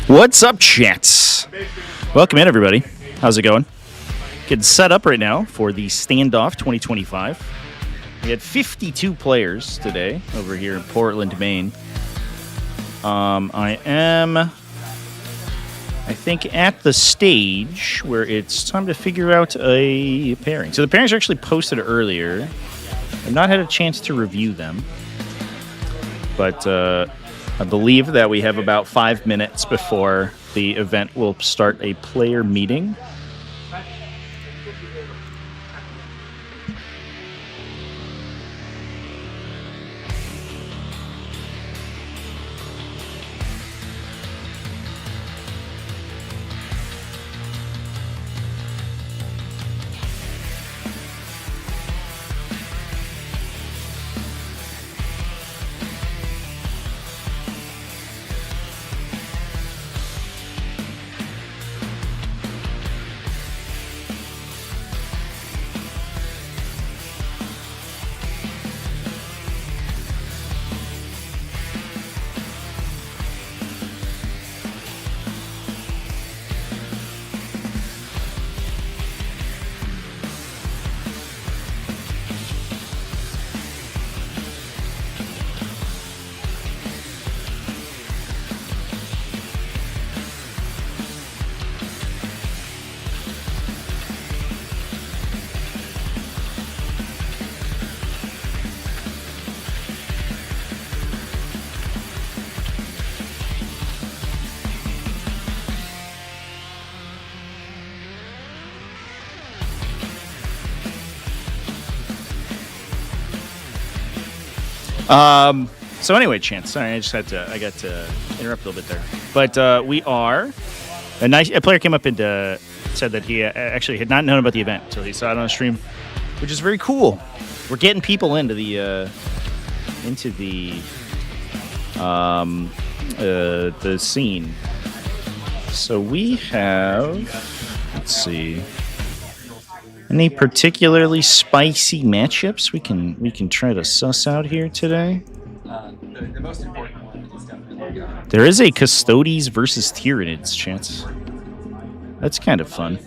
What's up, chats? Welcome in, everybody. How's it going? Getting set up right now for the Standoff 2025. We had 52 players today over here in Portland, Maine. I am, I think, at the stage where it's time to figure out a pairing. So the pairings are actually posted earlier. I've not had a chance to review them, but I believe that we have about 5 minutes before the event will start a player meeting. So anyway, Chance, sorry, I got to interrupt a little bit there. But we are, a player came up and said that he actually had not known about the event until he saw it on the stream, which is very cool. We're getting people into the scene. So we have, let's see, any particularly spicy matchups we can try to suss out here today? The most important one is definitely there is a Custodes versus Tyranids, Chance. That's kind of fun.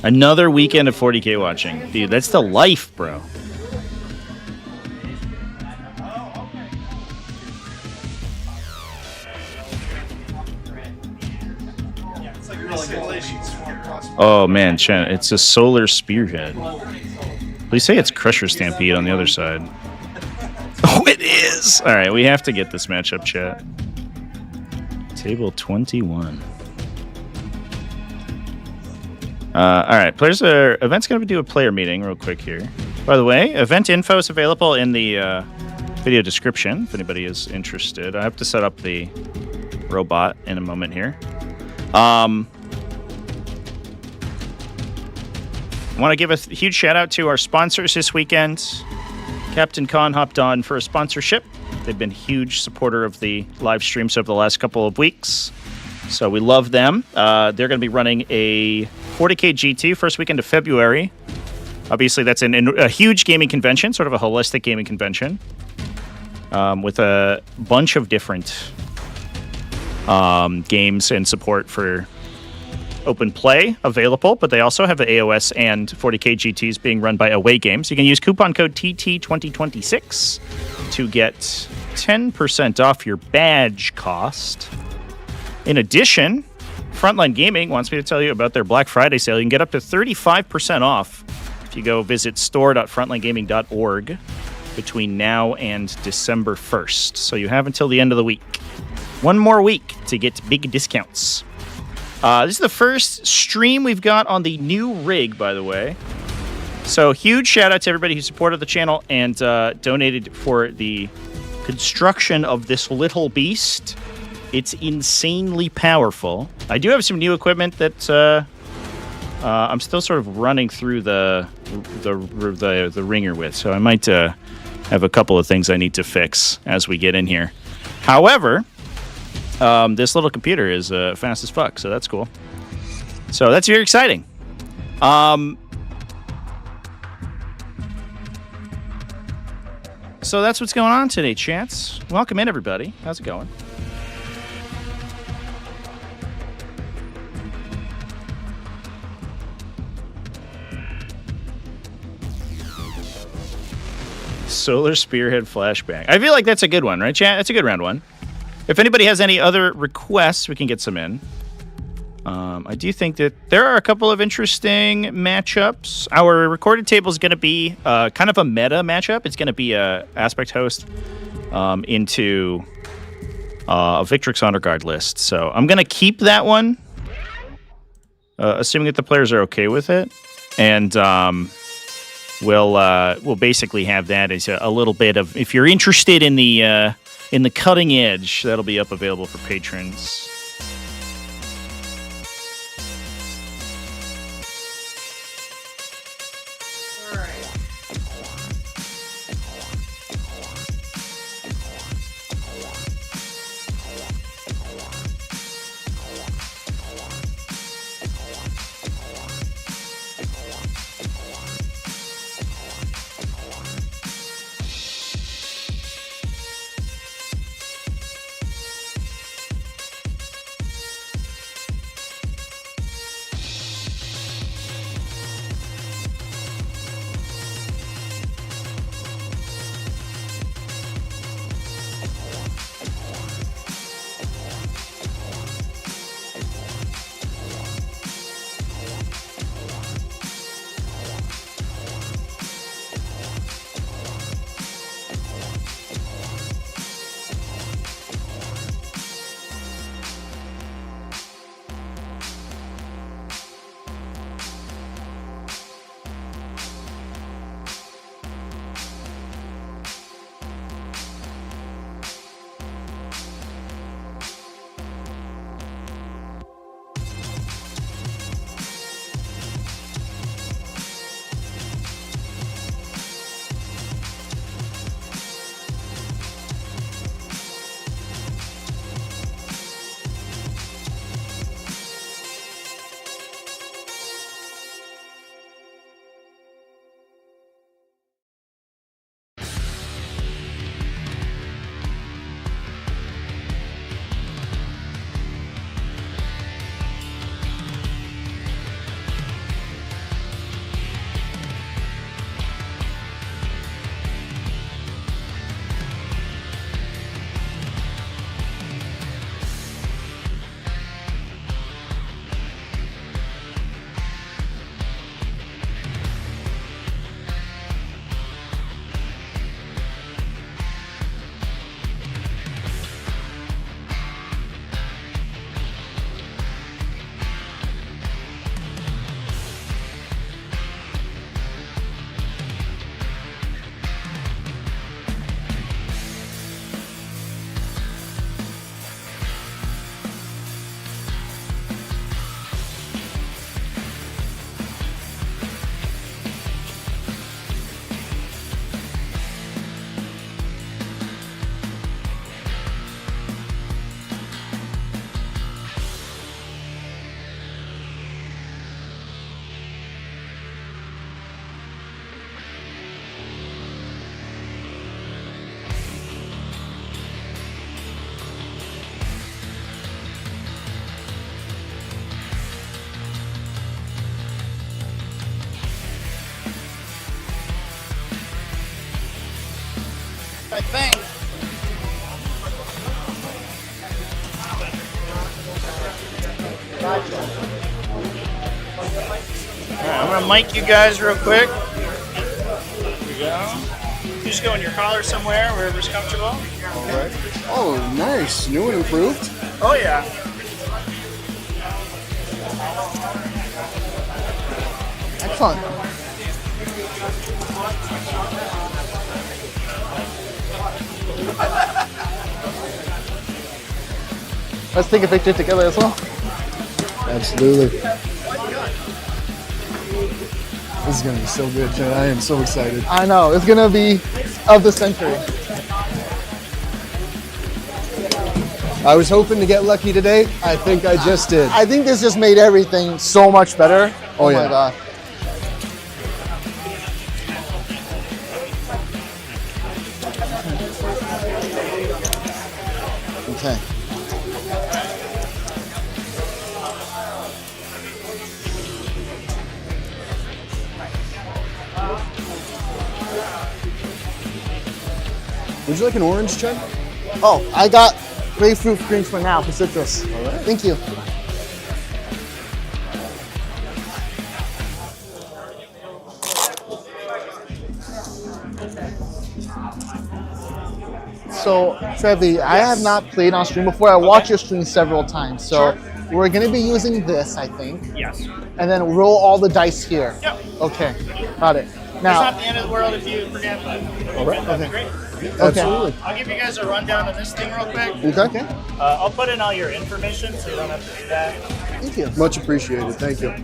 Another weekend of 40k watching. Dude, that's the life, bro. Oh man, Chen, it's a solar spearhead. Please say it's Crusher Stampede on the other side. Oh, it is! Alright, we have to get this matchup, chat. Table 21. Alright, event's going to do a player meeting real quick here. By the way, event info is available in the video description if anybody is interested. I have to set up the robot in a moment here. I want to give a huge shout out to our sponsors this weekend. Captain Khan hopped on for a sponsorship. They've been a huge supporter of the live streams over the last couple of weeks. So we love them. They're going to be running a 40k GT first weekend of February. Obviously, that's a huge gaming convention, sort of a holistic gaming convention, with a bunch of different games and support for open play available, but they also have the AOS and 40k GTs being run by Away Games. You can use coupon code TT2026 to get 10% off your badge cost. In addition, Frontline Gaming wants me to tell you about their Black Friday sale. You can get up to 35% off if you go visit store.frontlinegaming.org between now and December 1st. So you have until the end of the week. One more week to get big discounts. This is the first stream we've got on the new rig, by the way. So huge shout out to everybody who supported the channel and donated for the construction of this little beast. It's insanely powerful. I do have some new equipment that I'm still sort of running through the ringer with, so I might have a couple of things I need to fix as we get in here. However, this little computer is fast as fuck, so that's cool. So that's very exciting. So that's what's going on today, chats. Welcome in, everybody. How's it going? Solar Spearhead flashback. I feel like that's a good one, right, chat? That's a good round one. If anybody has any other requests, we can get some in. I do think that there are a couple of interesting matchups. Our recorded table is going to be kind of a meta matchup. It's going to be a Aspect Host into a Victrix Honor Guard list. So I'm going to keep that one, assuming that the players are okay with it. And we'll basically have that as a little bit of, if you're interested in the cutting edge, that'll be up available for patrons. I think. Alright, I'm gonna mic you guys real quick. Here we go. You just go in your collar somewhere, wherever's comfortable. Alright. Oh, nice. New and improved. Oh yeah. Excellent. Let's take a picture together as well. Absolutely. This is going to be so good, Jen. I am so excited. I know. It's going to be of the century. I was hoping to get lucky today. I think I just did. I think this just made everything so much better. Oh yeah. My God. Okay. Would you like an orange, Chad? Oh, I got grapefruit drinks for now for citrus. All right. Thank you. So, Trevi, I have not played on stream before. I watched your stream several times. So, we're going to be using this, I think. Yes. And then roll all the dice here. Yep. Okay. Got it. It's Now, not the end of the world if you forget, but that'd be great. Absolutely. I'll give you guys a rundown of this thing real quick. Okay. I'll put in all your information so you don't have to do that. Thank you. Much appreciated. Thank you.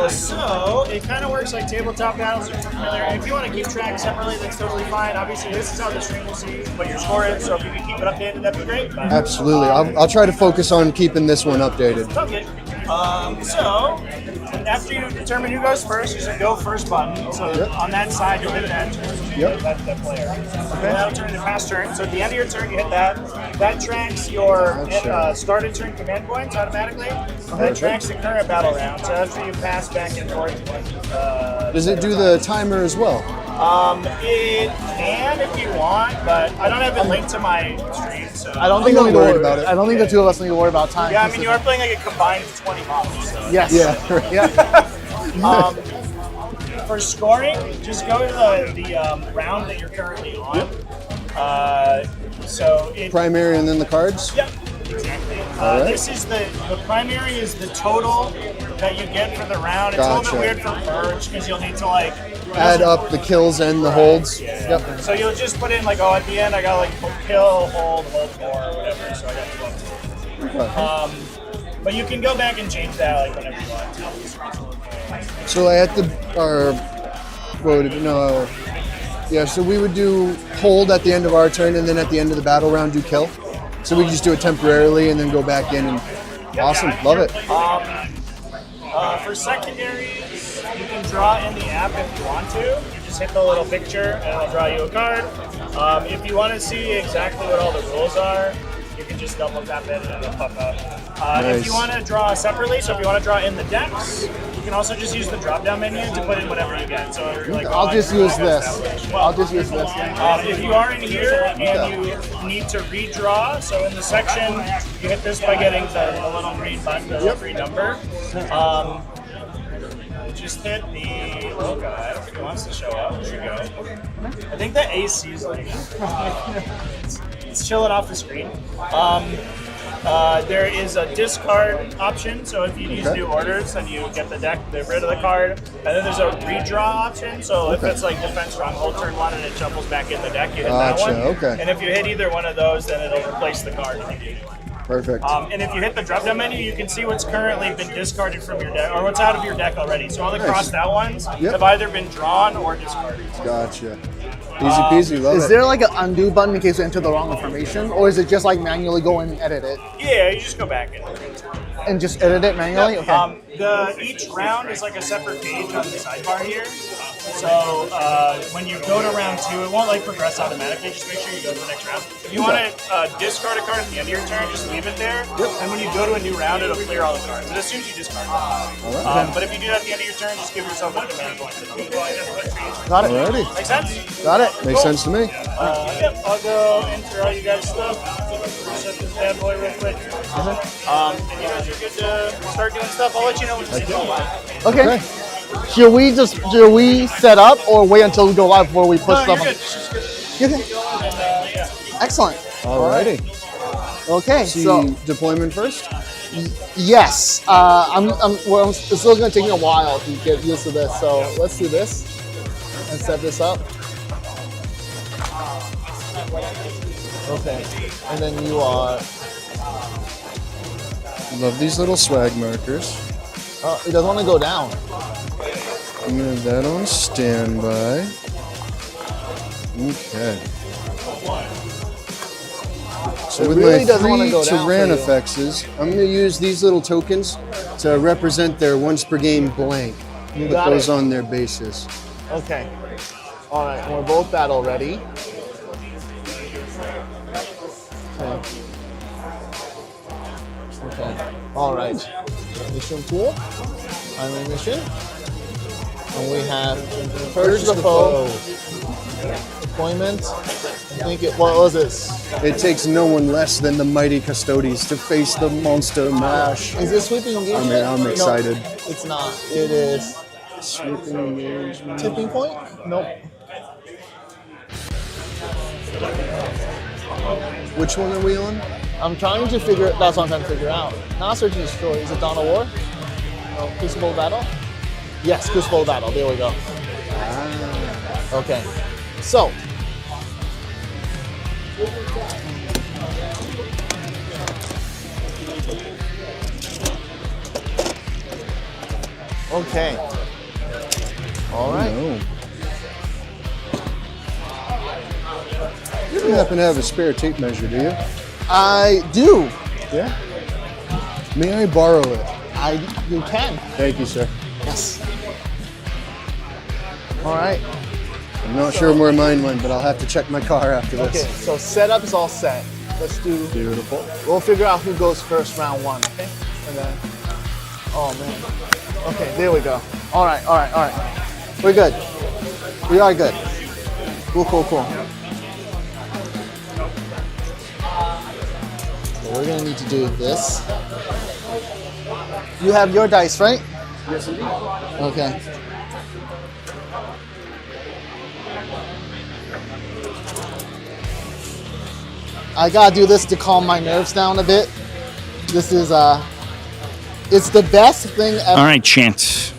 So it kind of works like tabletop battles if you're familiar. If you want to keep track separately, that's totally fine. Obviously, this is how the stream will see what your score is. So if you can keep it updated, that'd be great. But, Absolutely. I'll try to focus on keeping this one updated. okay. So after you determine who goes first, use a go first button. So on that side, you'll hit that. That's the player. Okay. That'll turn into pass turn. So at the end of your turn, you hit that. That tracks your started turn command points automatically. That tracks the current battle round. So after you pass back and forth. Does it do the timer as well? It can if you want, but I don't have it linked to my stream. So I don't think I'm we not need to worried worry about it. I don't think the two of us need to worry about time. yeah, I mean you are playing like a combined 20 models. So. Yes. Yeah. For scoring, just go to the round that you're currently on. So it. Primary and then the cards? Yep, exactly. Alright. This is the primary is the total that you get for the round. It's a little Gotcha. bit weird for merge because you'll need to like Add up the kills and the holds. Yeah. Yep. So you'll just put in like, oh, at the end I got like kill, hold more, or whatever. So I got 12. But you can go back and change that like whenever you want. So I have to, so we would do hold at the end of our turn and then at the end of the battle round do kill. So we can just do it temporarily and then go back in and awesome, love it. For secondaries, you can draw in the app if you want to. You just hit the little picture and it'll draw you a card. If you want to see exactly what all the rules are, you can just double tap it and it'll pop up. If you want to draw separately, so if you want to draw in the decks, you can also just use the drop-down menu to put in whatever you get. So like, I'll just use this. I'll just use this. If you are in here and you need to redraw, so in the section, you hit this by getting the little green button, the little green number. Just hit the little guy. I don't think he wants to show up. There you go. I think the AC is like it's chilling off the screen. There is a discard option, so if you use new orders, then you get the deck, get rid of the card. And then there's a redraw option, so if it's like defense stronghold turn 1 and it shuffles back in the deck, you hit that one. Okay. And if you hit either one of those, then it'll replace the card. Perfect. And if you hit the drop-down menu, you can see what's currently been discarded from your deck, or what's out of your deck already. So all the crossed out ones have either been drawn or discarded. Gotcha. Easy peasy, love it. Is there like an undo button in case you enter the wrong information? Or is it just like manually go in and edit it? Yeah, you just go back in. And just edit it manually? Okay. Each round is like a separate page on the sidebar here. So when you go to round 2, it won't like progress automatically. Just make sure you go to the next round. If you want to discard a card at the end of your turn, just leave it there. And when you go to a new round, it'll clear all the cards. It assumes you discard them. But if you do that at the end of your turn, just give yourself one command point. Got it. Alrighty. Make sense? Got it. Makes sense to me. Yep, I'll go enter all you guys' stuff. Reset this bad boy real quick. And you guys are good to start doing stuff. I'll let you know when it's go live. Okay. Should we set up or wait until we go live before we put stuff on? Okay. Excellent. Alrighty. Okay. So deployment first? yes, it's still going to take me a while to get used to this. So let's do this and set this up. Okay. And then you are. Love these little swag markers. It doesn't want to go down. I'm gonna have that on standby. Okay. So It with really my doesn't wanna 3 go down Tyran for you. effects, I'm gonna use these little tokens to represent their once per game blank. You Put got those it. on their bases. Okay. All right. We're both battle ready. Okay. All right. Mission pool. Primary mission. And we have Purge the Foe. Deployment. I think what was this? It takes no one less than the mighty Custodes to face the monster mash. Is this sweeping engagement? I'm excited. No, it's not. It is Sweeping engagement. tipping point? Nope. Which one are we on? I'm trying to figure. That's what I'm trying to figure out. Not search and destroy. Is it Dawn of War? No. Crucible of Battle? Yes, Crucible of Battle. There we go. Okay. So. Okay. All right. No. You don't happen to have a spare tape measure, do you? I do. Yeah. May I borrow it? You can. Thank you, sir. Yes. All right. I'm not sure where mine went, but I'll have to check my car after Okay. this. So setup is all set. Let's do. Beautiful. We'll figure out who goes first round one. Okay. And then. Oh man. Okay. There we go. All right. All right. All right. We're good. We are good. Cool. Cool. Cool. So we're gonna need to do this. You have your dice, right? Yes, indeed. Okay. I gotta do this to calm my nerves down a bit. This is it's the best thing ever. All right, Chant.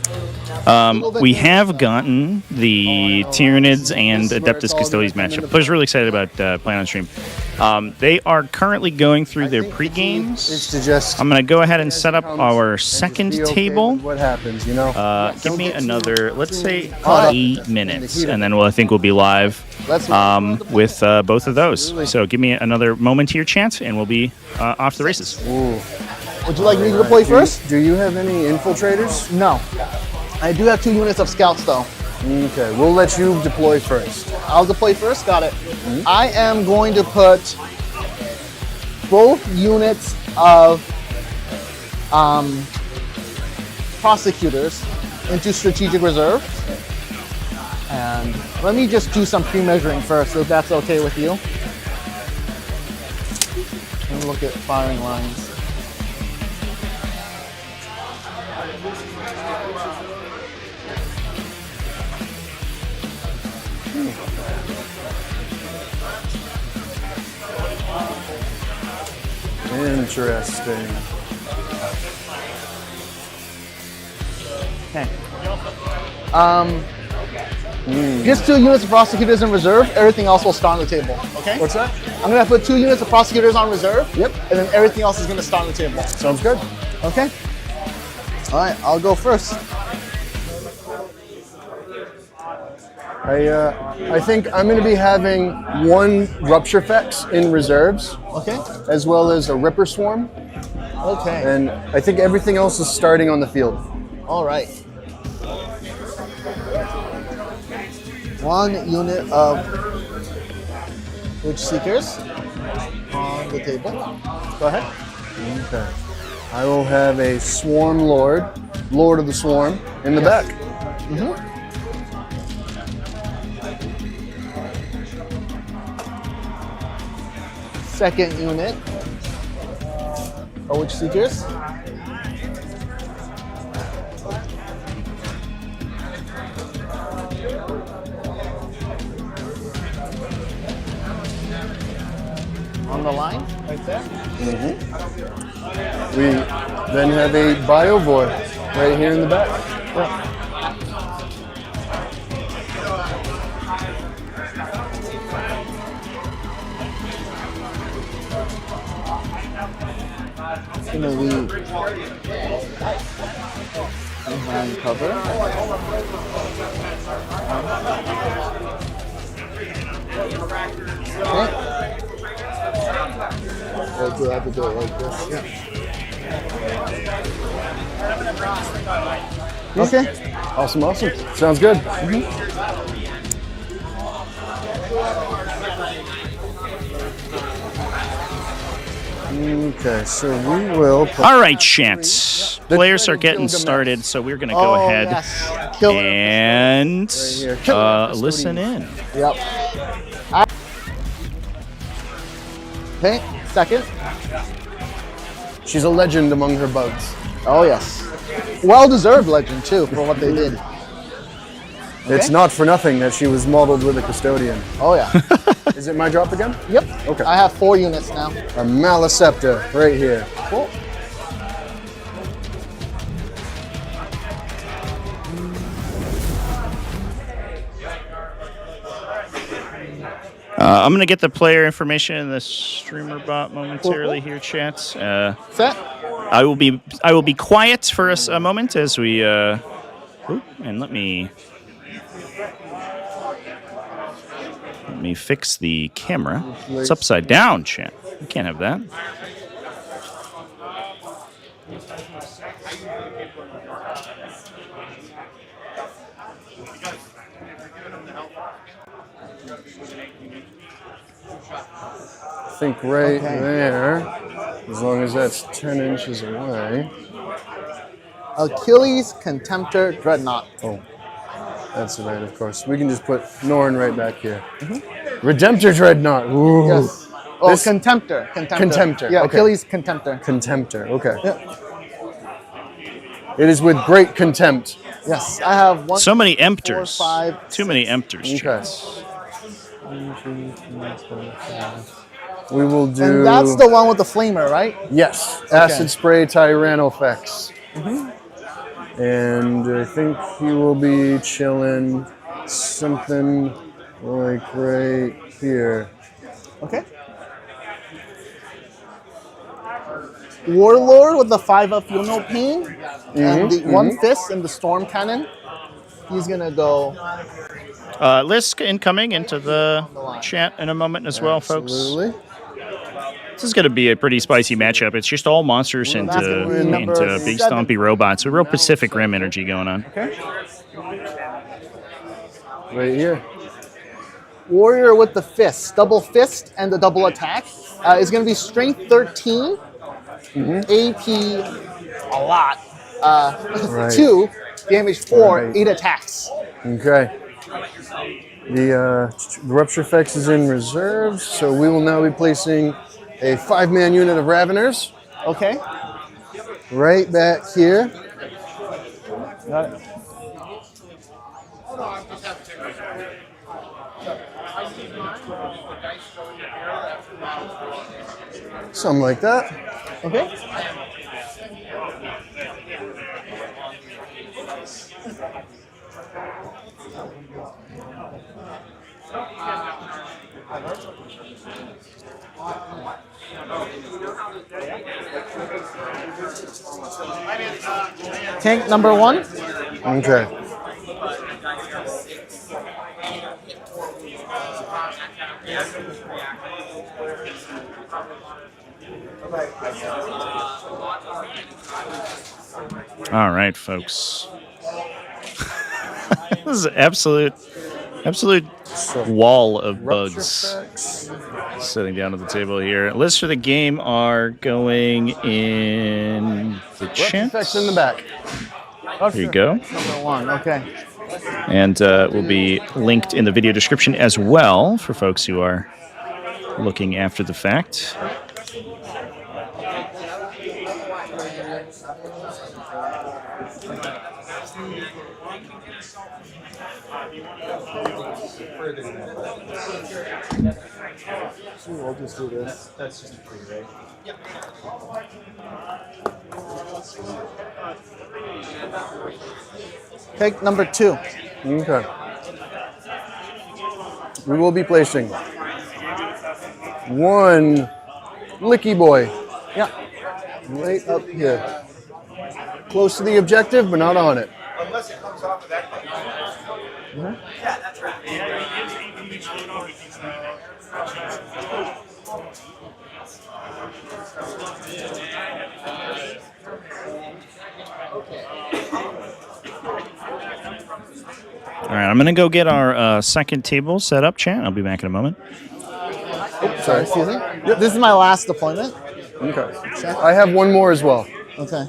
We have gotten the Tyranids and Adeptus Custodes matchup. I was really excited about playing on stream. They are currently going through their pre-games. It's to just. I'm going to go ahead and set up our second table. What happens, you know? Give me another, let's say, 8 minutes, and then I think we'll be live with both of those. So give me another moment here, Chant, and we'll be off to the races. Ooh. Would you like me to deploy first? Do you have any infiltrators? No. I do have 2 units of scouts though. Okay, we'll let you deploy first. I'll deploy first, got it. I am going to put both units of prosecutors into strategic reserve. And let me just do some pre-measuring first, if that's okay with you. Let me look at firing lines. Interesting. Okay. Just 2 units of prosecutors in reserve. Everything else will start on the table. Okay. What's that? I'm gonna put 2 units of prosecutors on reserve. Yep. And then everything else is gonna start on the table. Sounds good. Okay. All right. I'll go first. I think I'm going to be having 1 Rupture Fex in reserves, Okay. as well as a Ripper Swarm, Okay. and I think everything else is starting on the field. All right. 1 unit of Witch Seekers on the table. Go ahead. Okay. I will have a Swarm Lord, Lord of the Swarm, in the back. Second unit of Witch Seekers. On the line, right there. We then have a Biovore right here in the back. Gonna leave behind cover. Okay. Or do I have to do it like this? Yeah. Okay. Awesome, awesome. Sounds good. Okay, so we will. All right, chant. Players are getting started, so we're going to go ahead Yes. Kill. and here. Kill it. listen in. Yep. Okay, second. She's a legend among her bugs. Oh, yes. Well-deserved legend, too, for what they did. It's not for nothing that she was modeled with a custodian. Oh, yeah. Is it my drop again? Yep. Okay. I have 4 units now. A Maliceptor right here. Cool. I'm going to get the player information in the streamer bot momentarily here, chat. Set. I will be quiet for a moment as we and let me fix the camera. It's upside down, chat. You can't have that. I think right there, as long as that's 10 inches away. Achilles, Contemptor, Dreadnought. Oh, that's right, of course. We can just put Norn right back here. Redemptor Dreadnought. Ooh. Yes. Oh, This- Contemptor. Contemptor, Yeah, okay. Achilles, Contemptor. Contemptor, okay. Yep. It is with great contempt. Yes, I have 1. So many empters. 4, 5, Too many empters, Okay. chat. We will do. And that's the one with the flamer, right? Yes, acid spray Tyrannofex. And I think he will be chilling something like right here. Okay. Warlord with the 5-up Feel No Pain and the 1 fist and the Storm Cannon. He's gonna go. Lisk incoming into the chat in a moment as well, folks. Absolutely. This is going to be a pretty spicy matchup. It's just all monsters into big stompy robots. A real Pacific Rim energy going on. Okay. Right here. Warrior with the fist, double fist and the double attack is gonna be Strength 13, AP a lot, Right. 2, damage 4, Right. 8 attacks. Okay. The Rupture Effects is in reserve, so we will now be placing a 5-man unit of Raveners Okay. right back here. Got it. Something like that. Okay. Tank number 1. Okay. All right, folks. This is an absolute wall of Rupture bugs Effects. sitting down at the table here. Lists for the game are going in the Rupture chat. Effects in the back. Here you go. Number 1. Okay. And will be linked in the video description as well for folks who are looking after the fact. We'll just do this. That's just a free, right? Tank number 2. Okay. We will be placing 1 Licky Boy Yeah. right up here. Close to the objective, but not on it. Unless it comes off of that. Yeah, that's right. All right, I'm going to go get our second table set up, chat. I'll be back in a moment. Sorry, excuse me. This is my last deployment. Okay. I have one more as well. Okay.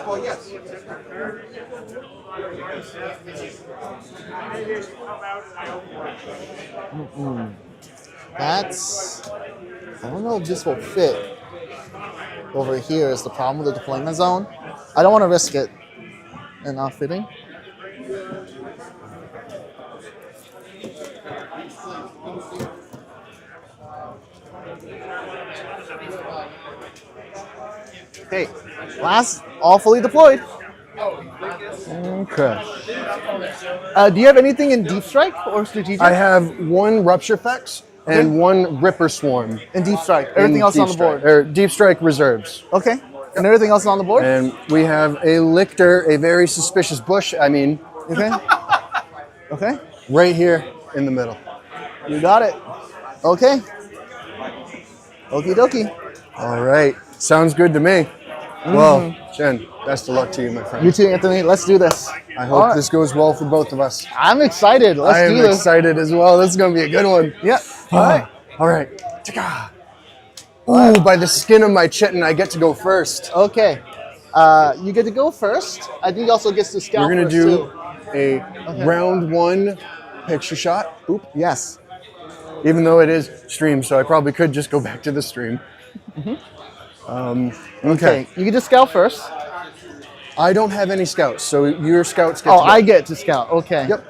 Well, yes. That's... I don't know if this will fit. Over here is the problem with the deployment zone. I don't want to risk it and not fitting. Okay, last, all fully deployed. Okay. Do you have anything in Deep Strike or Strategic? I have one Rupture Fex and one Ripper Swarm. In Deep Strike. Everything else on the board. Or Deep Strike reserves. Okay. And everything else on the board? And we have a Lictor, a very suspicious bush, Okay. Okay. right here in the middle. You got it. Okay. Okie dokie. All right. Sounds good to me. Well, Jen, best of luck to you, my friend. You too, Anthony. Let's do this. I hope this goes well for both of us. I'm excited. Let's do I am this. excited as well. This is going to be a good one. Yeah. All right. All right. Ooh, by the skin of my chitin, I get to go first. Okay. You get to go first. I think he also gets to scout We're going to first, do a round one picture shot. Oop. Yes. Even though it is stream, so I probably could just go back to the stream. Okay. You get to scout first. I don't have any scouts, so your scouts get Oh, to go. I get to scout. Okay. Yep.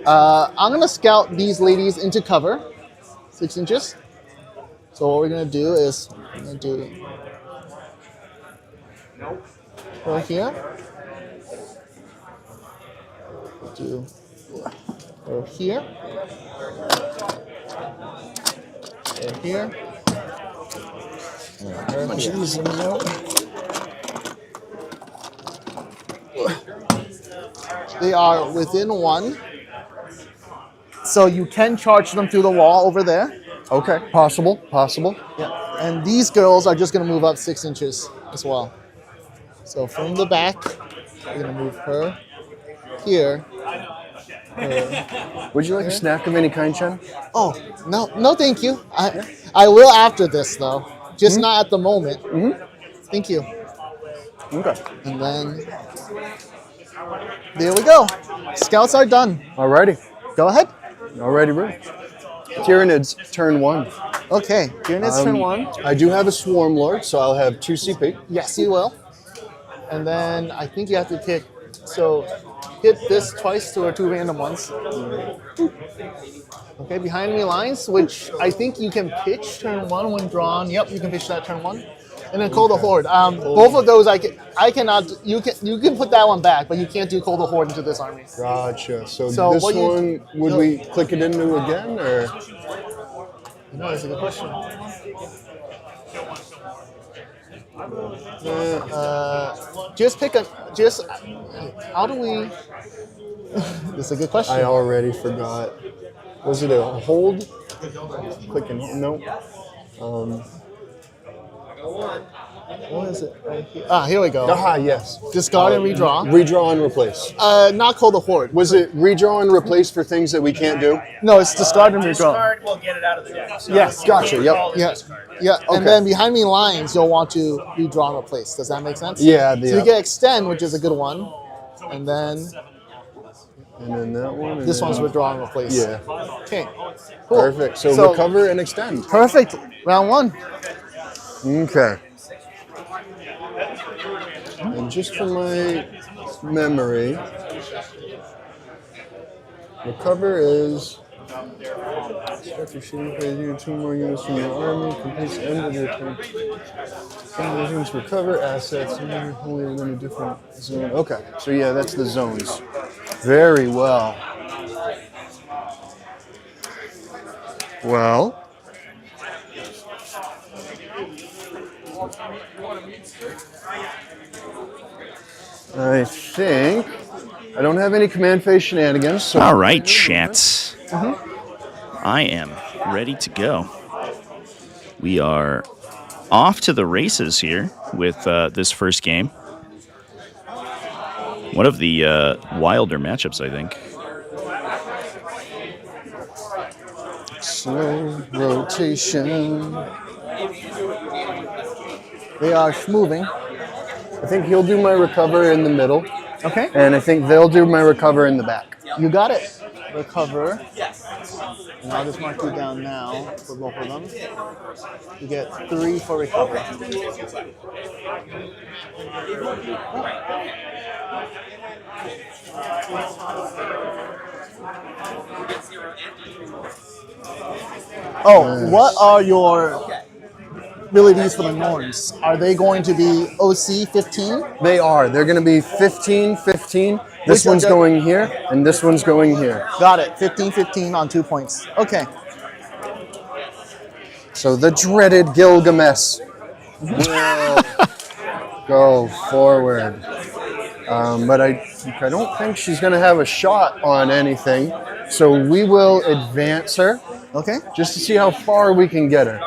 I'm going to scout these ladies into cover. 6 inches. So what we're going to do is we're going to do right here. Do over here. Right here. And right here. They are within 1. So you can charge them through the wall over there. Okay. Possible. Yeah. And these girls are just going to move up 6 inches as well. So from the back, we're going to move her here. Would you like a snack of any kind, Chen? Oh, no, thank you. I will after this, though. Just not at the moment. Thank you. Okay. And then, there we go. Scouts are done. Alrighty. Go ahead. Alrighty, ready. Tyranids, turn 1. Okay, Tyranids turn 1. I do have a Swarm Lord, so I'll have 2 CP. Yes, you will. And then I think you have to kick. So hit this twice to our 2 random ones. Okay, behind me lines, which I think you can pitch turn 1 when drawn. Yep, you can pitch that turn 1. And then Call the Horde. Both of those I cannot. You can put that one back, but you can't do Call the Horde into this army. Gotcha. So So this what you- one, would we click it into again, or? No, that's a good question. Just pick a. Just how do we? That's a good question. I already forgot. Was it a hold? Click and hold? No. What is it? Right here. Ah, here we go. Aha, yes. Discard and redraw. Redraw and replace. Not Call the Horde. Was it redraw and replace for things that we can't do? No, it's discard and redraw. Discard will get it out of the deck. So Yes. Gotcha, yep. all is Yeah, discard. yeah. Okay. And then behind me lines, you'll want to redraw and replace. Does that make sense? Yeah, So yeah. you get extend, which is a good one, and then And then that one. And this then- one's withdraw and replace. Yeah. Okay. Cool. Perfect. So recover and extend. Perfect. Round 1. Okay. And just for my memory, recover is start your shooting phase, you get 2 more units from your army, completes the end of your turn. Some of those units recover assets, and you're only within a different zone. Okay, so yeah, that's the zones. Very well. Well. I think I don't have any command phase shenanigans. So All right, chats. I am ready to go. We are off to the races here with this first game. One of the wilder matchups, I think. Slow rotation. They are moving. I think he'll do my recover in the middle. Okay. And I think they'll do my recover in the back. You got it. Recover. And I'll just mark you down now for both of them. You get 3 for recover. Oh, what are your abilities for the Norns? Are they going to be OC 15? They are. They're going to be 15, 15. This one's going here, and this one's going here. Got it. 15, 15 on 2 points. Okay. So the dreaded Gilgamesh will go forward. But I don't think she's going to have a shot on anything. So we will advance her. Okay. Just to see how far we can get her.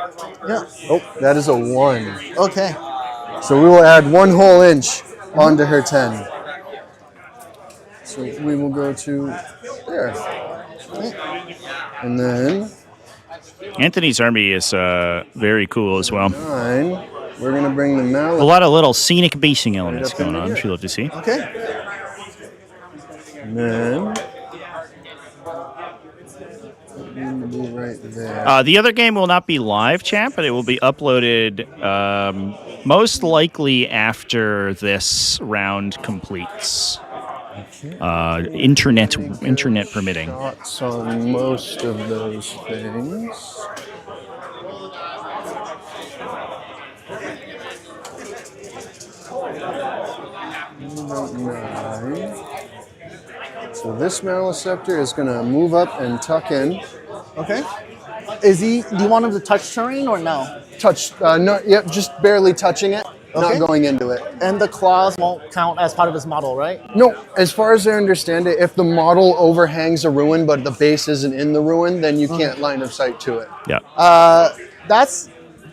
Yeah. Oh, that is a 1. Okay. So we will add 1 whole inch onto her 10. So we will go to there. And then Anthony's army is very cool as well. 9. We're going to bring the A mallet. lot of little scenic basing elements up going into on, here. which you love to see. Okay. And then right there. The other game will not be live, chat, but it will be uploaded most likely after this round completes. Internet permitting. Shots on most of those things. About 9. So this Maliceptor is going to move up and tuck in. Okay. Do you want him to touch terrain or no? Touch, just barely touching it, Okay. not going into it. And the claws won't count as part of his model, right? No, as far as I understand it, if the model overhangs a ruin but the base isn't in the ruin, then you can't line of sight to it. Yeah. That's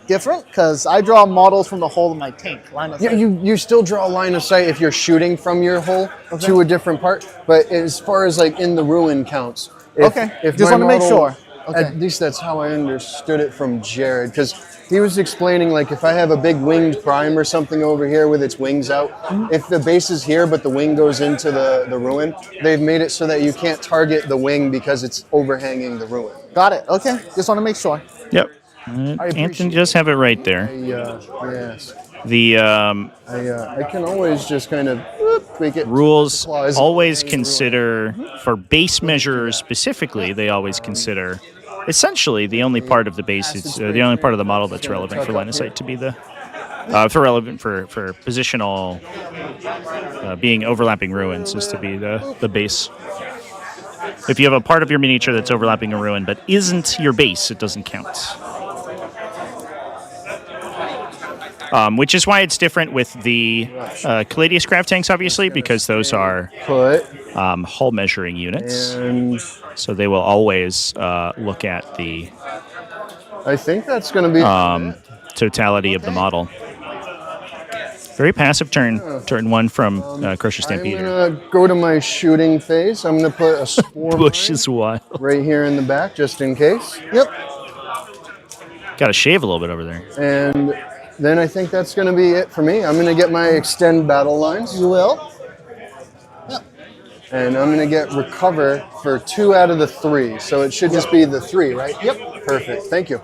different because I draw models from the hole of my tank. Line of Yeah, sight. you still draw a line of sight if you're shooting from your hole to a different part, but as far as like in the ruin counts. If Just my want to make model- sure. Okay. At least that's how I understood it from Jared, because he was explaining like if I have a big winged prime or something over here with its wings out, if the base is here but the wing goes into the ruin, they've made it so that you can't target the wing because it's overhanging the ruin. Got it. Okay. Just want to make sure. Yep. appreciate Anthony does have it right there. Yes. The I can always just kind of make it. rules Claws. always consider, for base measures specifically, they always consider essentially the only part of the base, the only part of the model that's relevant for line of sight to be the, for relevant for positional being overlapping ruins is to be the base. If you have a part of your miniature that's overlapping a ruin but isn't your base, it doesn't count. Which is why it's different with the Caladius craft tanks, obviously, because those are hull measuring units. And So they will always look at the I think that's going to be totality of the model. Very passive turn. Turn 1 from Crusher I'm Stampeder. going to go to my shooting phase. I'm going to put a spore Bush mine is wild. right here in the back, just in case. Yep. Got to shave a little bit over there. And then I think that's going to be it for me. I'm going to get my extend battle lines. You will. Yep. And I'm going to get recover for 2 out of the 3. So it should just be the 3, right? Yep. Perfect. Thank you.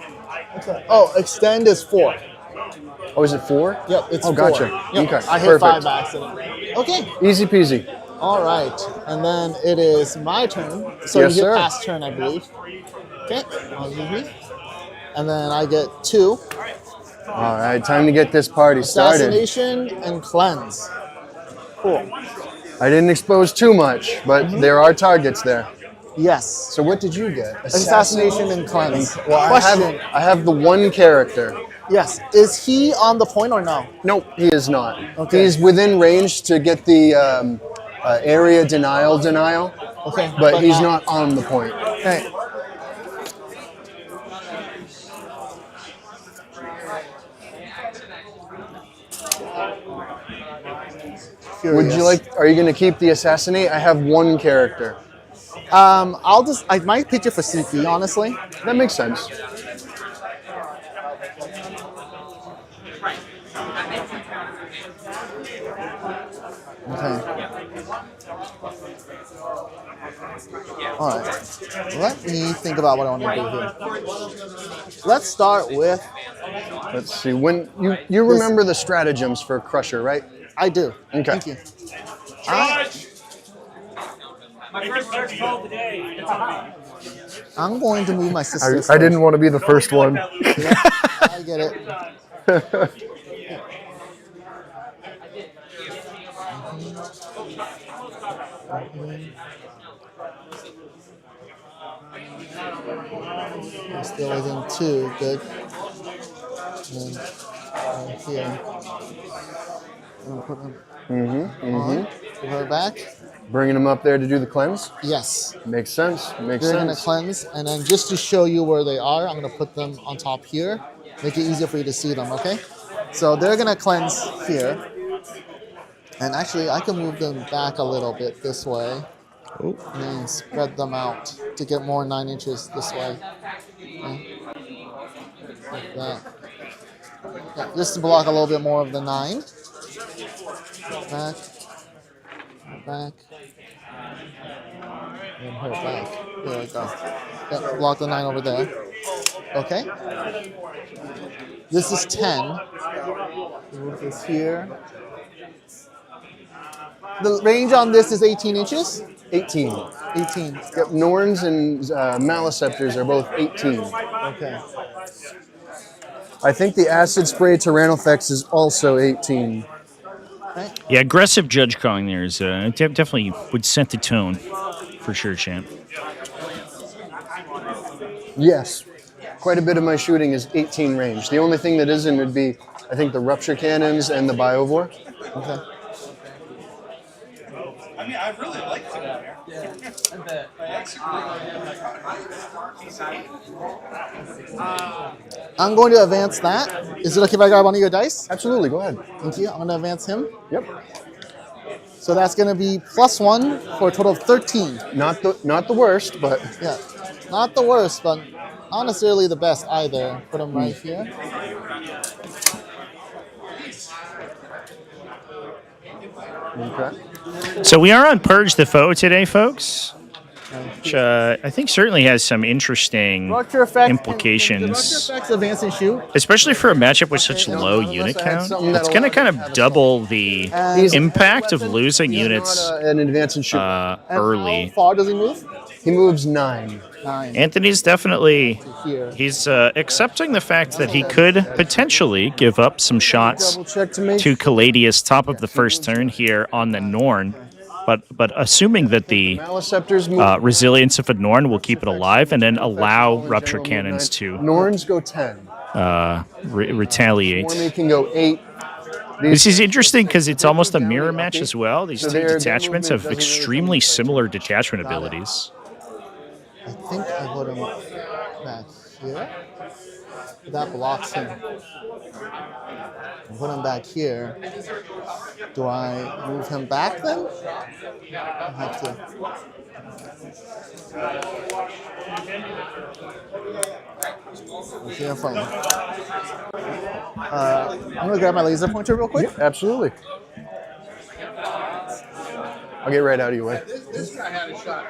Okay. Oh, extend is 4. Oh, is it 4? Yep, it's 4. Gotcha. Yep. Okay. I hit Perfect. 5 by accident. Okay. Easy peasy. All right. And then it is my turn. So Yes, you get sir. past turn, I believe. Okay. And then I get 2. All right, time to get this party started. Assassination and cleanse. Cool. I didn't expose too much, but there are targets there. Yes. So what did you get? Assassination and cleanse. Well, Question. I have the one character. Yes. Is he on the point or no? Nope, he is not. Okay. He's within range to get the area denial, Okay. but he's not on the point. Okay. curious. Would you like? Are you going to keep the assassinate? I have one character. I might pitch it for CP, honestly. That makes sense. Okay. All right. Let me think about what I want to do here. Let's start with. Let's see. When you remember the stratagems for Crusher, right? I do. Okay. Thank you. I'm going to move my sister. I didn't want to be the first one. Yeah, I get it. Still within 2, good. And then here. I'm gonna put them on. Put her back. Bringing them up there to do the cleanse? Yes. Makes sense. Makes They're sense. gonna cleanse, and then just to show you where they are, I'm gonna put them on top here. Make it easier for you to see them, okay? So they're gonna cleanse here. And actually, I can move them back a little bit this way. And then spread them out to get more 9 inches this way. Okay. Like that. Yeah, just to block a little bit more of the 9. Back. Back. And her back. There we go. Yep, block the 9 over there. Okay. This is 10. Move this here. The range on this is 18 inches. 18. 18. Yep, Norns and Maleceptors are both 18. Okay. I think the Acid Spray Tyrannofex is also 18. Right. Yeah, aggressive judge calling there is definitely would set the tone for sure, champ. Yes. Quite a bit of my shooting is 18 range. The only thing that isn't would be, I think, the Rupture Cannons and the Biovore. Okay. I mean, I really liked it there. I'm going to advance that. Is it okay if I grab one of your dice? Absolutely, go ahead. Thank you. I'm going to advance him. Yep. So that's going to be +1 for a total of 13. Not the worst, but Yeah. Not the worst, but not necessarily the best either. Put him right here. okay. So we are on Purge the Foe today, folks, which I think certainly has some interesting Structure effect. implications, Structure effects advance and shoot. especially for a matchup with such low unit count. It's going to kind of double the impact of losing units Not an advance and shoot. And early. how far does he move? He moves 9. 9. Anthony's definitely Here. he's accepting the fact that he could potentially give up some shots Double check to make to Caladius top of the first turn here on the Norn, but assuming that the Maleceptors move. resilience of a Norn will keep it alive and then allow Rupture Cannons to Norns go 10. retaliate. Stormy can go 8. This is interesting because it's almost a mirror match as well. These So two their detachments movement have doesn't really extremely change. similar detachment abilities. I think I put him back here. That blocks him. I put him back here. Do I move him back then? I have to. Here in front of me. I'm gonna grab my laser pointer real quick. Absolutely. I'll get right out of your way. This guy had a shot.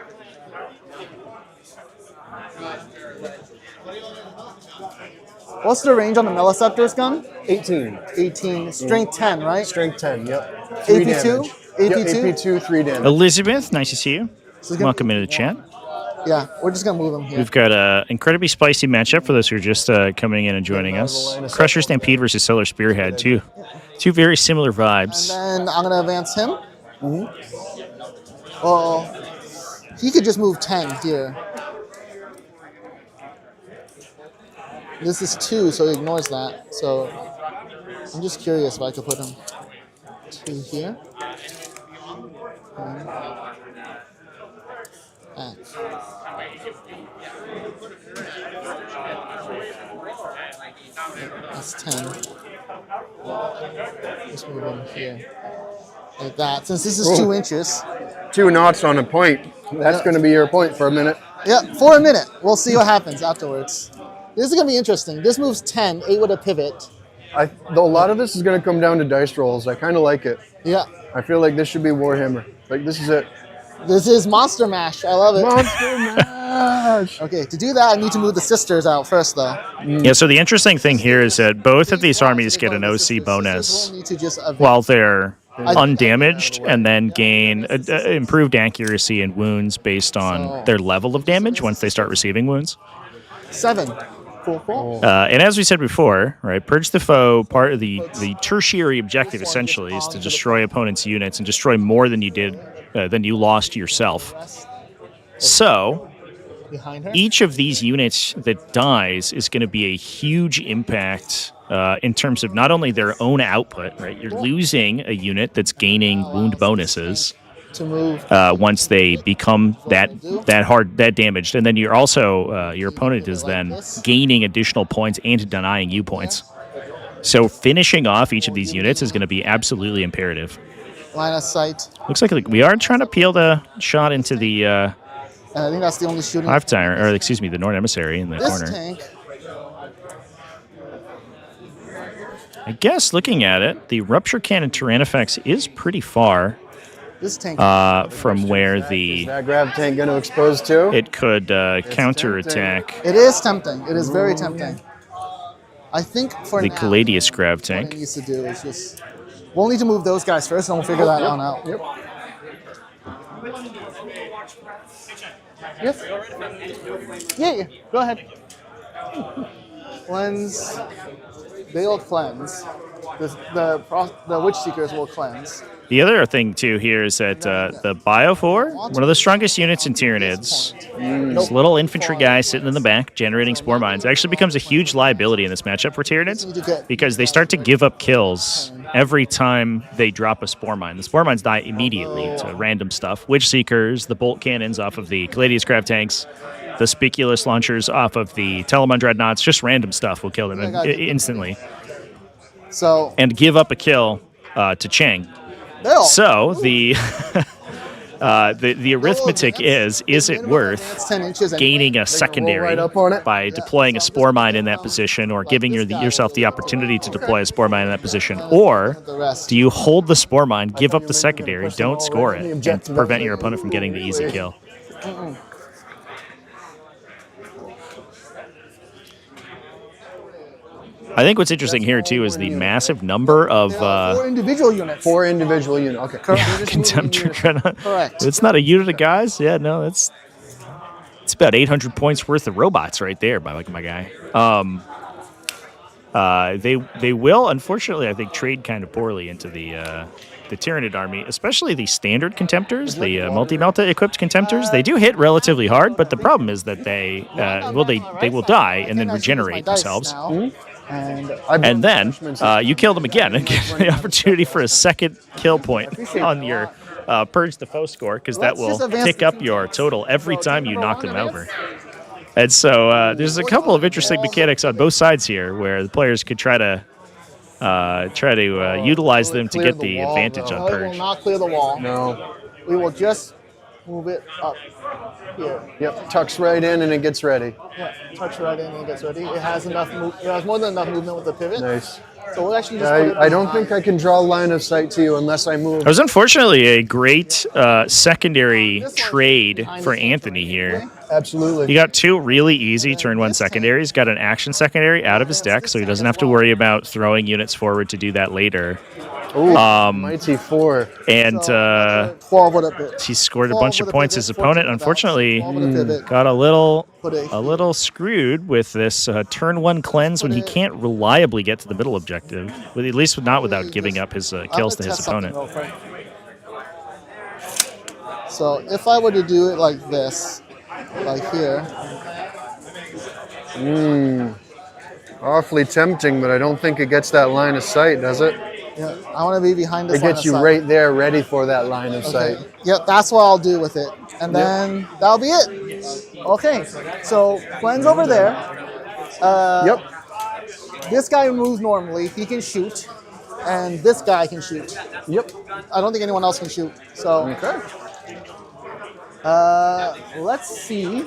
What's the range on the Maleceptor's gun? 18. 18. Strength 10, right? Strength 10, yep. 3 AP2? damage. AP2? Yep, AP2, 3 damage. Elizabeth, nice to see you. So gonna- Welcome into the chat. Yeah, we're just gonna move him here. We've got an incredibly spicy matchup for those who are just coming in and joining us. Crusher Stampede versus Solar Spearhead, two very similar vibes. And then I'm gonna advance him. Well, he could just move 10 here. This is 2, so he ignores that. So I'm just curious if I could put him 2 here. And back. That's 10. Just move him here. like that. Since this is 2 inches. 2 knots on a point. That's going to be your point for a minute. Yeah, for a minute. We'll see what happens afterwards. This is going to be interesting. This moves 10, 8 with a pivot. A lot of this is going to come down to dice rolls. I kind of like it. Yeah. I feel like this should be Warhammer. Like, this is it. This is Monster Mash. I love it. Monster Mash! Okay, to do that, I need to move the sisters out first, though. Yeah, so the interesting thing here is that both of these armies get an OC bonus while they're undamaged, and then gain improved accuracy and wounds based on their level of damage once they start receiving wounds. 7. Cool. And as we said before, right, purge the foe. Part of the tertiary objective essentially is to destroy opponents' units and destroy more than you did than you lost yourself. So each of these units that dies is going to be a huge impact in terms of not only their own output, right? You're losing a unit that's gaining wound bonuses to move once they become that damaged, and then you're also your opponent is then gaining additional points and denying you points. So finishing off each of these units is going to be absolutely imperative. Line of sight. Looks like we are trying to peel the shot into the. I think that's the only shooting. The Norn Emissary in the corner. Tank. I guess looking at it, the Rupture Cannon Tyrannifex is pretty far. This tank. From where the Is that grav tank going to expose too? it could counterattack It is tempting. It is very tempting. I think for the now, Caladius grav what tank. it needs to do is just... We'll need to move those guys first, and we'll figure that one out. Yep. Yes. Yeah. Go ahead. Cleanse. They'll cleanse. The Witch Seekers will cleanse. The other thing, too, here is that the Biophore, one of the strongest units in Tyranids, this little infantry guy sitting in the back generating Spore Mines, actually becomes a huge liability in this matchup for Tyranids because they start to give up kills every time they drop a Spore Mine. The Spore Mines die immediately to random stuff. Witch Seekers, the Bolt Cannons off of the Caladius Grav Tanks, the Spiculus Launchers off of the Telemon Dreadnoughts, just random stuff will kill them instantly. And give up a kill to Chang. So the arithmetic is it worth gaining a secondary by deploying a Spore Mine in that position, or giving yourself the opportunity to deploy a Spore Mine in that position, or do you hold the Spore Mine, give up the secondary, don't score it, and prevent your opponent from getting the easy kill? I think what's interesting here, too, is the massive number of... 4 individual units. 4 individual units. Okay. Contemptor Dreadnought. Correct. It's not a unit of guys. Yeah, no, it's about 800 points worth of robots right there, my guy. They will, unfortunately, I think, trade kind of poorly into the Tyranid army, especially the standard Contemptors, the multi-melta equipped Contemptors. They do hit relatively hard, but the problem is that they will die and then regenerate themselves. And then you kill them again and get the opportunity for a second kill point on your Purge the Foe score, because that will tick up your total every time you knock them over. And so there's a couple of interesting mechanics on both sides here where the players could try to utilize them to get the advantage on Purge. We will not clear the wall. No. We will just move it up here. Yep, tucks right in and it gets ready. Yeah, touch right in and it gets ready. It has enough. It has more than enough movement with the pivot. Nice. So we'll actually just put it I don't think I can draw line of sight to you unless I move. It was unfortunately a great secondary trade for Anthony here. Absolutely. He got 2 really easy turn 1 secondaries, got an action secondary out of his deck, so he doesn't have to worry about throwing units forward to do that later. Ooh, mighty 4. And 12 with a bit. he scored a bunch of points. His opponent, unfortunately, got a little screwed with this turn 1 cleanse when he can't reliably get to the middle objective, at least not without giving up his kills to his opponent. So if I were to do it like this, like here. Awfully tempting, but I don't think it gets that line of sight, does it? Yeah, I want to be behind this It gets you right there, ready for that line of sight. Yep, that's what I'll do with it. And then that'll be it. Okay, so Gwen's over there. Yep. This guy moves normally. He can shoot. and this guy can shoot. Yep. I don't think anyone else can shoot. So Okay. let's see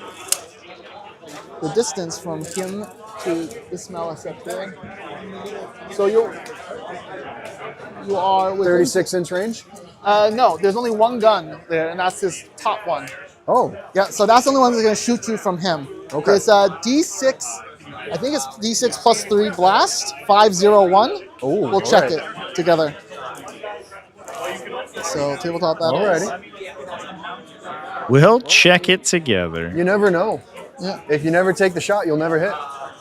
the distance from him to this Malaceptor. So you are within 36-inch range. no, there's only one gun there, and that's his top one. Oh. Yeah, so that's the only one that's going to shoot you from him. Okay. It's D6, I think it's D6 plus 3 blast, 501. Oh, we'll check alright. it together. So tabletop battles. Alrighty. We'll check it together. You never know. Yeah. If you never take the shot, you'll never hit.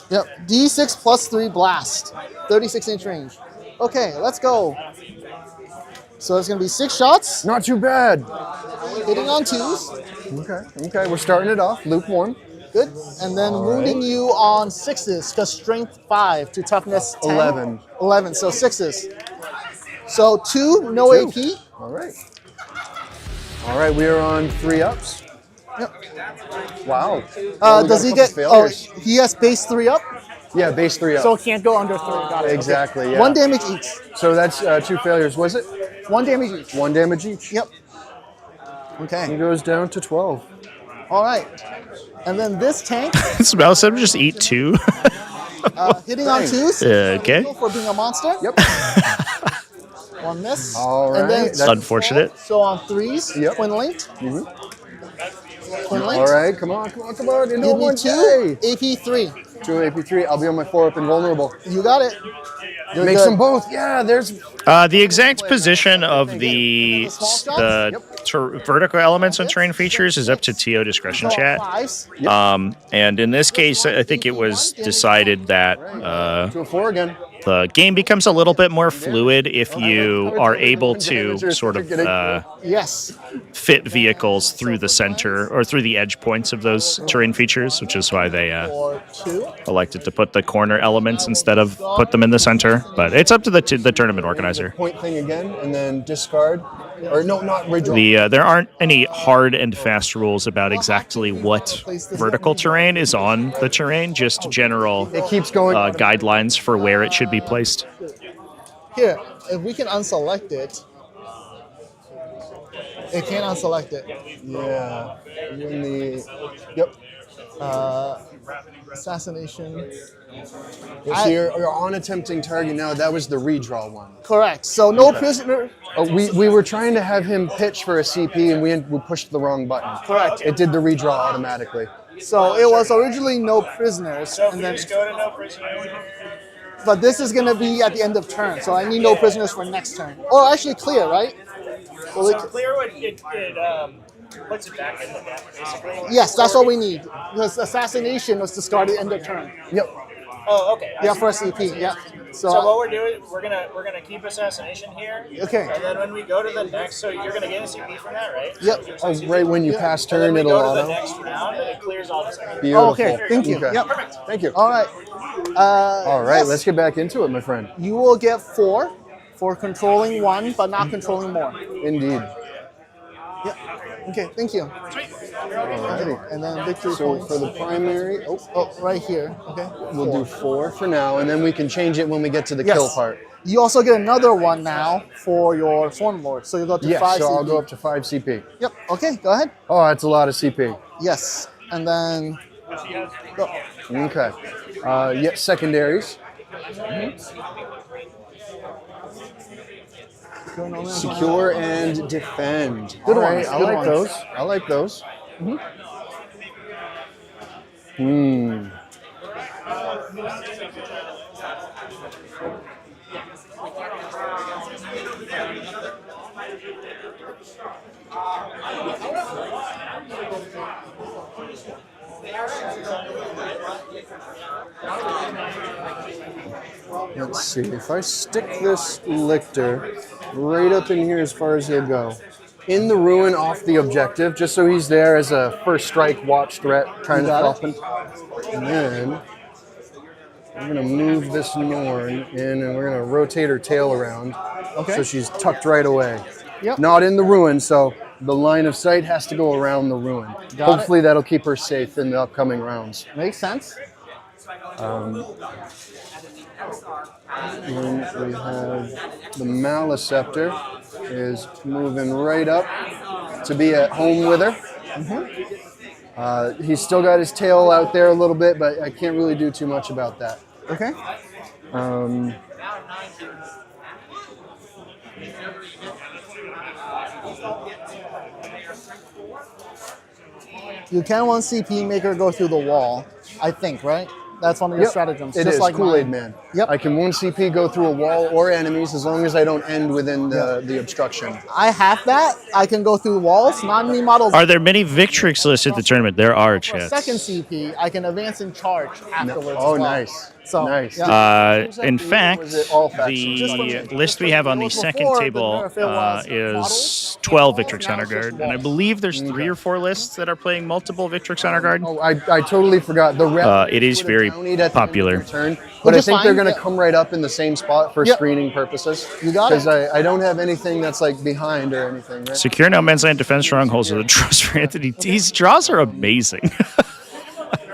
Yep. D6 plus 3 blast, 36-inch range. Okay, let's go. So it's going to be 6 shots, Not too bad. hitting on 2s. Okay, we're starting it off lukewarm. Good. And then wounding you on 6s, because strength 5 to toughness 10. 11. 11, so 6s. So 2, no 2. AP. All right. All right, we are on 3 ups. Yep. Wow. Does he get? Oh, he has base 3 up, Yeah, base 3 up. so it can't go under 3. Got it. Exactly, Okay. yeah. 1 damage each. So that's 2 failures, was it? 1 damage each. 1 damage each. Yep. He Okay. goes down to 12. All right. And then this tank Smell some just eat 2. hitting on 2s. Okay. For being a monster. Yep. 1 miss. All And then right. That's Unfortunate. so on 3s, Yep. twin linked. Mhm. Twin linked. All right, come on. Into Give me one 2, AP 3. 2 AP3. I'll be on my 4 up invulnerable. You got it. You're Makes good. them both. Yeah, there's. The exact position of the vertical elements and terrain features is up to TO discretion, So chat. 5s. And in this case, I think it was decided that To a 4 again. the game becomes a little bit more fluid if you are able to sort of Yes. fit vehicles through the center or through the edge points of those terrain features, which is why they Or 2. elected to put the corner elements instead of put them in the center. But it's up to the tournament organizer. Point thing again, and then discard. Or no, not redraw. There aren't any hard and fast rules about exactly what vertical terrain is on the terrain, just general It keeps going. guidelines for where it should be placed. Here, if we can unselect it, it can unselect it. Yeah. In the. Yep. Assassination. So you're on a tempting target now. That was the redraw one. Correct. So no prisoner. We were trying to have him pitch for a CP, and we pushed the wrong button. Correct. It did the redraw automatically. So it was originally no prisoners, and then. Just go to no prisoners. But this is going to be at the end of turn, so I need no prisoners for next turn. Or actually clear, right? Well, So clear what it puts it back in the deck, basically. yes, that's all we need. Because assassination was discarded end of turn. Yep. Oh, okay. Yeah, for a CP. Yeah. So what we're doing, we're gonna keep assassination here. Okay. And then when we go to the next, so you're gonna get a CP from that, right? Yep. Oh, right when you pass And then turn, we it'll go to the auto. next round, it clears all the second. Beautiful. Okay, thank you. Okay. Yep. Thank you. All right. All right, yes. let's get back into it, my friend. You will get 4 for controlling 1, but not controlling more. Indeed. Yep. Okay, thank you. Alrighty. And then victory So points. for the primary, Oh, right here. Okay. we'll do 4 for now, and then we can change it when we get to the Yes. kill part. You also get another one now for your Form Lord, so you go up to Yes, 5 so CP. I'll go up to 5 CP. Yep. Okay, go ahead. Oh, that's a lot of CP. Yes. And then go. Okay. Yeah, secondaries. Secure and defend. Good All ones, right, I good like ones. those. I like those. Hmm. Let's see. If I stick this lictor right up in here as far as he'll go, in the ruin off the objective, just so he's there as a first strike watch threat, trying to got help him. And then I'm gonna move this Norn in, and we're gonna rotate her tail around, Okay. so she's tucked right away. Yep. Not in the ruin, so the line of sight has to go around the ruin. Got it. Hopefully that'll keep her safe in the upcoming rounds. Makes sense. And we have the Maleceptor is moving right up to be at home with her. He's still got his tail out there a little bit, but I can't really do too much about that. Okay. You can one CP make her go through the wall, I think, right? That's one of your stratagems. It just is like Kool-Aid mine. Man. Yep. I can 1 CP go through a wall or enemies as long as I don't end within the obstruction. I have that. I can go through walls. Not many models. Are there many Victrix lists at the tournament? There are, For a chat. second CP, I can advance and charge afterwards. Oh, as well. nice. So, nice. yeah. In fact, Was it all factions? the list we have on the second table is 12 Victrix Honor Guard, and I believe there's 3 or 4 lists that are playing multiple Victrix Honor Guard. Oh, I totally forgot. The rep It is very popular. But I is think they're fine. going to come right up in the same spot for screening purposes. You got it. Because I don't have anything that's like behind or anything, right? Secure no man's land, defense strongholds are the draws for Anthony. These draws are amazing.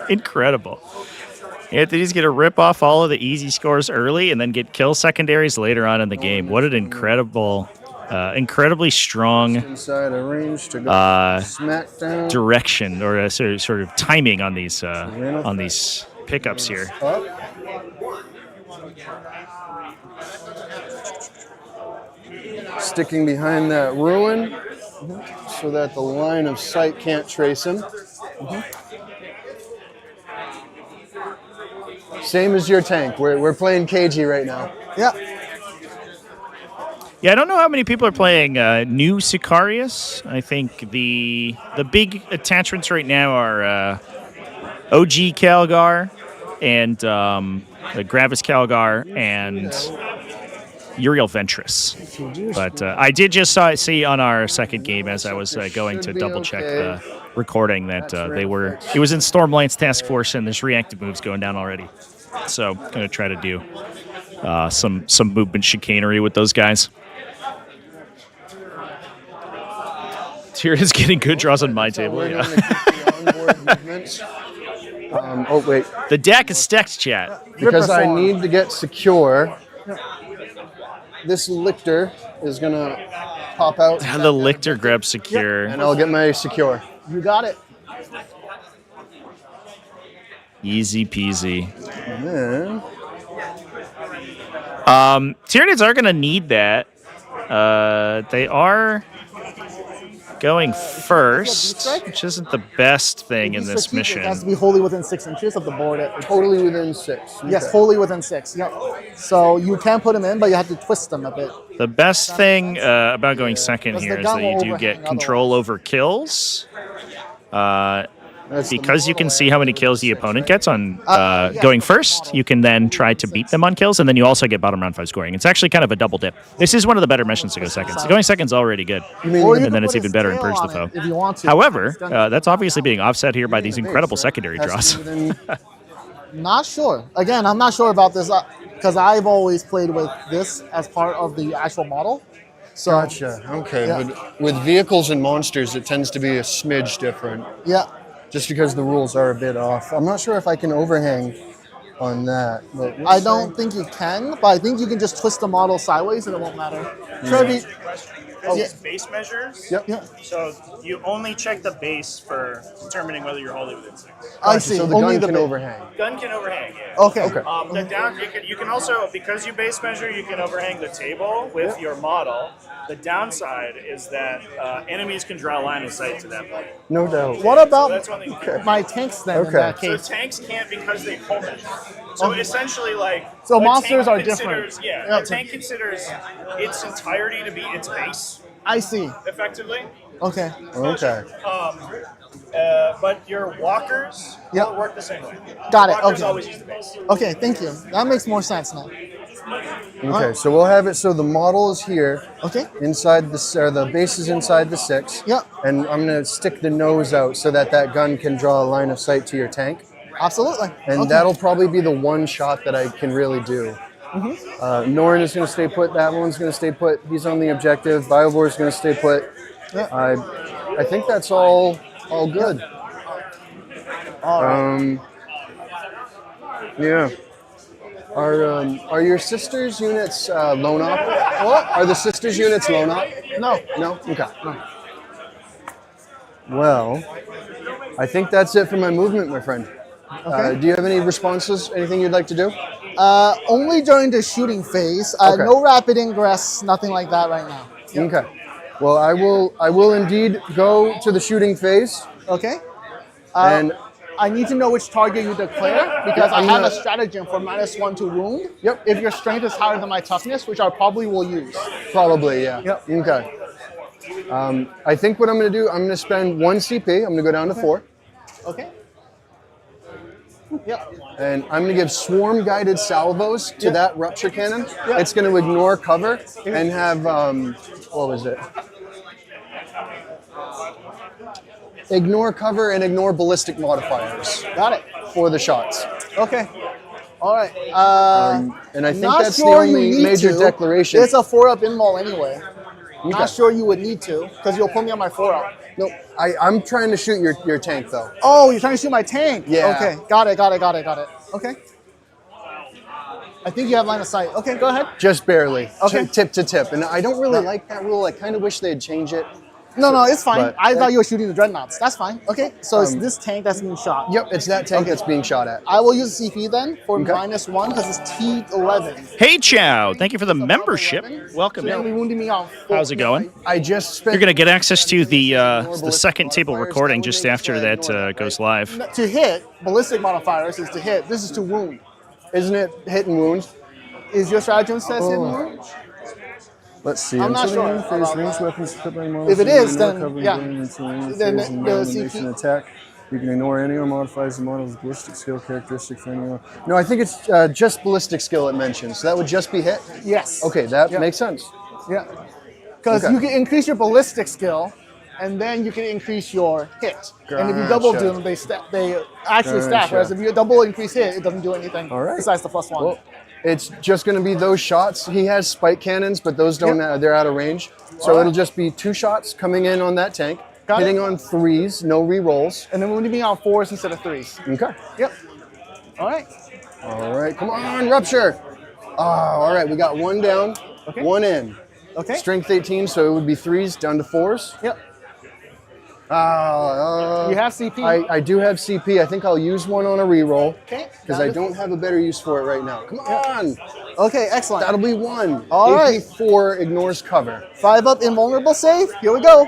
Incredible. Anthony's going to rip off all of the easy scores early and then get kill secondaries later on in the game. What an incredible, incredibly strong Inside a range to go smack down. direction or a sort of timing on these pickups here. Up. Sticking behind that ruin so that the line of sight can't trace him. Same as your tank. We're playing KG right now. Yeah. Yeah, I don't know how many people are playing new Sicarius. I think the big attachments right now are OG Calgar and the Gravis Calgar and Uriel Ventress. But I did just see on our second game as I was going to double check the recording that it was in Stormlight's task force and there's reactive moves going down already. So gonna try to do some movement chicanery with those guys. Tyranids getting good draws on my table. We're Yeah. gonna keep the onboard movements. Oh wait, The deck is stacked, chat. because I need to get secure. This Lictor is gonna pop out, The Lictor grab secure. and I'll get my secure. You got it. Easy peasy. And then Tyranids are going to need that. They are going first, which isn't the best thing in this mission. It has to be wholly within 6 inches of the board. totally within 6. Yes, Okay. wholly within 6. Yep. So you can put them in, but you have to twist them a bit. The best thing about going second Because here the is gun that you will do get overhang control over kills. That's the Because you can see how many kills the opponent gets on yeah. going first, you can then try to beat them on kills, and then you also get bottom round 5 scoring. It's actually kind of a double dip. This is one of the better missions to go second. So going second's already good. Or you And can then it's put even a better in scale Purge the on Foe. it if you want to. However, that's obviously being offset here by these incredible secondary Has to draws. be within- Not sure. Again, I'm not sure about this because I've always played with this as part of the actual model. So, Gotcha. Okay. Yeah. With vehicles and monsters, it tends to be a smidge different, yeah. just because the rules are a bit off. I'm not sure if I can overhang on that. But we'll I see. don't think you can, but I think you can just twist the model sideways and it won't matter. Trevi, These base measures. Yep. yeah, So you only check the base for determining whether you're wholly within 6. I see. So the Only gun the can bit. overhang. Gun can overhang. Yeah. Okay. The down you can also, because you base measure, you can overhang the table with your model. The downside is that enemies can draw a line of sight to that point. No doubt. What about That's one thing. my tanks then in Okay. that So case? tanks can't because they hold it. So essentially, like So a monsters tank are considers- different. Yeah, Yeah. a tank considers its entirety to be its base, I see. effectively. Okay. Okay. But your walkers Yep. all work the same way. Got it, Walkers okay. always use the base. Okay, thank you. That makes more sense now. Okay. So we'll have it. So the model is here. Okay. Inside the base is inside the 6. Yep. And I'm gonna stick the nose out so that gun can draw a line of sight to your tank. Absolutely. And Okay. that'll probably be the one shot that I can really do. Norn is going to stay put. That one's going to stay put. He's on the objective. Biobor is going to stay put. Yeah. I think that's all good. All right. Yeah. Are your sisters' units loan op? What? Are the sisters' units loan op? No. No? Okay. Well, I think that's it for my movement, my friend. Okay. Do you have any responses? Anything you'd like to do? Only during the shooting phase. Okay. No rapid ingress, nothing like that right now. Yep. Okay. Well, I will indeed go to the shooting phase. Okay. And I need to know which target you declare because I I'm have gonna- a stratagem for -1 to wound. Yep. If your strength is higher than my toughness, which I probably will use. probably, yeah. Yep. Okay. I think what I'm going to do, I'm going to spend 1 CP. I'm going to go down to 4. Okay. Yep. And I'm going to give swarm guided salvos to Yep. that rupture cannon. Yep. It's going to ignore cover and have, what was it? Ignore cover and ignore ballistic modifiers Got it. for the shots. Okay. All right. And I think Not that's sure the you only need major to. declaration. It's a 4-up inmol anyway. Okay. Not sure you would need to because you'll put me on my 4-up. No, I'm trying to shoot your tank though. Oh, you're trying to shoot my tank. Yeah. Okay. Got it. Okay. I think you have line of sight. Okay, go ahead. Just barely. Okay. Tip to tip. And I don't really like that rule. I kind of wish they'd change it. No, it's fine. But- I thought you were shooting the dreadnoughts. That's fine. Okay, so it's this tank that's being shot. Yep, it's that tank Okay. that's being shot at. I will use CP then for Okay. -1 because it's T11. Hey, Chow. Thank you for the membership. Welcome So you're gonna be in. wounding me on 4. How's it going? I just spent. You're going to get access to the second table recording just after that goes live. To hit, ballistic modifiers is to hit. This is to wound. Isn't it hit and wound? Is your stratagem says hit and wound? Let's see. I'm not Until the sure end phase, about ranged that. weapons equipped by models If it can is, ignore then, cover yeah. during the entire Then phase and the elimination CP attack. You can ignore any or modifies the model's ballistic skill characteristic for anyone. No, I think it's just ballistic skill it mentions. So that would just be hit? Yes. Okay, that Yeah. makes sense. Yeah. Because Okay. you can increase your ballistic skill, and then you can increase your hit. And if you double Gotcha. do them, they actually stack. Gotcha. Whereas if you double increase hit, it doesn't do anything All right. besides the +1. Well, it's just going to be those shots. He has spike cannons, but those don't. They're out of range. So All right. it'll just be 2 shots coming in on that tank, Got hitting it. on 3s, no re-rolls. And then we're moving on 4s instead of 3s. Okay. Yep. All right. All right, come on, rupture. All right, we got 1 down, Okay. 1 in. Okay. Strength 18, so it would be 3s down to 4s. Yep. You You have CP. I do have CP. I think I'll use one on a reroll Okay. because I don't have a better use for it right now. Come on, Okay, excellent. that'll be 1. All right. AP4 ignores cover. 5-up invulnerable save. Here we go.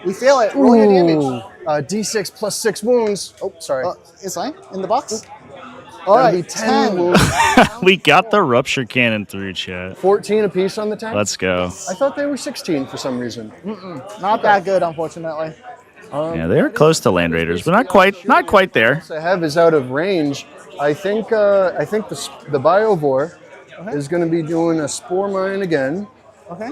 We fail it. Roll your damage. D6 plus 6 wounds. Oh, sorry. It's fine. In the box. All That'll right. be 10 wounds. We got the rupture cannon through, chat. 14 apiece on the tank. Let's go. I thought they were 16 for some reason. Not that good, unfortunately. Yeah, they're close to Land Raiders, but not quite there. I have is out of range. I think the Biovore is going to be doing a spore mine again. Okay.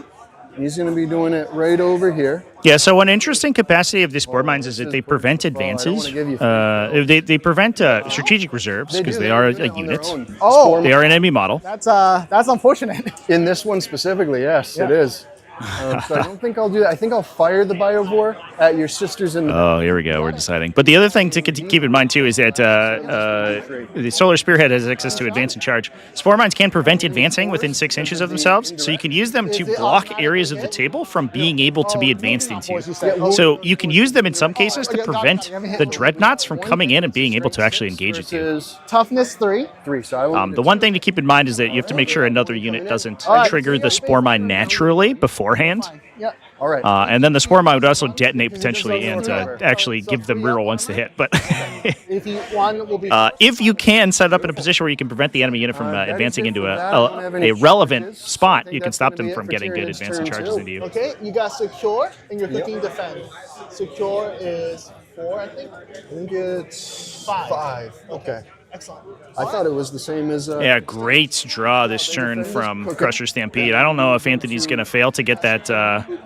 He's going to be doing it right over here. Yeah, so one interesting capacity of these spore mines is that they prevent Oh, I don't advances. wanna give you They prevent strategic reserves because they are a unit. Oh. Spore They are an enemy model. That's unfortunate. in this one specifically, yes, it Yeah. is. So I don't think I'll do that. I think I'll fire the Biovore at your sisters in the Oh, here we go. We're deciding. But the other thing to keep in mind, too, is that the Solar Spearhead has access to advance and charge. Spore mines can prevent advancing within 6 inches of themselves, so you can use them to block areas of the table from being able to be advanced into. So you can use them in some cases to prevent the dreadnoughts from coming in and being able to actually engage with you. versus Toughness 3. 3. So I will. The one thing to keep in mind is that you have to make sure another unit doesn't trigger the spore mine naturally beforehand. Yep. All right. And then the spore mine would also detonate potentially and actually give them reroll once to hit. But If you one will be if you can set it up in a position where you can prevent the enemy unit from advancing into a relevant spot, you can stop them from getting good advance and charges into you. okay. You got secure and you're clicking defend. Secure is 4, I think. I think it's 5. 5. Okay. Excellent. I thought it was the same as. Yeah, great draw this turn from Crusher Stampede. I don't know if Anthony's going to fail to get that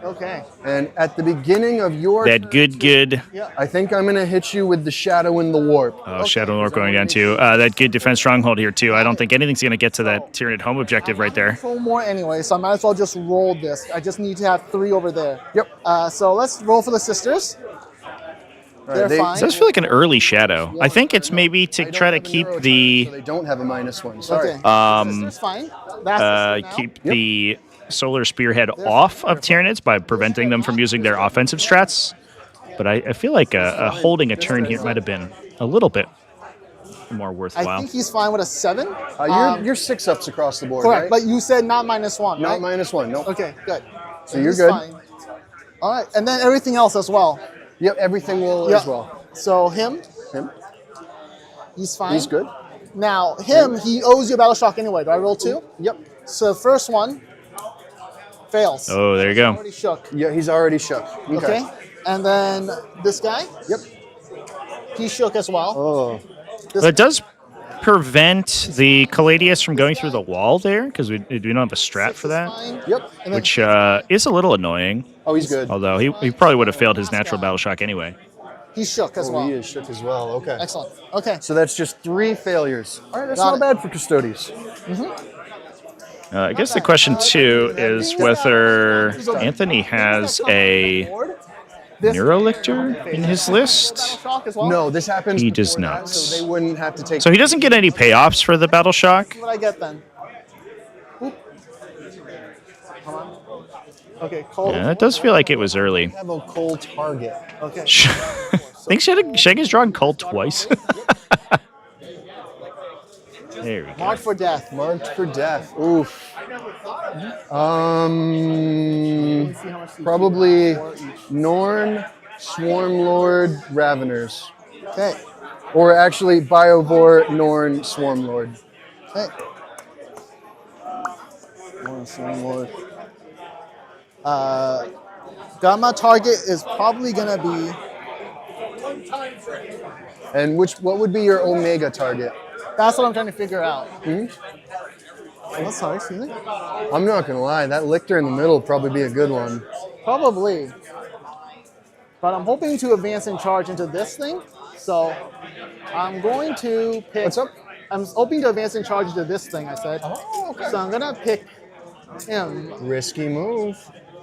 Okay. And at the beginning of your. that good. I think I'm going to hit you with the Shadow in the Warp. Oh, Shadow Lord going down too. That good defense stronghold here too. I don't think anything's going to get to that Tyranid home objective right there. Control more anyway, so I might as well just roll this. I just need to have 3 over there. Yep. So let's roll for the sisters. They're they- fine. It does feel like an early shadow. I think it's maybe to I don't try to have an keep arrow the timer, so they don't have a -1. Sorry. Okay. Sisters fine. That's the sister now. keep the solar spearhead off of Tyranids by preventing them from using their offensive strats. But I feel like a holding a turn here might have been a little bit more I worthwhile. think he's fine with a 7. You're 6-ups across the board, Correct, right? but you said not -1, Not right? -1. Nope. Okay, good. So you're he's good. Fine. All right, and then everything else as well. Yep. Everything will Yeah. as well. So him, Him. he's fine. He's good. Now him, he owes you a battle shock anyway. Do I roll 2? Yep. So the first one fails. Oh, there you go. Already shook. Yeah. He's already shook. Okay. And then this guy, Yep. he shook as well. Oh. This But it does prevent the Caladius from going through the wall there because we don't have a strat for that, fine. Yep. And then which is a little annoying. Oh, he's good. Although he probably would have failed his natural battle shock anyway. he shook as Oh, well. he is shook as well. Okay. Excellent. Okay. So that's just 3 failures. All right. That's Got not it. bad for Custodes. I guess the question too is whether Anthony has a Neurolictor in his list. Shock as well. No, this happens. He does before that, not. So they wouldn't have to take. So he doesn't get any payoffs for the battle shock. What I get then? Oop. Come on. Okay, cold. Yeah, it does feel like it was early. have a cold target. Okay. I think Shag has drawn Cull twice. There we go. Mark for death. Marked for death. Oof. Probably Norn, Swarmlord, Raveners. Okay. Or actually Biovore, Norn, Swarmlord. Okay. Lord. Gamma target is probably gonna be. And what would be your Omega target? That's what I'm trying to figure out. Oh, sorry, excuse me. I'm not gonna lie, that Lictor in the middle would probably be a good one. Probably. But I'm hoping to advance in charge into this thing. So I'm going to pick. What's up? I'm hoping to advance in charge into this thing, I said. Oh, okay. So I'm gonna pick him. Risky move.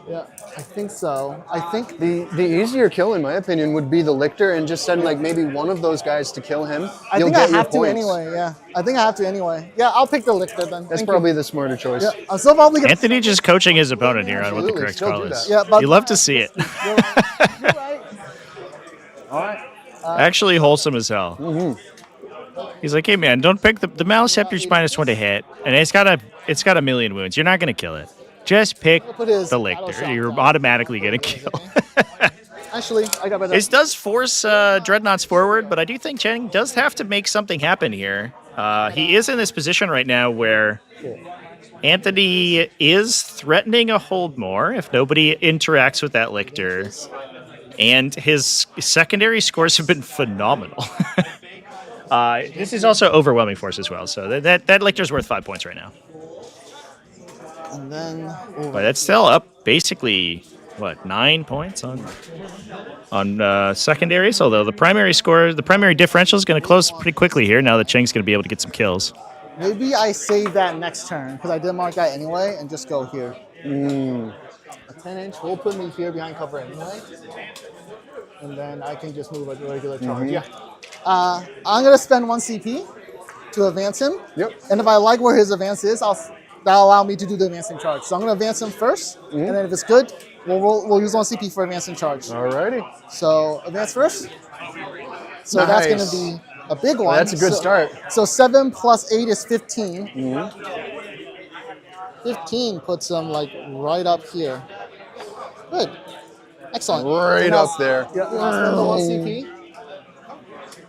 Yeah, I think so. I think The easier kill, in my opinion, would be the Lictor and just send like maybe one of those guys to kill him. I You'll think I get your have to points. anyway. Yeah, I think I have to anyway. Yeah, I'll pick the Lictor then. That's Thank probably you. the smarter choice. Yeah, I'm still probably gonna. Anthony just coaching his opponent here on what the Absolutely, correct still call do is. that. Yeah, but You love to see it. You're right. All right. Actually wholesome as hell. He's like, hey man, don't pick the Maliceptor's -1 to hit, and it's got a million wounds. You're not gonna kill it. Just pick Put his the battle Lictor. shock You're on. automatically gonna kill. Actually, I got better. This does force Dreadnoughts forward, but I do think Channing does have to make something happen here. He is in this position right now where Anthony is threatening a hold more if nobody interacts with that Lictor. And his secondary scores have been phenomenal. This is also overwhelming force as well, so that Lictor's worth 5 points right now. And then But that's still up basically, 9 points on secondaries, although the primary differential is going to close pretty quickly here now that Cheng's going to be able to get some kills. maybe I save that next turn because I did mark that anyway, and just go here. A 10-inch will put me here behind cover anyway, and then I can just move a regular charge. Yeah. I'm gonna spend 1 CP to advance him. Yep. And if I like where his advance is, that'll allow me to do the advancing charge. So I'm gonna advance him first, and then if it's good, we'll use 1 CP for advancing charge. Alrighty. So advance first. So that's Nice. gonna be a big one. That's a good start. So 7 plus 8 is 15. 15 puts him like right up here. Good. Excellent. Right And I'll- up there. Yeah, and I'll spend the 1 CP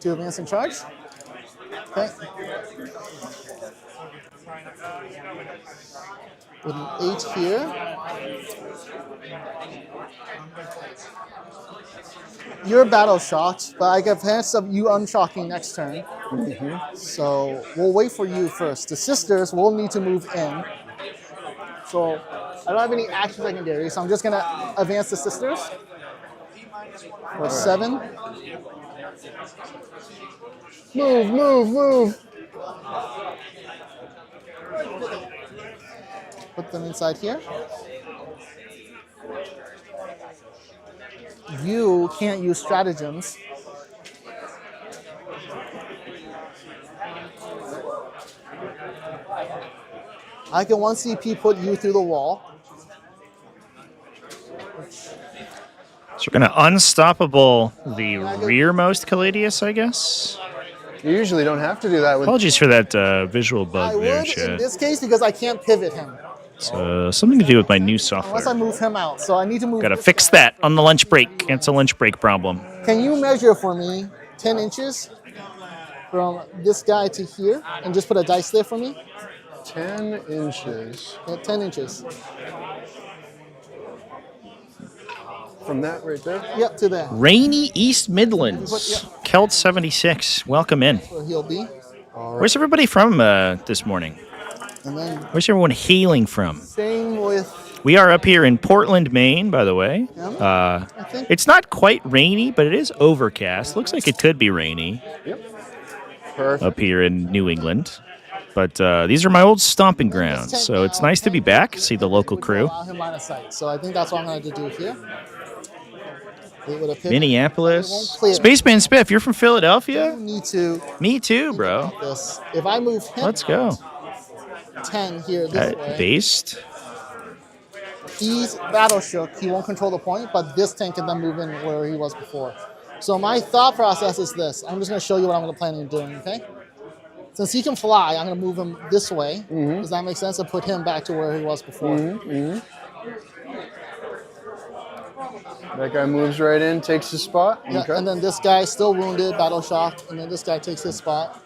to advance in charge. Okay. With an 8 here. You're battle shocked, but I get a chance of you unshocking next turn. So we'll wait for you first. The sisters will need to move in. So I don't have any action secondary, so I'm just gonna advance the sisters. For 7. Move. Put them inside here. You can't use stratagems I can 1 CP put you through the wall. So we're going to unstoppable the rearmost Caladius, I guess. You usually don't have to do that with. Apologies for that visual I bug there, would in chat. this case because I can't pivot him Something to do with my new unless I software. move him out. So I need to move. Got to this fix guy. that on the lunch break. It's a lunch break problem. Can you measure for me 10 inches from this guy to here and just put a dice there for me? 10 inches. Yeah, 10 inches. From that right there? Yep, to there. Rainy East Midlands. Kelt 76. Welcome in. Where he'll be. Where's everybody from this morning? And then Where's everyone hailing from? same with, We are up here in Portland, Maine, by the way. I think. It's not quite rainy, but it is overcast. Looks like it could be rainy Perfect. up here in New England. But these are my old stomping grounds, so it's nice to be back, see the local crew. Allow him line of sight. So I think that's what I'm going to do here. It would have pivoted. Minneapolis. It won't clear. Spaceman Spiff, you're from Philadelphia? You need to Me too, bro. this. If I move him Let's go. 10 here this way, Based. he's battle shook. He won't control the point, but this tank can then move in where he was before. So my thought process is this. I'm just going to show you what I'm going to plan on doing, okay? Since he can fly, I'm going to move him this way. Does that make sense? And put him back to where he was before. That guy moves right in, takes his spot. Yeah, Okay. and then this guy still wounded, battle shock, and then this guy takes his spot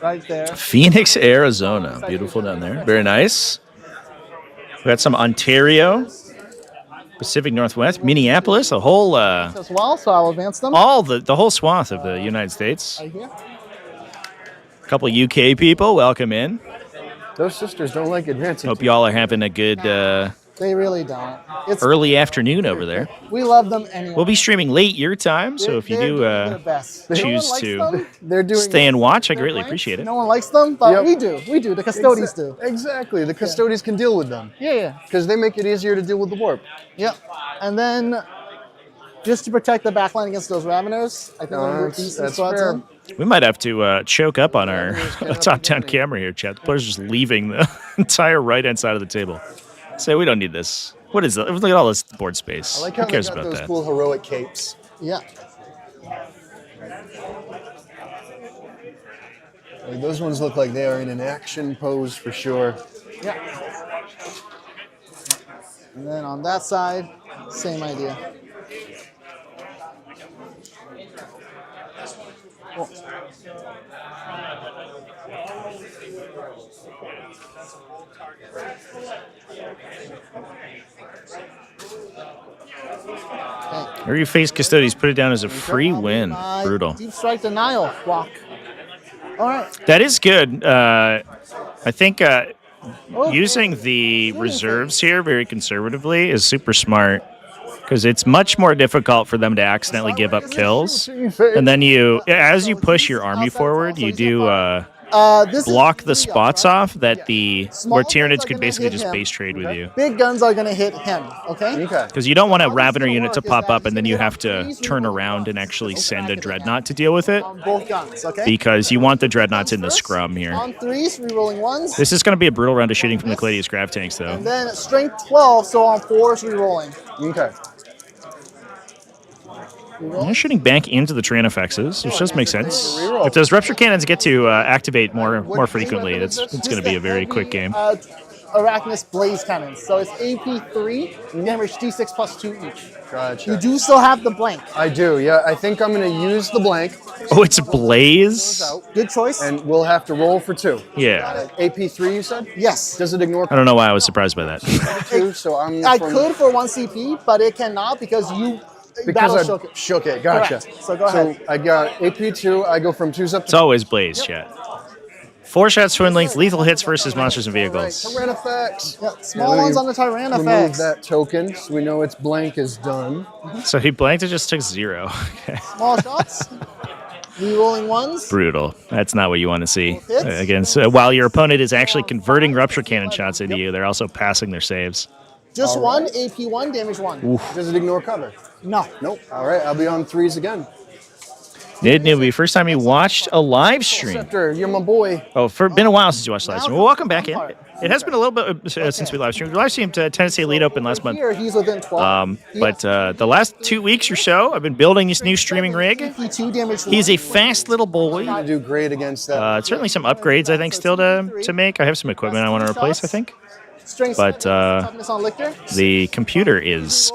right there. Phoenix, Arizona. Beautiful down there. Very nice. We got some Ontario, Pacific Northwest, Minneapolis, a whole As well, so I'll advance them. all the whole swath of the United States. Right here. A couple UK people, welcome in. Those sisters don't like advancing. Hope y'all are having a good They really don't. It's early afternoon over there. we love them anyway. We'll be streaming late your time, so if you They're do doing their best. No one choose likes to them. They're doing stay and watch, I greatly appreciate it. No one likes them, but Yep. we do. We do. The Custodes do. Exactly. The Custodes can deal with them Yeah. because they make it easier to deal with the warp. Yep. And then, just to protect the backline against those Raveners, I think we'll move these That's spots fair. in. We might have to choke up on our top-down camera here, chat. The player's just leaving the entire right-hand side of the table. Say, we don't need this. What is that? Look at all this board space. I like Who how they cares got about those that? cool heroic capes. Yeah. Like, those ones look like they are in an action pose for sure. Yeah. And then on that side, same idea. Cool. Okay. Where you face Custodes, put it down as a free win. Brutal. Deep strike denial block. All right. That is good. I think using the reserves here very conservatively is super smart because it's much more difficult for them to accidentally give up kills. And then as you push your army forward, you do This block is the three spots right? off that Small where guns Tyranids are could gonna basically hit just him. base trade with you. Big guns are going to hit him, okay? Okay. Because you don't want a How this Ravener gonna unit to work is pop that up and then you it's have gonna to have turn threes around and reroll actually guns. send a Back Dreadnought to deal with it On both guns, okay? because you want the Dreadnoughts in the First, scrum here. On threes, rerolling ones. This is going to be a brutal round of shooting from the Caladius Grav tanks, though. And then strength 12, so on fours, rerolling. Okay. They're shooting back into the Tyranofexes, which does make sense. If those Rupture Cannons get to activate more frequently, it's going to be a very quick game. Arachnus Blaze Cannons. So it's AP3, damage D6 plus 2 each. Gotcha. You do still have the blank. I do, yeah. I think I'm going to use the blank, Oh, it's Blaze? Good choice. and we'll have to roll for 2. Yeah. AP3, you said? Yes. Does it ignore I don't know why I was surprised by that. 2? So I'm I from- could for 1 CP, but it cannot because you battle Because I shook it. shook it. Gotcha. Correct. So go ahead. So I got AP2. I go from 2s up It's to always Blaze, chat. 4-shot twin links, lethal hits versus monsters and vehicles. Tyrannofex. Yep, small let ones me on the Remove Tyrannofex. that token so we know its blank is done. So he blanked and just took 0. Okay. Small shots. Rerolling ones. Brutal. That's not what you want to see. Hits. Against while your opponent is actually converting Rupture Cannon shots into you, they're also passing their saves. Just one, AP1, damage 1. Does it ignore cover? No. Nope. All right, I'll be on 3s again. Nid Newbie, first time you watched a live stream. Scepter, you're my boy. Oh, been a while since you watched the live stream. Well, welcome back in. It has been a little bit since we live streamed. We live streamed Tennessee Elite Open last month. Here, he's within 12. But the last 2 weeks or so, I've been building this new streaming rig. EP2 damage. He's a fast little boy. I do great against that. Certainly some upgrades, I think, still to make. I have some equipment I want to replace, I think. But the computer is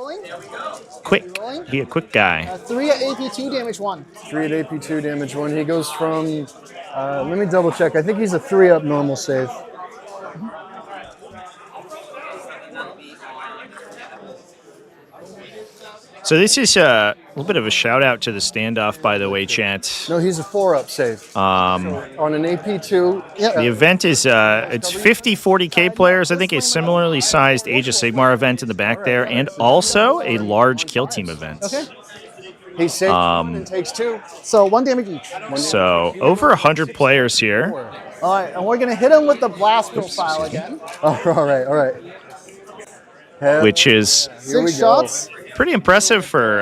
quick. He's a quick guy. 3 at AP2 damage 1. 3 at AP2 damage 1. He goes from, let me double check. I think he's a 3 up normal save. So this is a little bit of a shout out to the standoff, by the way, chat. No, he's a 4 up save. On an AP2. The event is it's 50 40k players. I think a similarly sized Age of Sigmar event in the back there, and also a large kill team event. Okay. He saves 1 and takes 2. So 1 damage each. So over 100 players here. All right, and we're gonna hit him with the blast profile again. All right. Which is 6 shots. pretty impressive for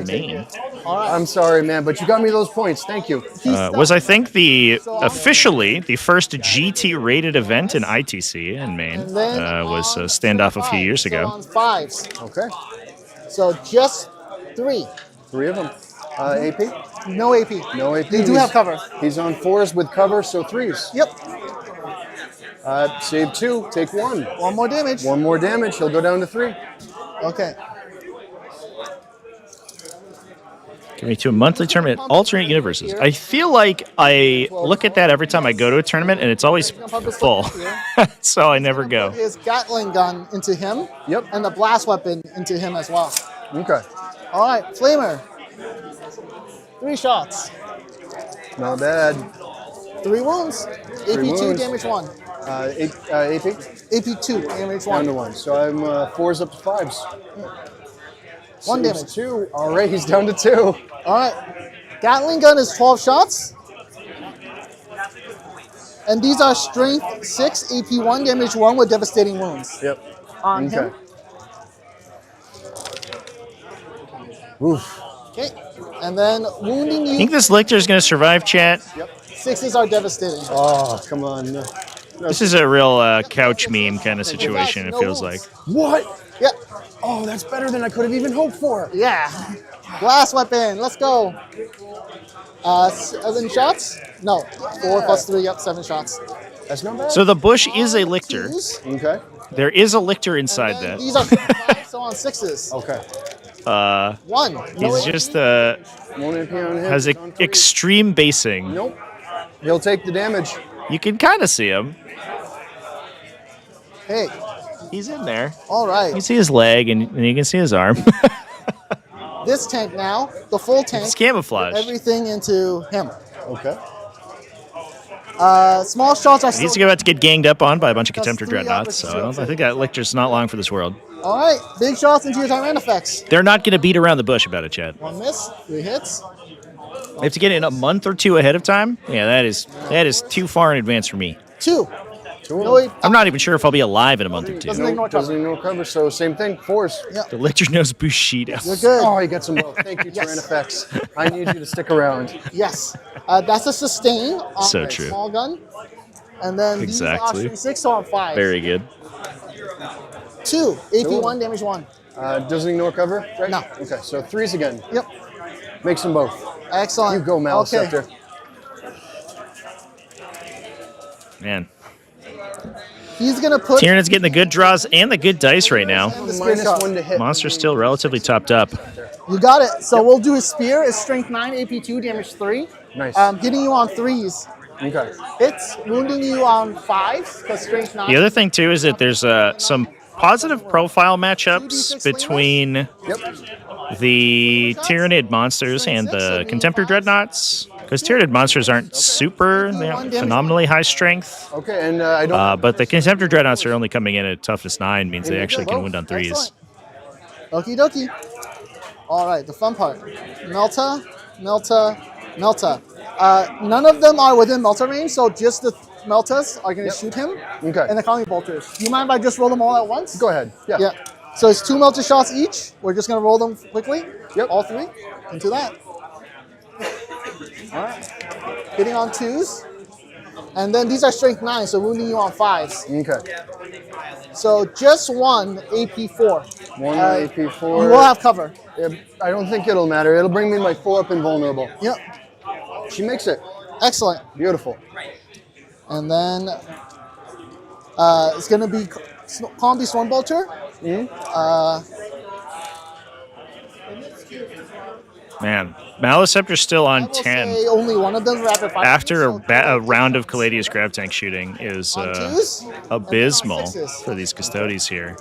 Maine. I'm sorry, man, but you got me those points. Thank you. Was I think officially the first GT rated event in ITC in Maine was Standoff a few years ago. On 5s. Okay. So just 3. 3 of them. AP? No AP. No AP. They do have cover. He's on 4s with cover, so 3s. Yep. Save 2, take 1. 1 more damage. 1 more damage, he'll go down to 3. Okay. Give me to a monthly tournament, alternate universes. I feel like I look at that every time I go to a tournament, and it's always full. So I never go. His Gatling gun into him. Yep. And the blast weapon into him as well. Okay. All right, Flamer. 3 shots. Not bad. 3 wounds. AP2 wounds. damage 1. AP? AP2 damage Down 1. to 1. So I'm 4s up to 5s. 1 Saves damage. 2. All right, he's down to 2. All right. Gatling gun is 12 shots. And these are strength 6, AP1 damage 1 with devastating wounds. Yep. On him. Oof. Okay. And then wounding I you. think this lictor is going to survive, chat. 6s are devastating. Oh, come on. No. This is a real couch meme kind of situation, it feels like. What? Yep. Oh, that's better than I could have even hoped for. Yeah. Blast weapon. Let's go. 7 shots? No. 4 plus 3. Yep, 7 shots. That's not bad. So the bush is a lictor. 2s. Okay. There is a lictor inside And then that. these are 5, so on 6s. Okay. 1. No He's AP. just 1 AP on him. has he's on 3. extreme basing. Nope. He'll take the damage. You can kind of see him. Hey. He's in there. All You right. can see his leg and you can see his arm. This tank now, the full tank. It's camouflage. Everything into him. Okay. Small shots are He's still. about to get ganged up on by a bunch of That's Contemptor 3 Dreadnoughts, so opposites. I think that lictor's not long for this world. All right. Big shots into your Tyran effects. They're not going to beat around the bush about it, Chad. 1 miss. 3 hits. They have to get in a month or 2 ahead of time. Yeah, that is too far in advance for me. 2. Cool. No AP. I'm not even sure if I'll be alive in a month or 2. Doesn't ignore Doesn't cover. ignore cover, so same thing. 4s. The lictor knows Bushido. You're good. Oh, he gets them both. Thank you, Yes. Tyran Effects. I need you to stick around. Yes. That's a sustain on So a true. small gun. And then Exactly. these are 6 on 5. Very good. 2. AP1 Cool. damage 1. Doesn't ignore cover, right? No. Okay, so 3s again. Yep. Makes them both. Excellent. You go, Mal Okay. Scepter. Man. He's going to put Tyranids getting the good draws and the good dice right now. the spear Minus shot. 1 to hit. Monster's still relatively topped up. You got it. So we'll do his spear. It's strength 9, AP2, damage 3. Nice. Hitting you on 3s. Okay. Hits, wounding you on 5s, because strength 9. The other thing, too, is that there's some positive profile matchups between Yep. the Tyranid monsters and the Contemptor Dreadnoughts. Because Tyranid monsters aren't super phenomenally high strength. Okay, and I don't. But the Contemptor Dreadnoughts are only coming in at toughness 9, means they actually can win on 3s. Excellent. Okie dokie. All right, the fun part. Melta, Melta, Melta. None of them are within Melta range, so just the Meltas are going to shoot him. Okay. And the Calming Bolters. Do you mind if I just roll them all at once? Go ahead. Yeah. Yeah. So it's 2 Melta shots each. We're just going to roll them quickly. Yep. All 3 into that. All right. Hitting on 2s. And then these are strength 9, so wounding you on 5s. Okay. So just one AP4. One AP4. You will have cover. I don't think it'll matter. It'll bring me my 4-up invulnerable. Yep. She makes it. Excellent. Beautiful. And then it's going to be Combi Stormbolter. Man, Maliceptor's still I on will 10. say only one of them rapid fire. After So a round of Caladius Grav Tank shooting is on 2s, abysmal and then on 6s. for these Custodes here.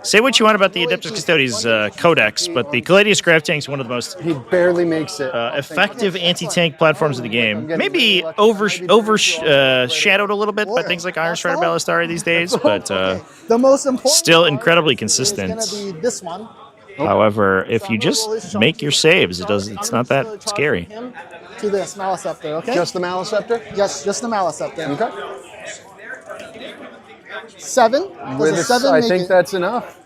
Say what you want about the Adeptus Custodes Codex, but the Caladius Grav Tank is one of the most He barely makes it. effective anti-tank platforms of the game. Maybe overshadowed a little bit by things like Iron Strider Ballistari these days, but the most important still part incredibly is consistent. going to be this one. However, if you just make your saves, it's not that scary. Him to this Maliceptor, okay? Just the Maliceptor? Yes, just the Maliceptor. Okay. 7. With Does a a, 7 I make think it? that's enough.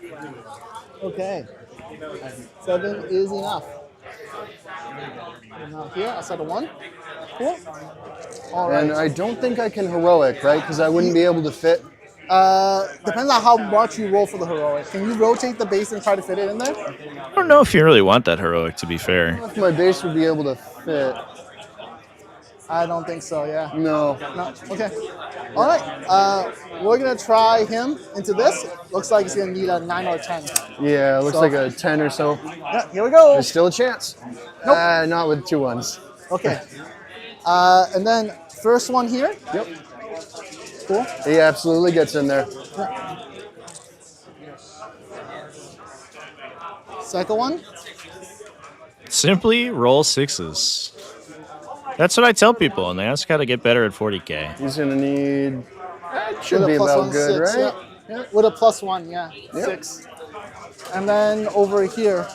Okay. 7 is enough. And now here, outside of 1. Cool. All right. And I don't think I can heroic, right? Because I wouldn't be able to fit. Depends on how much you roll for the heroic. Can you rotate the base and try to fit it in there? I don't know if you really want that heroic, to be fair. If my base would be able to fit. I don't think so, yeah. No. No? Okay. All right. We're going to try him into this. Looks like he's going to need a 9 or 10. Yeah, it looks So- like a 10 or so. Yeah, here we go. There's still a chance. Nope. Not with 2 ones. Okay. And then first one here. Yep. Cool. He absolutely gets in there. Second one. Simply roll 6s. That's what I tell people, and they ask how to get better at 40k. He's going to need... That should With a be plus about 1, good, 6, right? yeah. With a +1, yeah. Yep. 6. And then over here.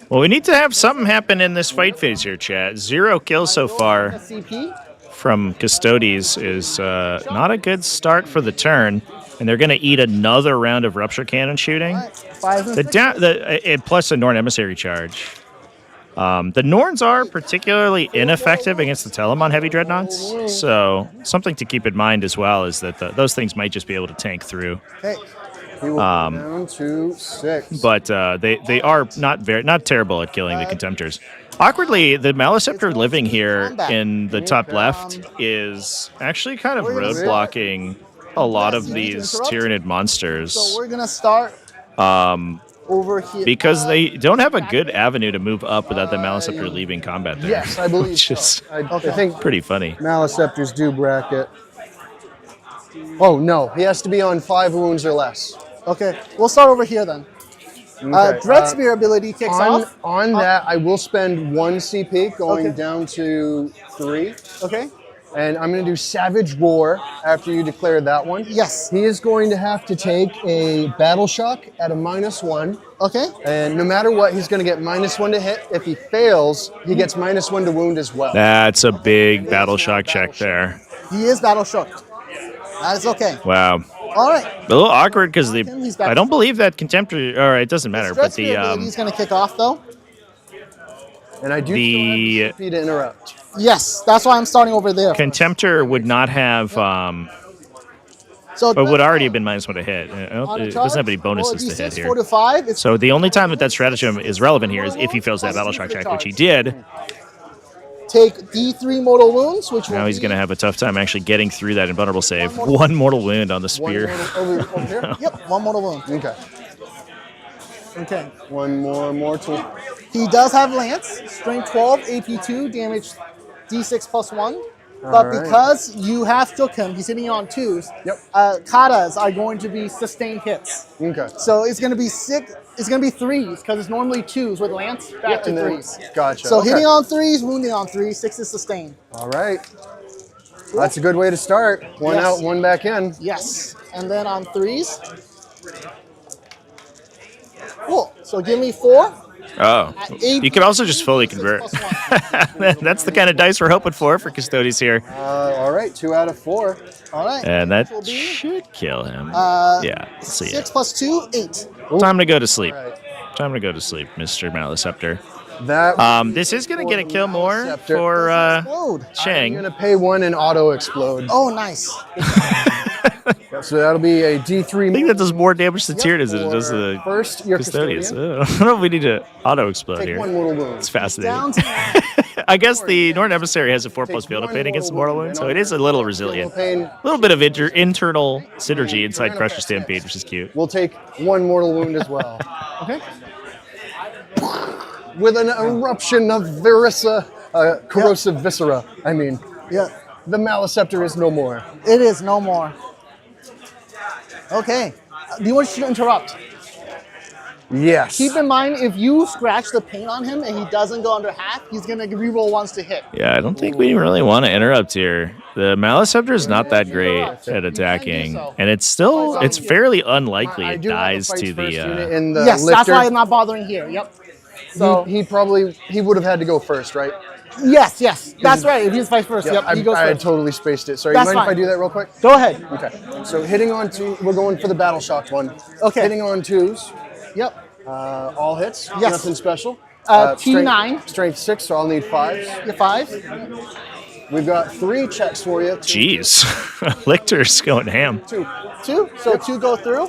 Well, we need to have something happen in this fight phase here, chat. 0 kills so far A CP. from Custodes is not a good start for the turn, and they're going to eat another round of Rupture Cannon shooting. All right. 5 and The 6. plus a Norn Emissary charge. The Norns are particularly ineffective against the Telemon Heavy Dreadnoughts, so something to keep in mind as well is that those things might just be able to tank through. Okay. He will go down to 6. But they are not terrible at killing the Contemptors. Awkwardly, the Maliceptor living here in the top left is actually kind of roadblocking a lot of these Tyranid monsters. So we're going to start over here. Because they don't have a good avenue to move up without the Maliceptor leaving combat there. Yes, I believe Which is so. I think pretty funny. Maliceptors do bracket. Oh, no. He has to be on 5 wounds or less. Okay. We'll start over here then. Okay, Dread Spear ability kicks off. On that, I will spend 1 CP going Okay. down to 3. Okay. And I'm going to do Savage Roar after you declare that one. Yes. He is going to have to take a Battle Shock at a -1. Okay. And no matter what, he's going to get -1 to hit. If he fails, he gets -1 to wound as well. That's a big battle shock check there. He is battle shocked. That is okay. Wow. All right. A little awkward because He's back. I don't believe that Contemptor. All right, it doesn't matter. Dread But Spear ability is going to kick off though. And I do still have CP to interrupt. Yes, that's why I'm starting over there. Contemptor would not have, So or would already have been -1 to hit. It doesn't have any bonuses to hit 4 here. to 5. It's So the only time that stratagem is relevant here is if he fails that battle shock check, which he did. take D3 mortal wounds, which will Now he's be going to have a tough time actually getting through that invulnerable save. 1 mortal wound on the spear. Over here? Yep, 1 mortal wound. Okay. Okay. 1 more mortal. He does have Lance, strength 12, AP2, damage D6 +1. But Alright. because you have took him, he's hitting you on 2s. Yep. Katas are going to be sustained hits. Okay. So it's going to be 6. It's going to be 3s because it's normally 2s with Lance back to and then- 3s. Gotcha. So okay. hitting on 3s, wounding on 3s, 6 is sustained. All right. That's a good way to start. 1 Yes. out, 1 back in. Yes. And then on 3s. Cool. So give me 4. Oh. You could also just fully convert. +1. That's the kind of dice we're hoping for Custodes here. All right, 2 out of 4. All right. And that Which will be, should kill him. Yeah, let's see 6 it. + 2, 8. Time to go to sleep. All right. Time to go to sleep, Mr. Maliceptor. That This is going to get a kill more Scepter. for Explode. I'm Chang. gonna pay 1 and auto explode. Oh, nice. So that'll be a D3. I think that does more damage to Tyranids than it does to the First, your Custodians. custodian. I don't know if we need to auto explode Take here. 1 mortal wound. It's fascinating. Down to I guess the Northern Emissary has a 4+ field of one pain against mortal mortal wound, wound, and so it is a little resilient. Pain. A little bit of internal synergy inside Crusher Stampede, which is cute. We'll take 1 mortal wound as well. okay. With an eruption of corrosive viscera. I mean, Yeah, the Maleceptor is no more. it is no more. Okay. Do you want to interrupt? Yes. Keep in mind, if you scratch the paint on him and he doesn't go under half, he's going to reroll once to hit. Yeah, I don't think we really want to interrupt here. The Maleceptor is not that great at attacking, and it's fairly unlikely I it do have a dies fights to first unit the. in the Yes, lifter. that's why I'm not bothering here. Yep. So, he would have had to go first, right? yes, that's right. If he's fight first, yep, he goes I first. totally spaced it. Sorry, That's you mind if I fine. do that real quick? Go ahead. Okay. So hitting on 2, we're going for the battle shocked one. Okay. Hitting on 2s, Yep. all hits. Yes. Nothing special. T9. Strength 6, so I'll need 5s. The 5. We've got 3 checks for you. Jeez, Lictor's going ham. 2. 2. So 2 go through.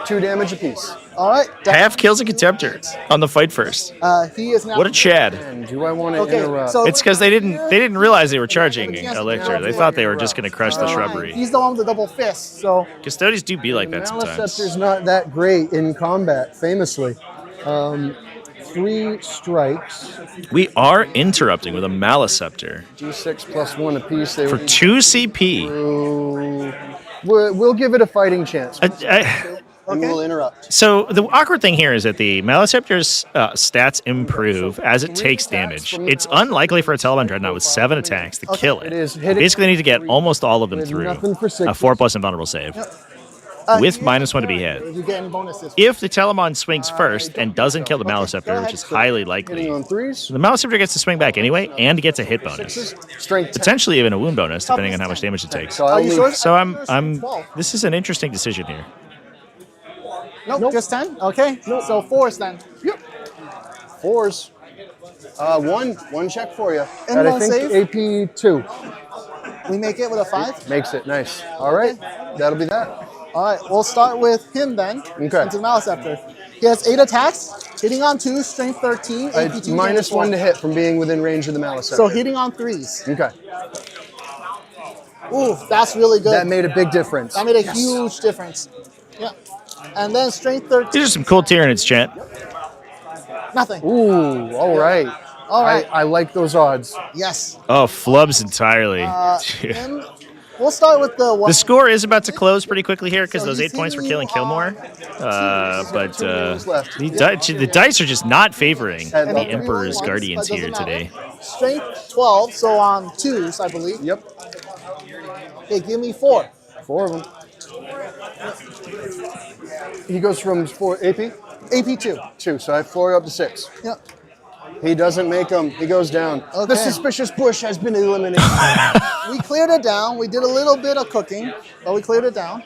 2 damage apiece. All right. Half kills a Contemptor on the fight first. He is now. What a Chad! And do I want to Okay, interrupt? so It's because they didn't realize they were charging a Lictor. They thought they were just going to crush the shrubbery. He's the one with the double fist. So Custodes do be like that Maleceptor's sometimes. not that great in combat, famously. 3 strikes. We are interrupting with a Maleceptor D6 plus 1 apiece. They for would 2 CP. We'll give it a fighting chance. Okay. We'll interrupt. So the awkward thing here is that the Maleceptor's stats improve as it takes damage. It's unlikely for a Taliban Dreadnought with 7 attacks to kill it. It is You hitting basically need to get almost all of them with through nothing for a sixes. 4+ invulnerable save with -1 to be hit. If you get any bonuses. If the Telemon swings first and doesn't kill the Maleceptor, which is highly likely, Hitting on 3s. the Maleceptor gets to swing back anyway and gets a hit bonus. Strength 10. Potentially even a wound bonus, depending on how much damage it takes. So I'll Are you leave sure? So I'm. This is an interesting decision here. Nope, just 10? Okay. So 4s then. Yep. 4s. One check for you. And At I one think save? AP 2 We make it with a 5. makes it nice. All right, that'll be that. All right, we'll start with him then. Okay. Into the Maleceptor. He has 8 attacks, hitting on 2, strength 13, AP 2. Minus 1 to hit from being within range of the Maleceptor. So hitting on 3s. Okay, Ooh, that's really good. that made a big difference. That made a huge difference. Yeah. And then strength 13, These are some cool Tyranids, chat. nothing. Ooh, all right. All right. I like those odds. Yes. Oh, flubs entirely. And we'll start with the one. The score is about to close pretty quickly here because So those he's 8 points were hitting killing you Killmore. But Two moves left. the dice are just not favoring And the the Emperor's ones, Guardians but here doesn't today. matter. Strength 12, so on 2s, I believe. Yep, Okay, give me 4. 4 of them. He goes from 4 AP AP 2. 2, so I floor up to 6. Yep. He doesn't make them. He goes down. Okay. The suspicious bush has been eliminated. We cleared it down. We did a little bit of cooking, but we cleared it down.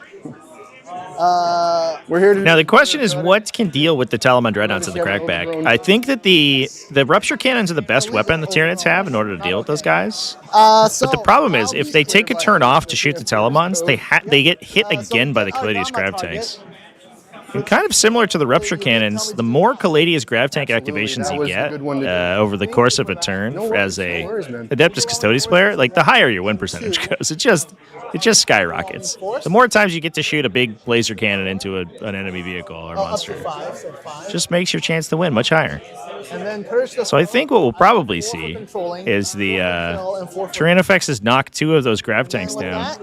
We're here to Now the question is, what can deal with the Talaman Dreadnoughts of the Crackback? I think that the Rupture Cannons are the best weapon the Tyranids have in order to deal with those guys. So But the problem is, if they take a turn off to shoot the Telemons, they get hit again by the Caladius Grav Tanks. And kind of similar to the Rupture Cannons, the more Caladius Grav Tank activations you get over the course of a turn as a Adeptus Custodes player, like the higher your win percentage goes. It just skyrockets. The more times you get to shoot a big laser cannon into an enemy vehicle or monster, Up to 5, so 5. just makes your chance to win much higher. And then Curse the So I think what we'll probably see is the Tyrannofex knock 2 of those Grav Tanks down.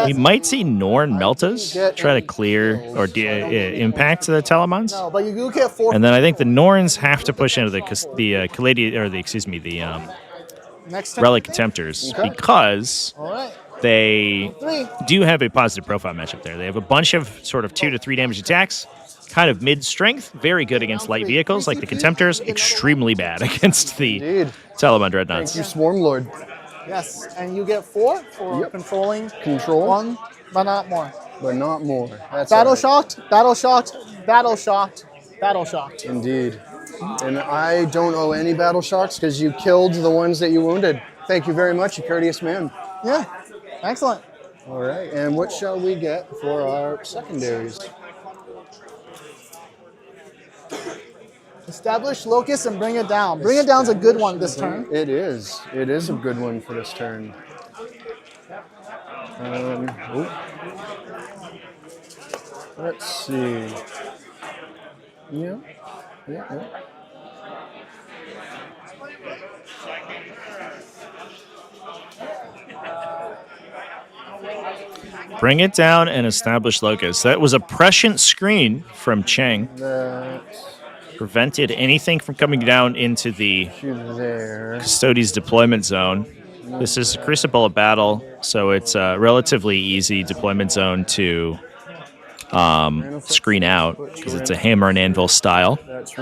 We might see Norn Meltas try to clear or impact the Telemons. No, but you do get 4. And then I think the Norns have to push into the Caladius, or the Next turn. Relic Contemptors because All right. they 3. do have a positive profile matchup there. They have a bunch of sort of 2 to 3 damage attacks, kind of mid-strength, very good against light vehicles like the Contemptors, extremely bad against the Indeed. Telemon Dreadnoughts. You Swarm Lord. Yes, and you get 4 for controlling Control. 1, but not more. But not more. That's Battle all right. shocked, battle shocked, battle shocked, battle shocked. Indeed. And I don't owe any battle shocks because you killed the ones that you wounded. Thank you very much, you courteous man. Yeah, excellent. All right, and what shall we get for our secondaries? Establish locus and bring it down. Bring it down's a good one this turn. It is. It is a good one for this turn. Let's see. Yeah. Bring it down and establish locus. That was a prescient screen from Cheng. Prevented anything from coming down into the Custodes deployment zone. This is a Crucible of Battle, so it's a relatively easy deployment zone to screen out because it's a hammer and anvil style.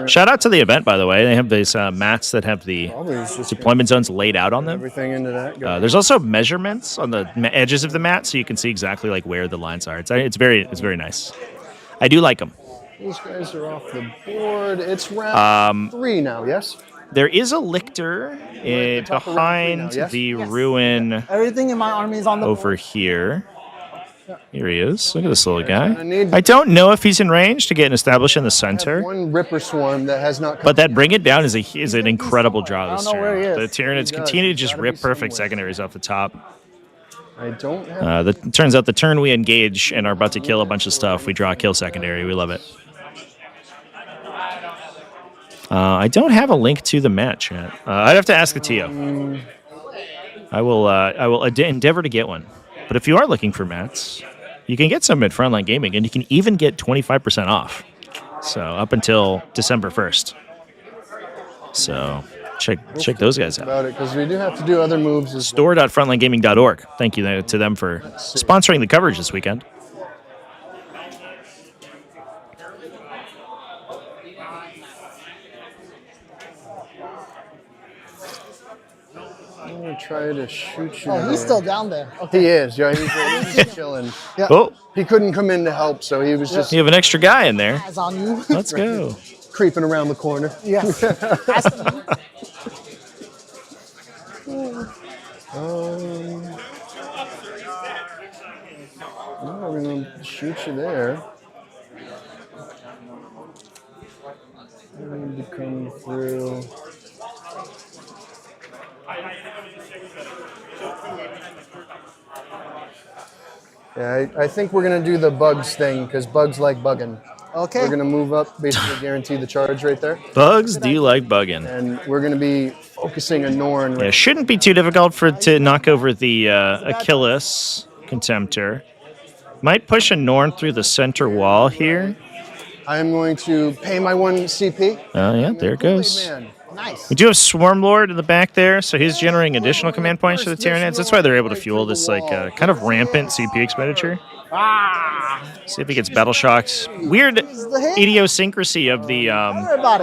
Shout out to the event, by the way. They have these mats that have the deployment zones laid out on them. Everything into that. There's also measurements on the edges of the mat, so you can see exactly like where the lines are. It's very nice. I do like them. Those guys are off the board. It's round 3 now, yes? There is a lictor behind the ruin. Everything in my army is on the over board. Here. Here he is. Look at this little guy. I don't know if he's in range to get an established in the center. One Ripper Swarm that has not come. But that bring it down is an incredible draw this I don't know where he turn. is. The Tyranids continue to just rip perfect secondaries off the top. I don't have. It turns out the turn we engage and are about to kill a bunch of stuff, we draw a kill secondary. We love it. I don't have a link to the mat, chat. I'd have to ask the TO. I will endeavor to get one. But if you are looking for mats, you can get some at Frontline Gaming, and you can even get 25% off. So up until December 1st. So check those guys out. About it because we do have to do other moves. As Store.frontlinegaming.org. Thank you to them for sponsoring the coverage this weekend. I'm gonna try to shoot you. Oh, he's still down there. Okay. He is. Yeah, he's just chilling. Yeah. Oh, He couldn't come in to help, so he was just you have an extra guy in there. Eyes on you. Let's go. creeping around the corner. Yes. I'm gonna shoot you there. I need to come through. Yeah, I think we're gonna do the bugs thing because bugs like bugging. Okay. We're gonna move up, basically guarantee the charge right there, Bugs, do you like bugging? and we're gonna be focusing a Norn. Yeah, shouldn't be too difficult to knock over the Achilles Contemptor. Might push a Norn through the center wall here. I'm going to pay my 1 CP. Oh, yeah, there it goes. Man. Nice. We do have Swarm Lord in the back there, so he's generating additional command points for the Tyranids. That's why they're able to fuel this like kind of rampant CP expenditure. See if he gets battle shocks. Weird idiosyncrasy of the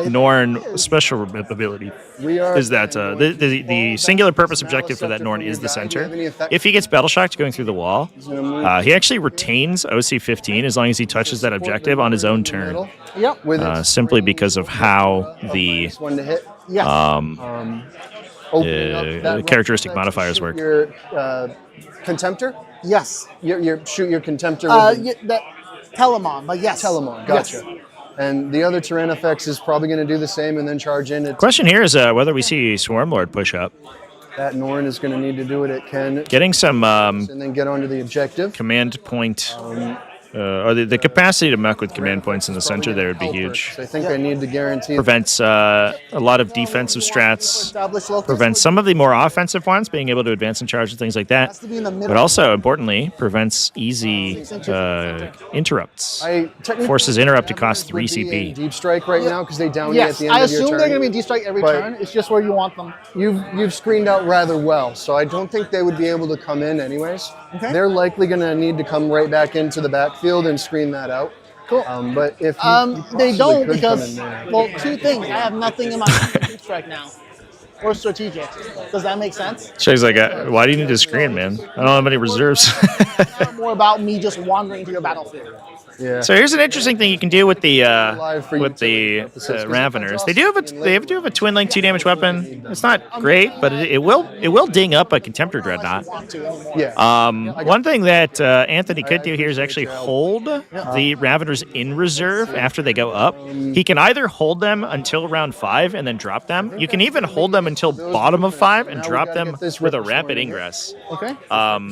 Norn special ability is that the singular purpose objective for that Norn is the center. If he gets battle shocked going through the wall, he actually retains OC-15 as long as he touches that objective on his own turn. Yep. With its Simply because of how the one to hit. Yes. Opening up that characteristic roll, modifiers shoot work. Your Contemptor? Yes. Your shoot your Contemptor with the That Telemon, but yes. Telemon. Gotcha. Yes. And the other Tyrannofex is probably going to do the same and then charge in. Question here is whether we see Swarm Lord push up. That Norn is going to need to do what it can Getting some and then get onto the objective. command point, or the capacity to muck with command points in the center there would be huge. So I think I need to guarantee Prevents a lot of defensive strats. Establish locus. Prevents some of the more offensive ones, being able to advance and charge and things like Has that. to be in the middle. But also, importantly, prevents easy interrupts. technically Forces interrupt to cost would 3 be in CP. Deep strike right now because they down you at Yes, the end I of your assume turn. they're going to be D-strike every But- turn. It's just where you want them. You've screened out rather well, so I don't think they would be able to come in anyways. Okay. They're likely going to need to come right back into the backfield and screen that out. Cool. But if you They possibly don't could come because, in there. well, two things. I have nothing in my D-strike now. or strategic. Does that make sense? Shag's like, why do you need to screen, man? I don't have any reserves. More about me just wandering to your battlefield. Yeah. So here's an interesting thing you can do with the for Raveners. They do have a twin link 2 damage weapon. It's not great, but it will ding up a Contemptor Dreadnought. Yeah. One thing that Anthony could do here is actually hold the Raveners in reserve after they go up. He can either hold them until round 5 and then drop them. You can even hold them until bottom of 5 and drop them with a rapid ingress. Okay.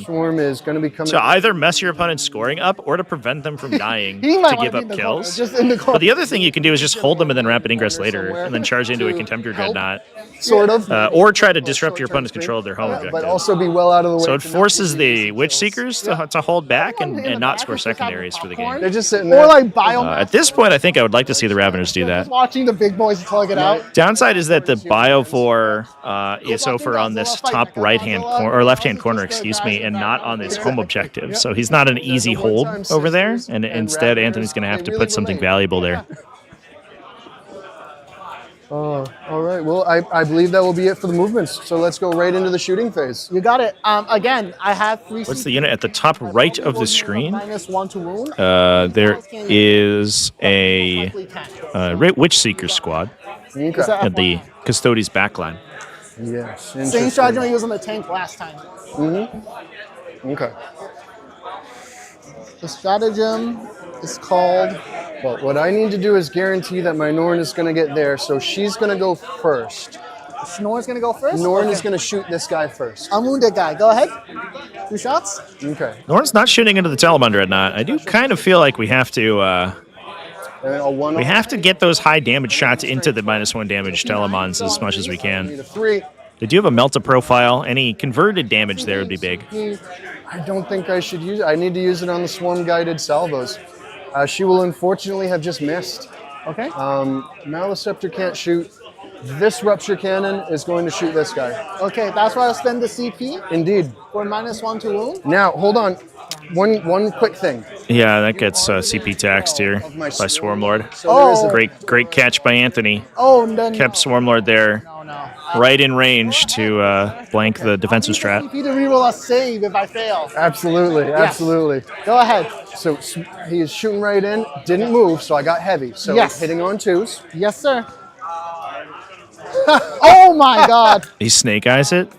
Swarm is going to be coming. To either mess your opponent's scoring up or to prevent them from dying He might to wanna give be up in the kills. corner, just in the corner. But the other thing you can do is just hold them and then rapid ingress later and then charge into a Contemptor Dreadnought. Sort of. Or try to disrupt your opponent's control of their home objective. But also be well out of the way. So it to not forces get the any Witch kills. Seekers to hold back and not score secondaries for the game. They're just sitting there. Or like bio. At this point, I think I would like to see the Raveners do that. Watching the big boys plug it out. Downside is that the Bio4 is over on this top right-hand corner, or left-hand corner, excuse me, and not on this home objective. So he's not an easy hold over there, and instead Anthony's going to have to put something valuable there. Oh, all right. Well, I believe that will be it for the movements. So let's go right into the shooting phase. You got it. Again, I have 3. What's the unit at the top right of the screen? -1 to wound. There is a Witch Seeker squad Okay. that- at the Custodes backline. Yes. Same strategy I used on the tank last time. Okay. The stratagem is called. Well, what I need to do is guarantee that my Norn is going to get there, so she's going to go first. Norn's gonna go first. Norn Okay. is going to shoot this guy first. Unwounded guy. Go ahead. 2 shots. Okay. Norn's not shooting into the Telemon Dreadnought. I do kind of feel like we have to And then a 1 get those high damage shots into the -1 damage Telemons as much as we Need can. a 3. They do have a Melta profile. Any converted damage there would be big. I don't think I should use it. I need to use it on the swarm guided salvos. She will unfortunately have just missed. Okay. Maleceptor can't shoot. This rupture cannon is going to shoot this guy. Okay. That's why I spend the CP Indeed. for -1 to wound. Now, hold on. One quick thing. Yeah, that gets CP taxed here Of my by Swarmlord. So there is a Great catch by Anthony. Oh, and then Kept Swarmlord there, no. right in range to blank the defensive strat. CP to reroll a save if I fail. Absolutely, absolutely. Go ahead. So he is shooting right in, didn't move, so I got heavy. So Yes. hitting on 2s. Yes, sir. Oh my God. He snake eyes it.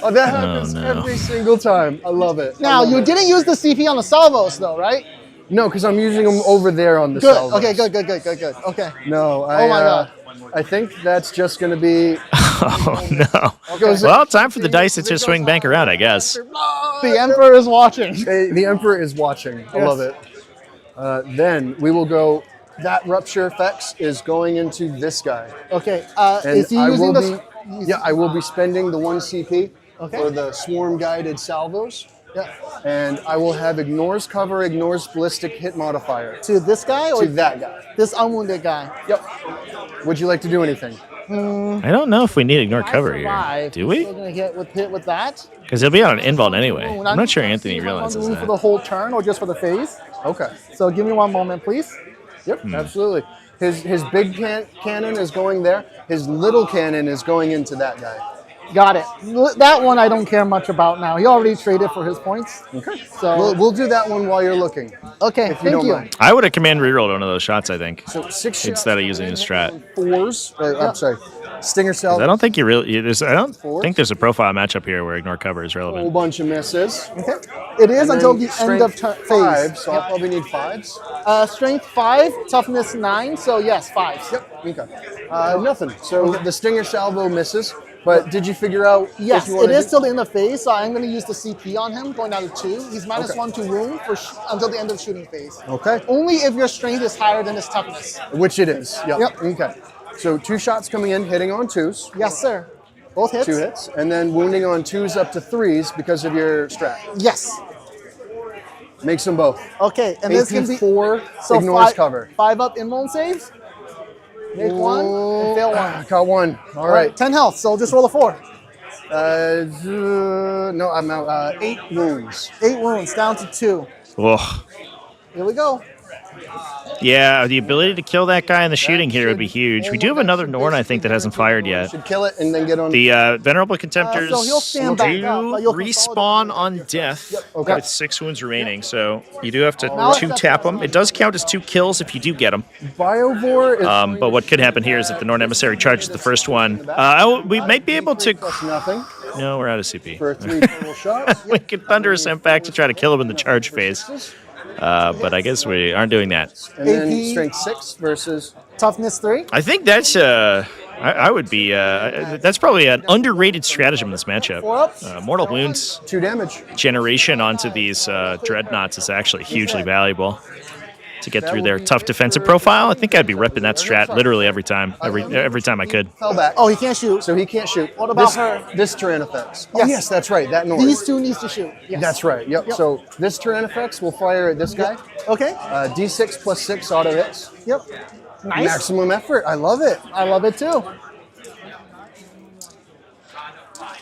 Oh, that happens no. every single time. I love it. Now you didn't use the CP on the salvos though, right? No, because I'm using them over there on the Good. salvos. Okay. Good. Okay. No, Oh my God. I think that's just going to be. Oh no. Goes- Well, time for the dice to just swing back around, I guess. The Emperor is watching. The Emperor is watching. I love it. Then we will go. That rupture effects is going into this guy. Okay. And Is he I using will the? be, I will be spending the 1 CP Okay. for the swarm guided salvos. Yeah. And I will have ignores cover, ignores ballistic hit modifier To this guy or to that guy. this unwounded guy? Yep. Would you like to do anything? I don't know if we need ignore cover here. Survive. Do we? Still gonna get hit with that. Because he'll be on an invuln anyway. Ooh, I'm not sure Anthony if I want realizes to move that. for the whole turn or just for the phase. Okay. So give me 1 moment, please. Yep, absolutely. His big cannon is going there. His little cannon is going into that guy. Got it. That one I don't care much about now. He already traded for his points. Okay. So We'll do that one while you're looking. okay, you thank don't you. mind. I would have command rerolled one of those shots, I think. So 6 shots Instead of using the strat. 4s. I'm sorry. Stinger cell. I don't think you really. I don't Fours. think there's a profile matchup here where ignore cover is A whole relevant. bunch of misses. Okay. It is And until then the end of strength phase. 5, so I'll probably need 5s. Strength 5, toughness 9. So yes, 5s. Yep. Okay. Nothing. So the stinger salvo misses. But did you figure out? Yes, if you want it to is till the end of phase, so I'm going to use the CP on him, going down to 2. He's -1 to wound until the end of shooting phase. Okay. Only if your strength is higher than his toughness. Which it is. Yep. Yep. Okay. So 2 shots coming in, hitting on 2s. Yes, sir. Both hits? 2 hits, and then wounding on 2s up to 3s because of your strat. Yes. Makes them both. Okay, and this can be 4 ignores cover. 5 up invuln saves. Make 1 and fail 1. Got 1. All right. 10 health, so just roll a 4. No, I'm out. 8 wounds. 8 wounds, down to 2. Ugh. Here we go. Yeah, the ability to kill that guy in the shooting here would be huge. We do have another Norn, I think, that hasn't fired yet. Should kill it and then get on. The Venerable Contemptors So he'll stand back do up, but you'll respawn on death Okay. with 6 wounds remaining, so you do have to 2-tap them. It does count as 2 kills if you do get them. Biovore is But what could happen here is if the Norn Emissary charges the first one, we might be able to... plus nothing No, we're out of CP. for 3 total shots. We can Thunder Ascent back to try to kill him in the charge phase. But I guess we aren't doing that. And then AP. strength 6 versus Toughness 3. I think that's I would be that's probably an underrated stratagem in this matchup. 4-ups. Mortal Wounds 2 damage. generation onto these dreadnoughts is actually hugely valuable to get through their tough defensive profile. I think I'd be repping that strat literally every time I could. Fell back. Oh, he can't shoot. So he can't shoot. What about this, her? This Tyrannofex. Oh, Yes. yes, that's right. That Norn. These 2 needs to shoot. Yes. That's right. Yep. Yep. So this Tyrannofex will fire at this guy. Okay. D6 plus 6 auto hits. Yep. Nice. Maximum effort. I love it. I love it too.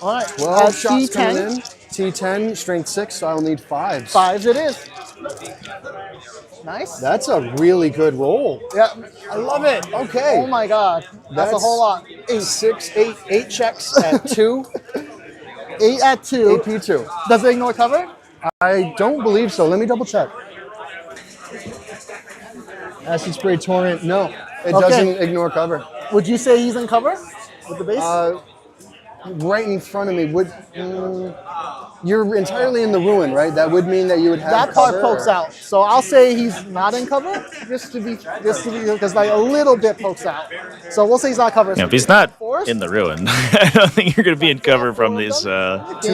All right. 12 shots T10. coming in. T10, strength 6, so I'll need 5s. 5s it is. Nice. That's a really good roll. Yeah. I love it. Okay. Oh my God. That's a whole lot. 8 checks at 2. 8 at 2. AP 2. Does it ignore cover? I don't believe so. Let me double check. Acid Spray Torrent. No, it doesn't ignore cover. Would you say he's in cover with the base? Right in front of me would. You're entirely in the ruin, right? That would mean that you would have that part cover, pokes or- out. So I'll say he's not in cover, just to be, because like a little bit pokes out. So we'll say he's not covered. Yeah, if he's not Force? in the ruin, I don't think you're going to be in cover from these 2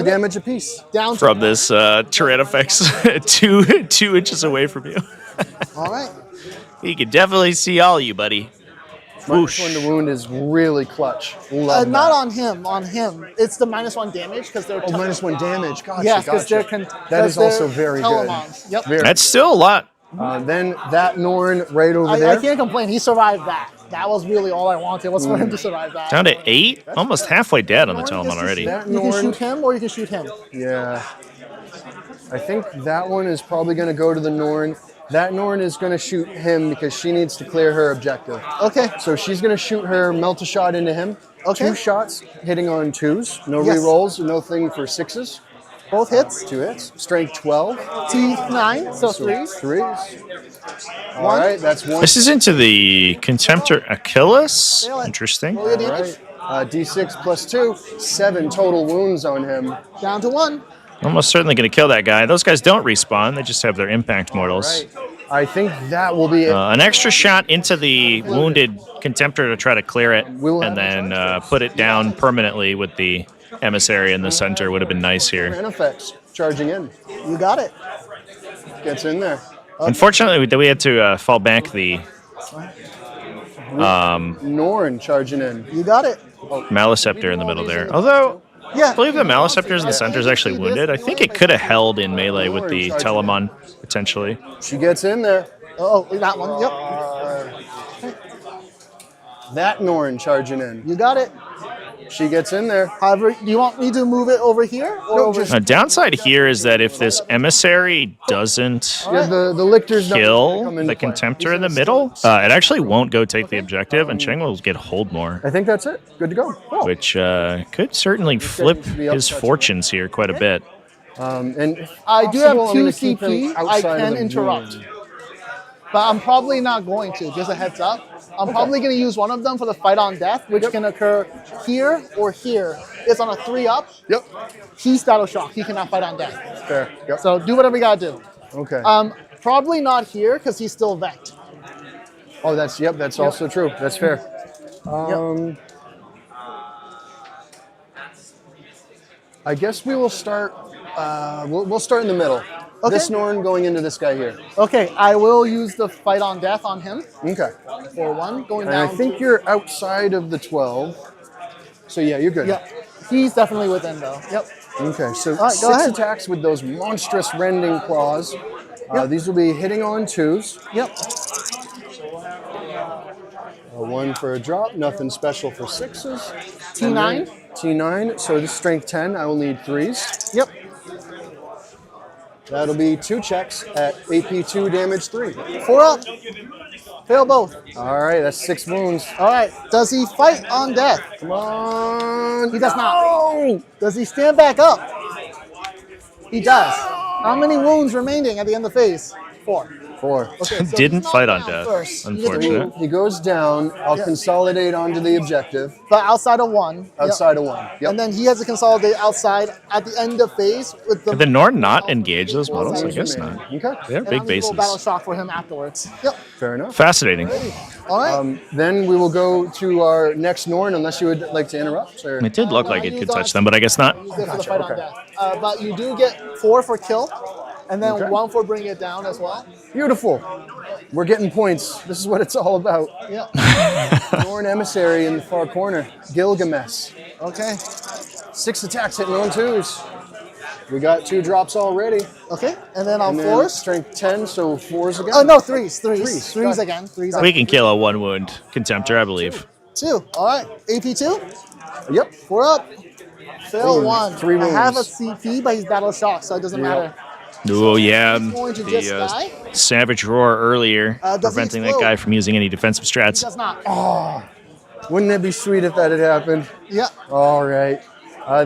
damage apiece. Down to from this Tyrannofex 2 inches away from you. all right. He can definitely see all you, buddy. Minus 1 to wound is really clutch. Love Not that. on him. On him, it's the -1 damage because they're Oh, minus 1 damage. Gotcha. yes, because gotcha. they're That is also very good. Telemons. Yep. Very. That's still a lot. Then that Norn right over I there. can't complain. He survived that. That was really all I wanted was for him to survive that. Down to 8? Almost halfway dead on the Telemon already. That You can Norn, shoot him or you can shoot him. yeah. I think that one is probably going to go to the Norn. That Norn is going to shoot him because she needs to clear her objective. Okay. So she's going to shoot her melt a shot into him. Okay. 2 shots hitting on 2s. No Yes. rerolls, no thing for 6s. Both hits. 2 hits. Strength 12. T9, so So 3s. 3s. All right, that's 1. This is into the Contemptor Achilles. Fail it. Interesting. Roll your All damage. right. D6 plus 2. 7 total wounds on him. Down to 1. Almost certainly going to kill that guy. Those guys don't respawn. They just have their impact mortals. Right. I think that will be it. An extra shot into the wounded Contemptor to try to clear it, We'll and have then put it down permanently with the Emissary in the center would have been nice here. Effects charging in. You got it. Gets in there. Unfortunately, we had to fall back the Norn charging in. You got it. Maliceptor in the middle there. Although, Yeah. I believe the Maliceptor's in the center is actually wounded. I think it could have held in melee with the Telemon, potentially. She gets in there. Oh, that one. Yep. That Norn charging in. You got it. She gets in there. However, do you want me to move it over here? Or No, over just- A downside here is that if this Emissary doesn't Yeah, the lictors don't kill come the into play. Contemptor in the middle, it actually won't go take the objective, and Cheng will get hold more, I think that's it. Good to go. which could certainly flip his fortunes here quite a bit. And if I do possible, have I'm 2 gonna keep him CP. I outside of can the interrupt. wound. But I'm probably not going to. Just a heads up. I'm probably going to use one of them for the fight on death, which can occur here or here. It's on a 3-up. Yep. He's Battle Shock. He cannot fight on death. Fair. Yep. So do whatever you got to do. Okay. Probably not here because he's still Vect. Oh, that's also true. That's fair. I guess we will start. We'll start in the middle. Okay. This Norn going into this guy here. Okay, I will use the fight on death on him Okay. for 1. Going And down. I think you're outside of the 12. So yeah, you're good. Yep. He's definitely within though. Yep. Okay, so right, go 6 ahead. attacks with those monstrous rending claws. These will be hitting on 2s. Yep. 1 for a drop, nothing special for 6s. T9. T9, so this is strength 10, I will need 3s. Yep. That'll be 2 checks at AP2 damage 3. 4 up. Fail both. All right, that's 6 wounds. All right. Does he fight on death? Come on. He does not. Does he stand back up? He does. How many wounds remaining at the end of the phase? 4. 4. Okay, so Didn't he's fight knocked on down death, first. unfortunate. He goes down. I'll consolidate onto the objective. But outside of 1. Outside of 1. Yep. And then he has to consolidate outside at the end of phase with the. Did the Norn not engage those models? I guess not. Okay. They're and big I'm gonna go battle bases. shock for him afterwards. Yep. Fair enough. Fascinating. All right. Then we will go to our next Norn, unless you would like to interrupt. Or... It did look like it could touch them, but I guess not. Use it for the fight on death. But you do get 4 for kill, and then Okay. 1 for bringing it down as well. Beautiful. We're getting points. This is what it's all about. Yeah. Norn Emissary in the far corner. Gilgamesh. Okay. 6 attacks hitting on 2s. We got 2 drops already. Okay. And then on And then 4s. strength 10, so 4s again. Oh no, 3s. 3s. Threes. 3s Got it. again. 3s We again. can kill a 1 wound Contemptor, I believe. 2. All right. AP2. Yep. 4 up. Fail Wounds. 1. 3 I have a wounds. CP, but he's battle shock, so it doesn't matter. Oh, yeah. going to just The die? Savage Roar earlier, Does he preventing that explode? guy from using any defensive He strats. does not. Wouldn't it be sweet if that had happened? Yeah. All right.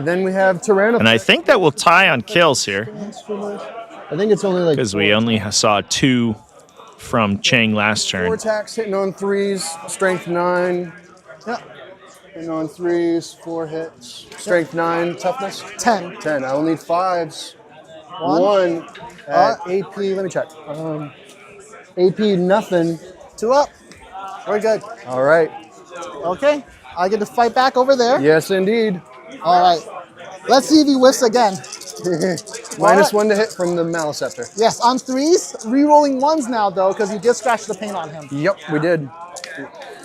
Then we have Tyranids. And I think that will tie on kills here, I think it's only like because we only saw 2 from Chang last 4 turn. attacks hitting on 3s. Strength 9. Yeah. Hitting on 3s. 4 hits. Strength 9. Toughness 10. 10. I will need 5s. 1. 1 at AP. Let me check. AP nothing. 2 up. We're good. All right. Okay. I get to fight back over there. Yes, indeed. All right. Let's see if he whiffs again. Minus 1 to hit from the Maleceptor. Yes, on 3s. Re-rolling 1s now, though, because you did scratch the paint on him. Yep, we did.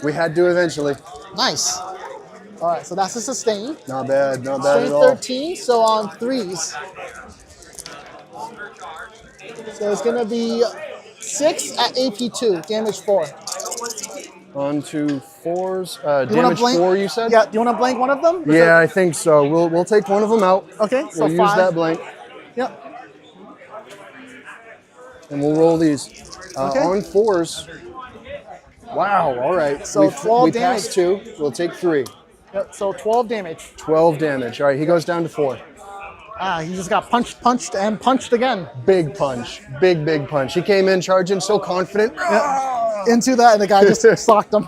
We had to eventually. Nice. All right, so that's a sustain. Not bad. Not bad Strength at all. 13, so on 3s. So it's going to be 6 at AP2, damage 4. On to 4s. You wanna Damage blank? 4, you said? Yeah, do you want to blank one of them? Yeah, I think so. We'll take one of them out. Okay, so We'll use 5. that blank, Yep. and we'll roll these. Okay. On 4s. Wow, all right. So 12 we damage. passed 2. We'll take 3. Yep. So 12 damage. 12 damage. All right, he goes down to 4. He just got punched, and punched again. Big punch. Big punch. He came in charging so confident. Into that, and the guy just socked him.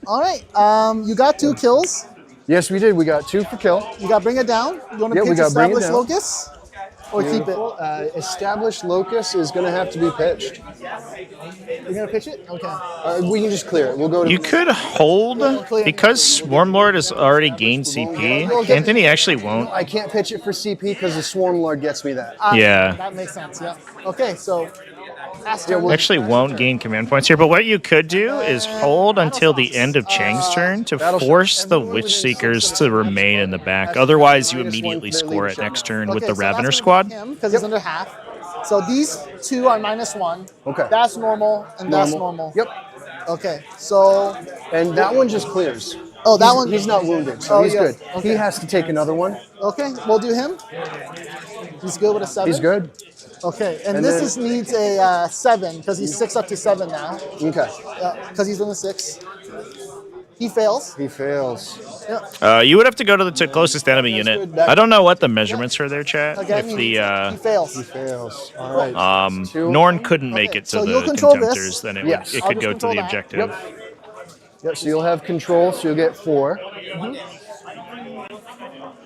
All right. You got 2 kills. Yes, we did. We got 2 for kill. You got bring it down. You want to Yeah, we pitch got bring it established down. locus? Or keep it? Beautiful. Established locus is going to have to be pitched. You're going to pitch it? Okay. We can just clear it. We'll go to... You could hold, because Swarmlord has already gained CP, Anthony actually won't. I can't pitch it for CP because the Swarm Lord gets me that. Yeah. That makes sense, yeah. Okay, so... Actually won't gain command points here, but what you could do is hold until the end of Chang's turn to force the Witch Seekers to remain in the back. Otherwise, you immediately score it next turn with the Ravener squad. Because he's under half. So these 2 are -1. Okay. That's normal, and that's normal. Yep. Okay, so... And that one just clears. Oh, that one... He's not wounded, so he's yes. good. Okay. He has to take another one. Okay, we'll do him. He's good with a 7. He's good. Okay, and And this then- is, needs a 7, because he's 6 up to 7 now. Okay. Because he's in the 6. He fails. He fails. Yeah. You would have to go to the closest enemy unit. I don't know what the measurements are there, chat. Again, If he the fails. He fails. All right. 2. Norn couldn't make Okay, it to so you'll the control Contemptors, this. then it, Yes. it I'll could just go to control the that. objective. Yep, so you'll have control, so you'll get 4.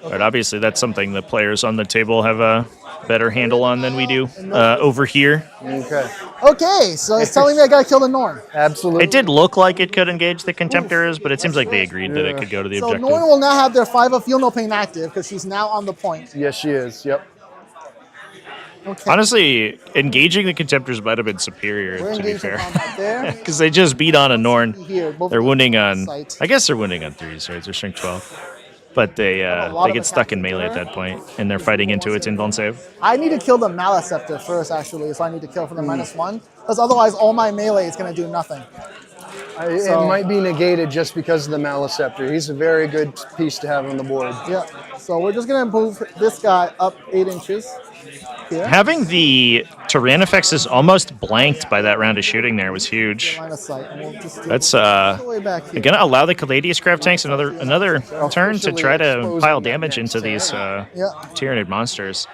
But obviously, that's something the players on the table have a better handle on than we do over here. Okay. Okay, so it's telling me I gotta kill the Norn. Absolutely. It did look like it could engage the Contemptors, but it seems like they agreed that it could go to the So objective. Norn will now have their 5 of Feel No Pain active, because she's now on the point. Yes, she is. Yep. Okay. Honestly, engaging the Contemptors might have been superior, We're to be engaged in fair. combat there. Because they just beat on a Norn. Here, both They're of them wounding on on... sight. I guess they're wounding on 3s, right? They're strength 12. But they lot of get stuck in attacks melee at there. that point, and they're fighting into its invuln save. I need to kill the Maleceptor first, actually, so I need to kill for the -1. Because otherwise, all my melee is going to do nothing. It might be negated just because of the Maleceptor. He's a very good piece to have on the board. Yeah, so we're just going to move this guy up 8 inches. here. Having the Tyrannifexes almost blanked by that round of shooting there was huge. Line of sight, and we'll just That's all the way back here. gonna allow the Caladius Grav tanks another turn to try to pile damage into these Tyranid monsters.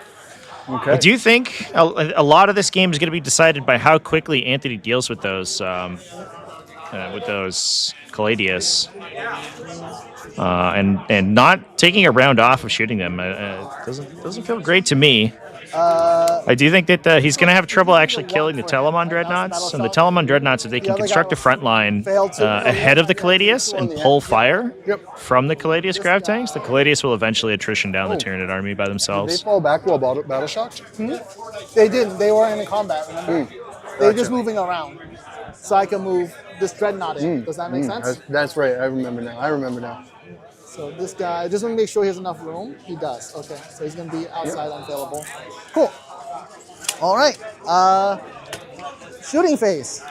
Okay. I do think a lot of this game is going to be decided by how quickly Anthony deals with those Caladius, and not taking a round off of shooting them doesn't feel great to me. I do think that he's going to have trouble actually killing the Telemon Dreadnoughts, and the Telemon Dreadnoughts, if they can construct a front line ahead of the Caladius and pull fire from the Caladius Grav tanks, the Caladius will eventually attrition down the Tyranid army by Did they themselves. fall back while battle shocked? They didn't. They were in combat, remember? They were just moving around. So I can move this Dreadnought in. Does that make sense? That's right. I remember now. So this guy, I just want to make sure he has enough room. He does. Okay, so he's going to be outside unavailable. Cool. All right. Shooting phase.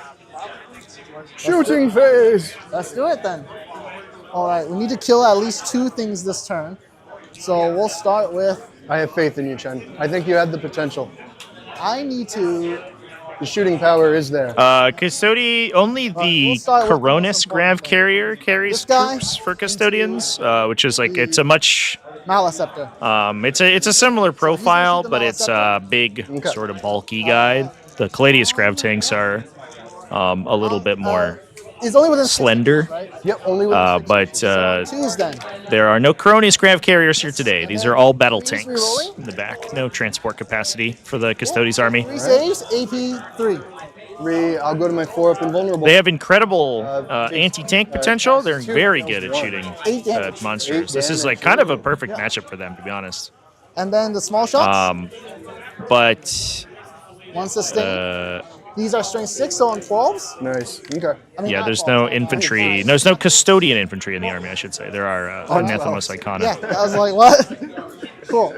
Shooting phase. Let's do it then. All right, we need to kill at least 2 things this turn. So we'll start with, I have faith in you, Chen. I think you had the potential. I need to, The shooting power is there. Custodi, only the we'll start with the Coronis most Grav important thing. carrier carries This guy troops for Custodians, which is like, it's a much, Maleceptor. it's a similar profile, the but it's a Maleceptor? big, sort of bulky guy. The Caladius Grav tanks are a little bit more He's only within 6 slender, inches, right? Yep, only with but 2s then. there are no Coronis Grav carriers here today. These are all battle tanks re-rolling? in the back. No transport capacity for the Custodes army. 3 saves, AP 3. 3. I'll go to my 4-up invulnerable. They have incredible anti-tank potential. They're very good at shooting 8 damage. monsters. This is like kind of a perfect matchup for them, to be honest. And then the small shots. But 1 sustain. These are strength 6, so on 12s. Nice. Okay. I mean, yeah, not there's 12s, no infantry. There's no custodian infantry in the army, I should say. There are Anathemos Icona. Yeah, I was like, what? Cool.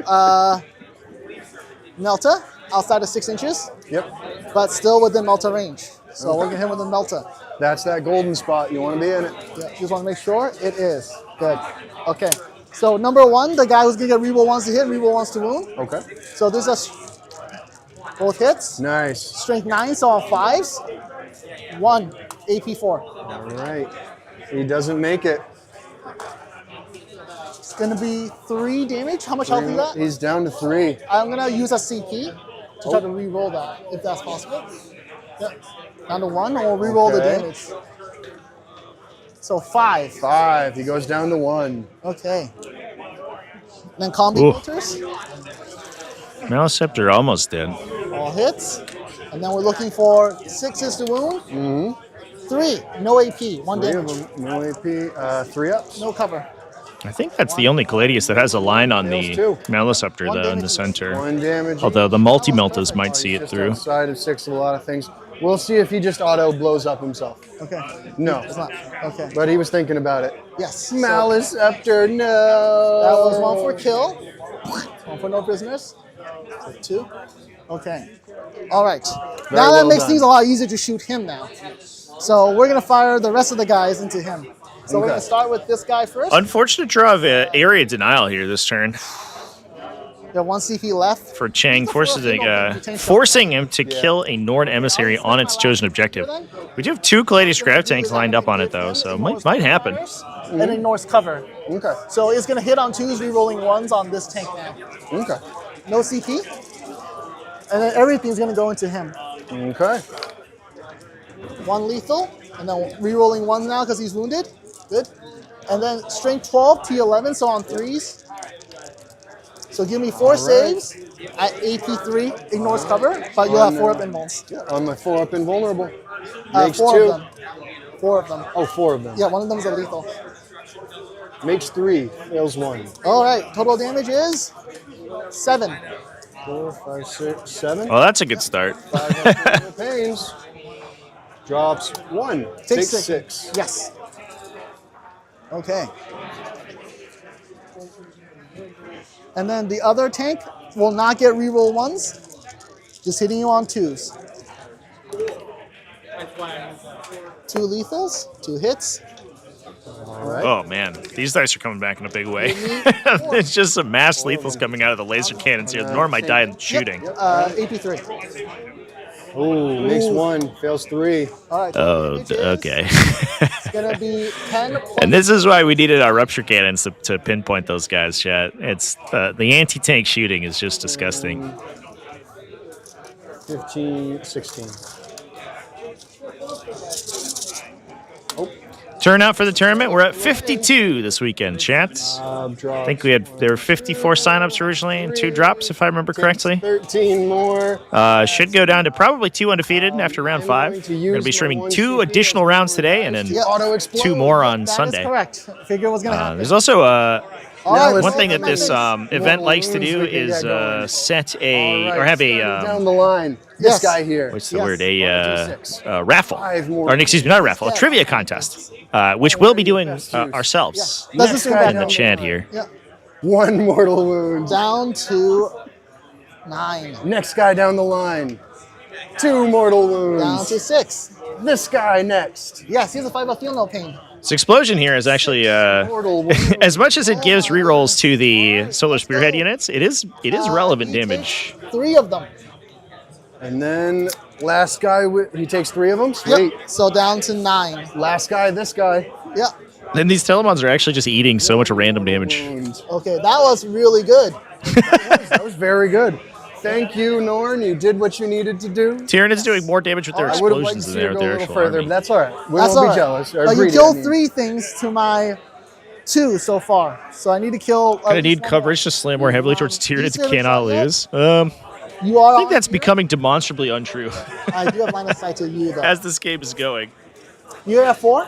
Melta, outside of 6 inches, Yep. but still within Melta range. So we're going to hit with the Melta. That's that golden spot. You want to be in it. Yeah, just want to make sure it is. Good. Okay. So number 1, the guy who's going to get reroll 1s to hit, reroll 1s to wound. Okay. So this is both hits. Nice. Strength 9, so on 5s. 1, AP 4. All right. He doesn't make it. It's going to be 3 damage. How much health is that? He's down to 3. I'm going to use a CP to try to re-roll that, if that's possible. Yep. Down to 1, and we'll re-roll the Okay. damage. So 5. 5. He goes down to 1. Okay. Then combi Ooh. filters, Maleceptor almost dead. all hits. And then we're looking for 6s to wound. 3, no AP, 1 3 of damage. them. No AP. 3 ups. No cover. I think that's the only Caladius that has a line on the Fails too. Maleceptor, One though, in the damage. center. 1 damage. Although the multi-meltas might see it Just through. outside of 6 of a lot of things. We'll see if he just auto blows up himself. Okay. No. It's not. Okay. But he was thinking about it. Yes. So Maleceptor, no. that was 1 for kill. 1 for no prisoners. So 2. Okay. All right. Now that well makes done. things a lot easier to shoot him now. So we're going to fire the rest of the guys into him. So we're Okay. going to start with this guy first. Unfortunate draw of area denial here this turn You have 1 CP left. for Chang, forcing him to kill a Norn emissary on its chosen objective. We do have 2 Caladius Grav tanks lined up on it, though, so it might happen. And ignores cover. Okay. So it's going to hit on 2s, re-rolling 1s on this tank now. Okay. No CP. And then everything's going to go into him. Okay. 1 lethal, and then re-rolling 1 now because he's wounded. Good. And then strength 12, T11, so on 3s. So give me 4 saves at AP3, ignores cover, but you'll have 4 up invulns. Yeah, on my 4-up invulnerable. Makes 4 2. of them. 4 of them. Oh, 4 of them. Yeah, one of them is a lethal. Makes 3. Fails 1. All right, total damage is 7. 4, 5, 6, 7. Well, that's a good start. 5 pains. Drops 1. Takes 6. Yes. Okay. And then the other tank will not get reroll 1s, just hitting you on 2s. 2 lethals, 2 hits. Oh man, these dice are coming back in a big way. There's just some mass lethals coming out of the laser cannons here. The Norm might die in shooting. AP3. Oh, makes 1, fails 3. All right. Oh, okay. It's gonna be 10. And this is why we needed our rupture cannons to pinpoint those guys, chat. It's the anti-tank shooting is just disgusting. 15, 16. Turnout for the tournament, we're at 52 this weekend, chat. I think there were 54 signups originally and 2 drops, if I remember correctly. 13 more. Should go down to probably 2 undefeated after round 5. We're going to be streaming 2 additional rounds today and then 2 more on Sunday. That is correct. Figure what's gonna happen. There's also one thing that this this event likes to do is set a or have a down the line. This guy here. what's the word? A raffle, or excuse me, not a raffle, a trivia contest, which we'll be doing ourselves Doesn't seem bad. in the chat here. Yeah. 1 mortal wound. Down to 9. Next guy down the line. 2 mortal wounds. Down to 6. This guy next. Yes, he's a 5 of feel no pain. So Explosion here is actually, Mortal wounds. as much as it gives rerolls to the Solar Spearhead units, it is relevant He damage. takes 3 of them. And then last guy, he takes 3 of them. Sweet. Yep. So down to 9. Last guy, this guy. Yeah. Then these Telemons are actually just eating so much random damage. Wounds. Okay, that was really good. That was very good. Thank you, Norn. You did what you needed to do. Tyranids doing more damage with their I would have liked explosions to than see they it are go with a their little actual further, army. but that's all right. We That's won't all be right. jealous. Or You greedy, killed I mean. 3 things to my 2 so far. So I need to kill. Gonna need coverage to slam more heavily towards Tyranids. These Cannot are- lose. You are. I think that's becoming demonstrably untrue I do have line of sight to you though. as this game is going. You're at 4.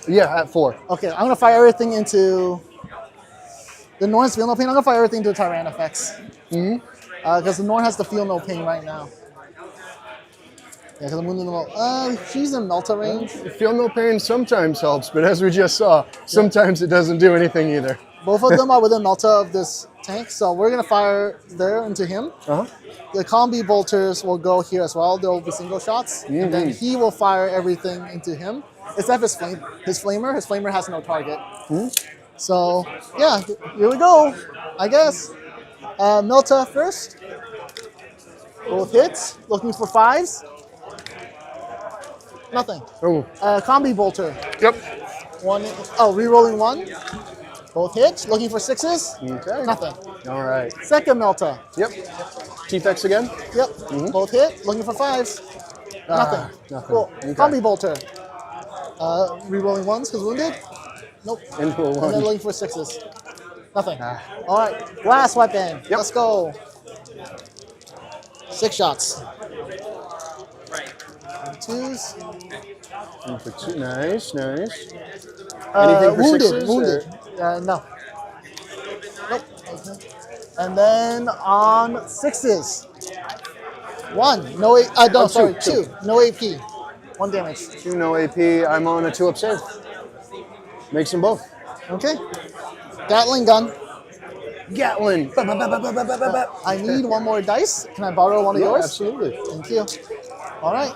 Yeah, at 4. Okay, I'm gonna fire everything into the Norn's feel no pain. I'm gonna fire everything into Tyrannifex. Because the Norn has the feel no pain right now. Yeah, because I'm moving the she's in Melta range. Feel no pain sometimes helps, but as we just saw, sometimes it doesn't do anything either. Both of them are within Melta of this tank, so we're gonna fire there into him. The combi bolters will go here as well. There will be single shots, and then he will fire everything into him. Except his flamer. His flamer has no target. So yeah, here we go. I guess. Melta first. Both hits. Looking for 5s. Nothing. Oh. Combi bolter. Yep. Rerolling 1. Both hits. Looking for 6s. Okay. Nothing. All right. Second Melta. Yep. T-Fex again? Yep. Both hit. Looking for 5s. Nothing. Nothing. Cool. Okay. Combi bolter. Rerolling 1s because wounded. Nope. Into a And then 1. looking for 6s. Nothing. All right. Blast weapon. Yep. Let's go. 6 shots. 2s. For 2. Nice, nice. Anything for Wounded. 6s? Wounded. No. Nope. Okay. And then on 6s. 1. No. No. Sorry. 2. No AP. 1 damage. 2 no AP. I'm on a 2-up save. Makes them both. Okay. Gatling gun. Gatlin. I need 1 more dice. Can I borrow one of yours? Absolutely. Thank you. All right.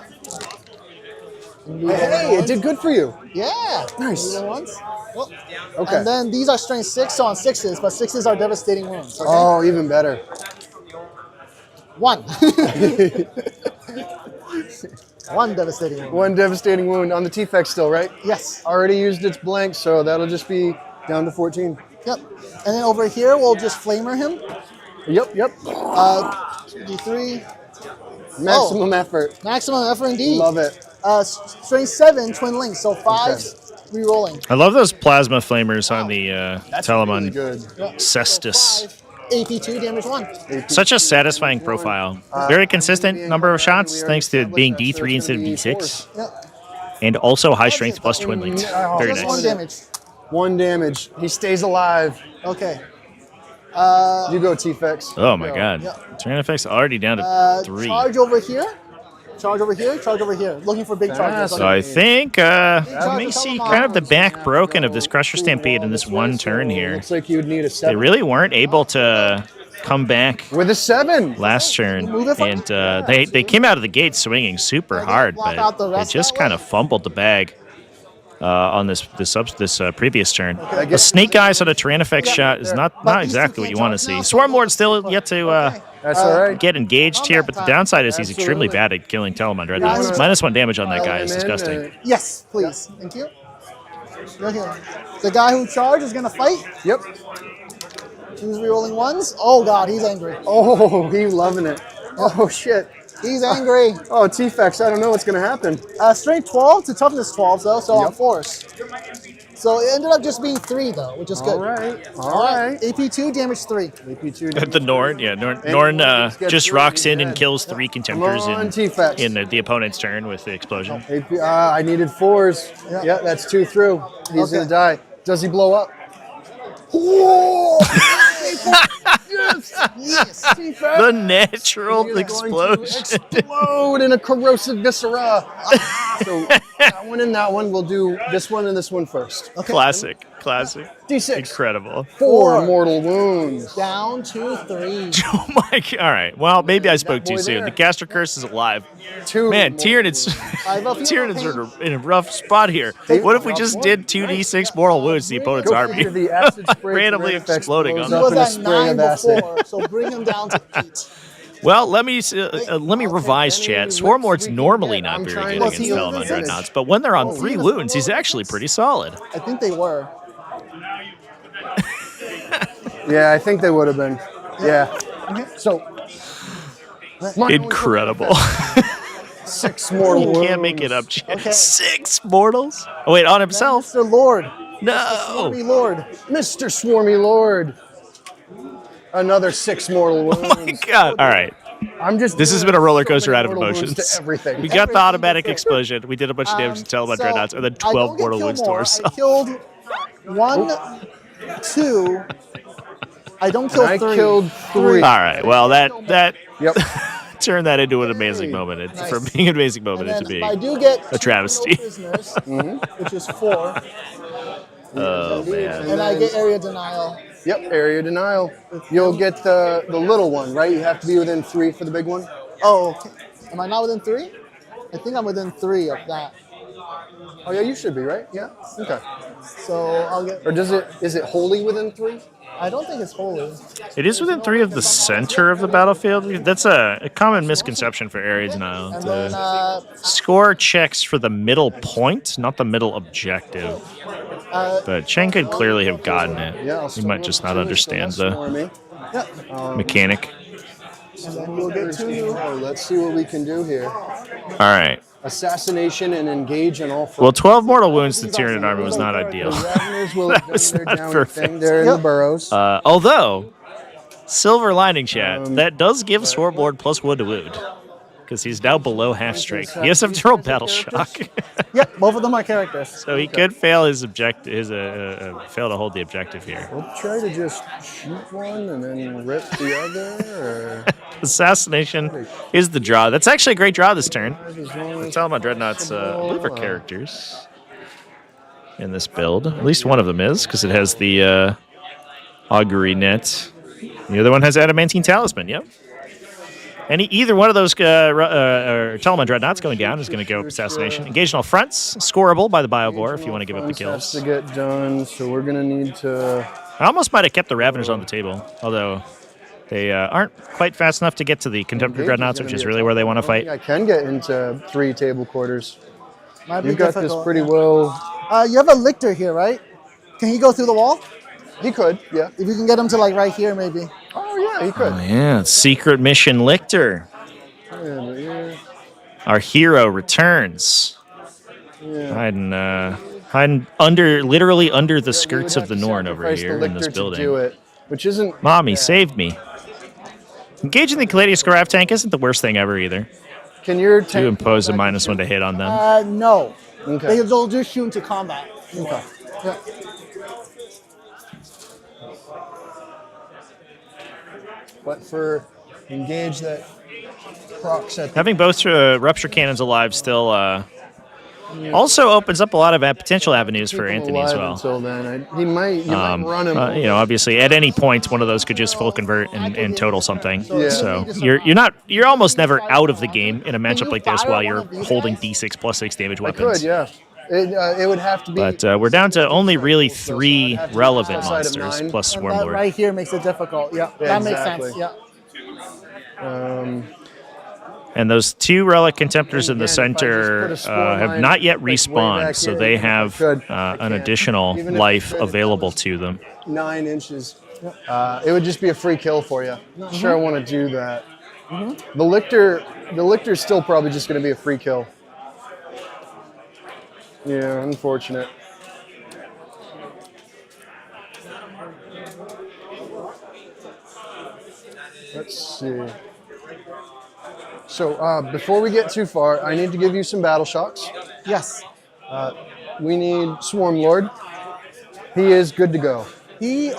Hey, it did good for you. Yeah. Nice. Even ones. Well, Okay. and then these are strength 6, so on 6s, but 6s are devastating wounds. Okay? Oh, even better. 1. 1 devastating wound. 1 devastating wound on the T-Fex still, right? Yes. Already used its blank, so that'll just be down to 14. Yep. And then over here, we'll just flamer him. Yep. D3. Maximum effort. Maximum effort indeed. Love it. Strength 7, twin links, so 5s, re-rolling. I love those plasma flamers on the Telemon. Really good. Cestus. 5, AP2, damage 1. Such a satisfying profile. Very consistent number of shots, thanks to it being D3 instead of D6. Yep. And also high strength plus twin links. Very Just 1 nice. damage. 1 damage. He stays alive. Okay. You go, T-Fex. Oh my Go. god. Yep. Tyranids already down to 3. Charge over here. Charge over here. Charge over here. Looking for big charges. So I think we may see kind of the back broken of this Crusher Stampede in this one turn here. Looks like you would need a They 7. really weren't able to come back With a 7. last turn, and they came out of the gate swinging super hard, but they just kind of fumbled the bag. on this previous turn. A Snake Eyes on a Tyrannifex shot is not exactly what you want to see. Swarm Lord still yet to That's all right. get engaged here, but the downside is he's extremely bad at killing Telemon Dreadnoughts. -1 damage on that guy is disgusting. Yes, please. Thank you. Okay. The guy who charged is gonna fight. Yep. Who's rerolling ones? Oh god, he's angry. Oh, he's loving it. Oh shit. He's angry. Oh, T-Fex, I don't know what's gonna happen. Strength 12 to toughness 12, though, so Yep. on force. So it ended up just being 3, though, which is good. All right. AP2, damage 3. AP2. The Norn, yeah, Norn just rocks in and kills 3 Contemptors Come on, T-Fex. in the opponent's turn with the explosion. AP, I needed 4s. Yeah, that's 2 through. He's gonna die. Does he blow up? Yes. The natural He is going to explosion. explode in a corrosive viscera. So that one and that one. We'll do this one and this one first. Okay. Classic. D6. Incredible. 4 mortal wounds. Down to 3. Oh my god. All right. Well, maybe I spoke too boy soon. there. The Caster Curse is alive. 2. Man, Tyranids are in a rough spot here. What if we just did 2d6 mortal wounds to the opponent's army? The acid spray Randomly Tyrannifex exploding blows on He up was in a at spray 9 of acid. before, so bring him down to 8. Well, let me revise, chat. Swarm Lord's normally not I'm very trying good to against heal Telemon this. Dreadnoughts, but when they're on 3 wounds, he's actually pretty solid. I think they were. Yeah, I think they would have been. Yeah. So, Incredible. 6 mortal You wounds. can't make it up, chat. Okay. 6 mortals? Oh, wait, on himself? Mr. Lord. No. Swarmy Lord. Mr. Swarmy Lord. Another 6 mortal wounds. Oh my god. All right. This has been a roller coaster ride of emotions. To everything. We got the automatic explosion. We did a bunch of damage to Telemon Dreadnoughts, and then 12 mortal wounds to I ourselves. killed 1, 2. I don't kill I 3. killed 3. All right. Well, that Yep. turned that into an amazing moment. From being an amazing And moment then into being I do get a travesty. 2 prisoners, which is 4. Oh man. And I get area denial. Yep, area denial. You'll get the little one, right? You have to be within 3 for the big one. Oh, okay. Am I not within 3? I think I'm within 3 of that. Oh yeah, you should be, right? Yeah. Okay. So I'll get. Or is it wholly within 3? I don't think it's holy. It is within 3 of the center of the battlefield. That's a common misconception for area denial. And To then score checks for the middle point, not the middle objective. But Chen could clearly have gotten it. Yeah. He might just not understand the yeah. mechanic. And then we'll get 2. Oh, let's see what we can do here. All right. Assassination and engage on all fronts. Well, 12 mortal wounds to the Tyranid army was not ideal. The Raveners will have was done their not down perfect. thing there in the burrows. Although, silver lining, chat, that does give Swarmlord +1 to wound. Because he's now below half strength. He has to roll battle shock. Yep, both of them are characters. So he could fail his objective, fail to hold the objective here. We'll try to just shoot one and then rip the other. Or Assassination is the draw. That's actually a great draw this turn. Telemon Dreadnoughts, I believe, are characters in this build. At least one of them is, because it has the augury net. The other one has adamantine talisman. Yep. Either one of those Telemon Dreadnoughts going down is going to go assassination. Engage on all fronts. Scoreable by the Biobore if you want to give up the kills. Has to get done, so we're gonna need to. I almost might have kept the Raveners on the table, although they aren't quite fast enough to get to the Contemptor Dreadnoughts, which is really where they want to fight. I can get into 3 table quarters. Might be You got this difficult, pretty yeah. well. You have a lictor here, right? Can he go through the wall? He could, yeah. If you can get him to like right here, maybe. Oh yeah, he could. Oh, yeah, secret mission Lictor. Yeah, but yeah. Our hero returns. Hiding literally under the skirts of the Norn over here in this building. Do it, which isn't. Mommy, saved me. Engaging the Caladius Garaf tank isn't the worst thing ever either. Can your To tank impose a -1 to hit on them. No. Okay. They'll just shoot into combat. Okay. Yeah. But for engage that procs at the Having both rupture cannons alive still also opens up a lot of potential avenues for Anthony as well. Until then, you might run him. Obviously, at any point, one of those could just full convert and total something. Yeah. So you're almost never out of the game in a matchup like this while you're holding D6 +6 damage I weapons. could, yeah. It would have to be. But we're down to only really 3 I'd have to relevant outside of monsters 9. plus And Swarm that Lord. right here makes it difficult. Yeah, that exactly. makes sense. Yeah. And those 2 relic contemptors in the Again, if I just center put a spore have mine, not yet like, way respawned, back so here, they even if I have could, I an can't. additional Even if I life could, if it available was to them. 9 inches. It would just be a free kill for you. Not sure I want to do that. The lictor's still probably just going to be a free kill. Yeah, unfortunate. Let's see. So before we get too far, I need to give you some battle shocks. Yes. We need Swarm Lord. He is good to go. He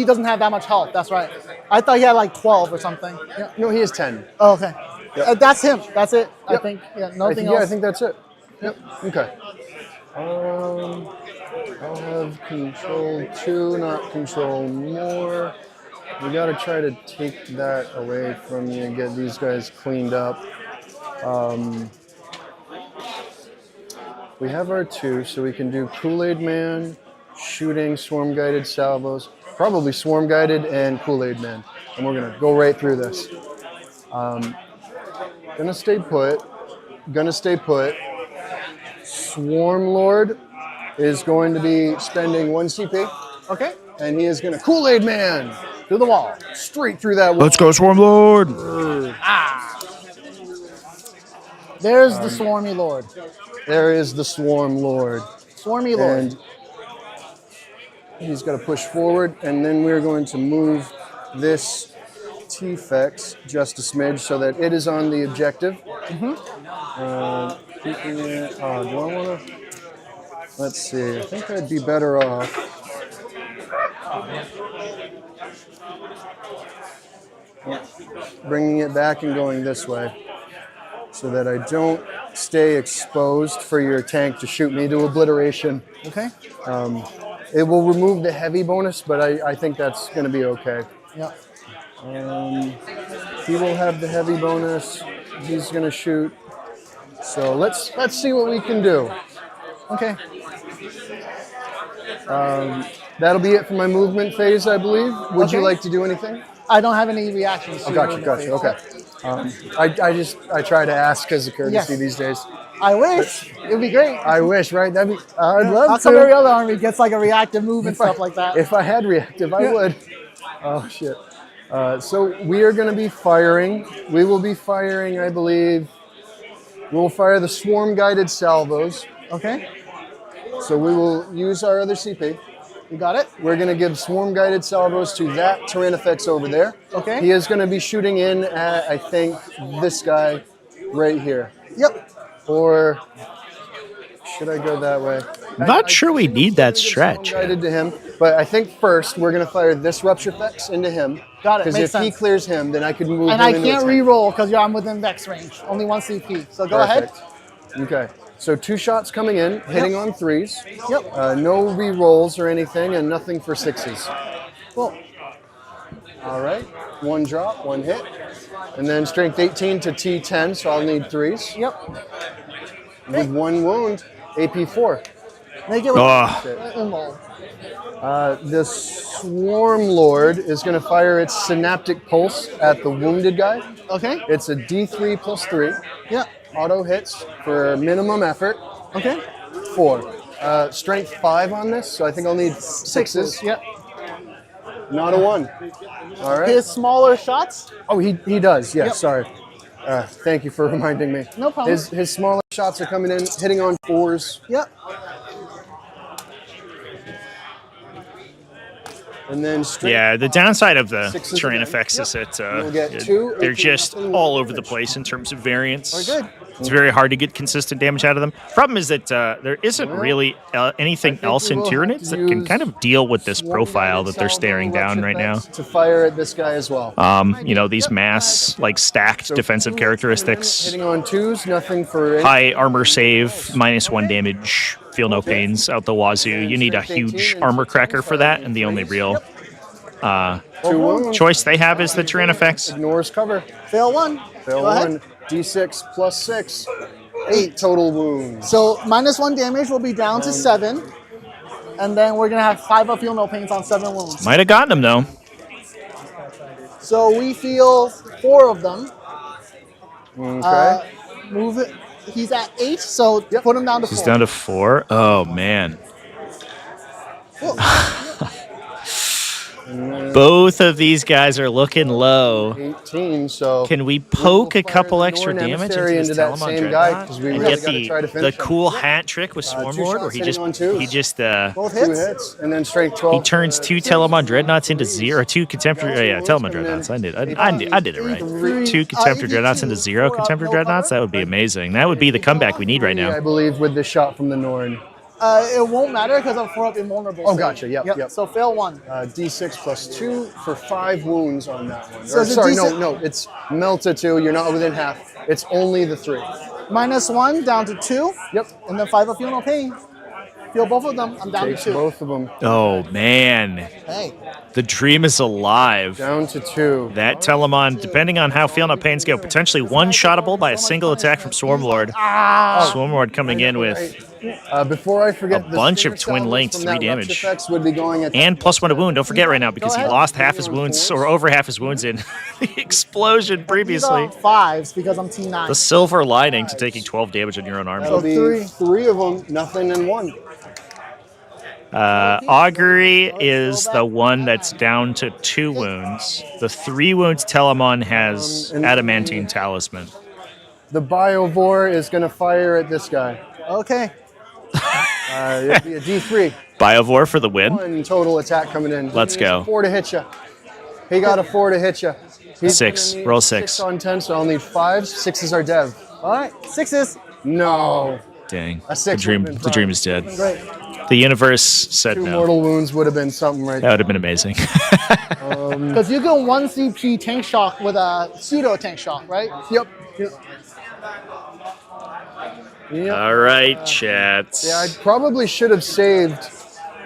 doesn't have that much health. That's right. I thought he had like 12 or something. Yeah. No, he has 10. Oh, okay. Yep. That's him. That's it. I Yep. think. Yeah. I Nothing think, else. yeah, I think that's it. Yep. Okay. I'll have control 2, not control more. We got to try to take that away from you and get these guys cleaned up. We have our 2, so we can do Kool-Aid Man, shooting, swarm guided salvos, probably swarm guided and Kool-Aid Man. And we're gonna go right through this. Gonna stay put. Swarm Lord is going to be spending 1 CP, Okay. and he is gonna Kool-Aid Man Through the wall. straight through that wall. Let's go, Swarm Lord! There's the Swarmy Lord. There is the Swarm Lord. Swarmy Lord. And he's got to push forward, and then we're going to move this T-Fex just a smidge so that it is on the objective. Keeping it, do I want to? Let's see. I think I'd be better off. Bringing it back and going this way so that I don't stay exposed for your tank to shoot me to obliteration. Okay. It will remove the heavy bonus, but I think that's going to be okay. Yeah. He will have the heavy bonus. He's going to shoot. So let's see what we can do. Okay. That'll be it for my movement phase, I believe. Would you Okay. like to do anything? I don't have any reactions. To Oh, your gotcha. movement Okay. I try to ask as a courtesy Yes. these days. I wish. It'd be great. I wish, right? I'd How love come every to. other army gets like a reactive move and stuff like that? If I had reactive, I would. Oh shit. So we are going to be firing. We will be firing, I believe. We'll fire the swarm guided salvos. Okay. So we will use our other CP. You got it? We're going to give swarm guided salvos to that Tyrannifex over there. Okay. He is going to be shooting in at, I think, this guy right here. Yep. Or should I go that way? Not sure we need that Swarm stretch. guided to him, but I think first we're going to fire this Rupture Fex into him. Got it, Because makes if he sense. clears him, then I could move And him I into can't a tank. re-roll because I'm within Vex range. Only 1 CP. So go ahead. Perfect. Okay. So 2 shots coming in, hitting on 3s. Yep. No re-rolls or anything, and nothing for 6s. Cool. All right. 1 drop, 1 hit. And then strength 18 to T10, so I'll need 3s. Yep. With 1 wound, AP 4. Make it with Oh, involved. The Swarm Lord is going to fire its Synaptic Pulse at the wounded guy. Okay. It's a D3 plus 3. Yeah. Auto hits for minimum effort. Okay. 4. Strength 5 on this, so I think I'll need 6s. Yep. Not a 1. All right. His smaller shots. Oh, he does. Yes, Yep. sorry. Thank you for reminding me. No problem. His smaller shots are coming in, hitting on 4s. Yep. And then strength. yeah, the downside of the Sixes Tyrannifex again. is that We'll get 2, they're 18, just nothing, all no over the damage. place in terms of variance. Very good. It's very hard to get consistent damage out of them. Problem is that there isn't really anything think else we in will have Tyranids to that can use kind of deal with this Swarm profile guided that they're salvo staring down Rupture right now. Fex to fire at this guy as well. These mass, like stacked So defensive 2 characteristics, Hitting on 2s, nothing for 8. high armor save, -1 damage, feel no pains out the wazoo. You need a huge armor cracker for that, and the only real 2 wounds. choice they have is the Tyrannifex. Ignores cover. Fail 1. Fail Go ahead. 1. D6 plus 6. 8 total wounds. So -1 damage will be down to 7. And then we're going to have 5 of feel no pains on 7 wounds. Might have gotten him, though. So we feel 4 of them. Okay. Move it. He's at 8, so put him down to 4. He's down to 4. Oh, man. Both of these guys are looking low. 18, so... Can we poke we'll a couple fire the extra Norn damage Emissary into this that Telemon same guy, Dreadnought 'cause we and really get gotta try to the finish him. cool hat trick with Swarm 2 Lord, where shots hitting on twos. he just Both 2 hits? hits, and then strength 12. he turns 2 Telemon Dreadnoughts into 0, 2 Contemporary, Telemon Dreadnoughts. I did it right. 2 Contemporary Dreadnoughts into 0 Contemporary Dreadnoughts. That would be amazing. That would be the comeback we need right I now. believe with the shot from the Norn. It won't matter because I'm 4 up invulnerable. Oh, gotcha. Yep. So fail 1. D6 plus 2 for 5 wounds on that one. So Or, is it sorry, D6? no, it's melta 2. You're not within half. It's only the 3. -1 down to 2. Yep. And then 5 of feel no pain. Feel both of them. I'm down Takes to 2. both of them. Oh, man. Hey. The dream is alive. Down to 2. That Telemon, depending on how Feel No Pains go, potentially one-shottable by a single attack from Swarm Lord. Swarm Lord coming in with Before I forget, a the bunch of stinger twin linked salvos from 3 that Rupture damage. effects would be going at and +1 to wound. Don't forget right now, because he ahead. lost half his wounds, or over half his wounds in the explosion These previously. are 5s because I'm T9. The silver lining to taking 12 damage on your own army. That'll be three. 3 of them, nothing and 1. Augury is the one that's down to 2 wounds. The 3 wounds Telemon has Adamantine Talisman. The Biovore is going to fire at this guy. Okay. It'll be a D3. Biovore for the win. 1 total attack coming in. Let's go. 4 to hit you. He got a 4 to hit you. He's 6. gonna need Roll 6 6. on 10, so I'll need 5s. 6 is our dev. All right. 6s. No. Dang. A The 6 dream, would've been the dream is dead. Great. The universe said 2 no. mortal wounds would have been something right That there. would have been amazing. Because you can 1 CP tank shock with a pseudo tank shock, right? Yep. All right, chats. Yeah, I probably should have saved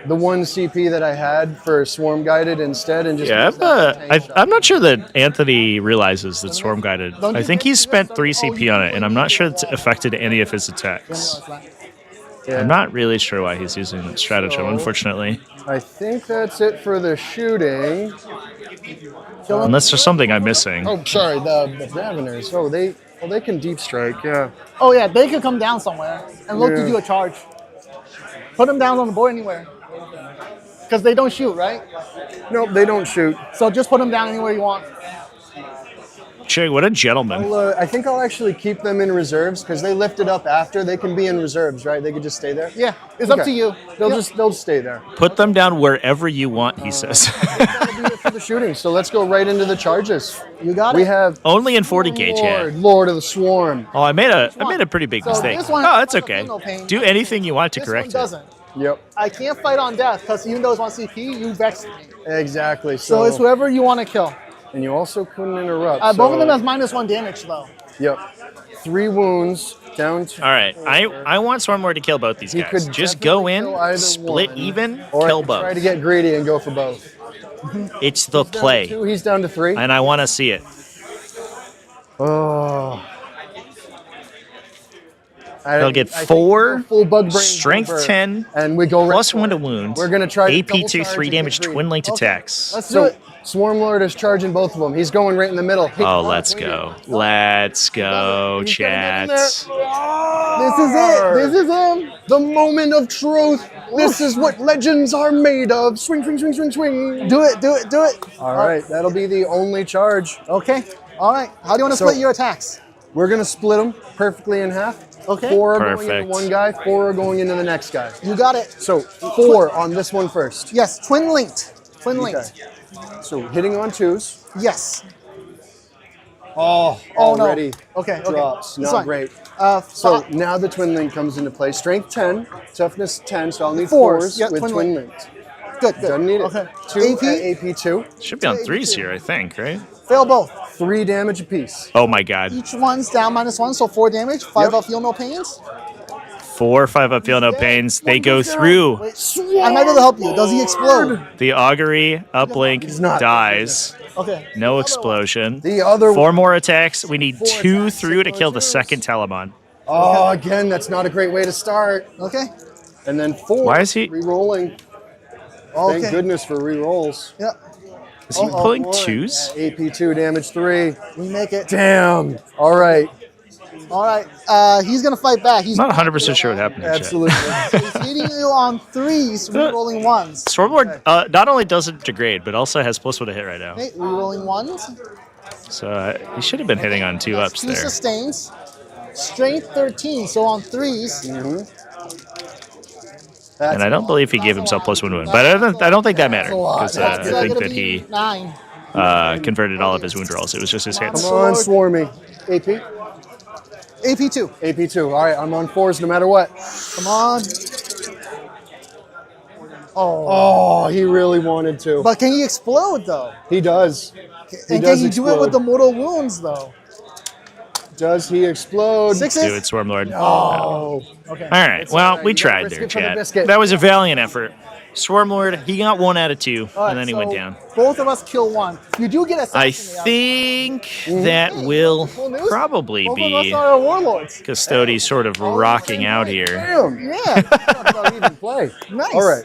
the 1 CP that I had for Swarm Guided instead and just... Yeah, used that for tank shot. I'm not sure that Anthony realizes that Swarm Guided. I think he's spent 3 CP on it, and I'm not sure it's affected any of his attacks. Yeah. I'm not really sure why he's using that stratagem, unfortunately. I think that's it for the shooting. Unless there's something I'm missing. Oh, sorry, the Raveners. Oh, they can deep strike, yeah. Oh, yeah. They could come down somewhere and look to do a charge. Put them down on the board anywhere. Because they don't shoot, right? Nope, they don't shoot. So just put them down anywhere you want. Chig, what a gentleman. I think I'll actually keep them in reserves because they lifted up after. They can be in reserves, right? They could just stay there? Yeah. It's up to you. They'll just stay there. Put them down wherever you want, he says. That'll be it for the shooting. So let's go right into the charges. You got We it? have Only in 40k, chat. Lord of the Swarm. Oh, I made a pretty big So mistake. this one Oh, that's has okay. no pain. Do anything you want to This correct one it. doesn't. Yep, I can't fight on death because even though it's 1 CP, you vexed me. exactly. So it's whoever you want to kill. And you also couldn't interrupt. Both of so- them has -1 damage, though. Yep. 3 wounds down to... All right, I want Swarm Lord to kill both these He guys. could Just go definitely in, kill either split one. even, Or I kill could try to both. get greedy and go for both. It's the play, 2, he's down to 3. and I want to see it. Oh. They'll get I think 4, full bug brain strength over, 10, and we go right plus for 1 to it. wound. We're gonna try to AP double 2, charge 3 and get damage, greedy. twin linked Okay. attacks. Let's do So it. Swarm Lord is charging both of them. He's going right in the middle. Oh, let's go. Let's go, He's gonna get in there. chats. This is it. This is him. The moment of truth. This is what legends are made of. Swing, swing, swing, swing, swing. Do it. Do it. Do it. All right, that'll be the only charge. Okay. All right. How do you want to So- split your attacks? We're gonna split them perfectly in half. Okay. 4 are going Perfect. into one guy, 4 are going into the next guy. You got it. So 4 on this one first. Yes. Twin linked. Twin linked. So hitting on 2s. Yes. Oh, Oh no. already Okay. Okay. drops. It's Not fine. great. So So now the twin link comes into play. Strength 10, toughness 10, so I'll need 4s. 4s Yeah, with twin twin link. linked. good. Good. Doesn't need it. Okay. 2 AP. at AP 2. Should be on 3s here, I think, right? Fail both. 3 damage apiece. Oh my god. Each one's down -1, so 4 damage. 5 Yep. up, feel no pains. 4, 5 up, feel no pains. They go through. Wait, I might be able to help you. Does he explode? The augury uplink not. dies. Okay. No explosion. The other 4 more attacks. We need 2 through to kill the second Telemon. Oh, again, that's not a great way to start. Okay. And then 4. Why is he- re-rolling? Okay. Thank goodness for re-rolls. Yep. Is he pulling 2s? AP2, damage 3. We make it. Damn. All right. All right. He's gonna fight back. He's I'm not 100% sure what happened. Absolutely. He's hitting you on 3s, re-rolling 1s. Stormlord not only doesn't degrade, but also has +1 to hit right now. Okay, re-rolling 1s. So he should have been hitting on 2-ups 2 there. sustains. Strength 13, so on 3s. And I don't believe he gave himself +1 wound, but I don't think that mattered because I think gonna that be he 9. converted all of his wound rolls. It was just his hits. Come on, Swarmy. AP? AP2. AP2. All right, I'm on 4s no matter what. Come on. Oh, he really wanted to. But can he explode though? He does. And does can he do it with explode. the mortal wounds though? Does he explode? 6s? Do it, Swarmlord. Oh. Okay. All right. Well, we You gotta tried risk there, it for the chat. biscuit. That was a valiant effort. Swarmlord, he got 1 out of 2, All right, and then he so went down. Both of us kill 1. You do get I assassinated. think that will Full news? probably Both of us be are warlords. Custodes sort of rocking out here. Damn. Yeah. Talk about even play. Nice. All right.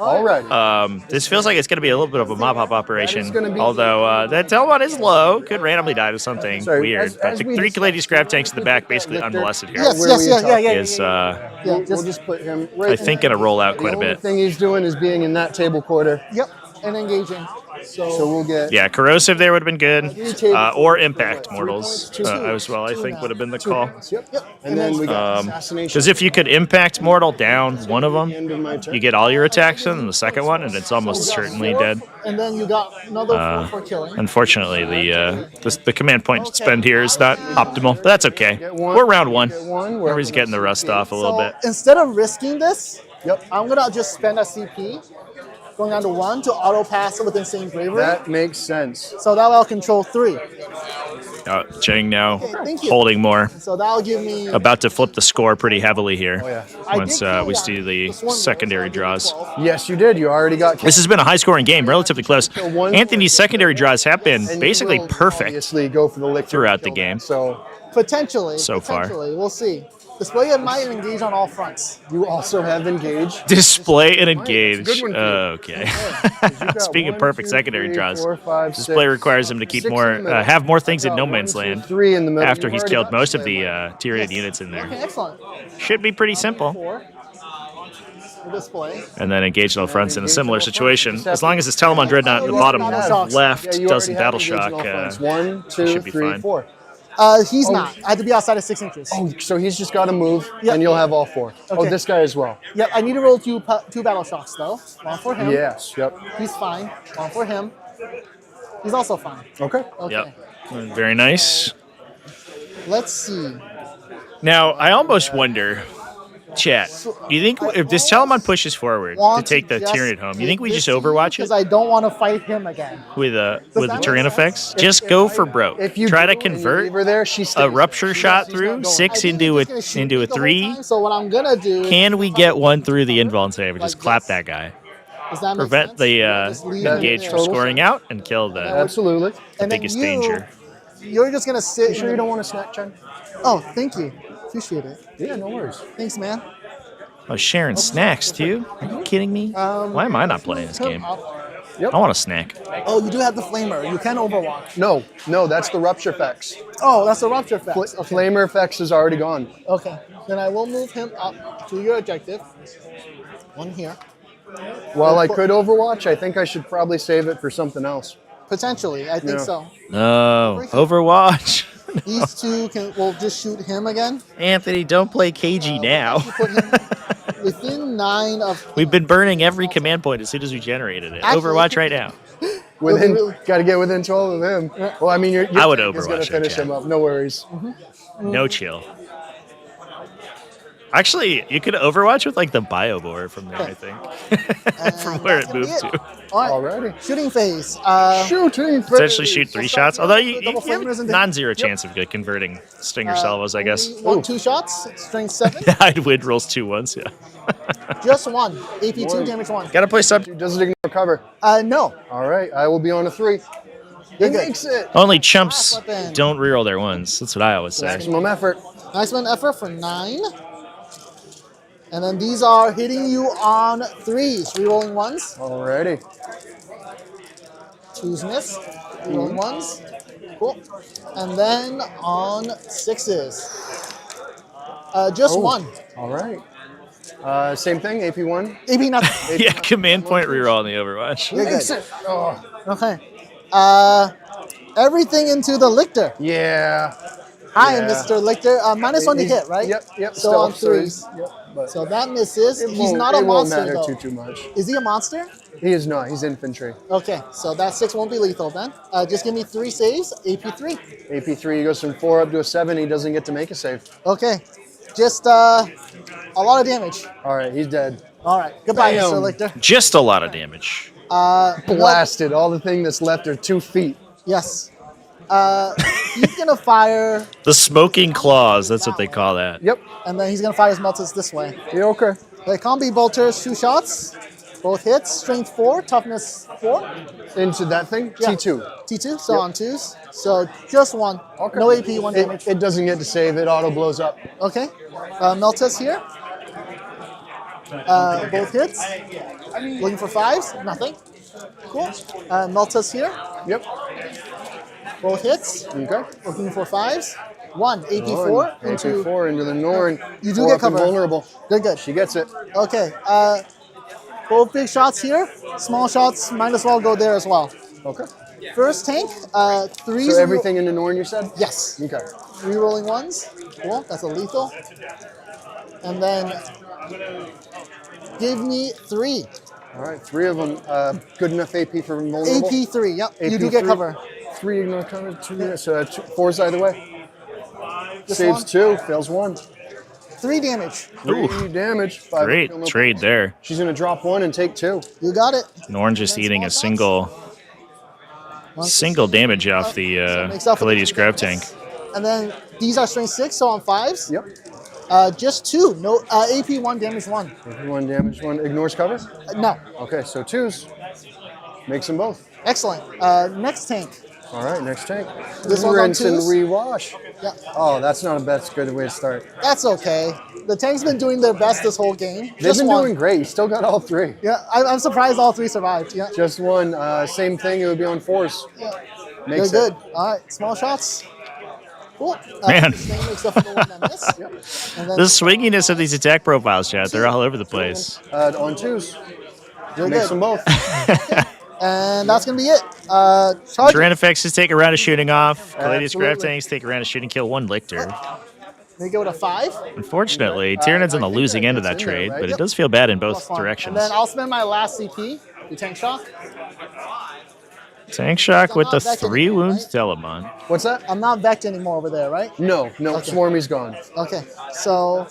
All right. This feels like it's going to be a little bit of a mop-up operation, gonna be- although that Telmon is low. Could randomly die to something Sorry, weird. as But the we 3 discussed- Caladius grab tanks in the back, basically Victor, unmolested here, Yes, Where yes, we yeah, had yeah, talked. yeah, yeah, is, yeah. We'll Just just put him right I think, going to roll out quite a The only bit. thing he's doing is being in that table quarter. yep, and engaging. So we'll get Yeah, corrosive there would have been good, or impact mortals as well. I think would have been the call. Yep. And then we got assassination. Because if you could impact mortal down one of them, End of my turn. you get all your attacks in, and the second one, and it's almost certainly dead. And then you got another 4 for killing. Unfortunately, the command point spend here is not optimal, but that's okay. Get one. We're round 1. Get one. Everybody's getting the rust off a little So bit. instead of risking this, Yep. I'm gonna just spend a CP, going down to 1 to auto pass it with Insane Bravery. That makes sense. So that will control 3. Cheng now thank you. holding more. So that'll give me. About to flip the score pretty heavily here yeah. once we see the secondary draws. Yes, you did. You already got. This has been a high-scoring game, relatively close. Anthony's secondary draws have been And you basically will perfect Obviously, go for the lick throughout the kill game. that. So Potentially. So far. Potentially. We'll see. Display of Might and engage on all fronts. you also have engage. Display and That's a engage. good one for you. Okay. You've got Speaking of 1, perfect 2, secondary 3, draws, 4, 5, display 6, requires him to keep 6 more, in the middle. have more things in I've no got man's 1, 2, land 3 in the middle. after You've he's already killed got most of display the of Tyranid units in Okay, there. excellent. Should be pretty simple. 4. The display. And then engage all fronts in a similar situation. As long as his Telemon Dreadnought in the bottom Battle left Yeah, you doesn't already have battle engage shock, in all fronts. 1, 2, should be 3, fine. 4. He's not. I have to be outside of 6 inches. Oh, so he's just got to move, Yep. and you'll have all 4. Oh, Okay. this guy as well. Yep, I need to roll two battle shocks though. 1 for him. Yes. Yep. He's fine. 1 for him. He's also fine. Okay. Okay. Yep. Very nice. Let's see. Now, I almost wonder, chat, do you think if this Telemon pushes forward to Want take the just Tyranid home, you think we take just this Overwatch Because it I don't want to fight him again. with the that Tyranid make effects? sense? Just go for broke. If you Try do to and you convert leave her there, she a stays. rupture shot She's through not going. 6 I think into he's gonna shoot into me a the whole 3. time, So what I'm gonna do? Can we get one through the invuln save and just Like clap this? that guy? Does that make Prevent sense? the Just leave him engage there. from scoring out and kill the Absolutely. And then biggest you- danger. You're just gonna sit. Sure you don't want a snack, Chen? Oh, thank you. Appreciate it. Yeah, no worries. Thanks, man. Oh, sharing snacks too? Are you kidding me? Why am I not playing this game? Yep. I want a snack. Oh, you do have the flamer. You can overwatch. No, that's the rupture effects. Oh, that's the rupture effect. Okay. Flamer effects is already gone. Okay. Then I will move him up to your objective. 1 here. While I could Overwatch, I think I should probably save it for something else. Potentially, I think Yeah. so. No, Overwatch. These two will just shoot him again. Anthony, don't play KG now. Put him within 9 of. We've been burning every command point as soon as we generated it. Actually- Overwatch right now. Got to get within 12 of him. Well, I mean, your I would tank is going Overwatch to finish that, him up. No worries. No chill. Actually, you could Overwatch with like the Biobore from there, I think. From where it moved to. All right. Alrighty. Shooting phase. Shooting phase. Essentially shoot 3 shots. Although you Double have flamers a into- non-zero chance of converting Stinger salvos, I guess. Only 2 shots. Strength 7. I'd win rolls 2 once, yeah. Just 1. AP2 damage 1. Gotta play sub. Does it ignore cover? No. All right, I will be on a 3. He good. makes it. Only chumps Weapon. don't reroll their ones. That's what I always say. Maximum effort. Maximum effort for 9. And then these are hitting you on 3s. Rerolling 1s. Alrighty. 2s miss. Rerolling 1s. Cool. And then on 6s. Just 1. All right. Same thing, AP1. AP nothing. Yeah, command point reroll in the Overwatch. You're good. Makes it. Oh. Okay. Everything into the Lictor. Yeah. Hi, Yeah. Mr. Lictor. -1 to hit, right? Yep. So on 3s. Yep. But So that misses. it He's won't- not a it won't monster, matter though. too much. Is he a monster? He is not. He's infantry. Okay, so that 6 won't be lethal then. Just give me 3 saves, AP3. AP3 he goes from 4 up to a 7. He doesn't get to make a save. Okay, just a lot of damage. All right, he's dead. All right, goodbye, Bam. Mr. Lictor. Just a lot of damage. Blasted. All the thing that's left are 2 feet. Yes. He's gonna fire, The smoking claws, that's what they call that. Yep. and then he's gonna fire his meltas this way. Yeah, okay. The combi bolters, 2 shots, both hits, strength 4, toughness 4, Into that thing, Yeah. T2. T2, so on 2s. So just 1. Okay. No AP, 1 damage. It doesn't get to save. It auto blows up. Okay. Meltas here. Both hits. Looking for 5s. Nothing. Cool. Meltas here. Yep. Both hits. Okay. Looking for 5s. 1. AP4 into. AP4 into the Norn. You do 4 get up and cover. vulnerable. Good, good. She gets it. Okay. Both big shots here. Small shots might as well go there as well. Okay. First tank. 3s. So everything in the Norn, you said? Yes. Okay. Rerolling 1s. Cool. That's a lethal. And then give me 3. All right, 3 of them. Good enough AP for vulnerable. AP3. Yep. You AP do get 3. cover. 3 ignore cover. 2. So 4's either way. Just Saves 1. 2. Fails 1. 3 damage. 3 damage. 5 Great feel no trade pain. there. She's gonna drop 1 and take 2. You got it. Norn just And then eating a small single damage off the makes up for the Caladius 2 grab damage. tank. And then these are strength 6, so on 5s. Yep. Just 2. No AP 1, damage 1. 1 damage. 1 ignores cover. No. Okay, so 2s. Makes them both. Excellent. Next tank. All right, next tank. This one's on Rinse and 2s? rewash. Yeah. Oh, that's not a that's a good way to start. That's okay. The tank's been doing their best this whole game. They've Just been 1. doing great. You still got all 3. Yeah, I'm surprised all 3 survived. Yeah. Just 1. Same thing. It would be on 4s. Yeah. Makes They're it. good. All right, small shots. Cool. Man. Same makes up for the 1 that missed. And then The swinginess of these attack profiles, chat, they're all over the place. On 2s. you're Makes good. them both. And that's going to be it. Charge. Tyrannifexes take a round of shooting off. Caladius grab Absolutely. tanks take a round of shooting kill. 1 Lictor. They go to 5. Unfortunately, Tyranids on the I think losing that end of gets that in there, trade, right? but Yep. it does feel bad in Plus both 1. directions. And then I'll spend my last CP. You tank shock. Tank shock with the I'm not back 3 anymore, wounds right? Telemon. What's that? I'm not vexed anymore over there, right? No, Okay. Swarmy's gone. Okay. So,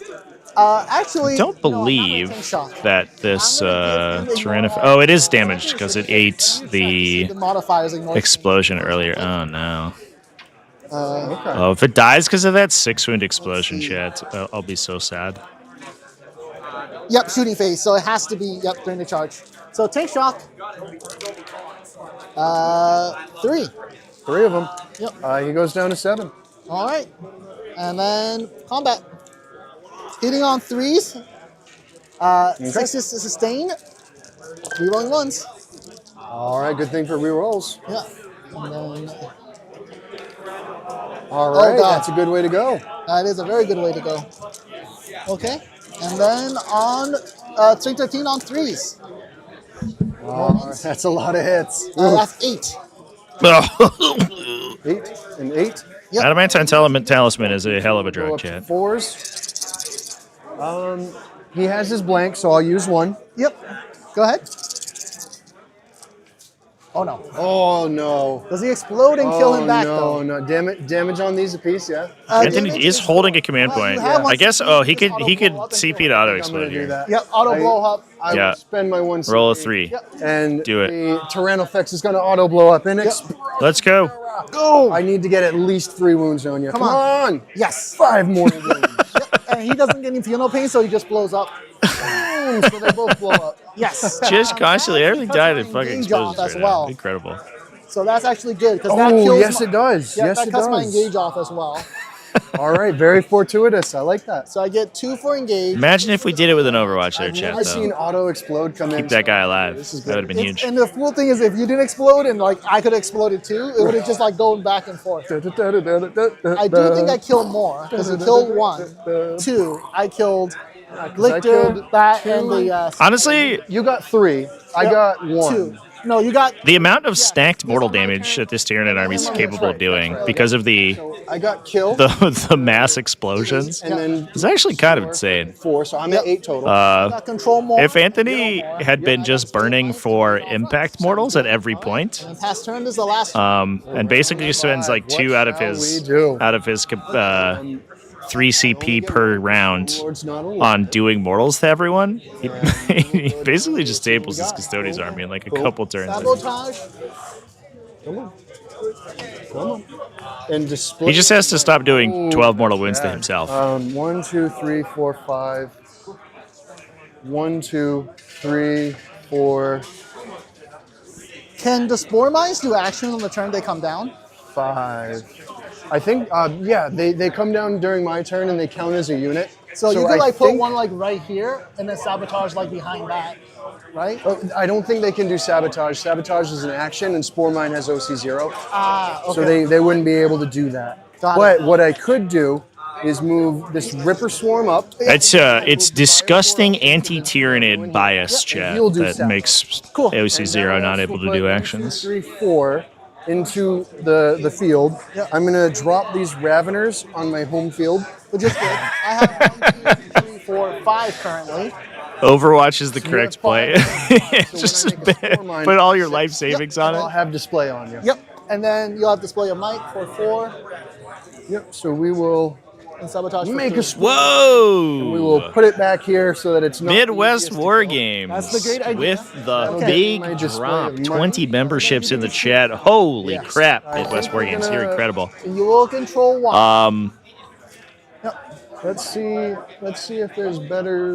actually, I don't no, I'm not gonna believe tank shock. that this I'm gonna give him Tyrannif... more- Oh, it is damaged because it ate The the modifiers ignore. explosion earlier. Oh, no. Okay. Oh, if it dies because of that 6-wound explosion, chat, I'll be so sad. Yep, shooting phase. So it has to be during the charge. So tank shock. 3. 3 of them. Yep. He goes down to 7. All right. And then combat. Hitting on 3s. 6s to sustain. Rerolling 1s. All right, good thing for rerolls. Yeah. And then All right, God. that's a good way to go. that is a very good way to go. Okay. And then on 313 on 3s. All right, that's a lot of hits. That's 8. 8 and 8. Yep. Adamantine Talisman is a hell of a Go drug, up to chat. 4s. He has his blank, so I'll use 1. Yep. Go ahead. Oh no. Oh no. Does he explode and kill him back no, though? no. Damage on these apiece, yeah. Anthony damage is holding a command Well, you point. have one I guess. CP, Oh, he just could auto he could blow up and CP kill. to auto I'm gonna explode do here. that. Yep. Auto blow up. I Yeah. will spend my 1 Roll a CP, 3. Yep. and Do it. the Tyrannofex is going to auto blow up and explode. Let's go. Go. I need to get at least 3 wounds on you. Come on. Yes. 5 more wounds. And he doesn't get any feel no pain, so he just blows up. Boom, so they both blow up. Yes. Just constantly, everything died in Cuts my fucking engage off explosions as right well. now. Incredible. So that's actually good because that Oh, kills. yes, it does. Yeah, Yes, that it cuts my does. engage off as well. All right, very fortuitous. I like that. So I get 2 for engage. Imagine if we did it with an Overwatch there, I've chat, never seen though. auto explode come in. Keep that guy alive. This is That would good. have been huge. And the cool thing is, if you didn't explode and like I could have exploded too, it would have just like gone back and forth. I do think I killed more because I killed 1, 2. I killed Lictor, that, and the. Honestly, You got 3. I got 1. 2. No, you got. the amount of stacked mortal damage that this Tyranid army is capable of doing because of the I got killed, the mass explosions and then is actually kind of insane. 4, so I'm at 8 total. Got control more. If Anthony had been just burning for impact mortals at every point, Past turn is the last. and basically spends like 2 out of his 3 CP per round Lord's not old. on doing mortals to everyone, he basically just staples his Custodes army in like a couple turns. Sabotage. Come on. Come on. And display. He just has to stop doing 12 mortal wounds to himself. 1, 2, 3, 4, 5. 1, 2, 3, 4, Can the Spore Mines do actions on the turn they come down? 5. I think, yeah, they come down during my turn and they count as a unit. So you could I like put think- one like right here and then sabotage like behind that, right? Oh, I don't think they can do sabotage. Sabotage is an action, and Spore Mine has OC0. Ah, okay. So they wouldn't be able to do that. Got But it. what I could do is move this Ripper Swarm up. It's disgusting anti-Tyranid bias, chat, You'll do that that. makes Cool. OC0 not able to do actions. 1, 2, 3, 4 into the field. Yep. I'm gonna drop these Raveners on my home field. Which is good. I have 1, 2, 3, 4, 5 currently. Overwatch is the correct have play. five. Just So when I make a Spore Mine, put all your life savings on I'll it. have display on you. Yep. And then you'll have Display of Might for 4 Yep. So we will and Sabotage for make 3. a Spore. Whoa! We will put it back here so that it's not Midwest easiest to War kill. Games That's the great idea. with the Okay. big My display drop. of 20 memberships in the chat. Holy Yes. crap, I Midwest think War we're Games. You're gonna- incredible. You will control 1. Let's see if there's better.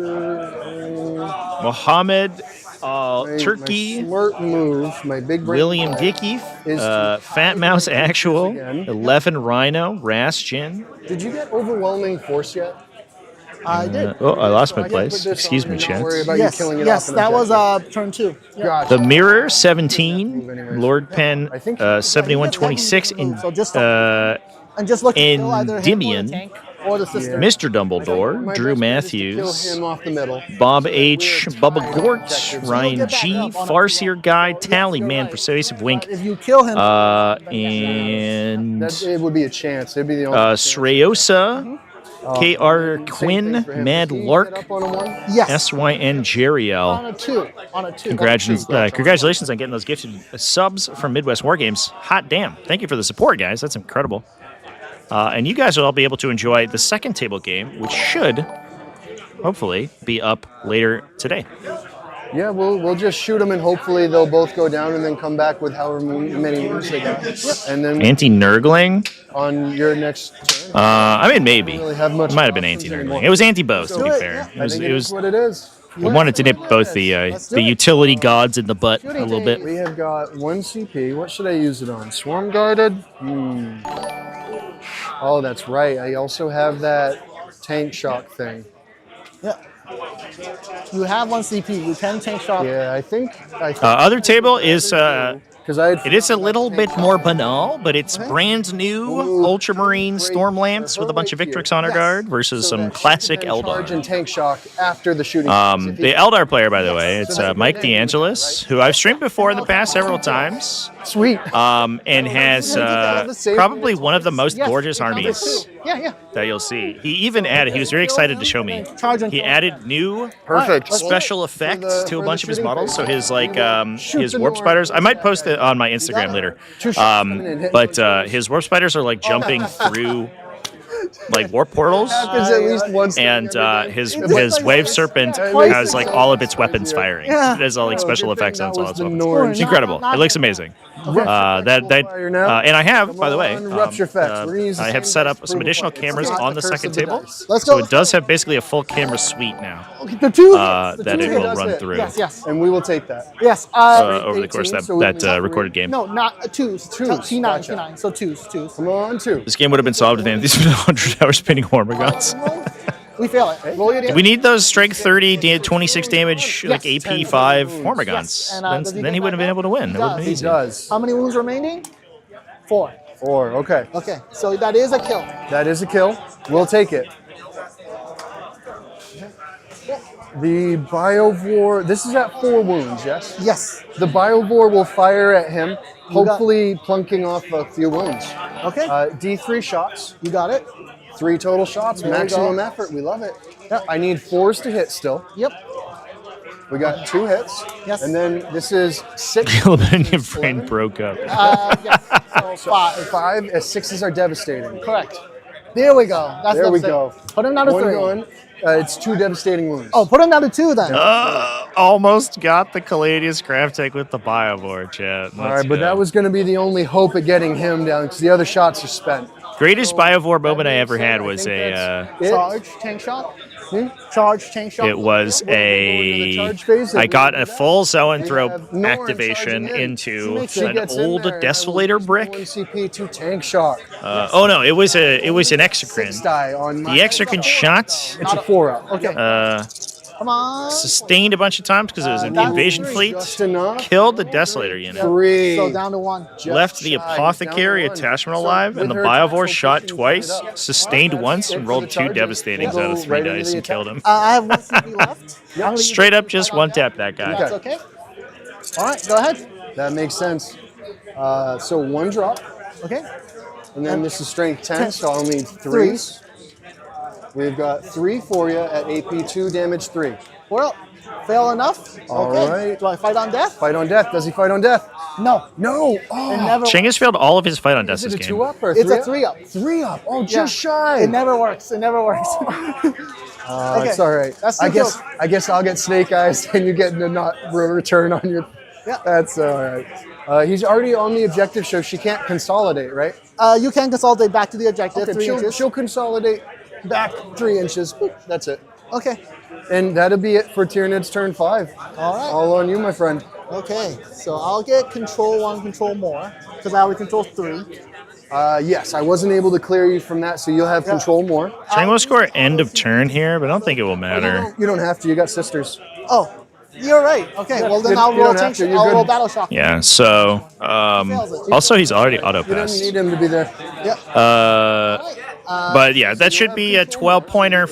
Mohammed My Turkey. smart move. My big brain William move Dickey, is to- Fat Mouse Actual, again. 11 Rhino, Rasjin. Did you get overwhelming force yet? I did. Oh, I lost my I can put place. this Excuse on me, and not worry chance. about Yes, you killing it yes, off an that was objective. turn 2. Yeah. Gotcha. The Mirror, 17, Lord Pen, I think- 7126, So just and and just look to kill either him or the Endymion. tank or the sister. Mr. Dumbledore, My Drew best bet is to kill Matthews, him off the middle. Bob So that H, we're Bubba tied Gort, objectives. Ryan You'll get G, back up on a- Farseer Guy, Yes, Tally you're Man, right. Persuasive Wink, If you kill him, and That it would be a chance. It'd be the only. chance. Sreyosa, K.R. Same Quinn, thing for him. Mad Does he Lark, get up on a 1? yes, SYN Jeriel. on a 2, on a 2. Congratulations on getting those gifted subs from Midwest War Games. Hot damn. Thank you for the support, guys. That's incredible. And you guys will all be able to enjoy the second table game, which should, hopefully, be up later today. Yeah, we'll just shoot them and hopefully they'll both go down and then come back with however many moves they got. And then Anti-Nurgling? on your next turn, I mean, maybe. really have much It might have been options anti-Nurgling. anymore. It was anti-both, to be Do it, fair. yeah. I think It was what it is. we wanted to nip both the do it. utility gods in the butt a little bit. We have got 1 CP. What should I use it on? Swarm guarded? Oh, that's right. I also have that tank shock thing. Yeah. You have 1 CP. You can tank shot. Yeah, I think Other table is because I had it is a little bit more banal, but it's brand new Ultramarine Stormlance with a bunch of Victrix Honor Yes. Guard versus some classic charge Eldar. and tank shock after the shooting. phase. If The he- Eldar player, by the way, it's Mike DeAngelis, who I've streamed before in the past several times, Sweet. and has probably one of the most Yes, gorgeous it counts as armies 2. Yeah. that you'll see. He even added, he was very excited to show me, Charge and he kill. added new Perfect. special For effects the- to a for bunch the of his shooting models. So phase. his like Shoot his the warp north. spiders. I might post it on my Instagram later. Two shots coming in, hit But his warp spiders are like jumping through like warp portals. Happens at least once. And his like wave this. serpent Twice has like all of its weapons firing. Yeah. It has all like Oh, special good thing effects on that its all was its the weapons. norm. It's incredible. It looks amazing. And I have, by the way, Come on, Rupture Effects. We're gonna use the I have same set dice up some approval additional points. cameras It's not on the curse second of the table. dice. Let's So go. it does have basically a full camera suite now The 2. that it two will does run it. through Yes. And we will take that. Yes. over the course of 18, so we that need three. recorded game. No, not 2s. Twos, T9. gotcha. T9. So 2s. Come on, 2. This game would have been solved if Anthony's been on 100-hour spinning Hormigons. We fail it. Roll your damage. We need those strength 30, 26 damage, like Yes. AP 5 Yes. Hormigons. And, does he then get he wouldn't have been that able to win. He It would have been does. easy. Does. How many wounds remaining? 4. 4. Okay. Okay, so that is a kill. That is a kill. We'll take it. The Biovore, this is at 4 wounds, yes? Yes. The Biovore will fire at him, hopefully plunking off a few wounds. Okay, D3 shots, you got it. 3 total shots, There we maximum go. effort. We love it. I need 4s to hit still. Yep. We got 2 hits. Yes. And then this is 6. A little bit of your brain broke up. Yes. So 5. 5. 6s are devastating. Correct. There we go. That's There we devastating. go. Put him down to 1 3. gone. It's 2 devastating wounds. Oh, put him down to 2 then. Almost got the Caladius Craft Tech with the Biovore, chat. All right, but that was going to be the only hope at getting him down because the other shots are spent. Greatest Biovore moment I ever had was a. Charge, tank shot. Charge, tank shot. It was the charge phase, I got a full They Zoanthrope have Norn activation charging in. into She an gets in old there, and Desolator brick. 1 CP, 2 tank shock. Oh no, it was an 6 Exocrine. die on my. The Exocrine shot It's a 4-up. Okay, come on. sustained a bunch of times because it was an invasion fleet. Just enough. Killed the Desolator unit. 3. So down to 1. Just Left the shy, Apothecary down to 1. attachment So alive, with and the her Biovore attachment, shot she can twice, put it up. sustained once, Hit and for rolled the 2 charge. devastatings We'll out of go 3 right into dice the and killed attack. him. I have 1 CP left. I'm gonna Straight use up just one tap that guy. That's okay. All right, go ahead. That makes sense. So 1 drop, Okay. and then this is strength 10, so I'll need 3s. We've got 3 for you at AP 2, damage 3. Well, fail enough. All Okay. right. Do I fight on death? Fight on death. Does he fight on death? No. No. It Oh, never. Cheng has failed all of his fight on death is this it a game. 2-up or a 3-up? It's a 3-up. 3-up. Oh, Yeah. just shy. It never works. It never works. Okay. It's all right. That's I the guess I'll get snake eyes and you get to not return on your. Yeah. That's all right. He's already on the objective, so she can't consolidate, right? You can consolidate back to the objective. Okay, 3 inches. she'll consolidate back 3 inches. Boop, that's it. Okay. And that'll be it for Tyranid's turn 5. All right. All on you, my friend. Okay. So I'll get control 1, control more, because I would control 3. Yes, I wasn't able to clear you from that, so you'll have control more. Cheng will score end of turn here, but I don't think it will matter. You don't have to. You got sisters. Oh, you're right. Okay. Well, then You I'll roll don't have tank. to, you're I'll roll good. battle shock. Yeah, so also he's already auto You don't passed. need him to be there. Yep. But yeah, that should be a 12-pointer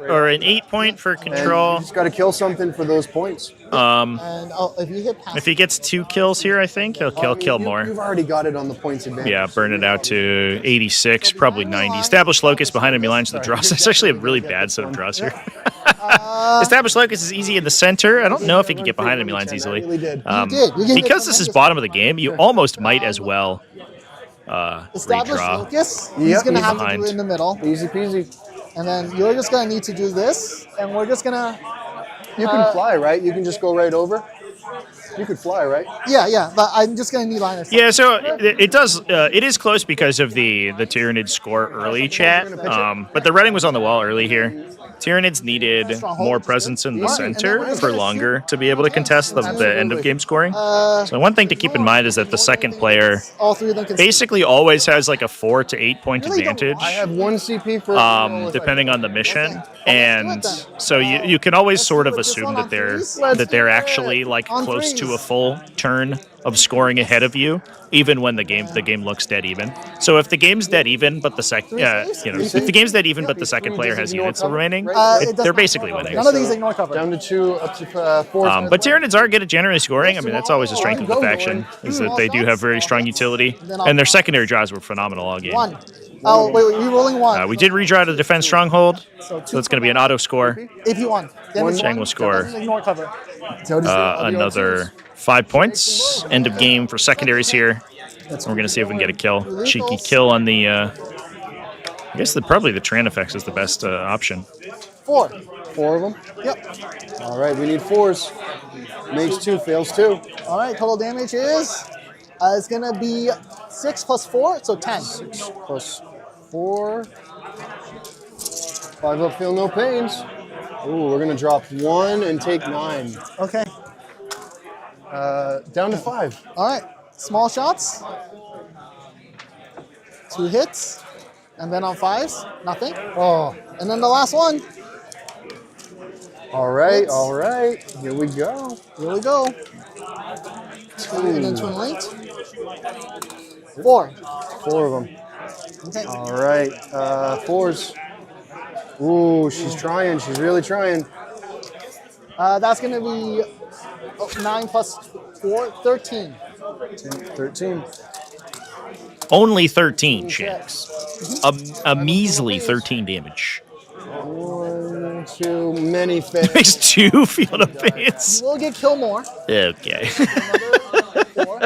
or an 8-point for And control. you just got to kill something for those points. And if you hit pass. If he gets 2 kills here, I think he'll kill more. You've already got it on the points advantage. Yeah, burn it out to 86, probably 90. Established Locust behind enemy lines to the draws. That's actually a really bad set of draws here. Established Locust is easy in the center. I don't know if he can get behind enemy lines easily. really did. You did. You gave it Because this is bottom of the game, you almost might as well Establish redraw. focus. Yep, He's gonna he's have to behind. do it in the middle, Easy peasy. and then you're just gonna need to do this, and we're just gonna. You can fly, right? You can just go right over. You could fly, right? Yeah. But I'm just gonna need line of sight. Yeah, so it does. It is close because of the Tyranid score early chat. But the writing was on the wall early here. Tyranids needed more presence in the center for longer to be able to contest the end of game scoring. So one thing to keep in mind is that the second player All 3 of them can. basically always has like a 4 to 8 point Really don't- advantage. I have 1 CP for Depending on the mission, and so you can always sort of assume that they're actually like close to a full turn of scoring ahead of you, even when the game looks dead even. So if the game's dead even, but the second if the game's dead even, but the second player has units still remaining, they're basically winning. None of these ignore cover. down to 2, up to 4. But Tyranids are good at generally scoring. I mean, that's always a strength of the faction, is that they do have very strong utility, and their secondary draws were phenomenal all game. 1. Oh wait, you're rolling 1. We did redraw to defense stronghold, so it's going to be an auto score. If you won, then it's Cheng 1. will score Doesn't ignore cover. another 5 points. End of game for secondaries here. We're going to see if we can get a kill. Cheeky kill on the. I guess probably the Tran effects is the best option. 4. 4 of them? Yep. All right, we need 4s. Makes 2, fails 2. All right. Total damage is it's gonna be 6 plus 4, so 10. 6 plus 4. 5 up, feel no pains. Ooh, we're going to drop 1 and take 9. Okay. Down to 5. All right. Small shots. 2 hits. And then on 5s, nothing. Oh, And then the last one. all right, Hits. all right. Here we go. Here we go. 2 and then twin linked. 4. 4 of them. Okay. All right, 4s. Ooh, she's trying. She's really trying. That's going to be 9 plus 4, 13. 13. Only 13 checks. A measly 13 damage. 1, 2, many fails. Makes 2 field of fates. We'll get kill more. Okay. Another 4.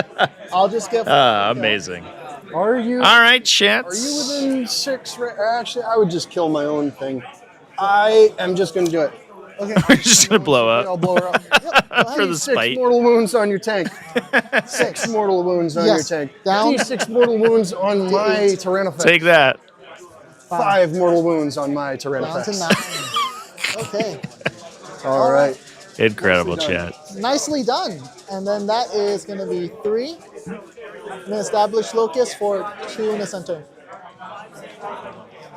I'll just get 4. Amazing. Are you? All right, Are chats. you within 6? Actually, I would just kill my own thing. I am just going to do it. Okay. We're just going to blow I'll up blow her up. for the 6 spite. mortal wounds on your tank. 6 6. mortal wounds on Yes. your tank. Down. 6 mortal wounds on my 8. Tyrannofex. Take that. 5 mortal wounds on my Down to Tyrannofex. 9. Okay. All right. Incredible Nicely done. chat. Nicely done. And then that is going to be 3. And then establish locus for 2 in the center.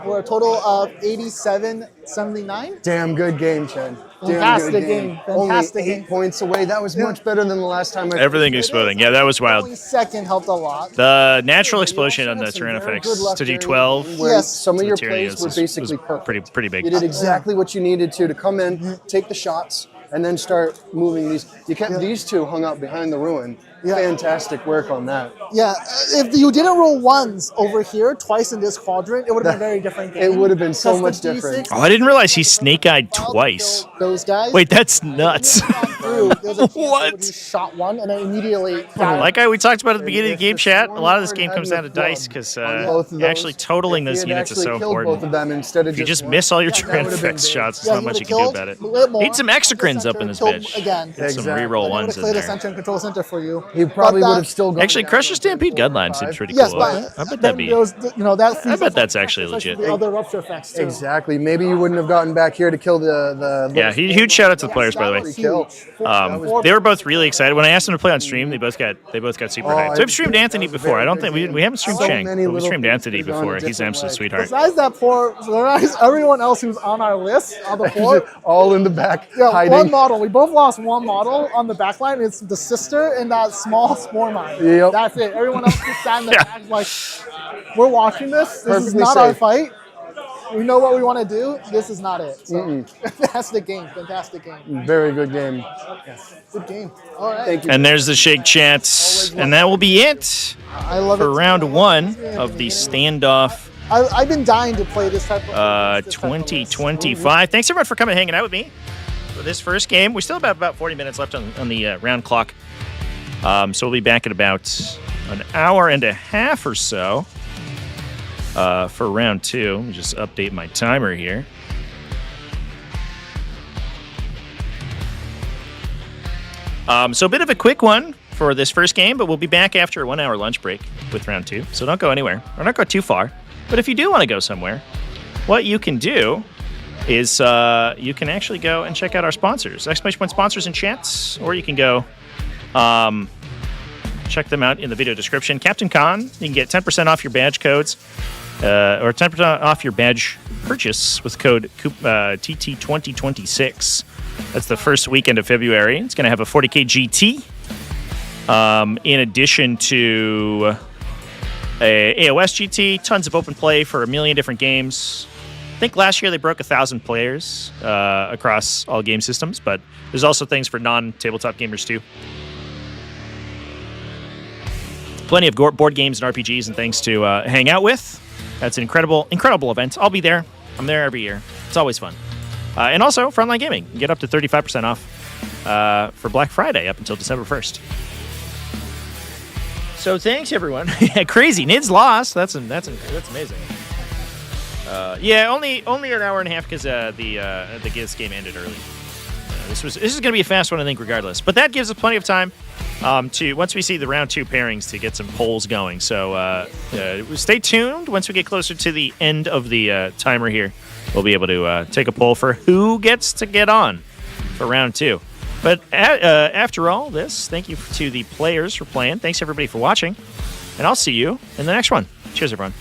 For a total of 87-79. Damn good game, Chen. Damn Fantastic good game. Fantastic Only 8 game. points away. That was much better than the last time I Everything exploding. Yeah, that was wild. Only second helped a lot. The natural explosion on the Had some very Tyrannofex good luck to do there 12. where Yes. Some of to your the plays Tyranids were was basically perfect. pretty big. You did exactly what you needed to come in, take the shots, and then start moving these. You kept these 2 hung up behind the ruin. Yeah. Fantastic work on that. Yeah, if you didn't roll 1s over here twice in this quadrant, it would have been a very different game. It would have been so Because the much different. D6 Oh, I didn't realize he snake-eyed allowed to twice. kill Those guys. Wait, that's nuts. Through, there's a chance What? that he shot 1 and then immediately died. Like we talked about at the beginning of the game If chat, a Swarm lot of this Lord game comes hadn't down to have dice clubbed because on both of those, actually totaling if he those had units is actually so killed important. both of them instead of If you just one, miss all your that would have been Tyrannofex big. shots, there's Yeah, not he much would've you can do killed about it. a little more. Need some exocrines up in this Killed bitch. Again. Get some Exactly. reroll Would ones have in played a there. center and control center for you. He probably But would that- have still gone. Actually, down Crusher to Stampede 4 or Gunline seems 5. pretty Yes, cool. but I bet then that'd be. there was, that I bet that's actually especially legit. The other rupture effects too. Exactly. Maybe you wouldn't have gotten back here to kill the Yeah, huge shout out to the players, by the way. kill. They were both really excited. When I asked them to play on stream, they both got super hyped. So I've streamed Anthony before. I don't think we haven't streamed So Chang, many but we little streamed things Anthony could have gone before. a He's an different absolute way. sweetheart. Besides that poor, besides everyone else who's on our list on the board, all in the back, yeah, hiding. one model. We both lost one model on the back line. It's the sister and that small spore mine. Yep. That's it. Everyone else just sat in the Yeah. back like, we're watching this. This is Perfectly not our safe. fight. We know what we want to do. This is not it. So, fantastic game. Fantastic game. Very good game. Good game. All right. Thank you. And there's the shake chats, and that will be it I love for it. round 1 of the Standoff I've been dying to play this type of 2025. Thanks everyone for coming and hanging out with me for this first game. We still have about 40 minutes left on the round clock. So we'll be back in about an hour and a half or so for round 2. Let me just update my timer here. So a bit of a quick one for this first game, but we'll be back after a 1 hour lunch break with round 2. So don't go anywhere, or not go too far. But if you do want to go somewhere, what you can do is you can actually go and check out our sponsors, exclamation point sponsors and chats, or you can go check them out in the video description. Captain Con, you can get 10% off your badge codes, or 10% off your badge purchase with code TT2026. That's the first weekend of February. It's going to have a 40k GT, in addition to a AOS GT, tons of open play for 1 million different games. I think last year they broke 1,000 players across all game systems, but there's also things for non-tabletop gamers too. Plenty of board games and RPGs and things to hang out with. That's an incredible event. I'll be there. I'm there every year. It's always fun. And also, Frontline Gaming. You can get up to 35% off for Black Friday up until December 1st. So thanks, everyone. Crazy. Nids lost. That's amazing. Yeah, only an hour and a half because the Giz game ended early. This is going to be a fast one, I think, regardless. But that gives us plenty of time to, once we see the round 2 pairings, to get some polls going. So stay tuned. Once we get closer to the end of the timer here, we'll be able to take a poll for who gets to get on for round 2. But after all this, thank you to the players for playing. Thanks, everybody, for watching. And I'll see you in the next one. Cheers, everyone.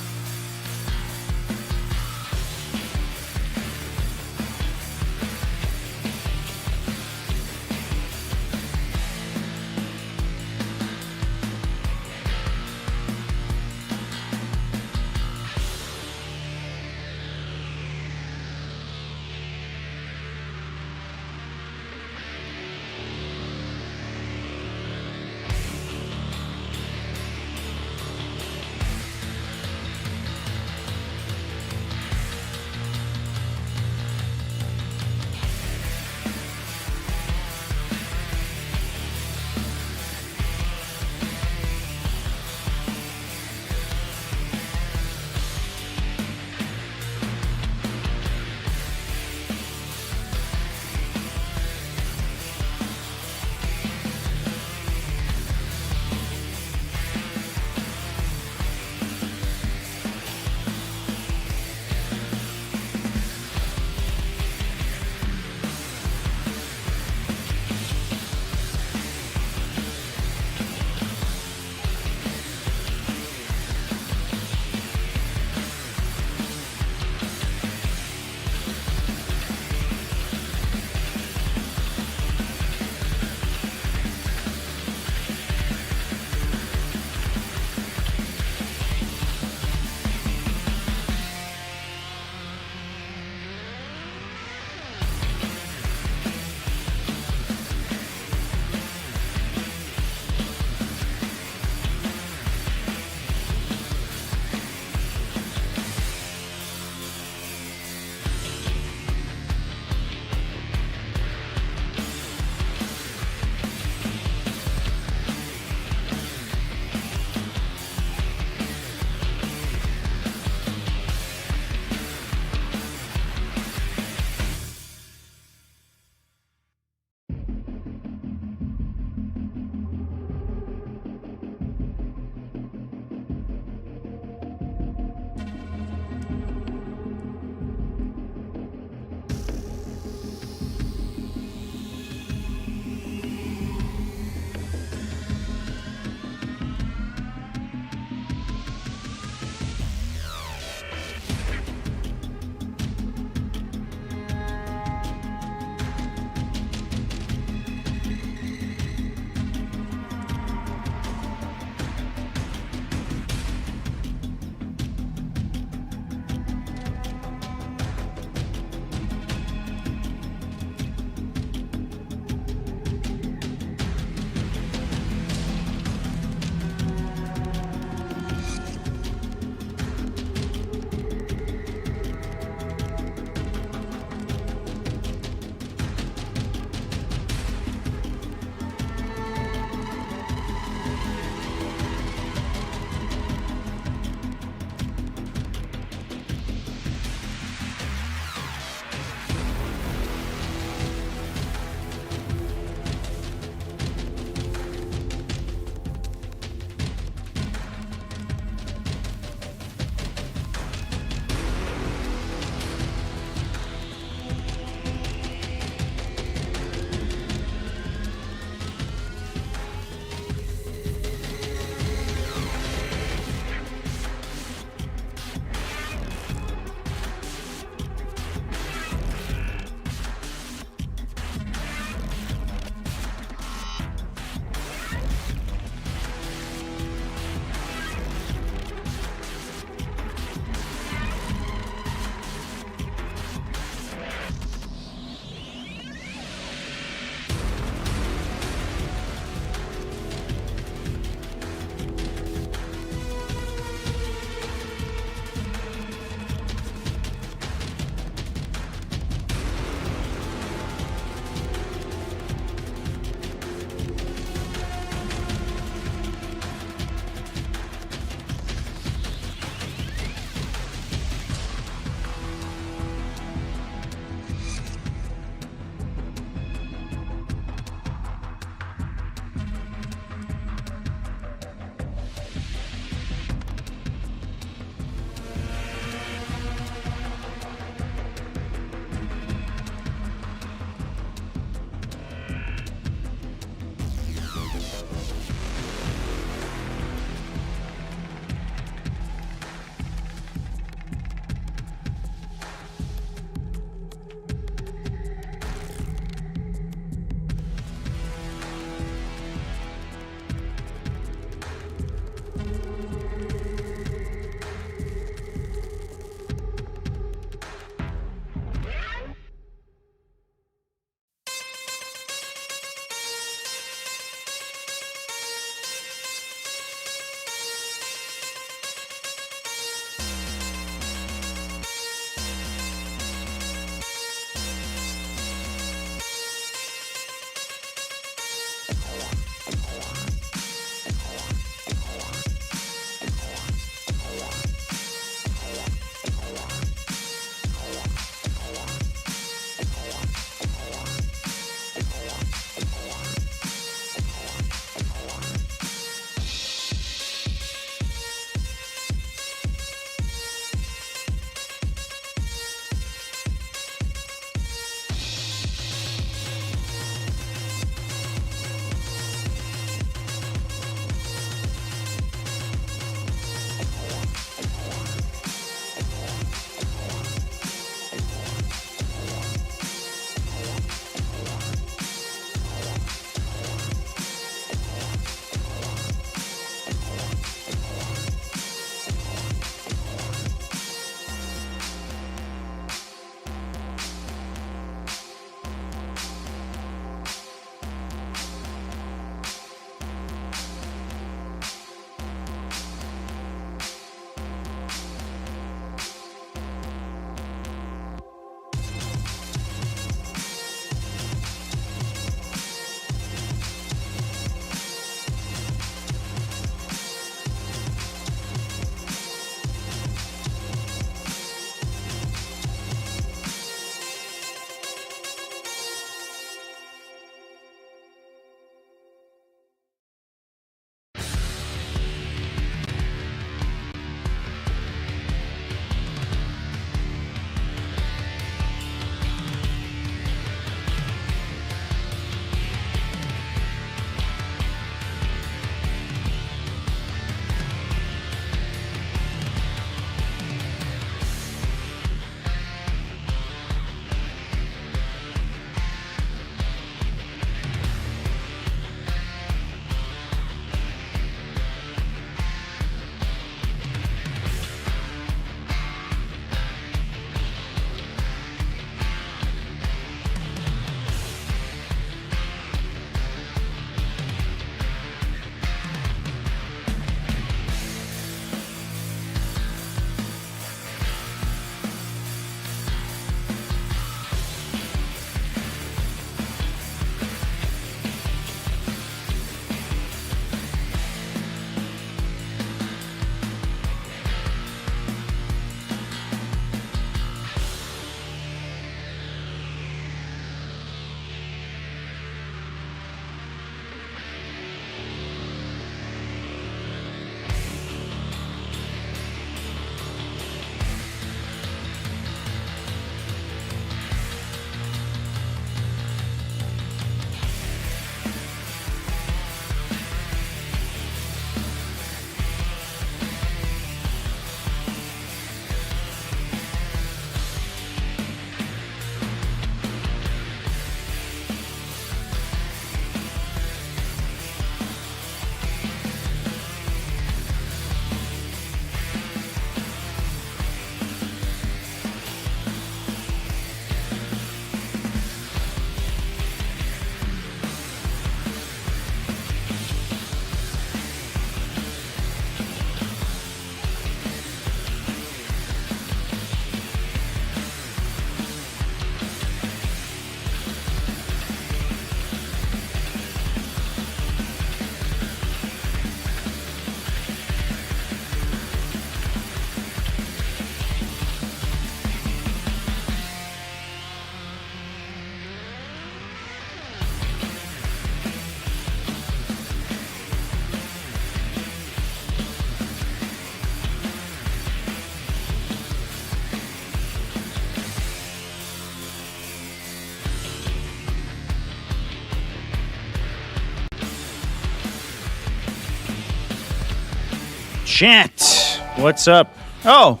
Chat, what's up? Oh,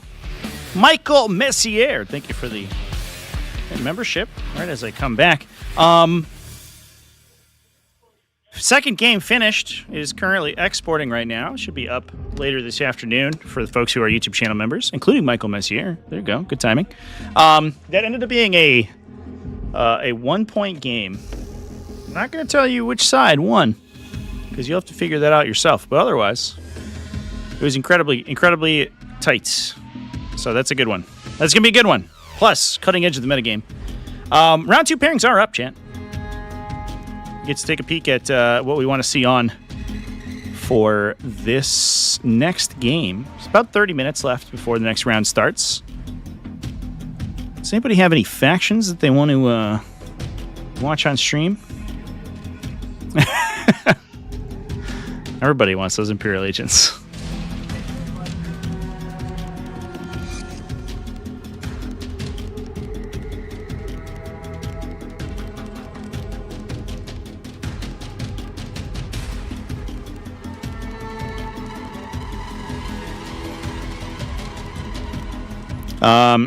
Michael Messier, thank you for the membership. Right as I come back. Second game finished. It is currently exporting right now. Should be up later this afternoon for the folks who are YouTube channel members, including Michael Messier. There you go. Good timing. That ended up being a 1-point game. I'm not going to tell you which side won, because you'll have to figure that out yourself. But otherwise, it was incredibly tight. So that's a good one. That's going to be a good one. Plus, cutting edge of the metagame. Round 2 pairings are up, chat. Get to take a peek at what we want to see on for this next game. It's about 30 minutes left before the next round starts. Does anybody have any factions that they want to watch on stream? Everybody wants those Imperial agents.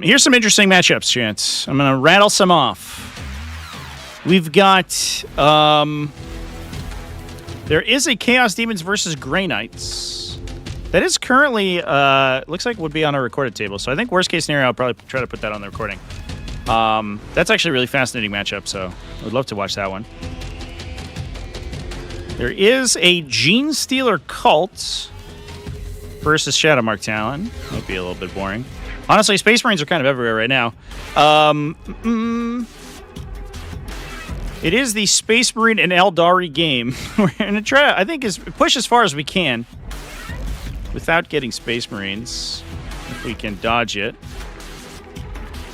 Here's some interesting matchups, Chance. I'm going to rattle some off. We've got... there is a Chaos Demons versus Grey Knights. That is currently... looks like would be on a recorded table. So I think worst case scenario, I'll probably try to put that on the recording. That's actually a really fascinating matchup, so I would love to watch that one. There is a Gene Stealer Cult versus Shadowmark Talon. Might be a little bit boring. Honestly, Space Marines are kind of everywhere right now. It is the Space Marine and Aeldari game. We're going to try, I think, push as far as we can without getting Space Marines, if we can dodge it.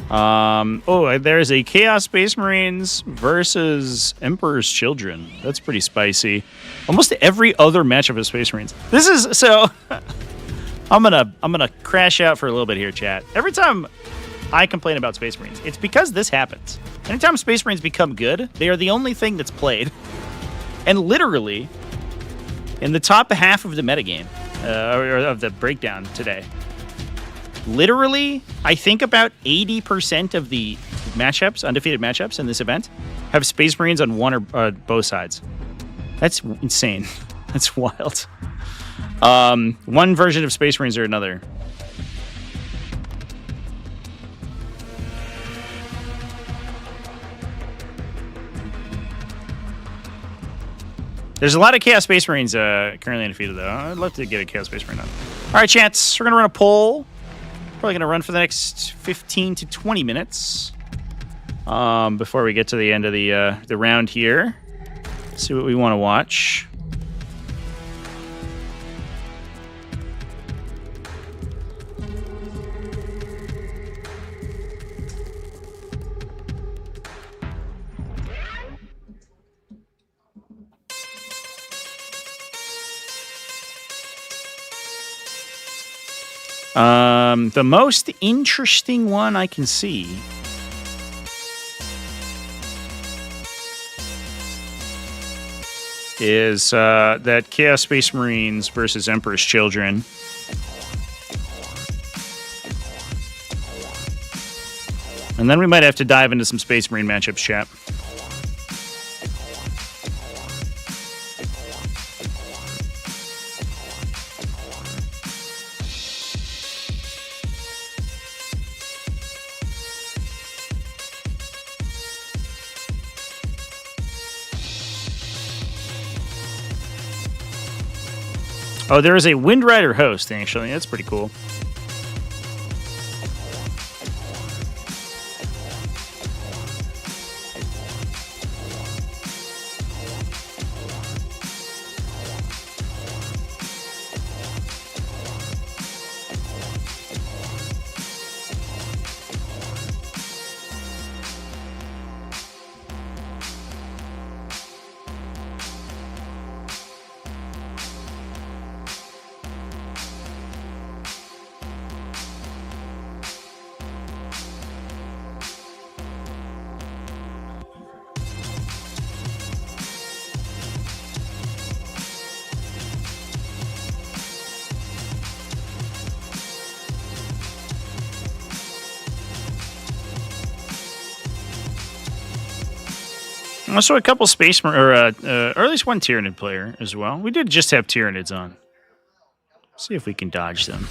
There's a Chaos Space Marines versus Emperor's Children. That's pretty spicy. Almost every other matchup is Space Marines. This is so. I'm gonna crash out for a little bit here, chat. Every time I complain about Space Marines, it's because this happens. Anytime Space Marines become good, they are the only thing that's played. And literally, in the top half of the metagame, or of the breakdown today, literally, I think about 80% of the matchups, undefeated matchups in this event, have Space Marines on one or both sides. That's insane. That's wild. One version of Space Marines or another. There's a lot of Chaos Space Marines currently undefeated, though. I'd love to get a Chaos Space Marine on. All right, chance. We're going to run a poll. Probably going to run for the next 15 to 20 minutes before we get to the end of the round here. See what we want to watch. The most interesting one I can see is that Chaos Space Marines versus Emperor's Children. And then we might have to dive into some Space Marine matchups, chat. Oh, there is a Wind Rider host, actually. That's pretty cool. Also, a couple Space or at least one Tyranid player as well. We did just have Tyranids on. See if we can dodge them.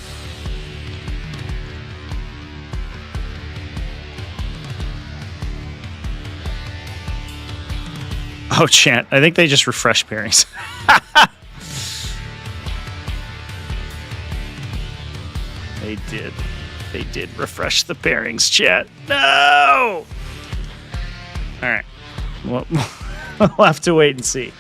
Oh, chat. I think they just refreshed pairings. They did. They did refresh the pairings, chat. No! All right. Well, we'll have to wait and see.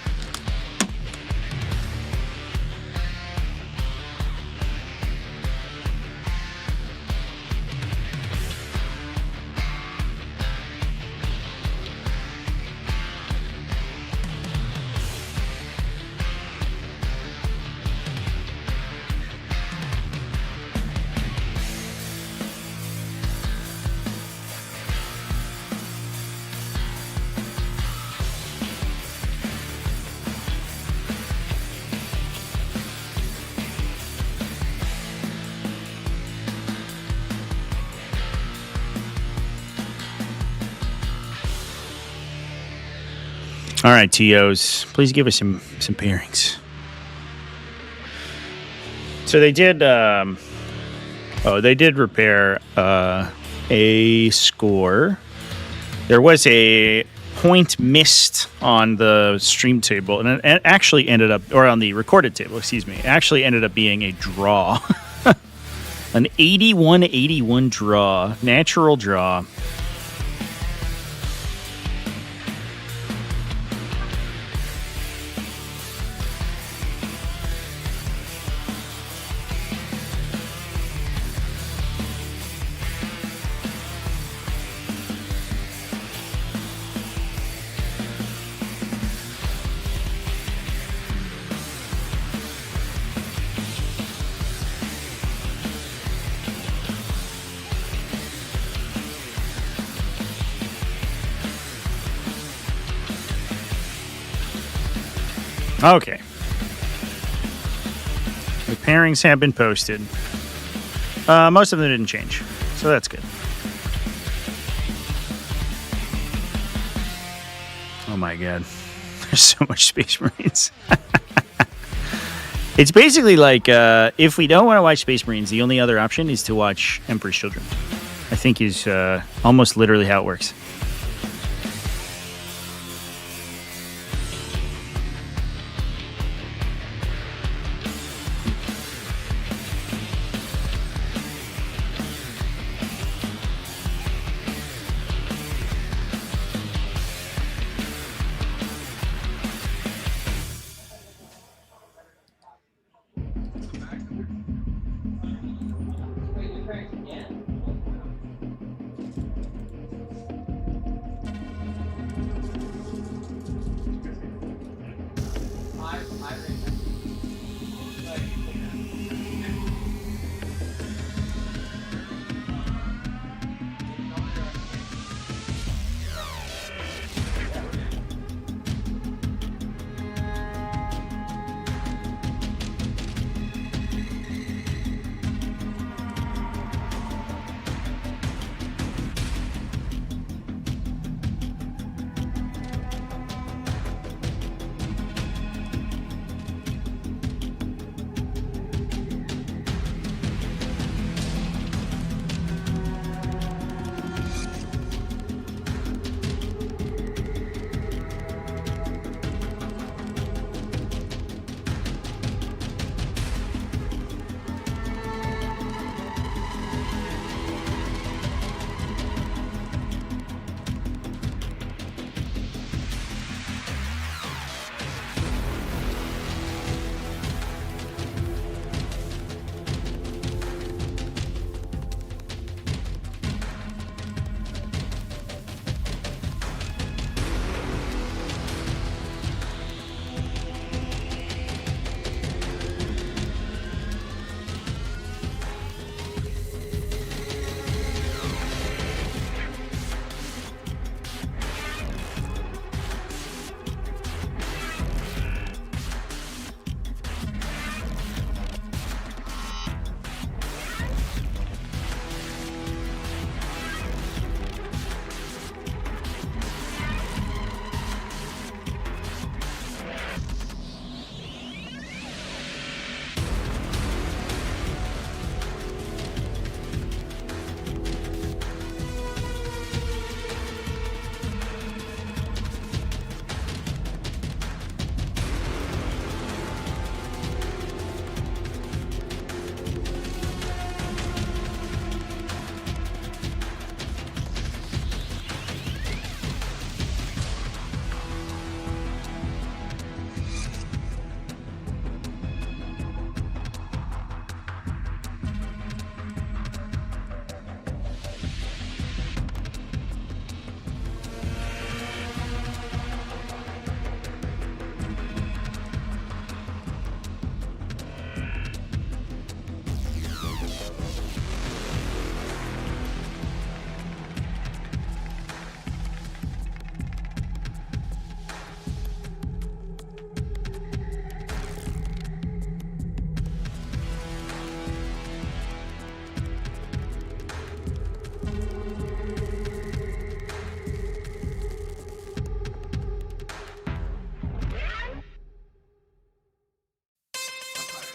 All right, TOs, please give us some pairings. So they did. They did repair a score. There was a point missed on the stream table, and it actually ended up, or on the recorded table, excuse me, it actually ended up being a draw, an 81-81 draw, natural draw. Okay. The pairings have been posted. Most of them didn't change, so that's good. Oh my god. There's so much Space Marines. It's basically like, if we don't want to watch Space Marines, the only other option is to watch Emperor's Children. I think is almost literally how it works.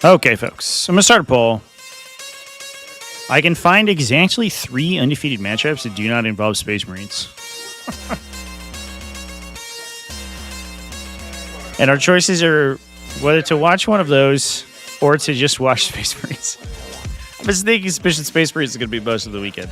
Okay, folks. I'm going to start a poll. I can find exactly 3 undefeated matchups that do not involve Space Marines. And our choices are whether to watch one of those or to just watch Space Marines. I'm thinking Suspicion Space Marines is going to be most of the weekend.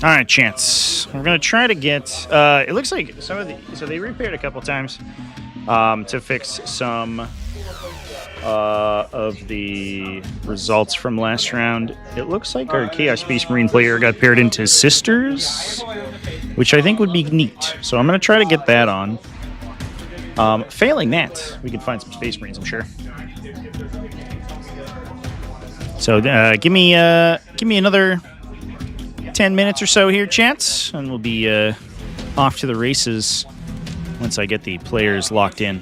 All right, Chance. We're gonna try to get. It looks like some of the. So they repaired a couple times to fix some of the results from last round. It looks like our Chaos Space Marine player got paired into Sisters, which I think would be neat. So I'm gonna try to get that on. Failing that, we can find some Space Marines, I'm sure. So give me another 10 minutes or so here, Chance, and we'll be off to the races once I get the players locked in.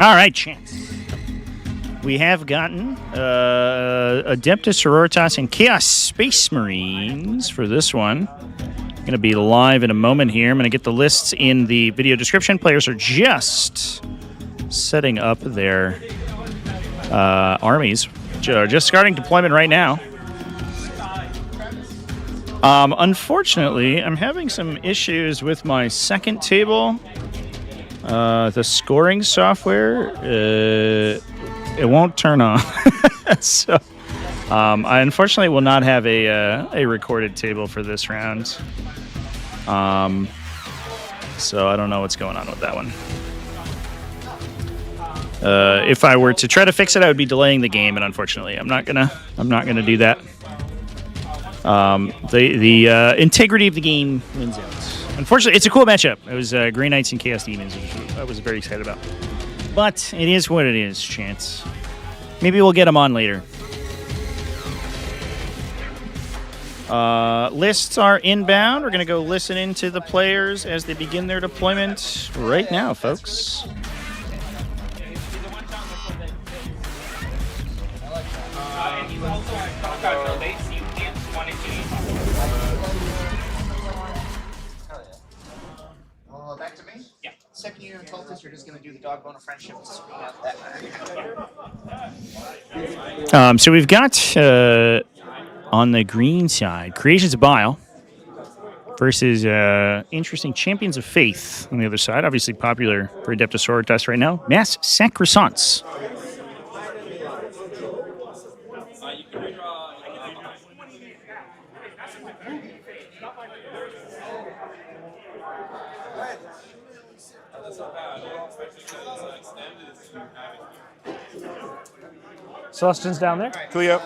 All right, chance. We have gotten Adeptus, Sororitas, and Chaos Space Marines for this one. Going to be live in a moment here. I'm going to get the lists in the video description. Players are just setting up their armies. Just starting deployment right now. Unfortunately, I'm having some issues with my second table. The scoring software, it won't turn on. So I unfortunately will not have a recorded table for this round. So I don't know what's going on with that one. If I were to try to fix it, I would be delaying the game, and unfortunately, I'm not gonna do that. The integrity of the game wins out. Unfortunately, it's a cool matchup. It was Grey Knights and Chaos Demons, which I was very excited about. But it is what it is, Chance. Maybe we'll get them on later. Lists are inbound. We're going to go listen into the players as they begin their deployment right now, folks. Back to me? Yeah. Second year in Cultist, you're just going to do the dog bone of friendship. So we've got on the green side, Creations of Bile versus interesting Champions of Faith on the other side. Obviously popular for Adeptus Sororitas right now. Mass Sacrosancts. Celestine's down there. Cleo.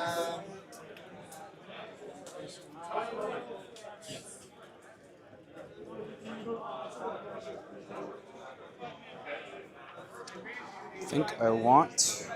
I think I want...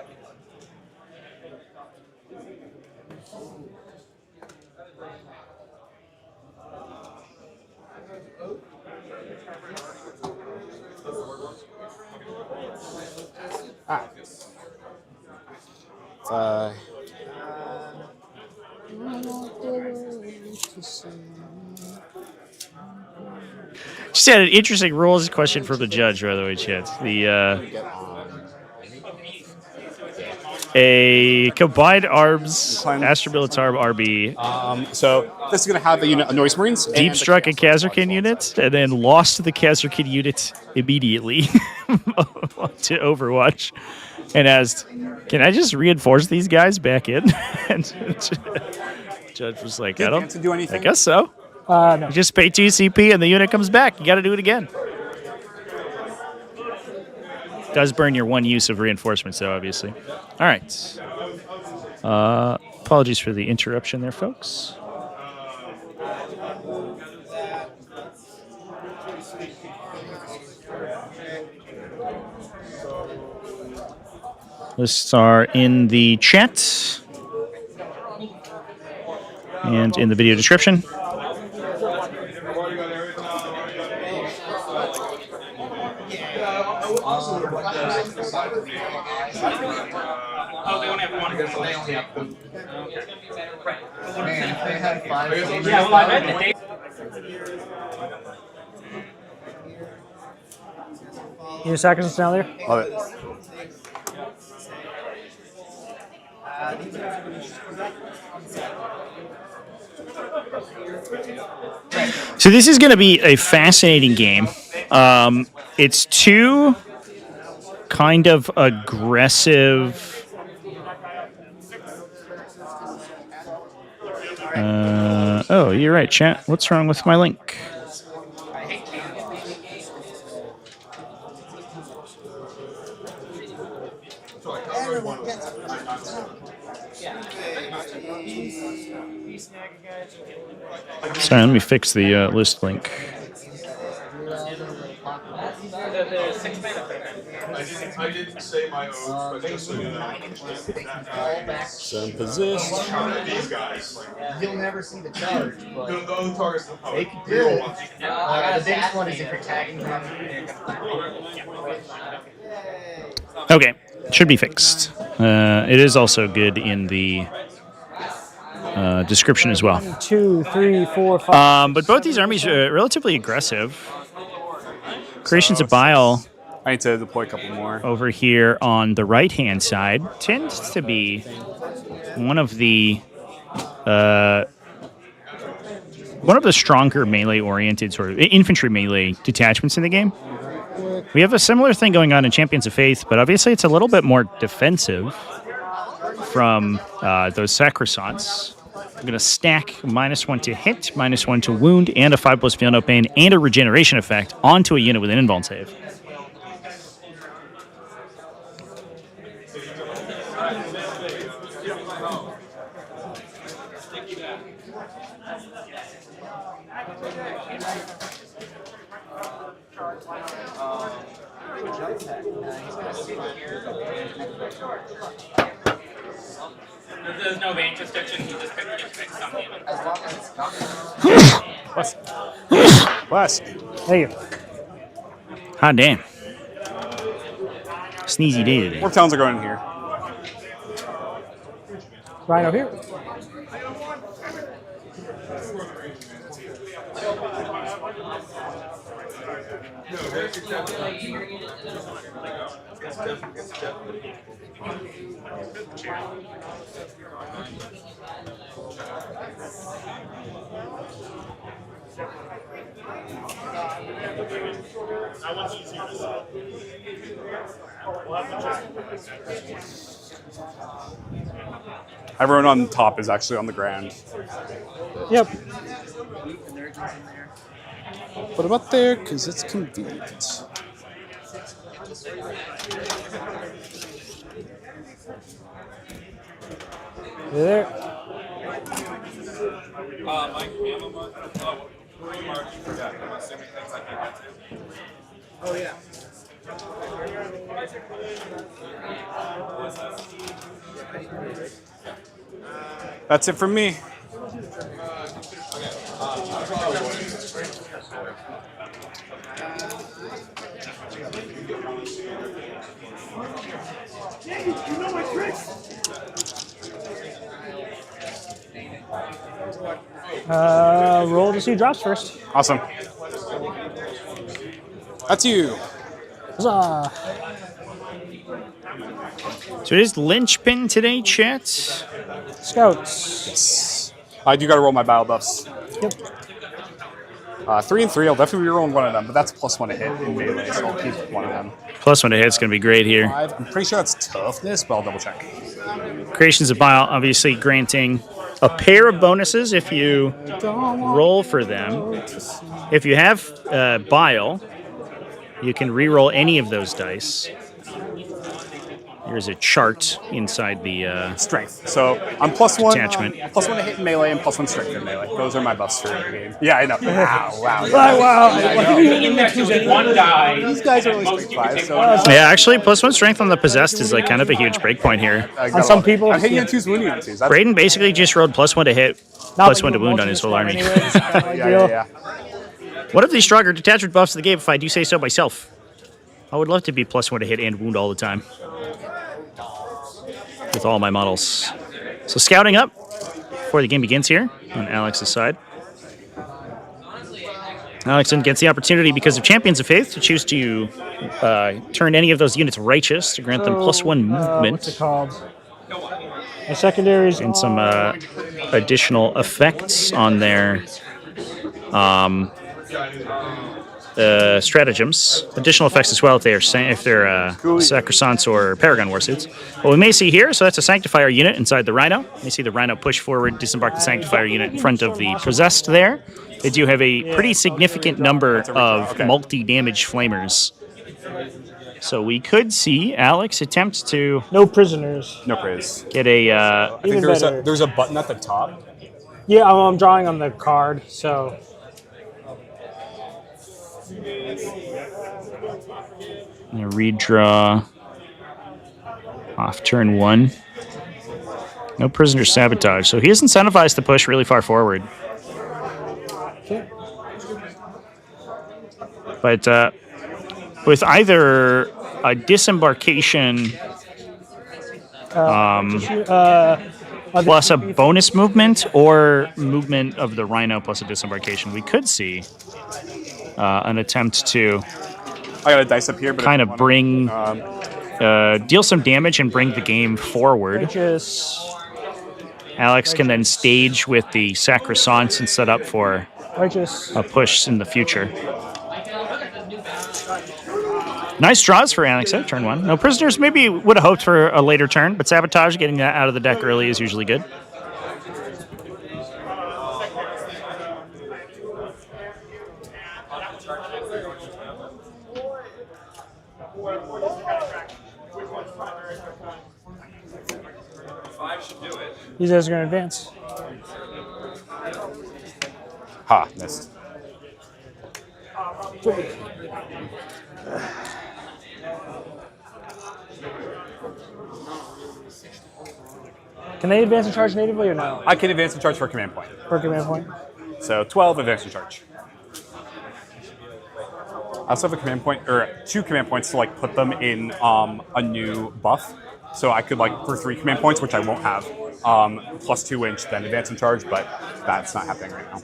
Just had an interesting rules question from the judge, by the way, Chance. A combined arms Astra Militarum RB. So this is going to have a unit of Noise Marines. Deep struck a Kazarkin unit, and then lost the Kazarkin unit immediately to Overwatch. And asked, can I just reinforce these guys back in? And Judge was like, I don't do anything. I guess so. No. You just pay 2 CP and the unit comes back. You got to do it again. Does burn your one use of reinforcements, though, obviously. All right. Apologies for the interruption there, folks. Lists are in the chat and in the video description. Your seconds down there. Love it. So this is going to be a fascinating game. It's two kind of aggressive... oh, you're right, chat. What's wrong with my link? Sorry, let me fix the list link. didn't say my oath, but just so you know. They can fall back. Sun possessed. These guys. You'll never see the charge, but The other targets they can do it. The biggest one is if you're tagging them. Okay, should be fixed. It is also good in the description as well. 2, 3, 4, 5. But both these armies are relatively aggressive. Creations of Bile I need to deploy a couple more. over here on the right-hand side tends to be one of the stronger melee-oriented sort of infantry melee detachments in the game. We have a similar thing going on in Champions of Faith, but obviously it's a little bit more defensive from those Sacrosants. I'm going to stack -1 to hit, -1 to wound, and a 5+ feel no pain, and a regeneration effect onto a unit with an invuln save. There's no range restriction, he just picks something. As long as it's coming. Bless. There you go. Hot damn. Sneezy day today. More towns are going in here. Rhino here. Everyone on top is actually on the ground. Yep. Put them up there because it's convenient. There. Mike, March, yeah, I'm assuming things I can get to. Oh, yeah. That's it from me. Roll to see who drops first. Awesome. That's you. Huzzah. So it is linchpin today, chat. Scouts. Yes. I do got to roll my battle buffs. Yep. 3 and 3. I'll definitely reroll one of them, but that's +1 to hit in melee, so I'll keep one of them. +1 to hit's going to be great here. 5. I'm pretty sure that's toughness, but I'll double check. Creations of Bile obviously granting a pair of bonuses if you roll for them. If you have Bile, you can reroll any of those dice. Here's a chart inside the Strength. So I'm +1 attachment. +1 to hit in melee and +1 strength in melee. Those are my buffs for the game. Yeah, I know. Wow. One die. These guys are only strength 5, so Yeah, actually, +1 strength on the possessed is like kind of a huge breakpoint here. On some people, I'm hitting on 2s, wounding on 2s. Braden basically just rolled +1 to hit, +1 to wound on his whole army. Yeah. One of the stronger detachment buffs of the game, if I do say so myself. I would love to be +1 to hit and wound all the time. With all my models. So scouting up before the game begins here on Alex's side. Alex gets the opportunity because of Champions of Faith to choose to turn any of those units righteous to grant them +1 movement. What's it called? My secondaries And some additional effects on their stratagems. Additional effects as well if they're Sacrosants or Paragon Warsuits. What we may see here, so that's a Sanctifier unit inside the Rhino. You may see the Rhino push forward, disembark the Sanctifier unit in front of the Possessed there. They do have a pretty significant number of multi-damage flamers. So we could see Alex attempt to no prisoners. No praise. get a... I think Even better. there's a button at the top. Yeah, I'm drawing on the card, so. And a redraw off turn 1. No prisoner sabotage, so he is incentivized to push really far forward. But with either a disembarkation plus a bonus movement or movement of the Rhino plus a disembarkation, we could see an attempt to I got a dice up here, but kind of bring, deal some damage and bring the game forward. Righteous. Alex can then stage with the Sacrosancts and set up for Righteous. a push in the future. Nice draws for Alex at turn 1. No prisoners, maybe would have hoped for a later turn, but Sabotage, getting that out of the deck early is usually good. These guys are going to advance. Ha, missed. Can they advance and charge natively or no? I can advance and charge for a command point. Per command point. So 12 advance and charge. I also have a command point, or 2 command points to like put them in a new buff. So I could like for 3 command points, which I won't have, plus 2 inch, then advance and charge, but that's not happening right now.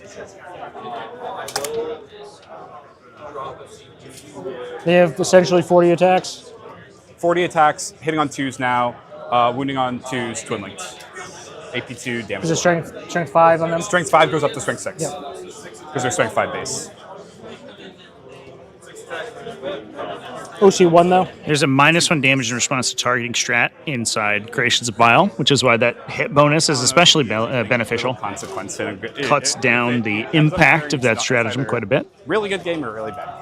They have essentially 40 attacks. 40 attacks, hitting on 2s now, wounding on 2s, twin links. AP2 damage. Is it strength 5 on them? Strength 5 goes up to strength 6. Yeah. Because they're strength 5 base. OC 1 though. There's a -1 damage in response to targeting strat inside Creations of Bile, which is why that hit bonus is especially beneficial. Consequence. Cuts down the impact of that stratagem quite a bit. Really good game or really bad game?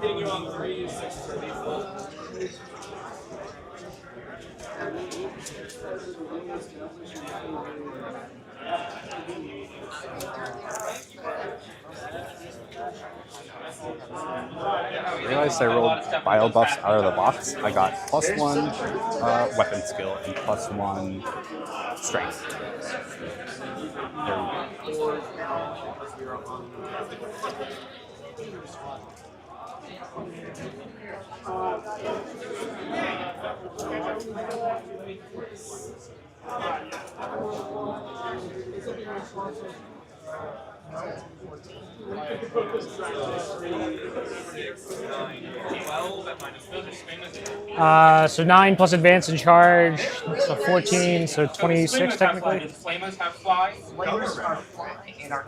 Hitting you on 3, 6 for default. I realized I rolled bio buffs out of the box. I got +1 weapon skill and +1 strength. There we go. So 9 plus advance and charge, so 14, so 26 technically. Flamers have fly. Flamers are fly and are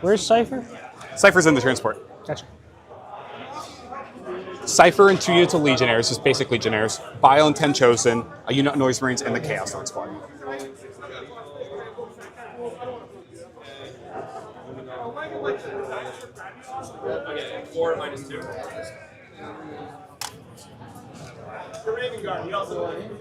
Where's Cypher? Cypher's in the transport. Gotcha. Cypher and 2 units of Legionnaires, just basic Legionnaires. Bile and 10 Chosen, a unit of Noise Marines, and the Chaos Lord Squad. Okay, 4 -2. The Raven Guard, you also want it?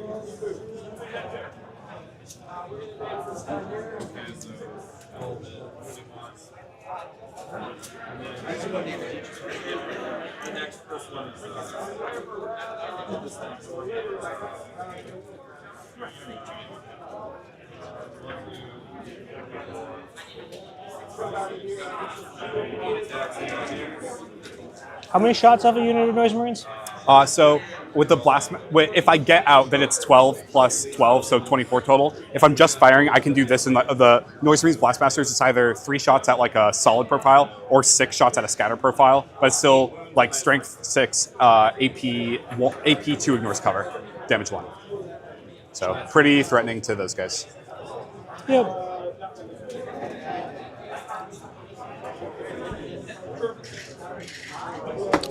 The next person on How many shots have a unit of Noise Marines? So with the blast, if I get out, then it's 12 plus 12, so 24 total. If I'm just firing, I can do this in the Noise Marines Blastmasters. It's either 3 shots at like a solid profile or 6 shots at a scatter profile, but it's still like strength 6, AP 2 ignores cover, damage 1. So pretty threatening to those guys. Yep.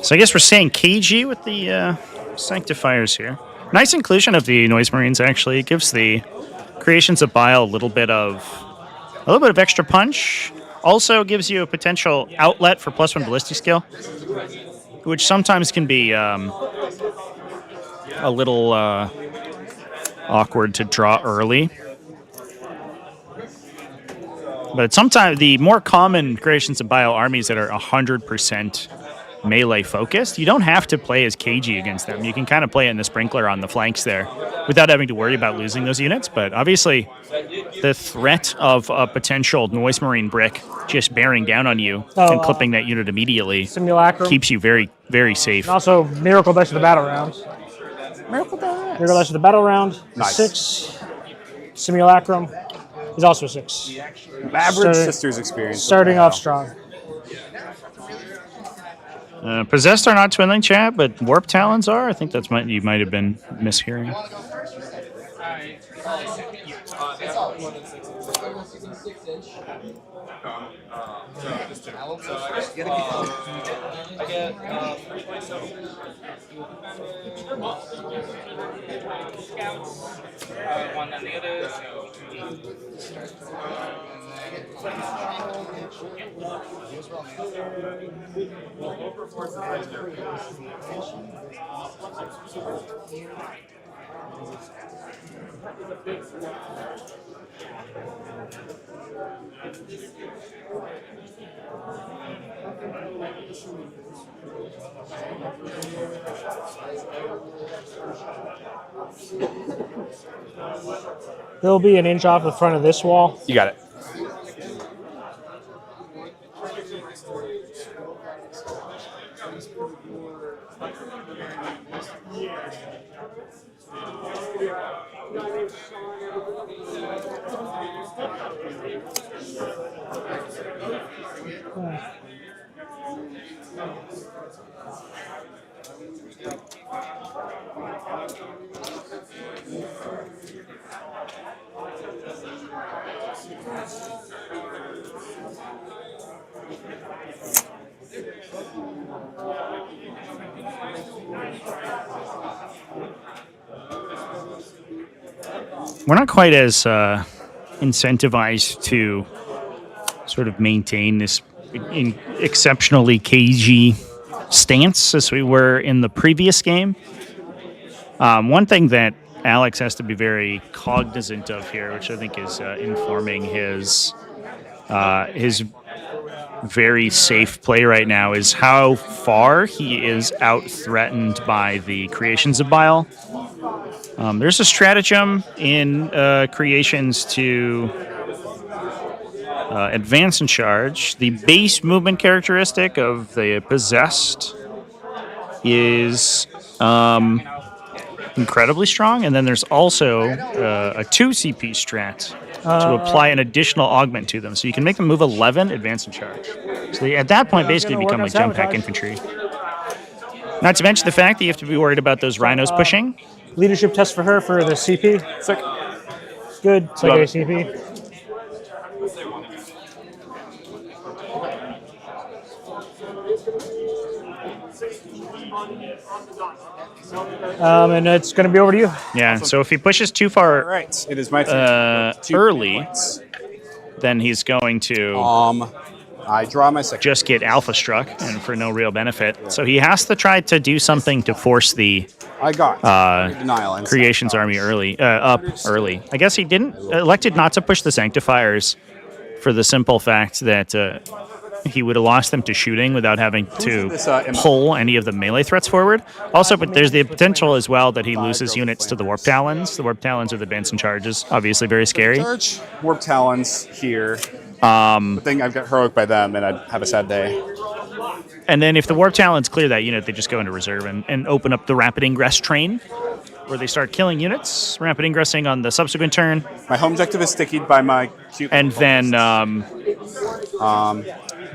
So I guess we're saying KG with the Sanctifiers here. Nice inclusion of the Noise Marines, actually. It gives the Creations of Bile a little bit of extra punch. Also gives you a potential outlet for +1 ballistic skill, which sometimes can be a little awkward to draw early. But sometimes the more common Creations of Bile armies that are 100% melee focused, you don't have to play as KG against them. You can kind of play in the sprinkler on the flanks there without having to worry about losing those units. But obviously, the threat of a potential Noise Marine brick just bearing down on you and clipping that unit immediately Simulacrum. keeps you very, very safe. And also, Miracle Dash of the Battle Round. Miracle Dash of the Battle Round. Nice. 6. Simulacrum is also 6. Average Sisters experience. Starting off strong. Possessed are not twinning, chat, but Warp Talons are. I think that's you might have been mishearing. I get 3 points of Scouts, one on the other, so There'll be an inch off the front of this wall. You got it. We're not quite as incentivized to sort of maintain this exceptionally cagey stance as we were in the previous game. One thing that Alex has to be very cognizant of here, which I think is informing his very safe play right now, is how far he is out-threatened by the Creations of Bile. There's a stratagem in Creations to advance and charge. The base movement characteristic of the Possessed is incredibly strong, and then there's also a 2 CP strat to apply an additional augment to them. So you can make them move 11, advance and charge. So they, at that point, basically become like jump pack infantry. Not to mention the fact that you have to be worried about those rhinos pushing. Leadership test for her for the CP. Sick. Good. It's like a CP. And it's going to be over to you. Yeah, so if he pushes too far All right, it is my turn. early, then he's going to I draw my second. just get alpha struck and for no real benefit. So he has to try to do something to force the I got denial and Creations army up early. I guess he elected not to push the Sanctifiers for the simple fact that he would have lost them to shooting without having to pull any of the melee threats forward. Also, but there's the potential as well that he loses units to the Warp Talons. The Warp Talons are the advance and charges, obviously very scary. Charge, Warp Talons here. But then I've got heroic by them, and I'd have a sad day. And then if the Warp Talons clear that unit, they just go into reserve and open up the Rapid Ingress train, where they start killing units, rapid ingressing on the subsequent turn. My home objective is stickied by my cute. And then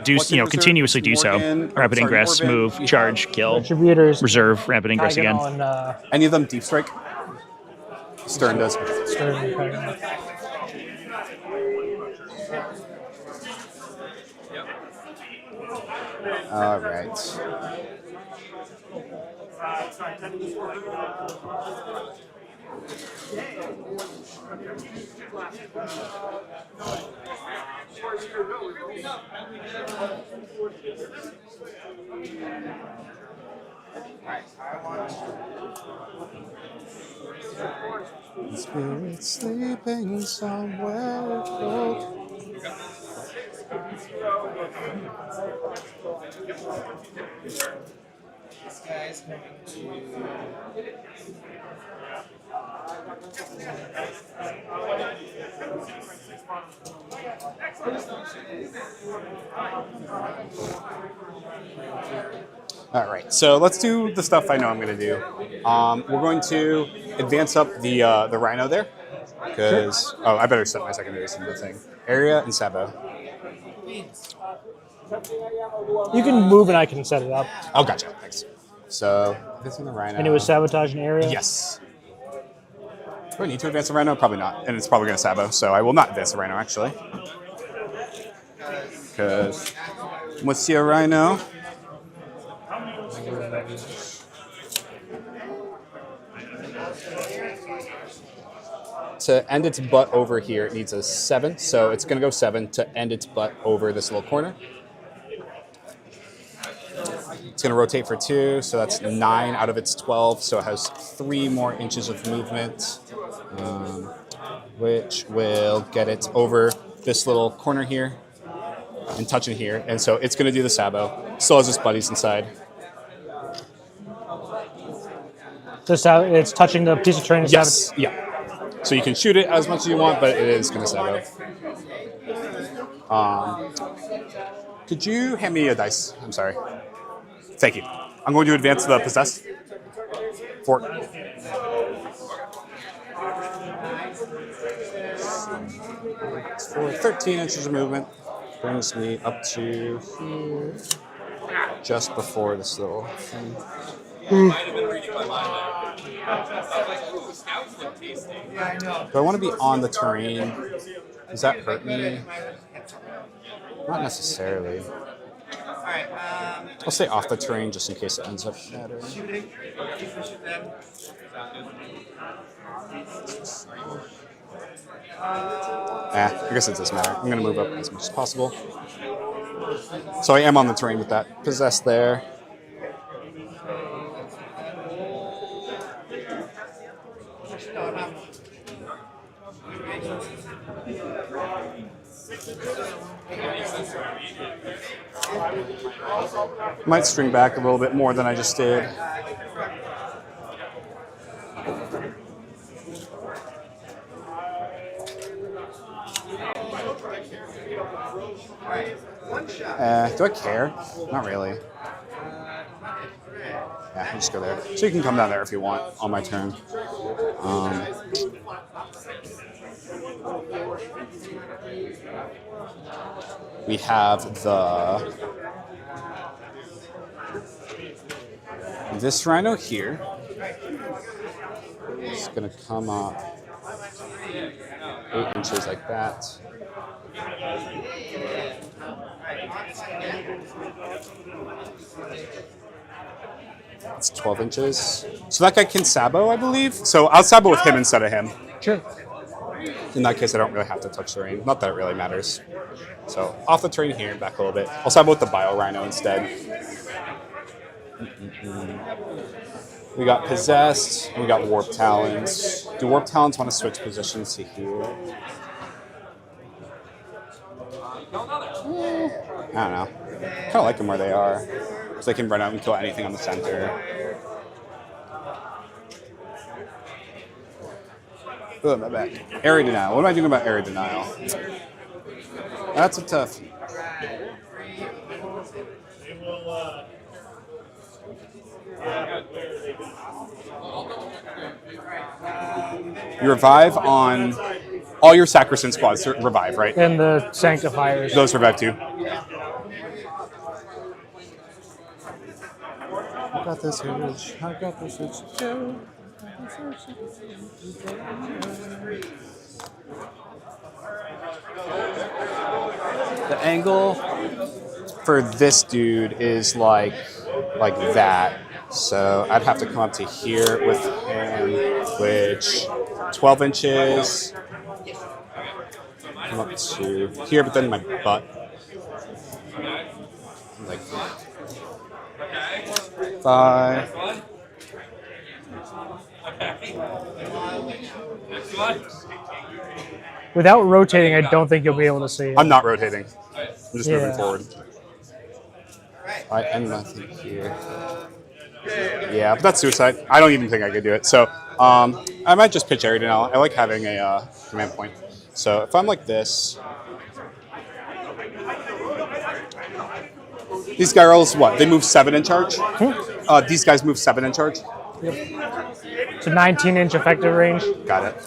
do What's in reserve? continuously do so. Morgan, Rapid sorry, Ingress, Morven. move, We charge, have kill, Retributors. reserve, Rapid Ingress again. Diagonal and Any of them deep strike? Stern does. Stern. Okay. All right. Spirit sleeping somewhere cold. This guy's going to. All right, so let's do the stuff I know I'm going to do. We're going to advance up the Rhino there, because I better set my secondaries in the thing. Area and Sabo. You can move and I can set it up. Oh, gotcha. Thanks. So this in the Rhino. And it was sabotage an area? Yes. Do I need to advance the Rhino? Probably not, and it's probably going to Sabo, so I will not advance the Rhino actually. Because Monsieur Rhino. To end its butt over here, it needs a 7, so it's going to go 7 to end its butt over this little corner. It's going to rotate for 2, so that's 9 out of its 12, so it has 3 more inches of movement, which will get it over this little corner here and touch it here, and so it's going to do the Sabo. Still has its buddies inside. So it's touching the piece of terrain. Yes, yeah. So you can shoot it as much as you want, but it is going to Sabo. Could you hand me a dice? I'm sorry. Thank you. I'm going to advance the Possessed. 4. For 13 inches of movement. Brings me up to here. Just before this little thing. Might have been reading my mind there. Like, ooh, scouts look tasty. Do I want to be on the terrain? Does that hurt me? Not necessarily. Alright, I'll stay off the terrain just in case it ends up shattering. shooting. I guess it doesn't matter. I'm going to move up as much as possible. So I am on the terrain with that Possessed there. Might string back a little bit more than I just did. Do I care? Not really. Yeah, I'll just go there. So you can come down there if you want on my turn. We have this Rhino here. It's gonna come up 8 inches like that. It's 12 inches. So that guy can Sabo, I believe. So I'll Sabo with him instead of him. Sure. In that case, I don't really have to touch the terrain. Not that it really matters. So off the terrain here and back a little bit. I'll Sabo with the Bio Rhino instead. We got Possessed, and we got Warp Talons. Do Warp Talons want to switch positions to here? I don't know. Kind of like them where they are. So they can run out and kill anything on the center. Oh, my back. Area Denial. What am I doing about Area Denial? That's a tough. You revive on all your Sacrosanct squads. Revive, right? And the Sanctifiers. Those revive too. I got this itch. I got this itch. The angle for this dude is like that. So I'd have to come up to here with him, which 12 inches. Come up to here, but then my butt. Like 5. Without rotating, I don't think you'll be able to see it. I'm not rotating. I'm just Yeah. moving forward. And nothing here. Yeah, but that's suicide. I don't even think I could do it. So I might just pitch area now. I like having a command point. So if I'm like this, these girls, what? They move 7 in charge? These guys move 7 in charge? It's a 19-inch effective range. Got it.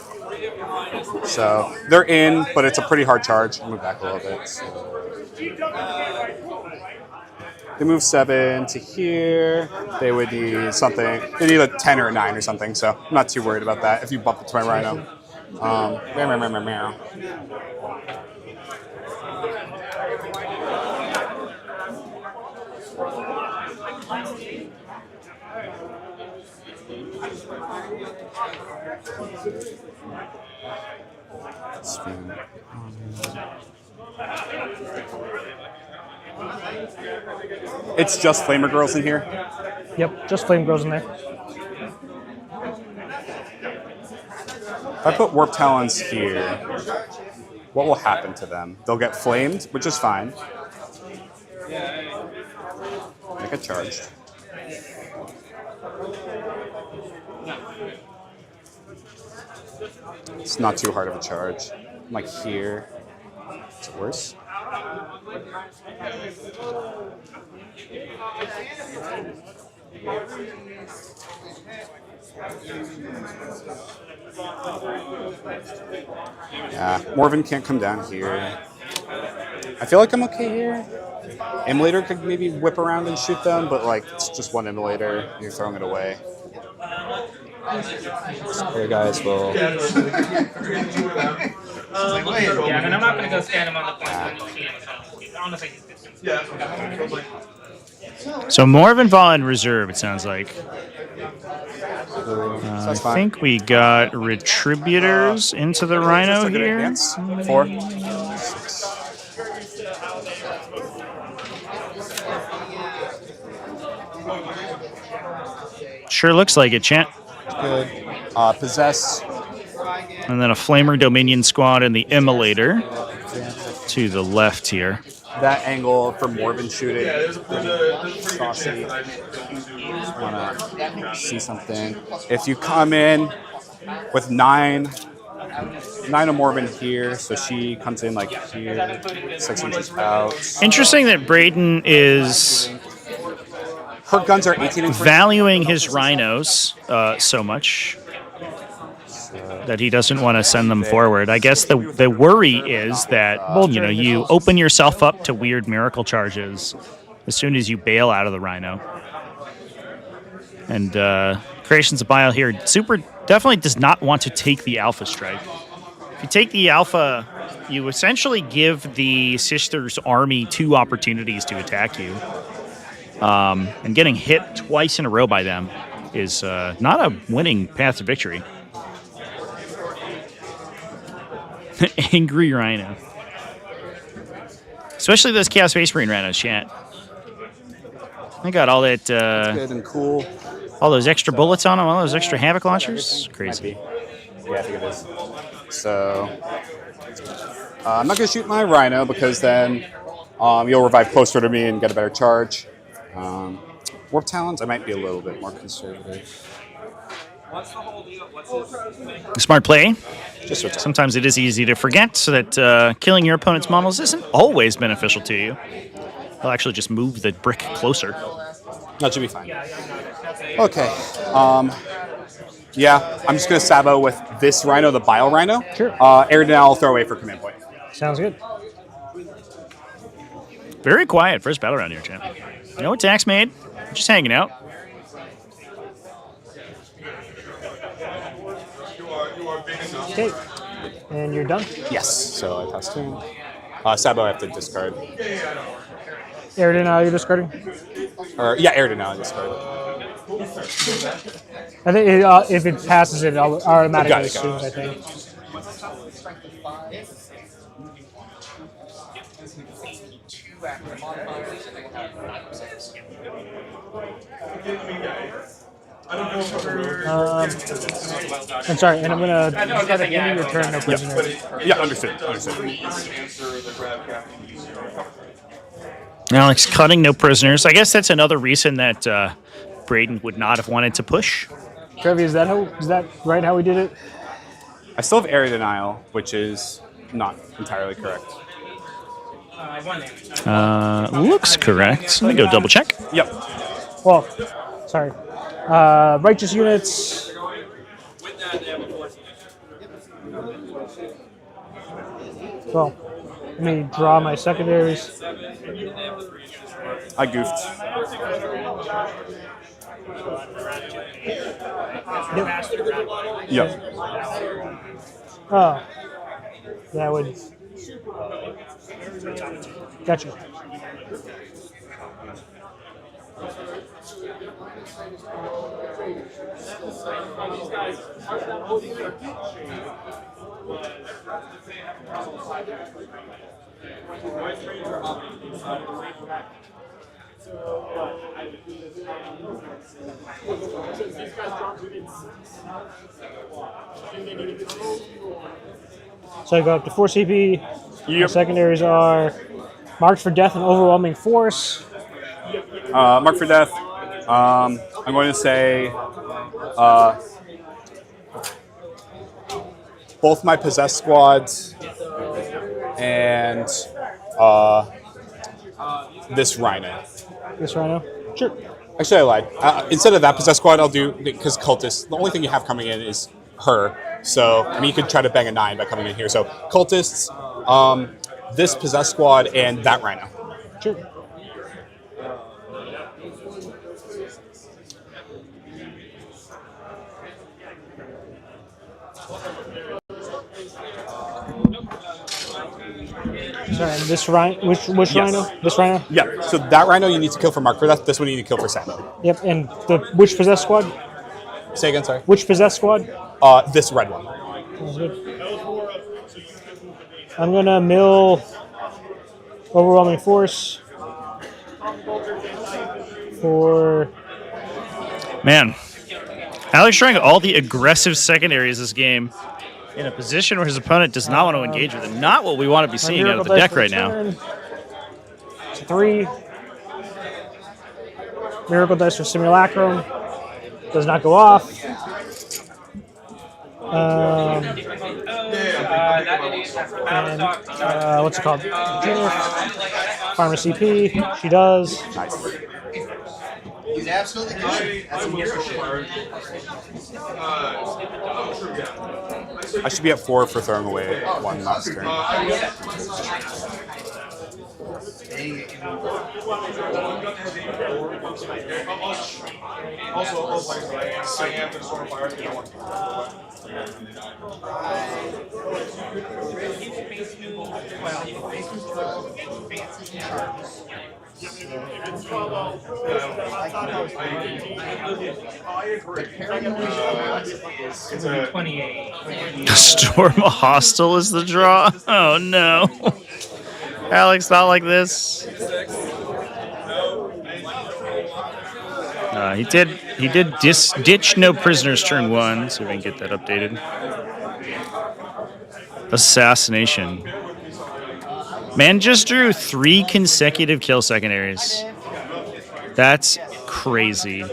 So they're in, but it's a pretty hard charge. I'll move back a little bit. So. They move 7 to here. They would need something. They need a 10 or a 9 or something. So I'm not too worried about that. If you bump it to my rhino. Meow. It's just Flamer Girls in here? Yep, just flame grows in there. If I put Warp Talons here, what will happen to them? They'll get flamed, which is fine. Make a charge. It's not too hard of a charge. I'm like here. Is it worse? Yeah, Morven can't come down here. I feel like I'm okay here. Immolator could maybe whip around and shoot them, but like it's just one Immolator. You're throwing it away. Here, guys, will. Yeah, and I'm not going to go stand him on the point when you see him. So honestly, he's distance. So Morvenval in reserve, it sounds like. I That's fine. think we got Retributors into the Rhino here. Advance. 4. Sure looks like it, Chant. Good. Possess. And then a Flamer Dominion squad and the Immolator to the left here. That angle for Morven shooting. Saucy. Want to see something. If you come in with 9 of Morven here, so she comes in like here, 6 inches out. Interesting that Braden is Her guns are 18 inches. valuing his rhinos so much that he doesn't want to send them forward. I guess the worry is that you open yourself up to weird miracle charges as soon as you bail out of the rhino. And Creations of Bile here, Super definitely does not want to take the Alpha Strike. If you take the Alpha, you essentially give the Sister's army 2 opportunities to attack you. And getting hit twice in a row by them is not a winning path to victory. Angry Rhino. Especially those Chaos Space Marine Rhinos, chat. I got all that... Good and cool. All those extra bullets on them, all those extra Havoc launchers. Crazy. Yeah, I think it is. So, I'm not going to shoot my Rhino because then you'll revive closer to me and get a better charge. Warp Talons, I might be a little bit more conservative. Smart play. Just rotate. Sometimes it is easy to forget so that killing your opponent's models isn't always beneficial to you. They'll actually just move the brick closer. That should be fine. Okay. Yeah, I'm just going to Sabo with this Rhino, the Bile Rhino. Sure. Aeldari I'll throw away for command point. Sounds good. Very quiet first battle round here, champ. No attacks made. Just hanging out. Okay. And you're done. Yes. So I pass turn. Sabo, I have to discard. Aeldari, you're discarding? Or yeah, Aeldari now I discard. I think if it passes it automatically Got it. assumes, I think. I'm sorry, and I'm gonna try to end your turn, no prisoner. Yeah, understood. Alex cutting, no prisoners. I guess that's another reason that Braden would not have wanted to push. Trevi, is that right how we did it? I still have area denial, which is not entirely correct. Looks correct. Let me go double check. Yep. Well, sorry. Righteous units. Well, let me draw my secondaries. I goofed. Yep. Oh, that would. Gotcha. So I go up to 4 CP. Yep. My secondaries are marked for death and overwhelming force. Mark for death. I'm going to say both my possessed squads and this rhino. This rhino? Sure. Actually, I lied. Instead of that possessed squad, I'll do, because cultists, the only thing you have coming in is her. So, I mean, you could try to bang a 9 by coming in here. So, cultists, this possessed squad, and that rhino. Sure. Sorry, and this rhino, which Yes. rhino? This rhino? Yeah, so that rhino you need to kill for Mark for Death. This one you need to kill for Sabo. Yep, and which possessed squad? Say again, sorry. Which possessed squad? This red one. Sounds good. I'm gonna mill overwhelming force for. Man, Alex trying all the aggressive secondaries this game in a position where his opponent does not want to engage with him. Not what we want to be seeing out of the deck right now. It's 3. Miracle dice for Simulacrum. Does not go off. And what's it called? Farmer CP. She does. Nice. He's absolutely good. That's a Intermission. I should be at 4 for throwing away one last turn. I am the Storm Fire. I want It's a 28. Storm Hostile is the draw. Oh no. Alex, not like this. He did ditch no prisoners turn 1, so we can get that updated. Assassination. Man just drew 3 consecutive kill secondaries. That's crazy.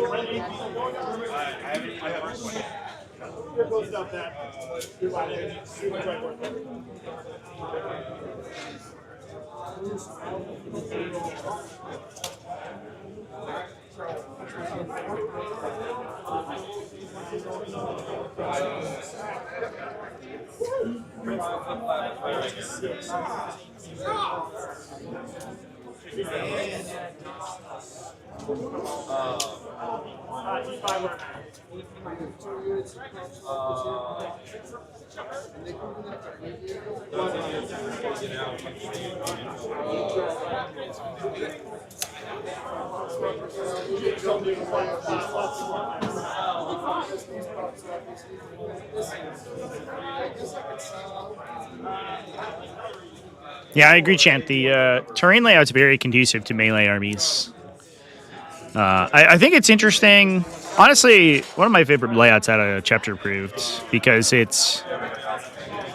Yeah, I agree, Chant. The terrain layout's very conducive to melee armies. I think it's interesting. Honestly, one of my favorite layouts out of Chapter Approved because it's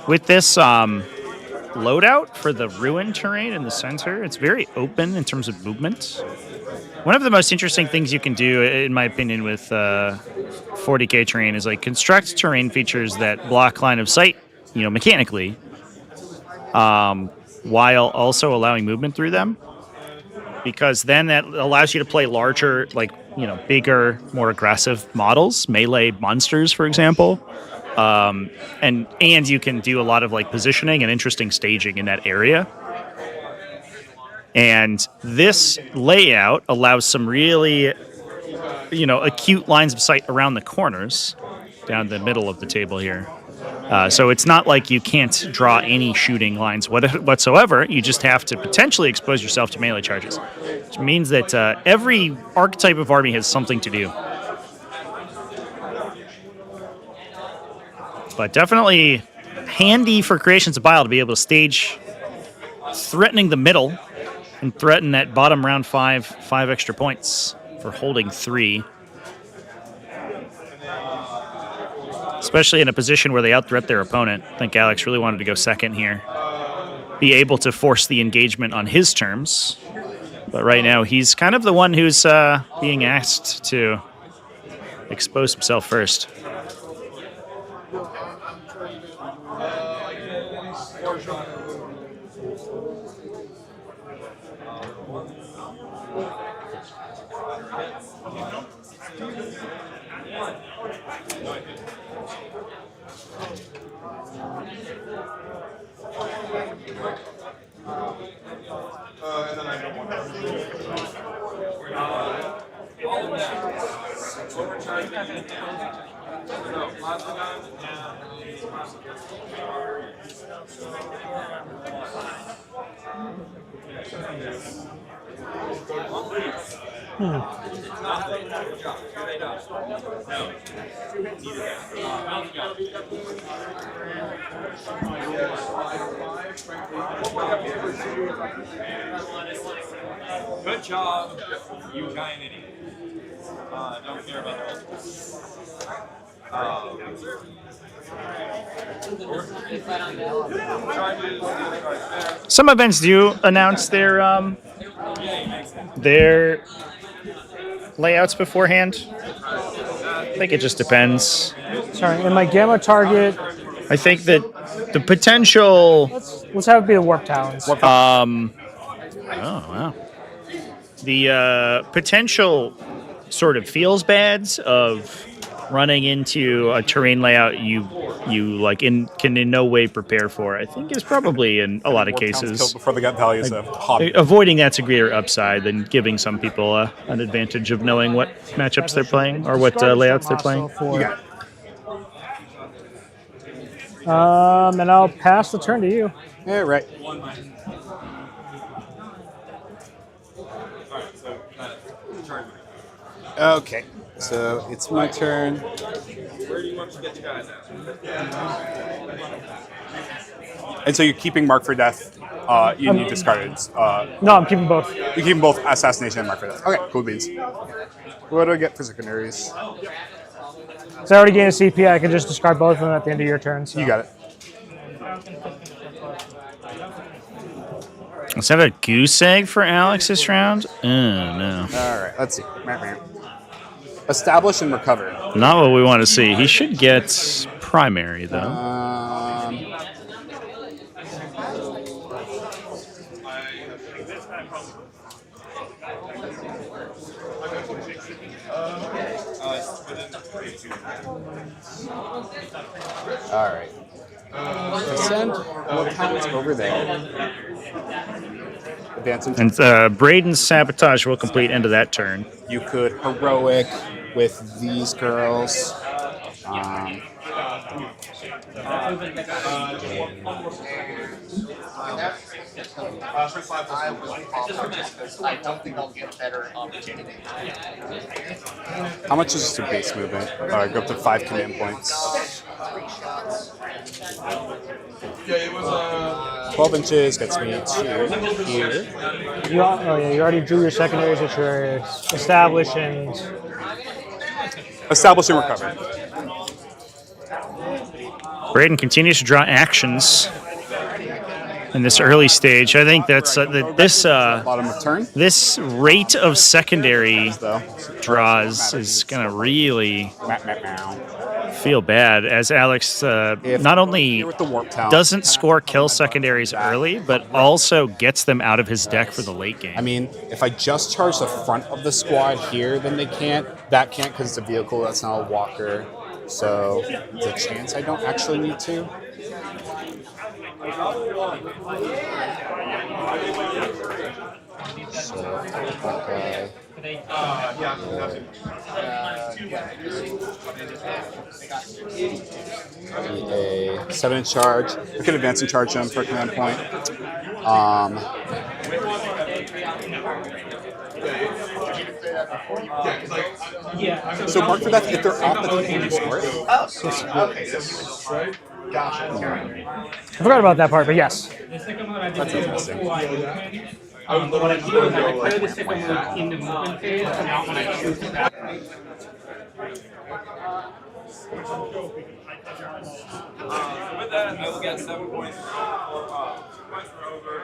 with this loadout for the ruin terrain in the center. It's very open in terms of movement. One of the most interesting things you can do, in my opinion, with 40k terrain is like construct terrain features that block line of sight, mechanically, while also allowing movement through them. Because then that allows you to play larger, bigger, more aggressive models, melee monsters, for example. And you can do a lot of positioning and interesting staging in that area. And this layout allows some really, acute lines of sight around the corners, down the middle of the table here. So it's not like you can't draw any shooting lines whatsoever. You just have to potentially expose yourself to melee charges, which means that every archetype of army has something to do. But definitely handy for Creations of Bile to be able to stage threatening the middle and threaten that bottom round 5 extra points for holding 3. Especially in a position where they out-threat their opponent. I think Alex really wanted to go second here. Be able to force the engagement on his terms. But right now, he's kind of the one who's being asked to expose himself first. Good job, you giant idiot. Don't care about the Some events do announce their layouts beforehand. I think it just depends. Sorry, and my gamma target. I think that the potential. Let's have it be the Warp Talons. Oh wow. The potential sort of feels bads of running into a terrain layout you can in no way prepare for, I think is probably in a lot of cases Before they got values of hobby. avoiding that's a greater upside than giving some people an advantage of knowing what matchups they're playing or what layouts they're playing. You got it. And I'll pass the turn to you. Yeah, right. Okay, so it's my turn. Where do you want to get you guys at? And so you're keeping Mark for Death. You discarded. No, I'm keeping both. You're keeping both Assassination and Mark for Death. Okay, cool beans. What do I get for secondaries? So I already gained a CP. I can just discard both of them at the end of your turn. So. You got it. Is that a goose egg for Alex this round? No. All right, let's see. Establish and recover. Not what we want to see. He should get primary, though. All right. Send more talents over there. Advance into And Braden's Sabotage will complete end of that turn. You could heroic with these girls. I don't think I'll get a better opportunity. How much is this base movement? Go up to 5 command points. 12 inches gets me to here. You already drew your secondaries, which are established and Establish and recover. Braden continues to draw actions in this early stage. I think that's Bottom of turn. this rate of secondary draws is gonna really feel bad, as Alex not only With the warp talent. doesn't score kill secondaries early, but also gets them out of his deck for the late game. I mean, if I just charge the front of the squad here, then they can't. That can't because it's a vehicle. That's not a walker. So there's a chance I don't actually need to. So a 7-inch charge. I could advance and charge them for a command point. So mark for that if they're off the table, you score it. I forgot about that part, but yes. That's interesting. What I do is I play the second move in the movement phase, not when I choose that. With that, I will get 7 points for over,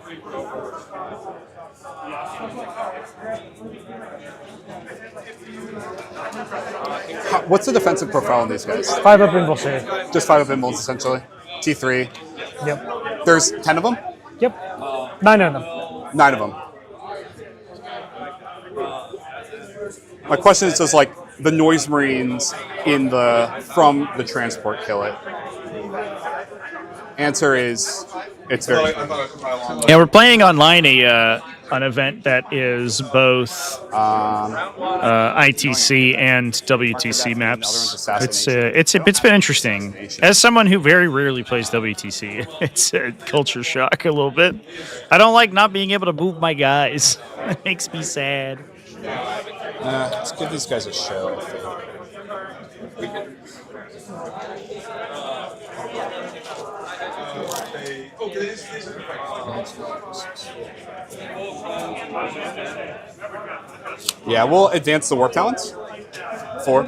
3 for over. What's the defensive profile on these guys? 5 up invul save. Just 5 of involves essentially. T3. Yep. There's 10 of them? Yep. 9 of them. 9 of them. My question is, does like the Noise Marines from the transport kill it? Answer is, it's very. Yeah, we're playing online an event that is both ITC and WTC maps. It's been interesting. As someone who very rarely plays WTC, it's a culture shock a little bit. I don't like not being able to move my guys. It makes me sad. Let's give these guys a show, I think. Yeah, we'll advance the warp talents. 4.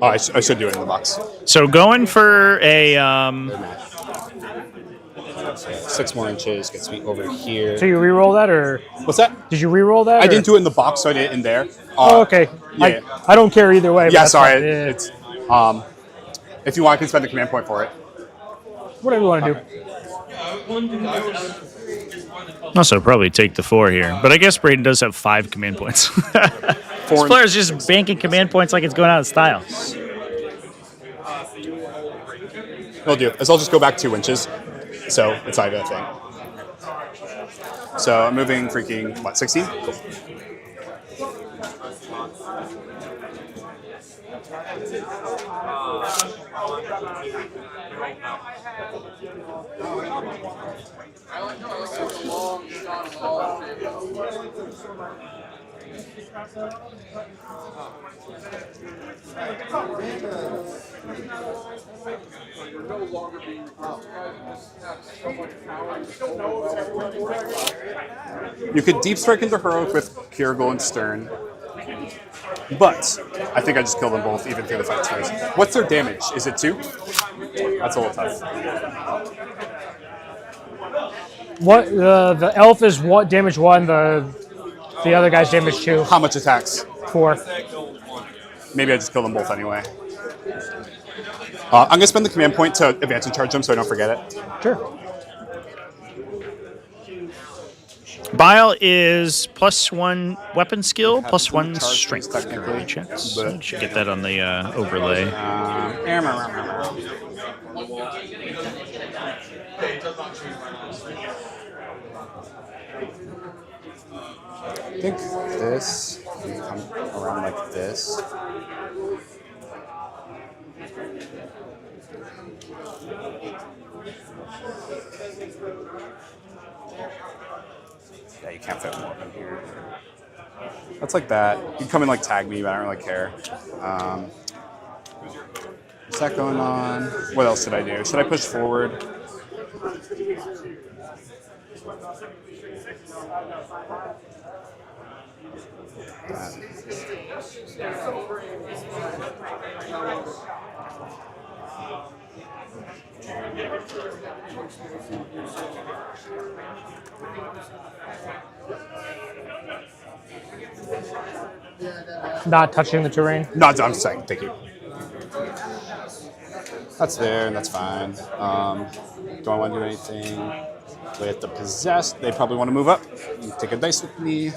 Oh, I should do it in the box. So going for a 6 more inches gets me over here. So you re-roll that, or What's that? did you re-roll that? I or? didn't do it in the box, so I did it in there. Oh, okay. Yeah. I don't care either way. but Yeah, that's sorry. fine. Yeah. It's if you want, I can spend the command point for it. Whatever you want to do. Also, probably take the 4 here. But I guess Braden does have 5 command points. This player's just banking command points like it's going out of style. It'll do. As I'll just go back 2 inches. So it's either a thing. So I'm moving freaking, 16? Cool. You could deep strike into Heroic with Kirgul and Stern, but I think I just killed them both even through the 5 turns. What's their damage? Is it 2? That's a little tough. What the elf is what damage 1, the other guy's damage 2. How much attacks? 4. Maybe I just kill them both anyway. I'm going to spend the command point to advance and charge them so I don't forget it. Sure. Bile is +1 weapon skill, +1 strength. Technically, Checks. but- You should get that on the overlay. I think this can come around like this. Yeah, you can't fit more in here. That's like that. You can come and like tag me, but I don't really care. What's that going on? What else should I do? Should I push forward? Not touching the terrain. No, I'm saying, thank you. That's there, and that's fine. Do I want to do anything with the possessed? They probably want to move up. Take a dice with me.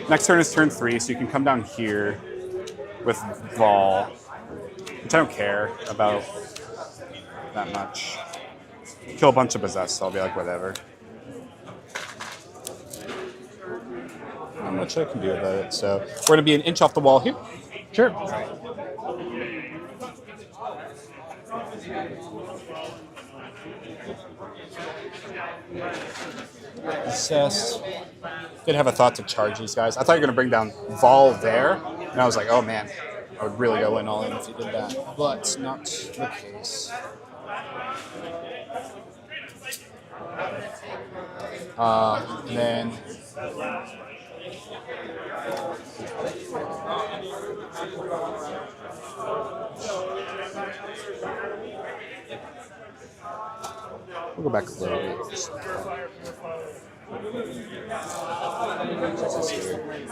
Next turn is turn 3, so you can come down here with Vol, which I don't care about that much. Kill a bunch of possessed, so I'll be like, whatever. Not much I can do about it. So we're going to be an inch off the wall here. Sure. Assess. Did have a thought to charge these guys. I thought you were going to bring down Vol there, and I was like, oh man, I would really go in all in if you did that. But not the case. And then we'll go back a little bit.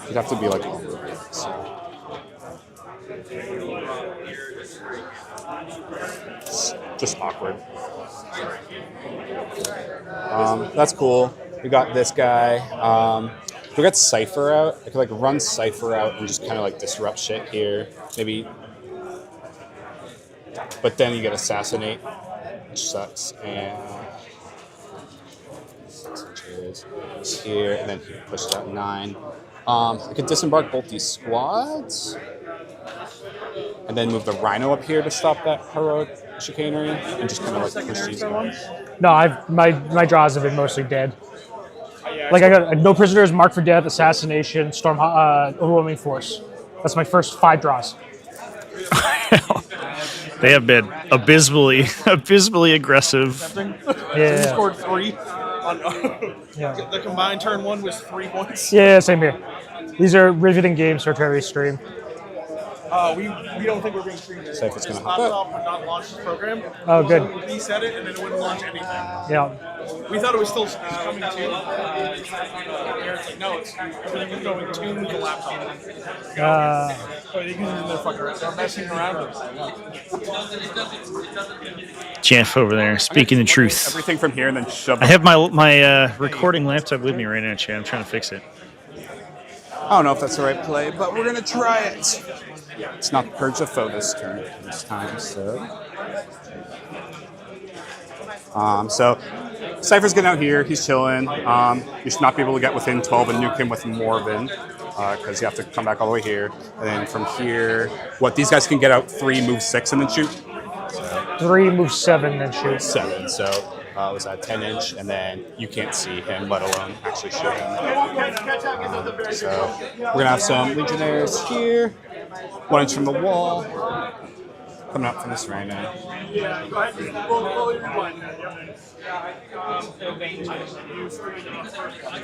You'd have to be like all over it. So. It's just awkward. That's cool. We got this guy. We got Cypher out. I could like run Cypher out and just kind of like disrupt shit here. Maybe. But then you get Assassinate, which sucks. And 6 inches here, and then he pushed out 9. I could disembark both these squads, and then move the Rhino up here to stop that heroic chicanery, and just kind of like push these guys. No, my draws have been mostly dead. Like I got no prisoners, mark for death, assassination, storm, overwhelming force. That's my first 5 draws. They have been abysmally aggressive. Yeah. He scored 3 on Yeah. the combined turn 1 was 3 points. Yeah, same here. These are riveting games for Prestream. We don't think we're being treated. So if it's gonna Laptop would not launch the program. Oh, good. So we reset it and then it wouldn't launch anything. Yeah. We thought it was still coming to. It's like, no, it's going to the laptop. So you can they're fucking around. They're messing around. Jeff over there speaking the truth. Everything from here and then shove. I have my recording laptop with me right now, Chad. I'm trying to fix it. I don't know if that's the right play, but we're gonna try it. It's not Purge the Foe this time, so. So Cypher's getting out here. He's chilling. You should not be able to get within 12 and nuke him with Morven, because you have to come back all the way here. And then from here, these guys can get out 3, move 6, and then shoot. 3, move 7, then shoot. 7. So was that 10 inch, and then you can't see him, let alone actually shoot him. So we're gonna have some Legionnaires here, 1 inch from the wall, coming up from this right now.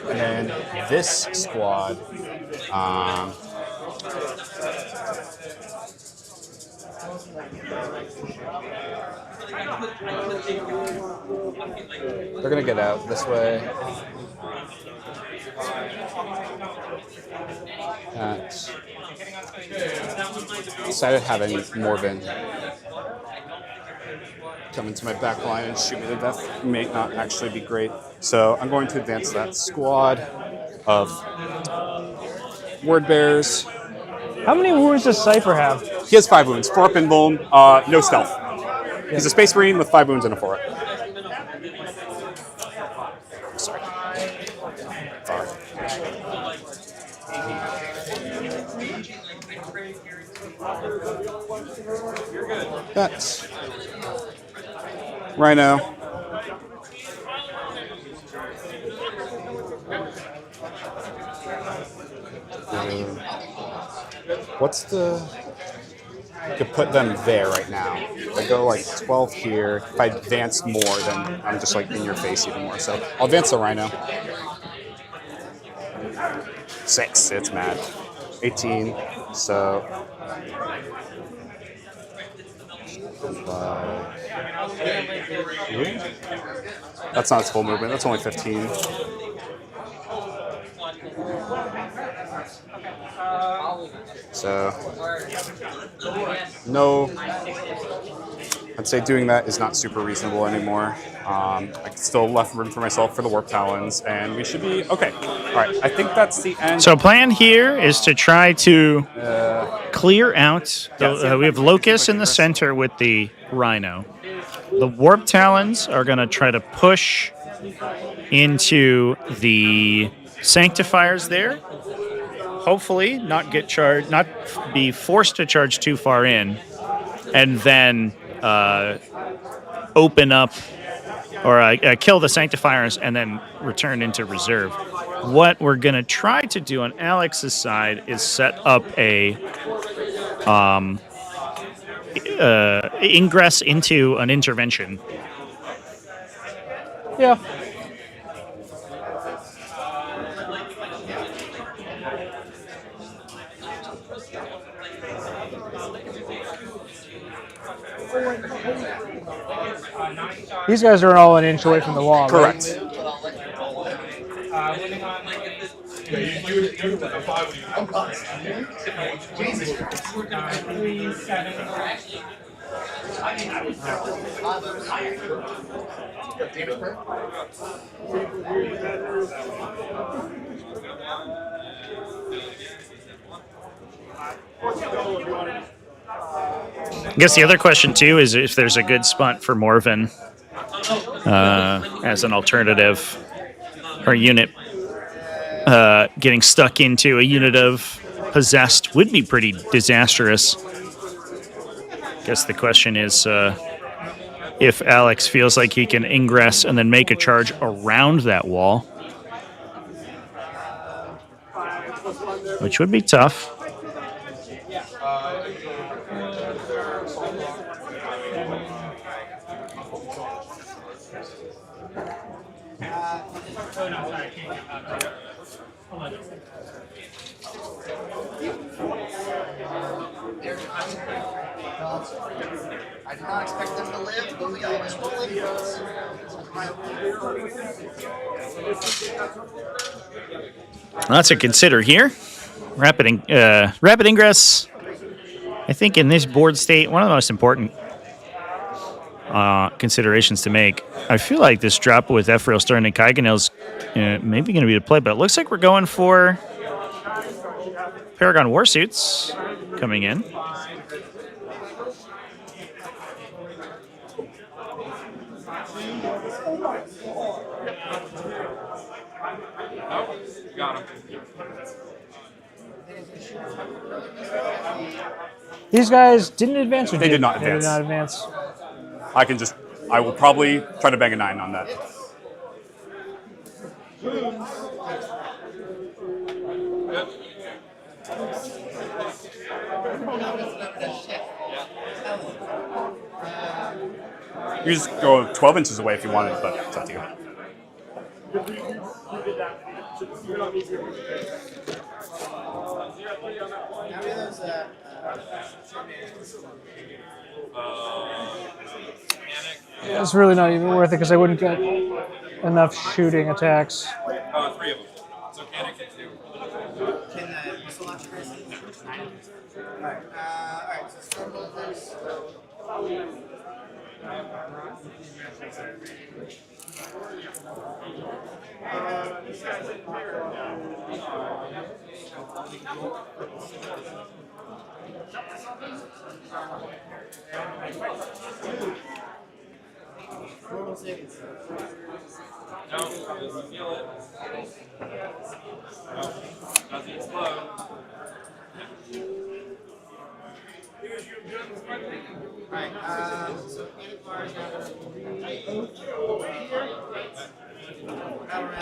And then this squad, they're gonna get out this way. Decided having Morven. come into my back line and shoot me to death may not actually be great. So I'm going to advance that squad of word bearers. How many wounds does Cypher have? He has 5 wounds, 4 up invuln, no stealth. He's a Space Marine with 5 wounds and a 4 up. Sorry. That's Rhino. What's the... I could put them there right now. If I go like 12 here, if I advance more, then I'm just like in your face even more. So I'll advance the Rhino. 6, it's mad. 18, so... That's not its full movement, that's only 15. So, no, I'd say doing that is not super reasonable anymore. I still left room for myself for the Warp Talons, and we should be okay. All right, I think that's the end. So plan here is to try to clear out. We have Locust in the center with the Rhino. The Warp Talons are going to try to push into the Sanctifiers there. Hopefully not get charged, not be forced to charge too far in, and then open up or kill the Sanctifiers and then return into reserve. What we're going to try to do on Alex's side is set up a ingress into an intervention. Yeah. These guys are all an inch away from the wall, Correct. Right? I guess the other question too is if there's a good spot for Morven as an alternative or unit. Getting stuck into a unit of possessed would be pretty disastrous. I guess the question is if Alex feels like he can ingress and then make a charge around that wall, which would be tough. I did not expect them to live, but we always roll it. Lots to consider here. Rapid ingress. I think in this board state, one of the most important considerations to make. I feel like this drop with Ephrail Stern and Kaiganil is maybe going to be the play, but it looks like we're going for Paragon Warsuits coming in. These guys didn't advance, or They did not They did advance. not advance. I will probably try to bang a 9 on that. You just go 12 inches away if you wanted, but it's up to you. It's really not even worth it because I wouldn't get enough shooting attacks. 3 of them. So Canic can 2. Can the missile launcher receive? Alright, so Stormbolters.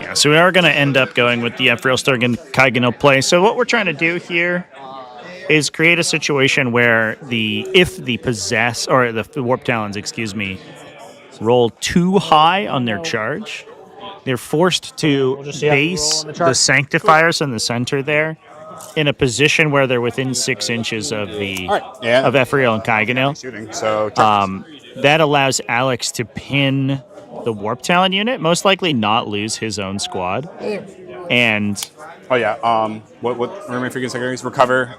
Yeah, so we are going to end up going with the Ephrael Sturgeon Kaiganil play. So what we're trying to do here is create a situation where if the possess or the Warp Talons, excuse me, roll too high on their charge, they're forced to base the Sanctifiers in the center there in a position where they're within 6 inches of the of Ephrael and Kaiganil. So That allows Alex to pin the Warp Talon unit, most likely not lose his own squad. And what remaining freaking secondaries? Recover.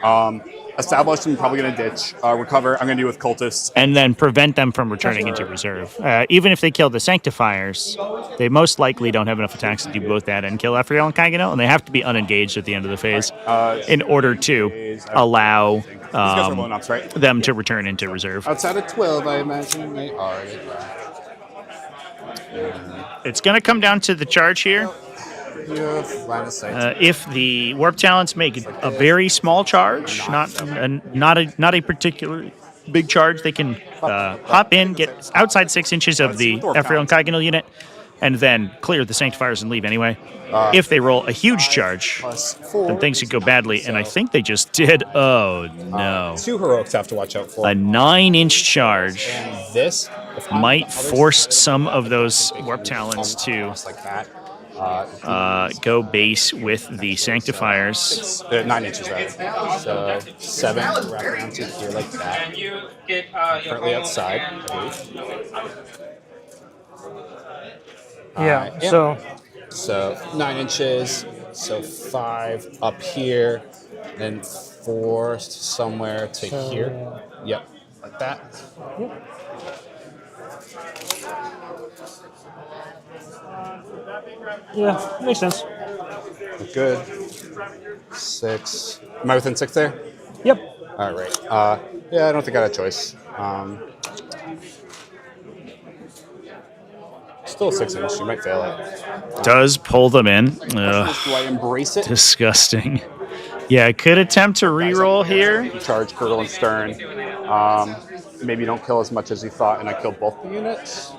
Established, I'm probably going to ditch. Recover, I'm going to do with cultists. and then prevent them from returning into reserve. Even if they kill the Sanctifiers, they most likely don't have enough attacks to do both that and kill Ephrael and Kaiganil, and they have to be unengaged at the end of the phase in order to allow them to return into reserve. Outside of 12, I imagine they are. It's going to come down to the charge here. If the Warp Talents make a very small charge, not a particular big charge, they can hop in, get outside 6 inches of the Ephrael and Kaiganil unit, and then clear the Sanctifiers and leave anyway. If they roll a huge charge, then things could go badly, and I think they just did. Oh no! 2 heroics have to watch out for. A 9-inch charge And this might force some of those Warp Talons to like that. go base with the Sanctifiers. 9 inches rather. So 7 wrap around to here like that. And you get Currently outside, I believe. So 9 inches. So 5 up here, then 4 somewhere to here. Yep, like that. Yeah, makes sense. Good. 6. Am I within 6 there? Yep. All right. Yeah, I don't think I had a choice. Still a 6 inch. You might fail it. Does pull them in. Ugh, Do I embrace it? disgusting. Yeah, I could attempt to reroll here. Charge, Girdle, and Stern. Maybe you don't kill as much as you thought, and I kill both the units.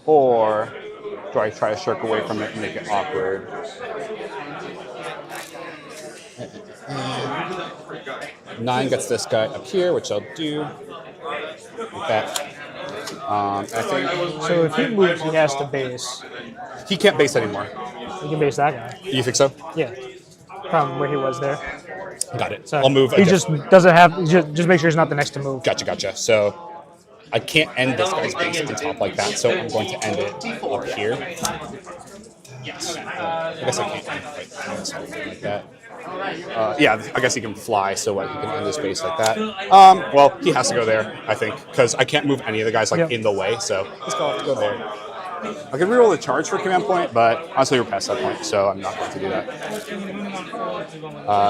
Or do I try to shirk away from it and make it awkward? 9 gets this guy up here, which I'll do. Like that. I think So if he moves, he has to base. he can't base anymore. He can base that guy. You think so? Yeah. From where he was there. Got it. So I'll move. He just doesn't have. Just make sure he's not the next to move. Gotcha. So I can't end this guy's base at the top like that, so I'm going to end it up here. Yes. I guess I can't end it something like that. Yeah, I guess he can fly, so he can end his base like that. Well, he has to go there, I think, because I can't move any of the guys in the way, so he's going to go there. I can reroll the charge for command point, but honestly, we're past that point, so I'm not going to do that.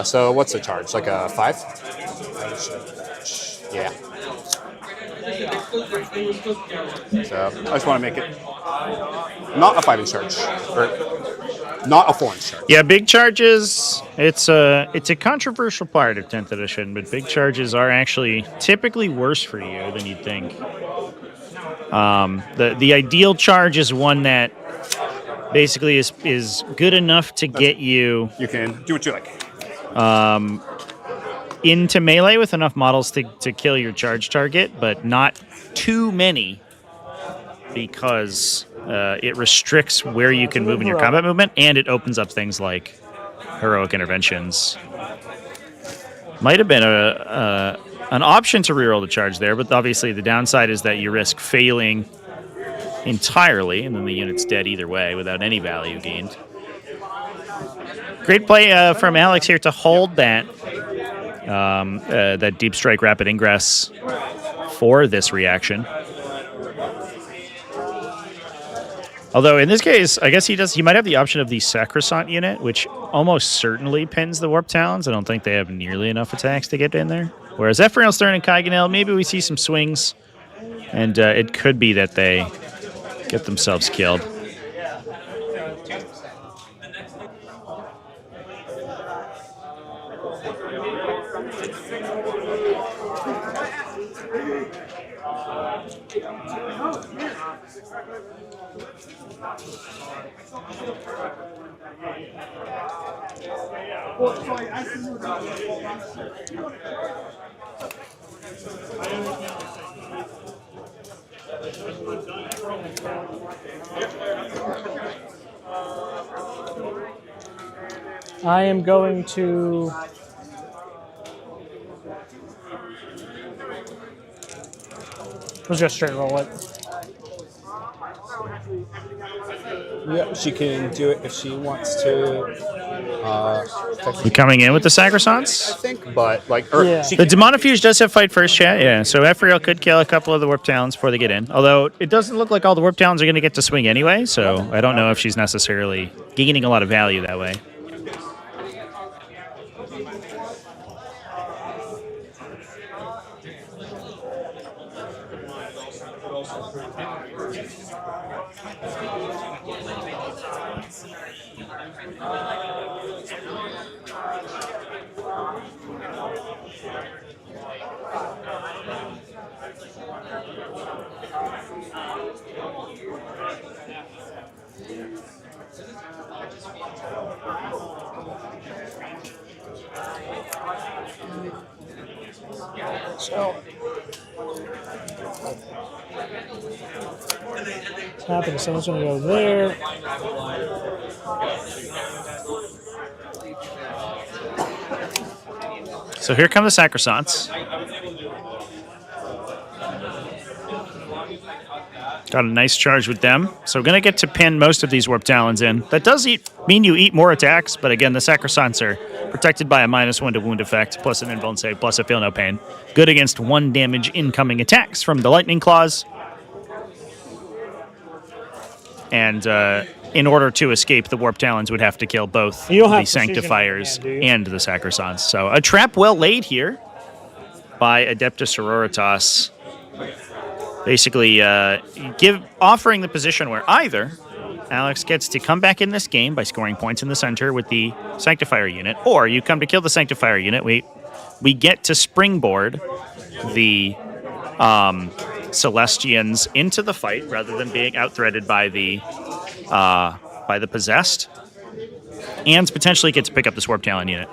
So what's the charge? Like a 5? Yeah. So I just want to make it not a 5-inch charge, or not a 4-inch charge. Yeah, big charges. It's a controversial part of 10th edition, but big charges are actually typically worse for you than you'd think. The ideal charge is one that basically is good enough to get you. You can do what you like. Into melee with enough models to kill your charge target, but not too many, because it restricts where you can move in your combat movement, and it opens up things like heroic interventions. Might have been an option to reroll the charge there, but obviously the downside is that you risk failing entirely, and then the unit's dead either way without any value gained. Great play from Alex here to hold that. That deep strike rapid ingress for this reaction. Although in this case, I guess he might have the option of the Sacrosanct unit, which almost certainly pins the Warp Talons. I don't think they have nearly enough attacks to get in there. Whereas Ephraim, Stern, and Kaiganel, maybe we see some swings, and it could be that they get themselves killed. I am going to... Let's just straight roll it. Yeah, she can do it if she wants to. You coming in with the Sacrosancts? I think, but like, Yeah. she The can, Demonofuge does have fight first, chat. Yeah, so Ephraim could kill a couple of the Warp Talons before they get in. Although it doesn't look like all the Warp Talons are going to get to swing anyway, so I don't know if she's necessarily gaining a lot of value that way. So... What's happening? Someone's going to go there. So here come the Sacrosancts. Got a nice charge with them. So we're going to get to pin most of these Warp Talons in. That does mean you eat more attacks, but again, the Sacrosancts are protected by a -1 to wound effect, plus an invuln save, plus a feel no pain. Good against 1 damage incoming attacks from the Lightning Claws. And in order to escape, the Warp Talons would have to kill both You don't have the Sanctifiers precision in your hand, and the Sacrosancts. So a trap well laid here by Adeptus Sororitas. Basically, offering the position where either Alex gets to come back in this game by scoring points in the center with the Sanctifier unit, or you come to kill the Sanctifier unit. We get to springboard the Celestians into the fight rather than being out-threaded by the Possessed, and potentially get to pick up this Warp Talon unit.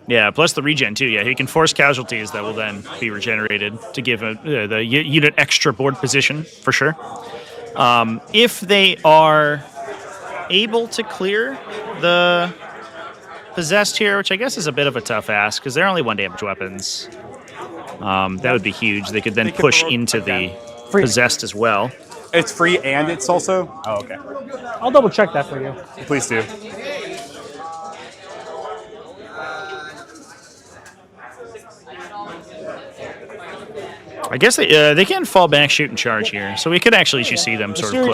Yeah, plus the regen too. Yeah, he can force casualties that will then be regenerated to give the unit extra board position for sure. If they are able to clear the Possessed here, which I guess is a bit of a tough ask because they're only 1 damage weapons, that would be huge. They could then push into the Possessed as well. It's free and it's also... Oh, okay. I'll double check that for you. Please do. I guess they can fall back, shoot, and charge here, so we could actually just see them sort of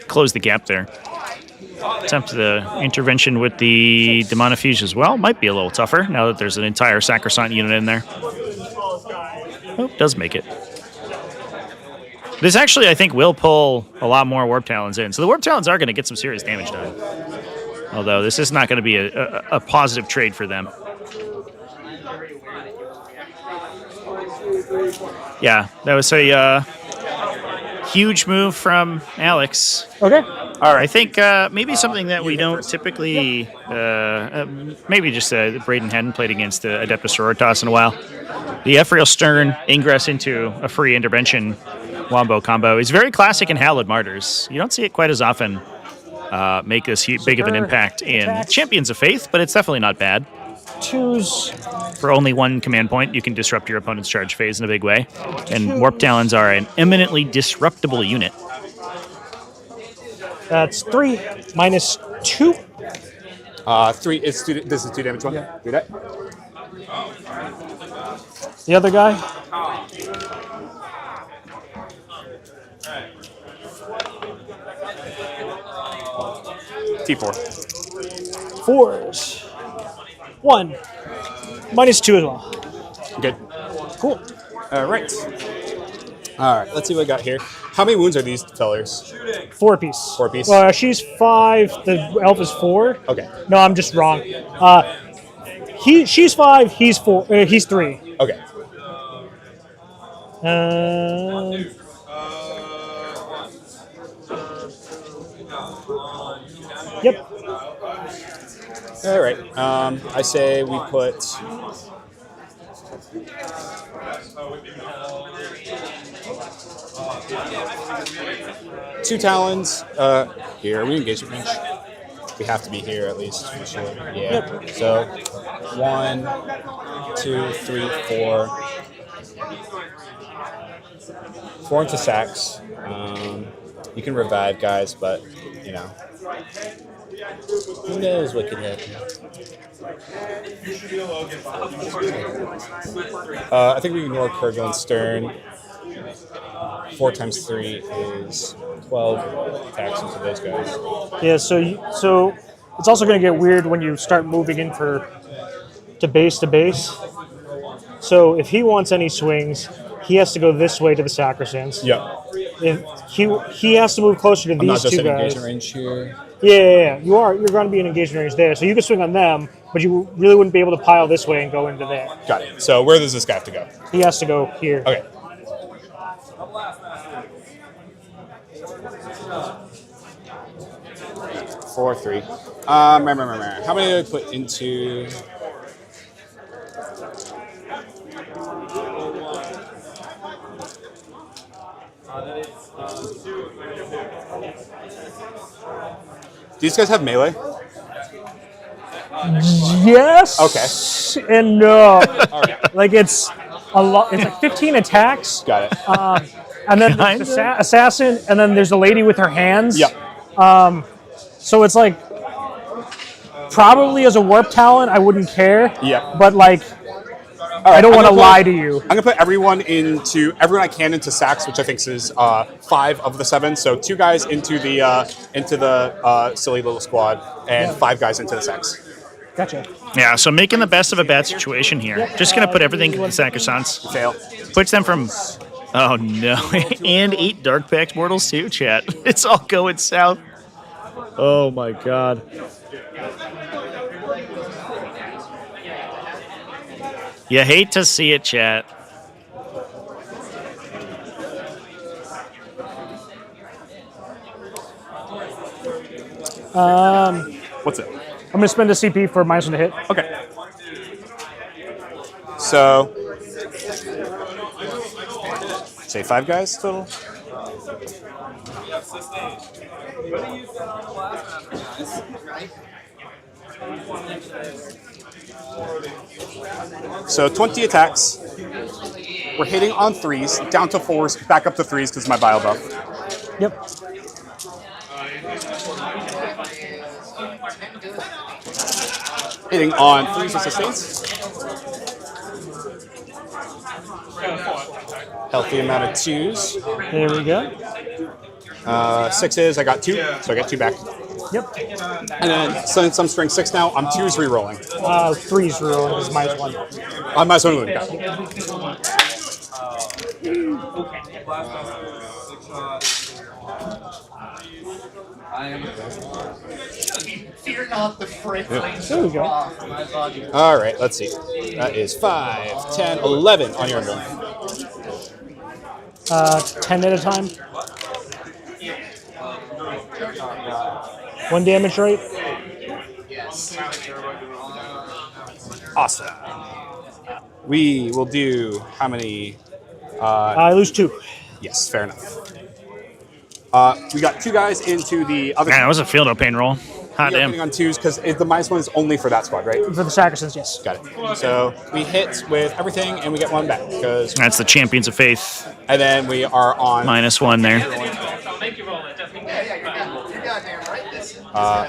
close the gap there. Attempt the intervention with the Demonofuge as well. Might be a little tougher now that there's an entire Sacrosanct unit in there. Oh, does make it. This actually, I think, will pull a lot more Warp Talons in. So the Warp Talons are going to get some serious damage done. Although this is not going to be a positive trade for them. Yeah, that was a huge move from Alex. Okay. All right. I think maybe something that we don't typically... maybe just Braden hadn't played against Adeptus Sororitas in a while. The Ephraim Stern ingress into a free intervention wombo combo is very classic in Hallowed Martyrs. You don't see it quite as often make this big of an impact in attacks. Champions of Faith, but it's definitely not bad. 2s. For only 1 command point, you can disrupt your opponent's charge phase in a big way. And Warp Talons are an eminently disruptible unit. That's 3 minus 2. 3. It's 2. This is 2 damage one. Yeah. Do that. The other guy. T4. 4s. 1. Minus 2 as well. Good. Cool. All right. All right. Let's see what I got here. How many wounds are these fellers? 4 piece. 4 piece. She's 5. The elf is 4. Okay. No, I'm just wrong. She's 5. He's 4. He's 3. Okay. Yep. All right. I say we put. Two Talons. Here, are we engagement range? We have to be here at least for sure. Yeah. Yep. So 1, 2, 3, 4. 4 into sacks. You can revive guys, but you know. Who knows what could happen? I think we ignore Cargo and Stern. 4 times 3 is 12 attacks into those guys. Yeah. So it's also going to get weird when you start moving in to base. So if he wants any swings, he has to go this way to the Sacrosands. Yeah. If he has to move closer to I'm these not just two in guys. engagement range here. Yeah. You're going to be in engagement range there, so you can swing on them, but you really wouldn't be able to pile this way and go into there. Got it. So where does this guy have to go? He has to go here. Okay. Four, 3. How many did I put into? Do these guys have melee? Yes. Okay. And no. All right. Like it's a lot. It's like 15 attacks. Got it. And then there's the assassin, and then there's the lady with her hands. Yeah. So it's like probably as a warp talent, I wouldn't care. Yeah. But like, Right, I don't want to lie to you. I'm gonna put everyone I can into sacks, which I think is 5 of the 7. So 2 guys into the silly little squad, and 5 guys into the sacks. Gotcha. Yeah, so making the best of a bad situation here. Just going to put everything into the Sacrosands. Fail. Puts them from... Oh, no. And 8 Dark Pact Mortals, too, chat. It's all going south. Oh, my God. You hate to see it, chat. What's it? I'm going to spend a CP for -1 to hit. Okay. So, say 5 guys total? So 20 attacks. We're hitting on 3s, down to 4s, back up to 3s because of my bio buff. Yep. Hitting on 3s with sustains. Healthy amount of 2s. There we go. 6s, I got 2, so I got 2 back. Yep. And then since I'm strength 6 now, I'm 2s re-rolling. 3's rolling is -1. On my zone wound. Fear not the frick. There we go. All right, let's see. That is 5, 10, 11 on your emblem. 10 at a time. 1 damage, right? Awesome. We will do how many? I lose 2. Yes, fair enough. We got 2 guys into the other. Man, that was a field pain roll. Hot We are damn. hitting on 2s because the -1 is only for that squad, right? For the Sacristans, yes. Got it. So we hit with everything and we get 1 back because, That's the Champions of Faith. and then we are on -1 there. You're goddamn right. This.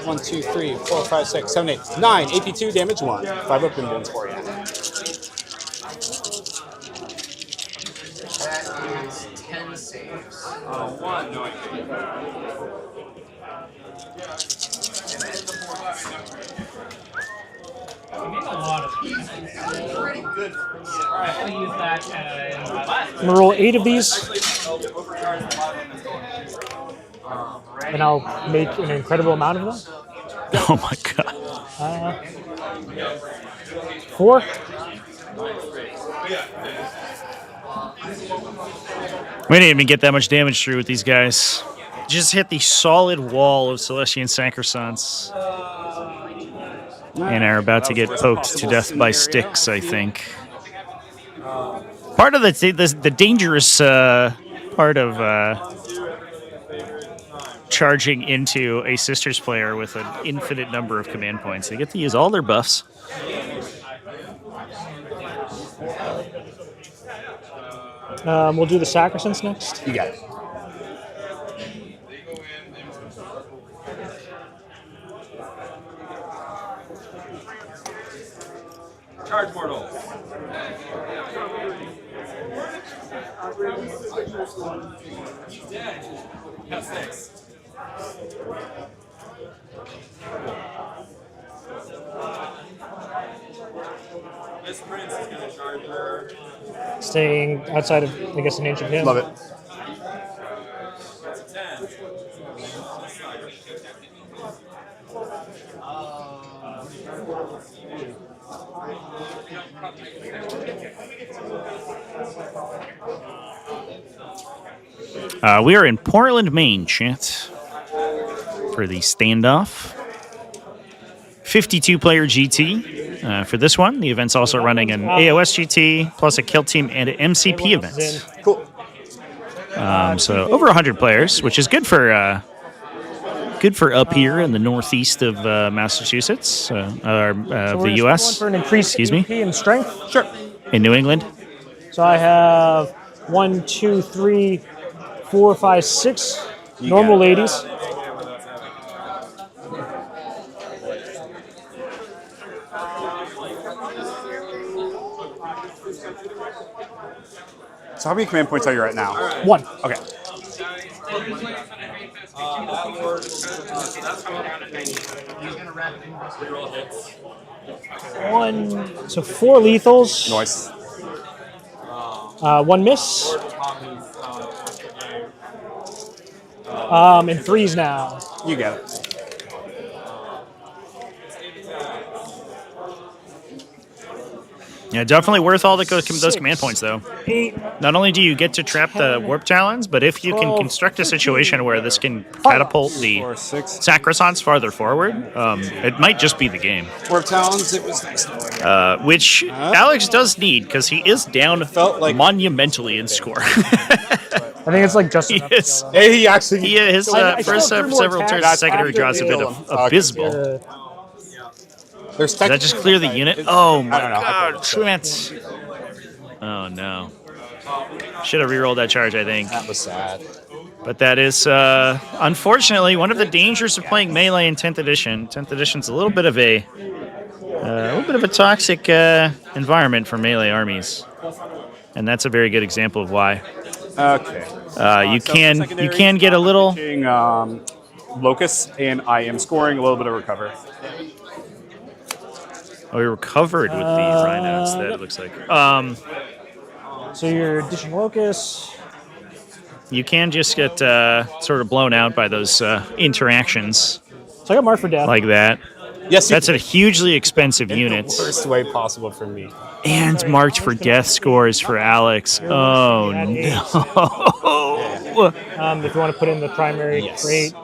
1, 2, 3, 4, 5, 6, 7, 8, 9 AP2 damage 1. 5 open wounds for you. That is 10 saves. Pretty good. I'm gonna roll 8 of these, and I'll make an incredible amount of them. Oh my god. 4. We didn't even get that much damage through with these guys. Just hit the solid wall of Celestian Sacrosancts. And are about to get poked to death by sticks, I think. Part of the dangerous part of charging into a Sisters player with an infinite number of command points. They get to use all their buffs. We'll do the Sacristans next. You got it. Charge portal. Got 6. This prince is going to charge her. Staying outside of, I guess, an inch of him. Love it. That's a 10. We are in Portland, Maine, chat, for the Standoff. 52-player GT. For this one, the event's also running an AOS GT, plus a Kill Team and an MCP event. Cool. So over 100 players, which is good for up here in the northeast of Massachusetts, the U.S. For an increased EP and strength. Sure. In New England. So I have 1, 2, 3, 4, 5, 6 normal ladies. So how many command points are you at now? 1. Okay. One. So 4 lethals. Nice. 1 miss. And 3s now. You get it. Yeah, definitely worth all those command points, though. 8. Not only do you get to trap the Warp Talons, but if you can construct a situation where this can catapult the Sacrosancts farther forward, it might just be the game. Warp Talons, it was nice. Which Alex does need, because he is down monumentally in score. I think it's like just enough to is. go up. He actually. His first several turns, the secondary draw is a bit abysmal. There's Does that just clear the unit? Oh my I don't know. god, Trent. Oh no. Should have rerolled that charge, I think. That was sad. But that is, unfortunately, one of the dangers of playing Melee in 10th edition. 10th edition's a little bit of a toxic environment for Melee armies. And that's a very good example of why. Okay. You can get a little... Locust, and I am scoring a little bit of recover. Oh, we recovered with the Rhino instead, it looks like. So you're dishing Locust. You can just get sort of blown out by those interactions. So I got marked for death. Like that. Yes, that's a hugely expensive unit. Worst way possible for me. And marked for death scores for Alex. Oh no! If you want to put in the primary, great.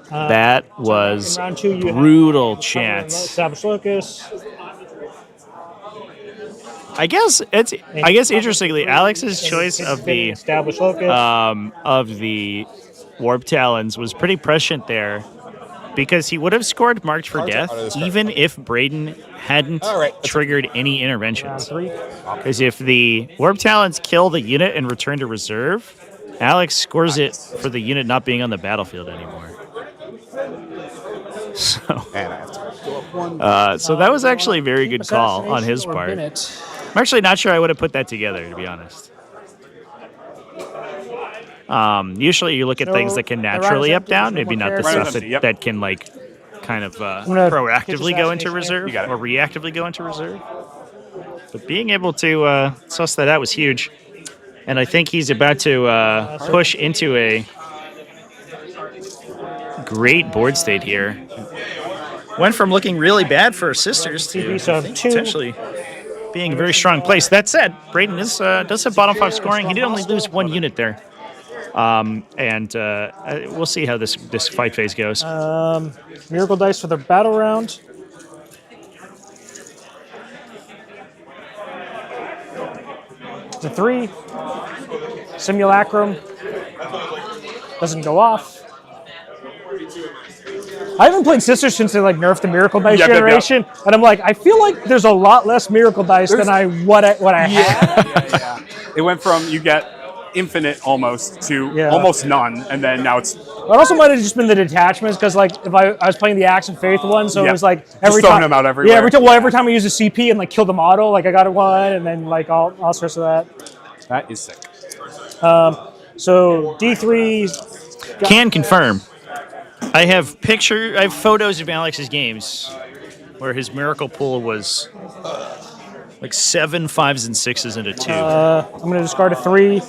That was round 2, you brutal, chat. Established Locust. I guess interestingly, Alex's choice of the established Locust. of the Warp Talons was pretty prescient there because he would have scored Marked for Cards are Death out of this card. even if Braden hadn't All right, triggered any interventions. 3. Because if the Warp Talons kill the unit and return to reserve, Alex scores it for the unit not being on the battlefield anymore. So, And I have to go up 1. so that was actually a very good call on his Assassination or part. Bennett? I'm actually not sure I would have put that together, to be honest. Usually you look at things that can naturally up down, maybe not the stuff that can like kind of proactively go into reserve or reactively go into reserve. But being able to suss that out was huge. And I think he's about to push into a great board state here. Went from looking really bad for sisters to I think, potentially being a very strong place. That said, Braden does have bottom 5 scoring. He did only lose 1 unit there. And we'll see how this fight phase goes. Miracle dice for the battle round. It's a 3. Simulacrum doesn't go off. I haven't played Sisters since they like nerfed the Miracle Dice generation, and I'm like, I feel like there's a lot less Miracle Dice than what I had. It went from you get infinite almost to almost none, and then now it's. It also might have just been the detachments, because like if I was playing the Axe and Faith one, so it was like every just throwing time them out everywhere. Yeah, every time I use a CP and like kill the model, like I got one, and then like all sorts of that. That is sick. So D3 can confirm. I have photos of Alex's games where his miracle pool was like 7 5s and 6s and a 2. I'm going to discard a 3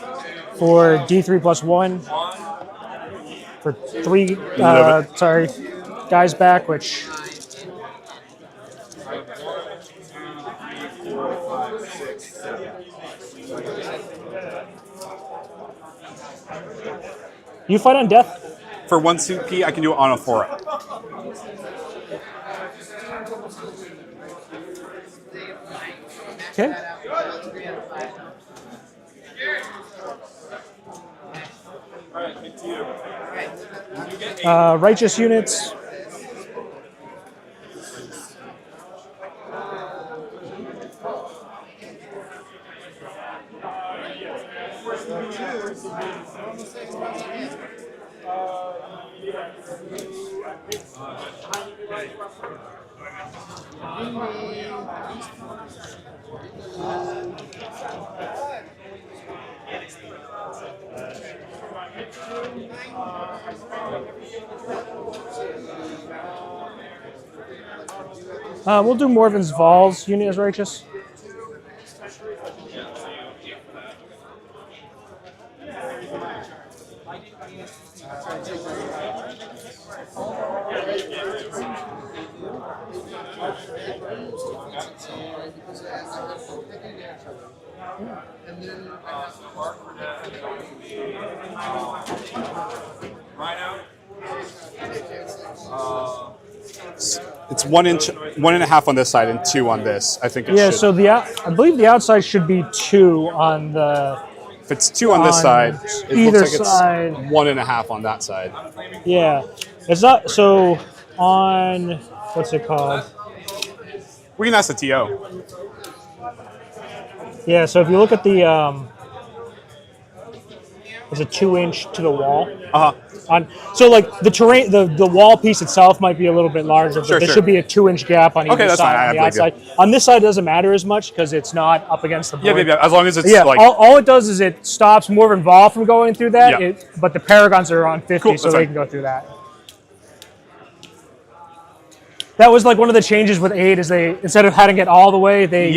for D3 plus 1 for 3. Guys back, which. You fight on death? For 1 suit P, I can do it on a 4. Okay. Righteous units. We'll do Morven's Val's unit as righteous. It's 1 inch, 1.5 on this side and 2 on this. I think it should. Yeah, so I believe the outside should be 2 on the. If it's 2 on this side, it either looks like side. it's 1.5 on that side. Yeah, it's not so on. What's it called? We can ask the TO. Yeah, so if you look at the, there's a 2-inch to the wall. So like the terrain, the wall piece itself might be a little bit larger, but there should be a 2-inch gap on either side on the outside. On this side, it doesn't matter as much because it's not up against the board. Yeah, as long as it's like all it does is it stops Morven Vol from going through that. But the Paragons are on 50, so they can go through that. That was like one of the changes with 8 is they, instead of having it all the way, they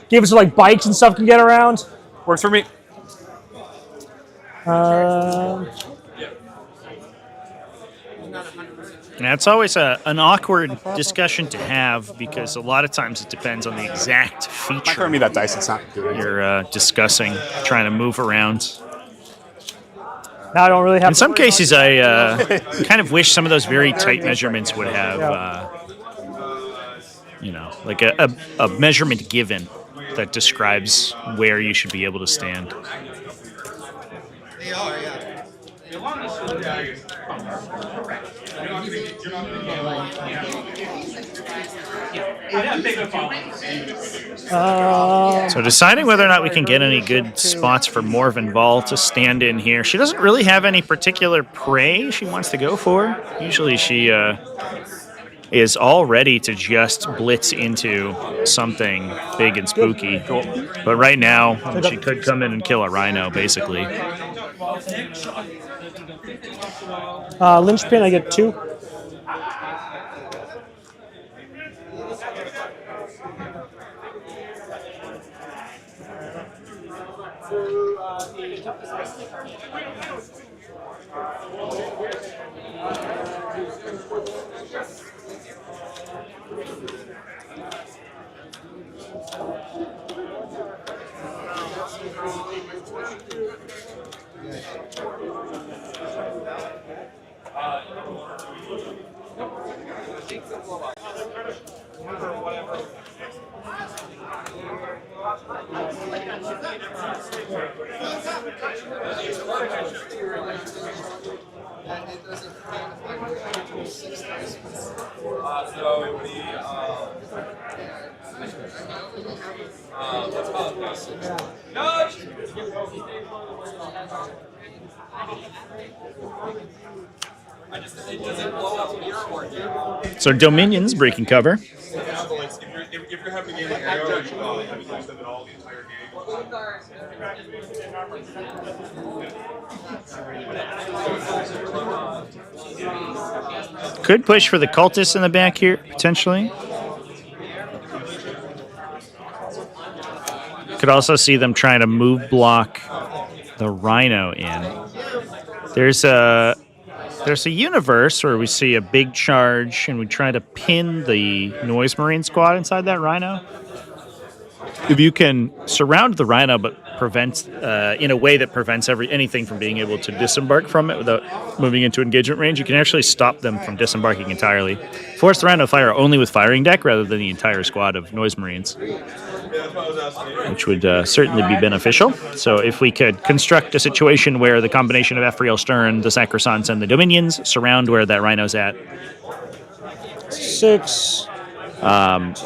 gave us like bikes and stuff can get around. Works for me. And it's always an awkward discussion to have because a lot of times it depends on the exact feature me that dice. It's not good. You're discussing, trying to move around. Now I don't really have. In some cases, I kind of wish some of those very tight measurements would have, like a measurement given that describes where you should be able to stand. So deciding whether or not we can get any good spots for Morven Vol to stand in here. She doesn't really have any particular prey she wants to go for. Usually she is all ready to just blitz into something big and spooky. But right now, she could come in and kill a rhino, basically. Linchpin, I get 2. So Dominion's breaking cover. If you're having a game like Arrow, have you used them at all the entire game? Could push for the cultists in the back here, potentially. Could also see them trying to move block the rhino in. There's a universe where we see a big charge and we try to pin the Noise Marine squad inside that rhino. If you can surround the rhino but prevent in a way that prevents anything from being able to disembark from it without moving into engagement range, you can actually stop them from disembarking entirely. Force the rhino to fire only with firing deck rather than the entire squad of Noise Marines, which would certainly be beneficial. So if we could construct a situation where the combination of Ephriel Stern, the Sacrosants, and the Dominions surround where that rhino's at, 6.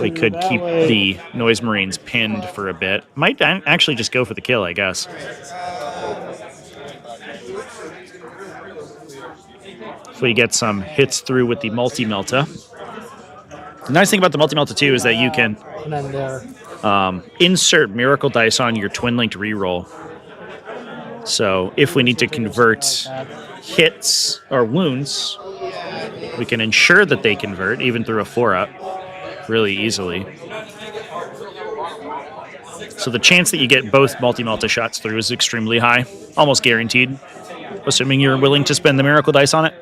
we could keep the Noise Marines pinned for a bit. Might actually just go for the kill, I guess. If we get some hits through with the Multi-Melta. The nice thing about the Multi-Melta, too, is that you can And then there. insert Miracle Dice on your Twin-Linked reroll. So if we need to convert hits or wounds, we can ensure that they convert, even through a 4-up, really easily. So the chance that you get both Multi-Melta shots through is extremely high, almost guaranteed, assuming you're willing to spend the Miracle Dice on it.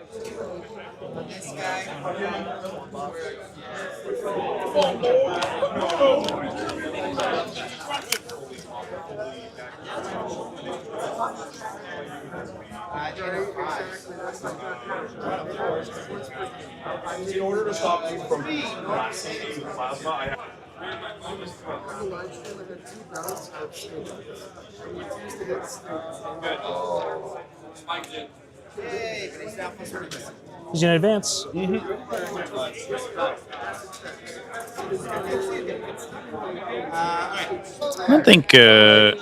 In order to stop you from blasting plasma, I have. He's going to advance. I don't think the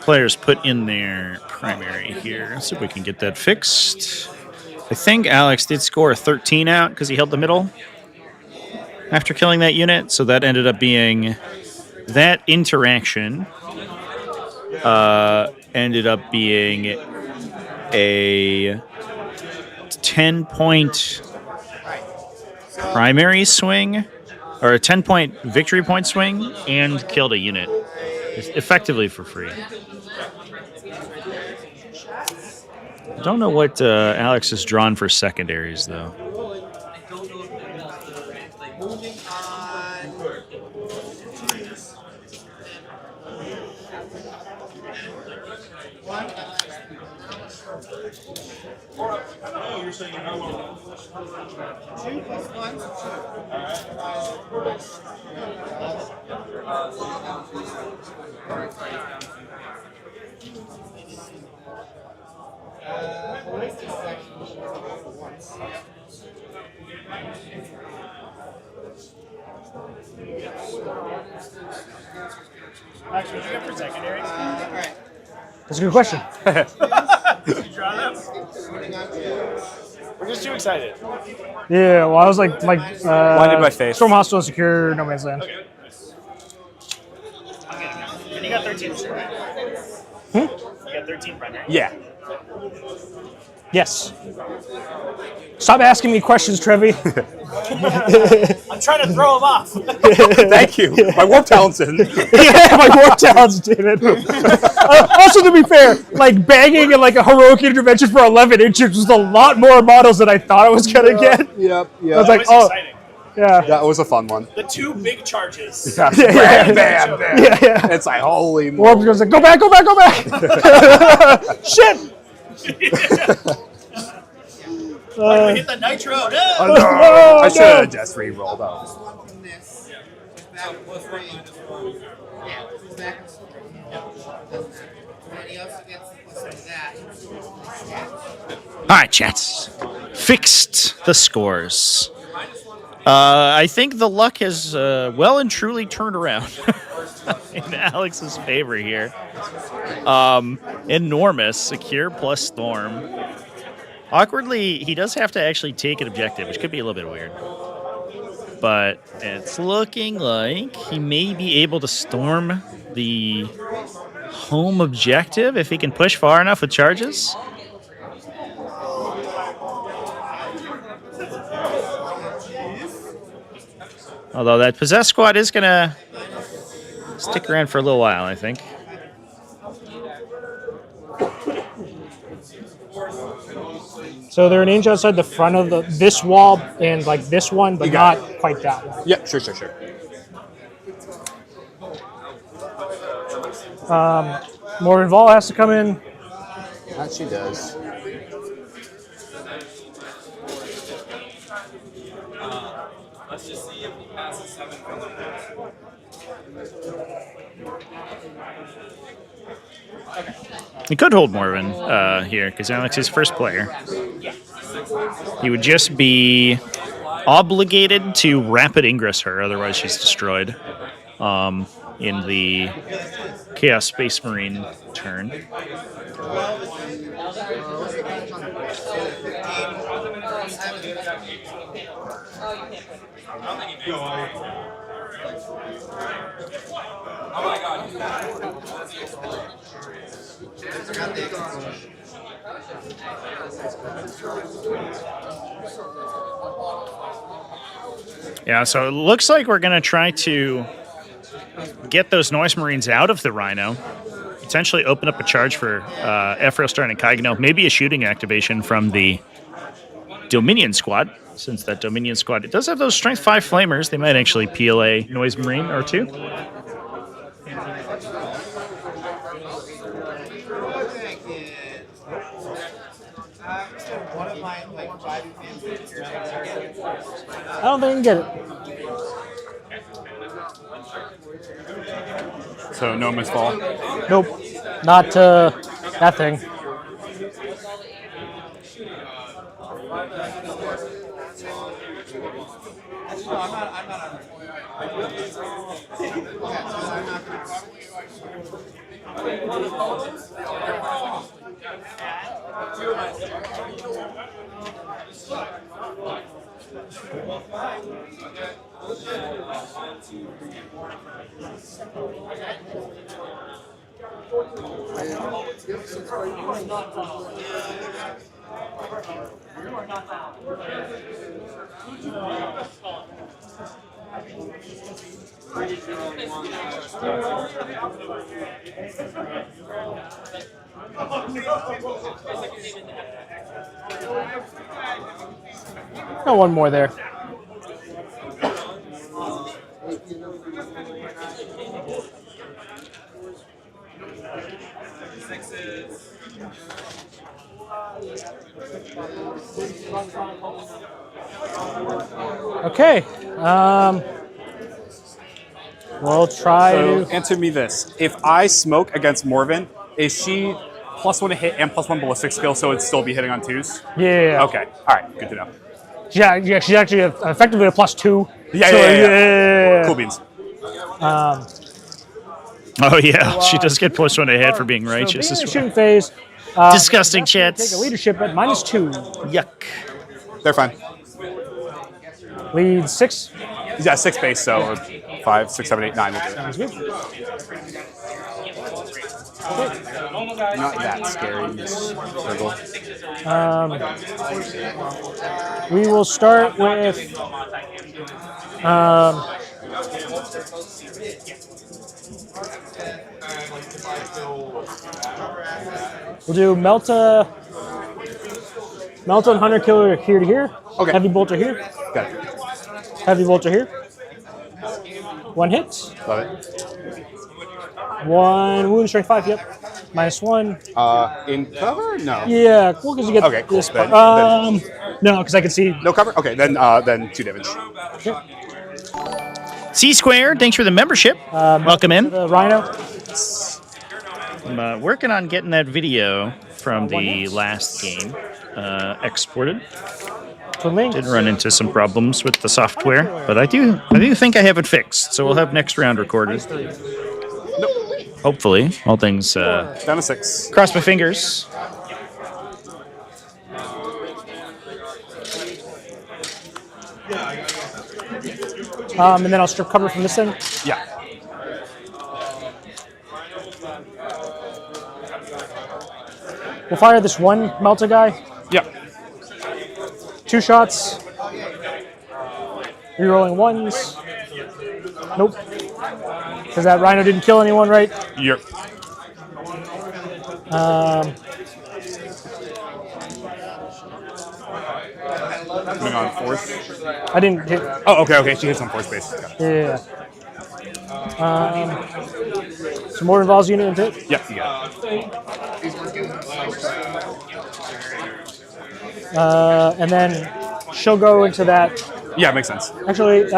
players put in their primary here. Let's see if we can get that fixed. I think Alex did score a 13 out because he held the middle after killing that unit. So that ended up being that interaction ended up being a 10-point primary swing or a 10-point victory point swing and killed a unit effectively for free. Don't know what Alex has drawn for secondaries, though. Actually, did you get for secondary? That's a good question. Did you draw them? We're just too excited. Yeah, well, I was like Blinded by faith. Storm Hostile, secure no man's land. Okay. And you got 13, right? You got 13 front, right? Yeah. Yes. Stop asking me questions, Trevi. I'm trying to throw him off. Thank you. My warp talent's in. Yeah, my warp talents did it. Also, to be fair, like banging and like a heroic intervention for 11 inches was a lot more models than I thought I was gonna get. Yep. I was like, exciting. Yeah. That was a fun one. The 2 big charges. Yeah. Yeah. Bam, bam. Yeah. It's like, holy Warp moly. goes like, go back. Shit. We hit the nitro. No! Oh, no. I should have just re-rolled out. All right, chats. Fixed the scores. I think the luck has well and truly turned around in Alex's favor here. Enormous, secure plus storm. Awkwardly, he does have to actually take an objective, which could be a little bit weird. But it's looking like he may be able to storm the home objective if he can push far enough with charges. Although that possessed squad is going to stick around for a little while, I think. So they're an inch outside the front of this wall and like this one, but not quite that one. Yep, sure. Morgan Vol has to come in. That she does. Let's just see if he passes 7 from the He could hold Morven here, because Alex is first player. He would just be obligated to rapid ingress her, otherwise she's destroyed in the Chaos Space Marine turn. Oh my god. Yeah, so it looks like we're going to try to get those Noise Marines out of the Rhino, potentially open up a charge for Ephrail Stern and Kaigno, maybe a shooting activation from the Dominion squad, since that Dominion squad, it does have those Strength 5 Flamers. They might actually peel a Noise Marine or two. I don't think I can get it. So no misfall. Nope. Not that thing. Got one more there. Okay. We'll try So to... answer me this. If I smoke against Morven, is +1 to hit and +1 ballistic skill, so it'd still be hitting on 2s? Yeah. Okay. All right. Good to know. Yeah, she's actually effectively a +2. Yeah, So, yeah. Cool beans. Oh yeah, she does get +1 to hit for being righteous So as being in the well. shooting phase. Disgusting, that's gonna chats. Take a leadership at -2. Yuck. They're fine. Lead 6. Yeah, 6 base, so 5, 6, 7, 8, 9 will do it. Sounds good. Not that scary, Miss Virgil. We will start with. We'll do Melta and Hunter Killer here to here. Okay. Heavy Bolter here. Got it. Heavy Bolter here. 1 hit. Love it. 1 wound, strength 5, yep. -1. In cover? No. Yeah, cool, because you get Okay, cool. this Then- part. No, because I can see. No cover? Okay, then 2 damage. C Square, thanks for the membership. Welcome in. The Rhino. I'm working on getting that video from the last game exported. Did run into some problems with the software, but I do think I have it fixed. So we'll have next round recorded. Hopefully, all things. Down to 6. Cross my fingers. And then I'll strip cover from this thing. Yeah. We'll fire this one Melta guy. Yep. 2 shots. Rerolling 1s. Nope. Because that Rhino didn't kill anyone, right? Yep. Coming on force. I didn't hit. Oh, okay. She hits on force base. Got it. Yeah. Some more involves unit into it. Yep, you got it. And then she'll go into that. Yeah, makes sense. Actually,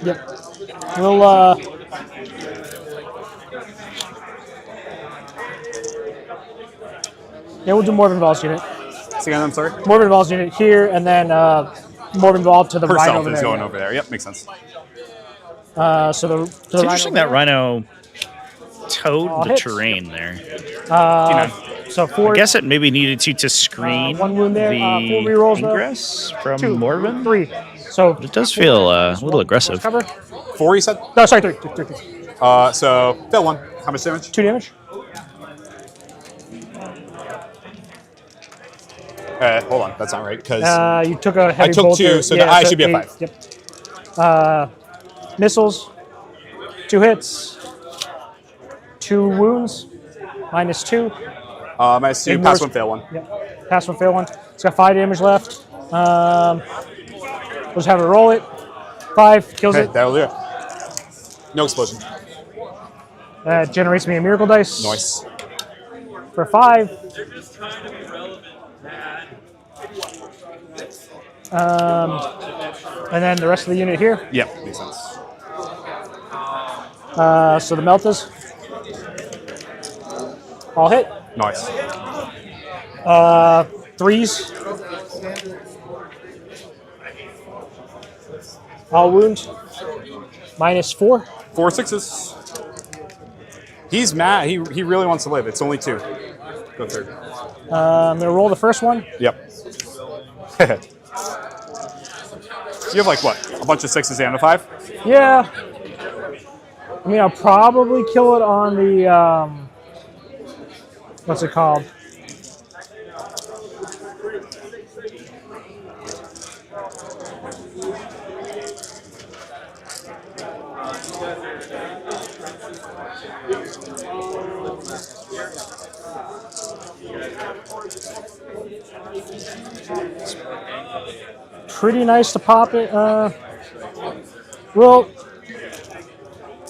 yep. We'll yeah, we'll do Morbid Involves unit. Again, I'm sorry. Morbid Involves unit here, and then Morbid Involved to the Rhino Herself over is there. going over there. Yep, makes sense. So the It's interesting that Rhino towed the hit. terrain there. So 4. I guess it maybe needed to screen 1 wound there. the 4 rerolls though. ingress from 2, Morbin. 3. So It does feel a little aggressive. cover. 4, you said? No, sorry, 3. 3. So fail 1. How much damage? 2 damage. Hold on, that's not right because You took a heavy I took bolter. 2, so I should be at 5. Yep. Missiles. 2 hits. 2 wounds. -2. -2, pass 1, fail 1. Yep. Pass 1, fail 1. It's got 5 damage left. We'll just have it roll it. 5 kills Okay, it. that'll do it. No explosion. That generates me a miracle dice. Nice. For 5. They're just trying to be relevant. And then the rest of the unit here. Yep, makes sense. So the Meltas. All hit. Nice. 3s. All wound. -4. 4 6s. He's mad. He really wants to live. It's only 2. Go third. I'm gonna roll the first one. Yep. You have like what? A bunch of 6s and a 5? Yeah. I mean, I'll probably kill it on the what's it called? Pretty nice to pop it. Well,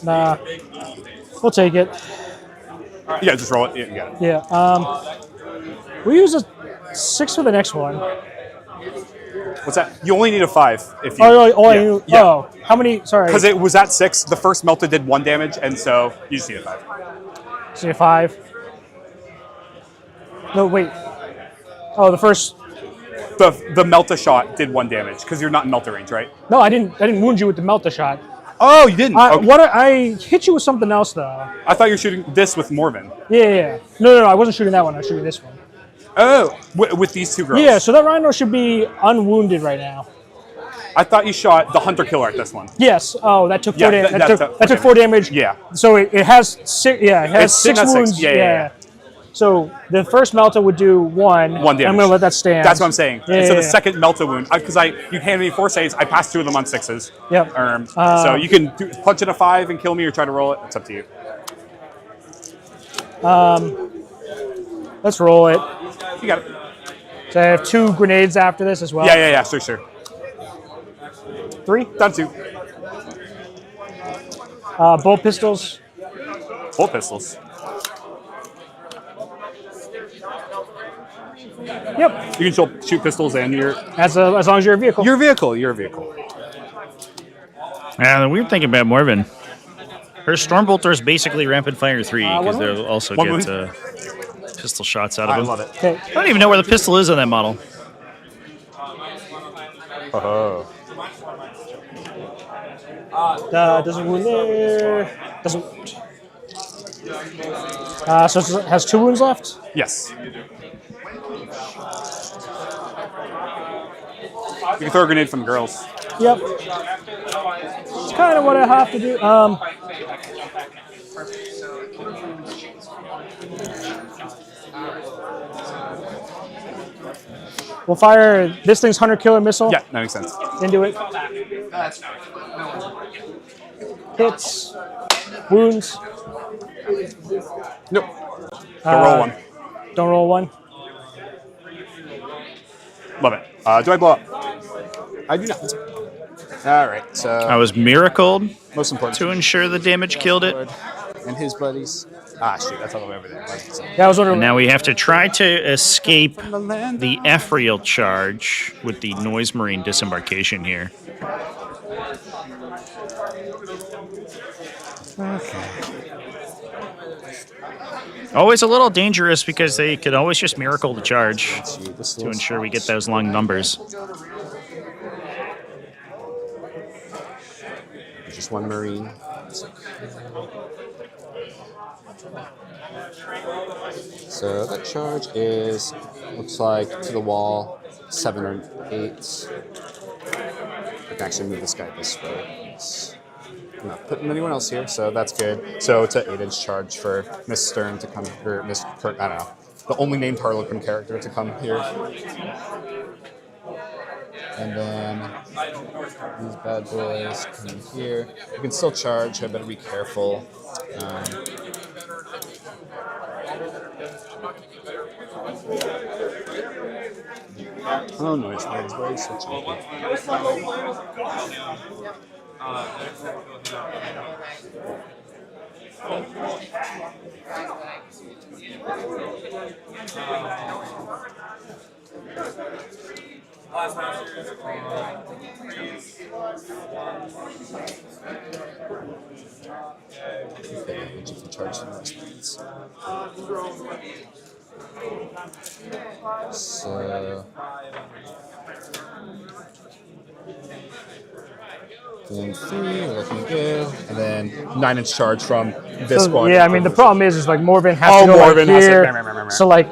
nah, we'll take it. Yeah, just roll it. Yeah, you got it. Yeah. We use a 6 for the next one. What's that? You only need a 5 if you. Oh, how many? Sorry. Because it was at 6. The first Melta did 1 damage, and so you just need a 5. See a 5. No, wait. Oh, the first. The Melta shot did 1 damage because you're not in Melta range, right? No, I didn't wound you with the Melta shot. Oh, you didn't. Okay. I hit you with something else though. I thought you were shooting this with Morven. Yeah. No, I wasn't shooting that one. I was shooting this one. Oh, with these 2 girls. Yeah, so that Rhino should be unwounded right now. I thought you shot the Hunter Killer at this one. Yes. Oh, that took 4 damage. That took 4 4 damage. Yeah. So it has 6. Yeah, it has 6 wounds. Yeah. So the first Melta would do 1. 1 damage. I'm going to let that stand. That's what I'm saying. Yeah, so the second Melta wound, because you handed me 4 saves, I passed 2 of them on 6s. Yep. So you can punch it a 5 and kill me, or try to roll it. It's up to you. Let's roll it. You got it. So I have 2 grenades after this as well. Yeah. Sure. 3. Done 2. Bolt pistols. Bolt pistols. Yep. You can shoot pistols and your. As long as you're a vehicle. You're a vehicle. Yeah, the weird thing about Morven, her Stormbolter is basically rapid fire 3 because they'll also get pistol shots out of them. I love it. Okay. I don't even know where the pistol is on that model. Oh. Doesn't wound there. Doesn't wound. So it has 2 wounds left? Yes. You can throw a grenade from the girls. Yep. It's kind of what I have to do. We'll fire this thing's Hunter Killer missile. Yeah, that makes sense. Into it. Hits. Wounds. Nope. Don't roll 1. Don't roll 1. Love it. Do I blow up? I do not. All right. So I was miracled most important to ensure the damage killed it. And his buddies. Ah, shoot. That's all the way over there. Yeah, I was wondering. And now we have to try to escape the Ephriel charge with the Noise Marine disembarkation here. Okay. Always a little dangerous because they could always just miracle the charge to ensure we get those long numbers. Just 1 Marine. So that charge is, looks like, to the wall, 7 or 8. I can actually move this guy this way. I'm not putting anyone else here, so that's good. So it's an 8-inch charge for Miss Stern to come, or Miss Kurt, I don't know, the only named Harlequin character to come here. And then these bad boys come in here. You can still charge, I better be careful. Oh, noise words, very such charge the noise words. So then 3, looking good, and then 9-inch charge from this one. Yeah, I mean the problem is like Morven has to go Morven like has here. to, so like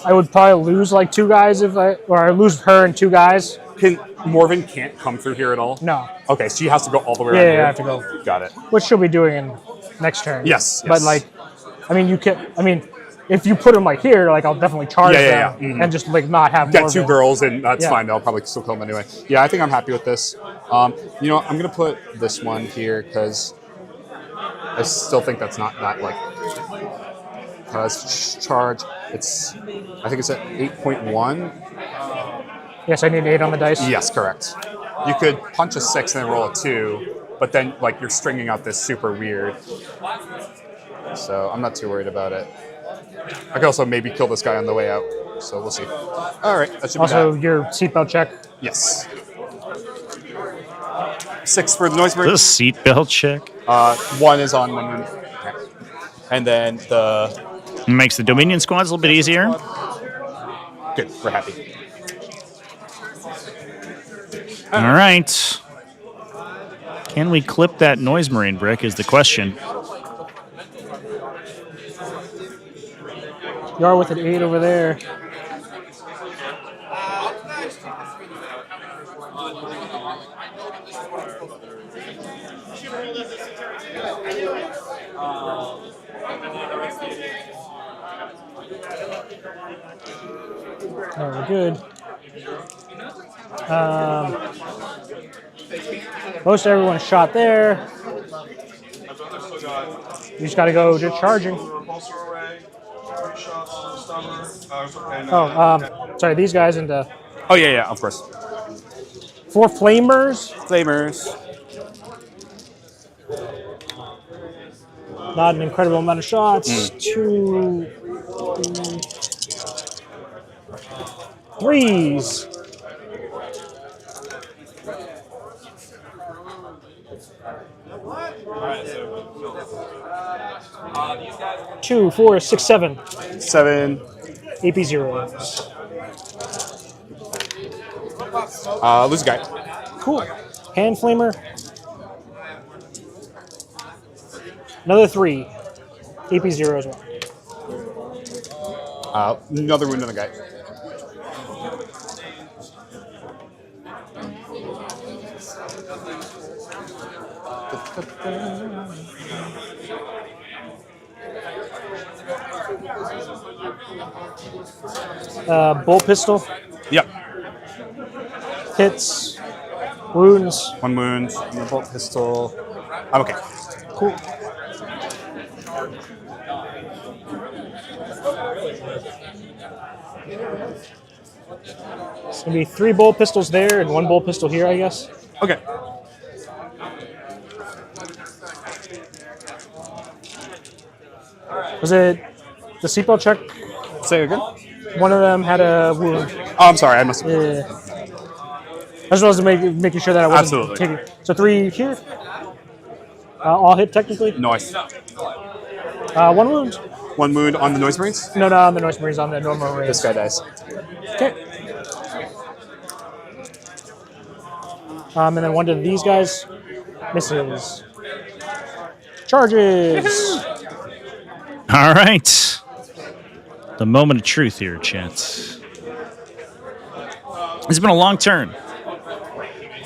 I would probably lose like 2 guys or I lose her and 2 guys. Morven can't come through here at all? No. Okay, so you have to go all the way around here. Yeah, I have to go. Got it. Which she'll be doing in next turn. Yes. But like, I mean, if you put them like here, like I'll definitely charge them and just like not have Get Morven. 2 girls and that's fine. They'll probably still kill them anyway. Yeah, I think I'm happy with this. You know, I'm gonna put this one here because I still think that's not that like charge. It's I think it's at 8.1. Yes, I need 8 on the dice. Yes, correct. You could punch a 6 and then roll a 2, but then like you're stringing out this super weird. So I'm not too worried about it. I could also maybe kill this guy on the way out, so we'll see. All right, that should be Also, that. your seatbelt check. Yes. 6 for the Noise Is Marine. this a seatbelt check? 1 is on 1 moon. And then the... Makes the Dominion squads a little bit easier. Good, we're happy. All right. Can we clip that Noise Marine brick is the question. You are with an 8 over there. Oh, we're good. Most everyone's shot there. You just got to go just charging. Oh, sorry, these guys into. Oh, yeah, of course. 4 flamers. Flamers. Not an incredible amount of shots. 2, 3s. Two, 4, 6, 7. 7. AP zeros. Lose a guy. Cool. Hand flamer. Another 3. AP 0 as well. Another wound on the guy. Bolt pistol. Yep. Hits. Wounds. 1 wound. And the bolt pistol. I'm okay. Cool. It's going to be 3 bolt pistols there and 1 bolt pistol here, I guess. Okay. Was it the seatbelt check? Say it again? One of them had a wound. Oh, I'm sorry. I must have... Yeah. I just wanted to making sure that I wasn't Absolutely. taking. So 3 here. All hit technically. Nice. 1 wound. 1 wound on the Noise Marines? No, on the Noise Marines, on the normal Marines. This guy dies. Okay. And then 1 to these guys. Misses. Charges. All right. The moment of truth here, gents. It's been a long turn.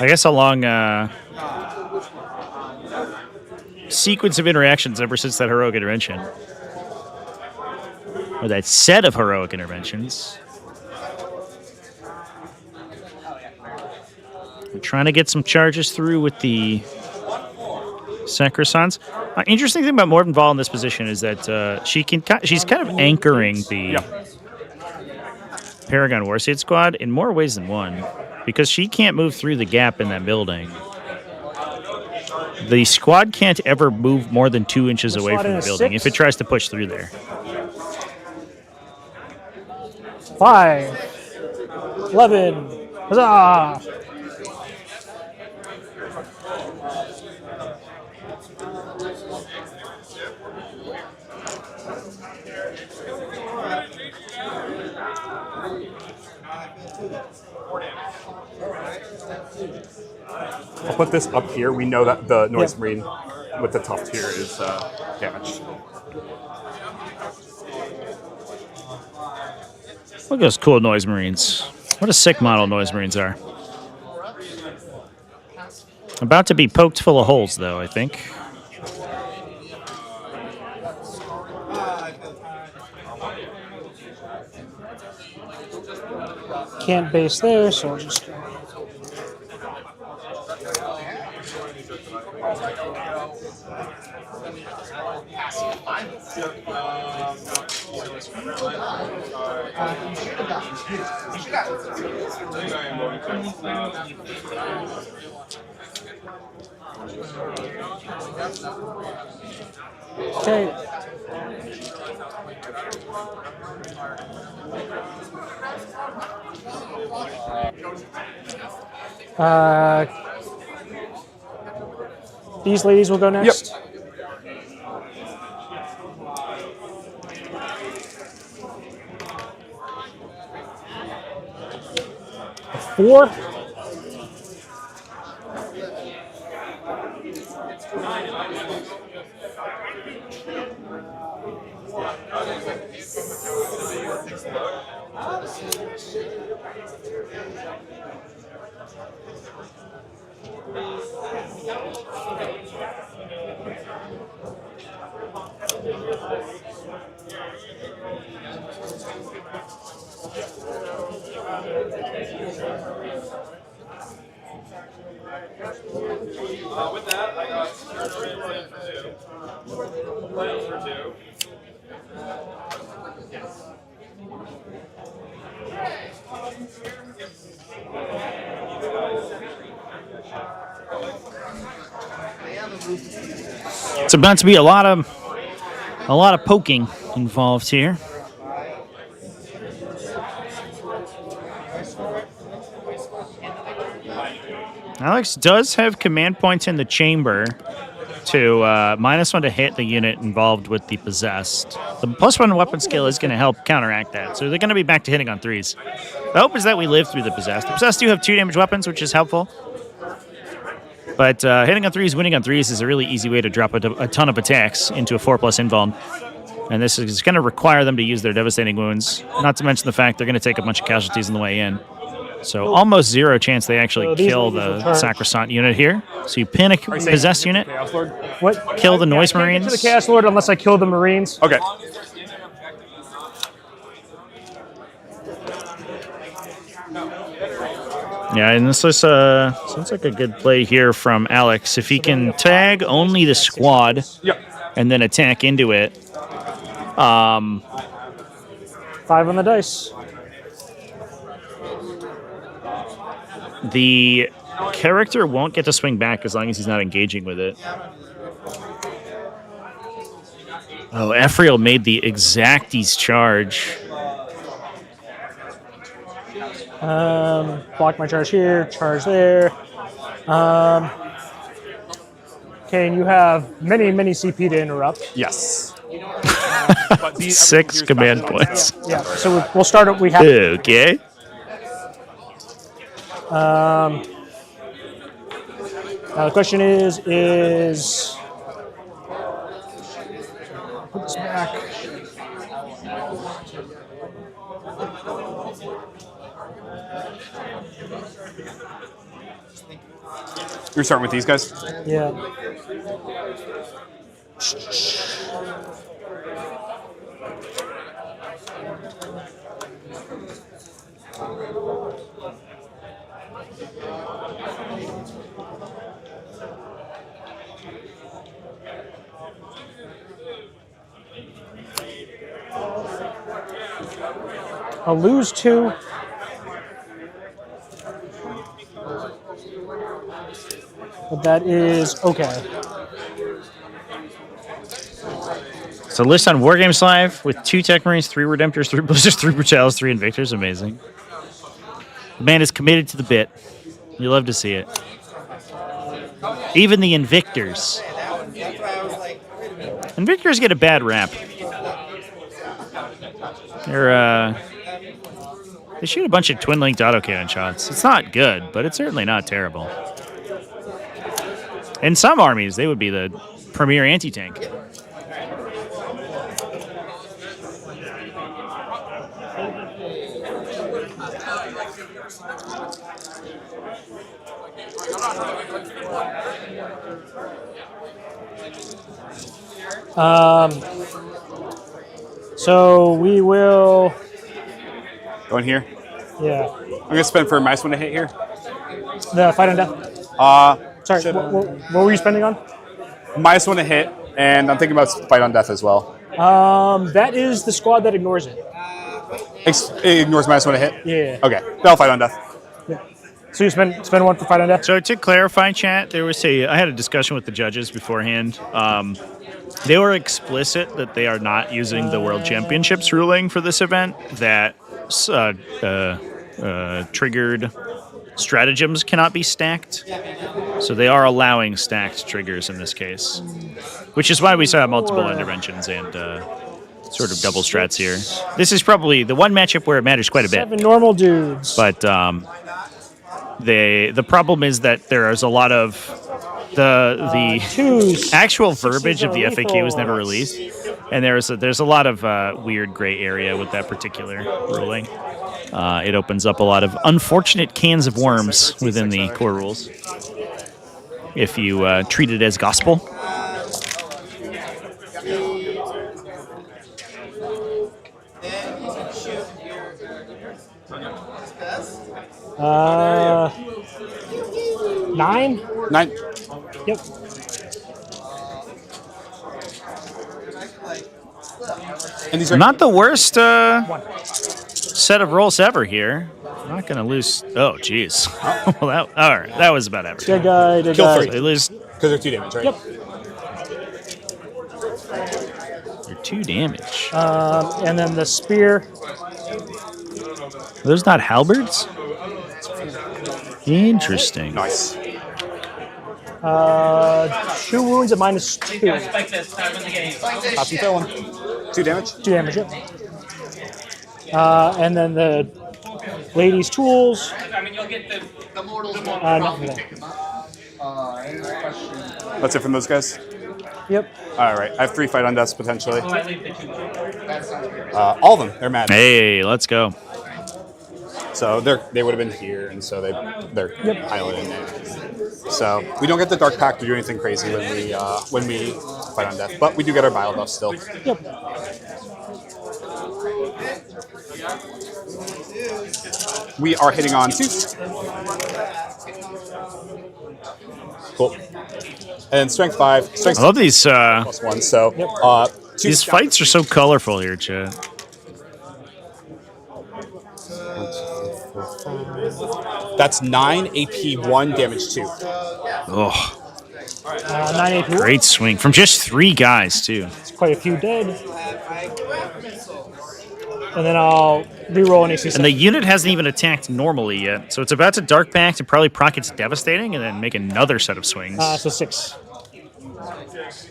I guess a long sequence of interactions ever since that heroic intervention. Or that set of heroic interventions. We're trying to get some charges through with the Sacrosans. Interesting thing about Morvenval in this position is that she's kind of anchoring the Paragon Warseed squad in more ways than one, because she can't move through the gap in that building. The squad can't ever move more than 2 inches away from the building if it tries to push through there. 5. 11. Huzzah! I'll put this up here. We know that the Noise Marine with the tuft here is damaged. Look at those cool Noise Marines. What a sick model Noise Marines are. About to be poked full of holes, though, I think. Can't base there, so I'll just... Okay. These ladies will go next. Yep. Four. With that, I got Sororitas for 2. It's about to be a lot of poking involved here. Alex does have command points in the chamber to -1 to hit the unit involved with the possessed. The +1 weapon skill is going to help counteract that, so they're going to be back to hitting on 3s. The hope is that we live through the possessed. The possessed do have 2 damage weapons, which is helpful. But hitting on 3s, winning on 3s is a really easy way to drop a ton of attacks into a 4+ invuln. And this is going to require them to use their devastating wounds, not to mention the fact they're going to take a bunch of casualties on the way in. So almost 0 chance they actually kill the Sacrosanct unit here. So you pin a possessed unit, What? kill the Noise I can't Marines. get to the Chaos Lord unless I kill the Marines. Okay. Yeah, and this is sounds like a good play here from Alex. If he can tag only the squad and then attack into it. 5 on the dice. The character won't get to swing back as long as he's not engaging with it. Oh, Ephriel made the Exacties charge. Block my charge here, charge there. Okay, and you have many CP to interrupt. Yes. 6 command points. Yeah, so we'll start it. We have. Okay. Now the question is put this back. You're starting with these guys? Yeah. I'll lose 2. But that is okay. So list on Wargames Live with 2 Tech Marines, 3 Redemptors, 3 Blizzards, 3 Brutalis, 3 Invictors. Amazing. The man is committed to the bit. You love to see it. Even the Invictors. Invictors get a bad rap. They shoot a bunch of twin-linked autocannon shots. It's not good, but it's certainly not terrible. In some armies, they would be the premier anti-tank. So we will. Going here? Yeah. I'm going to spend for a -1 to hit here. The fight on death. Sorry, what were you spending on? -1 to hit, and I'm thinking about fight on death as well. That is the squad that ignores it. It ignores -1 to hit? Yeah. Okay, that'll fight on death. Yeah. So you spend 1 for fight on death? So to clarify, chat, I had a discussion with the judges beforehand. They were explicit that they are not using the World Championships ruling for this event that triggered stratagems cannot be stacked. So they are allowing stacked triggers in this case, which is why we saw multiple interventions and sort of double strats here. This is probably the one matchup where it matters quite a bit. 7 normal dudes. But the problem is that there is a lot of the actual verbiage of the FAQ was never released, and there's a lot of weird gray area with that particular ruling. It opens up a lot of unfortunate cans of worms within the core rules if you treat it as gospel. 9? 9. Yep. And these are Not the worst set of rolls ever here. Not going to lose. Oh, jeez. Well, all right. That was about average. Dead guy, dead Kill guy. 3. They lose. Because they're 2 damage, right? Yep. They're 2 damage. And then the spear. Are those not halberds? Interesting. Nice. 2 wounds at -2. Pop and fill 1. 2 damage. 2 damage, yep. And then the lady's tools. Nothing there. That's it from those guys? Yep. All right. I have 3 fight on deaths potentially. All of them. They're mad. Hey, let's go. So they would have been here, and so they're piling in there. So we don't get the Dark Pact to do anything crazy when we fight on death, but we do get our bile buff still. Yep. We are hitting on 2. Cool. And strength 5. Strength I love these. +1. So These fights are so colorful here, Chad. That's 9 AP, 1 damage 2. Oh, 9 AP. great swing from just 3 guys too. It's quite a few dead. And then I'll reroll an AC. And the unit hasn't even attacked normally yet, so it's about to Dark Pact and probably proc its Devastating, and then make another set of swings. So 6.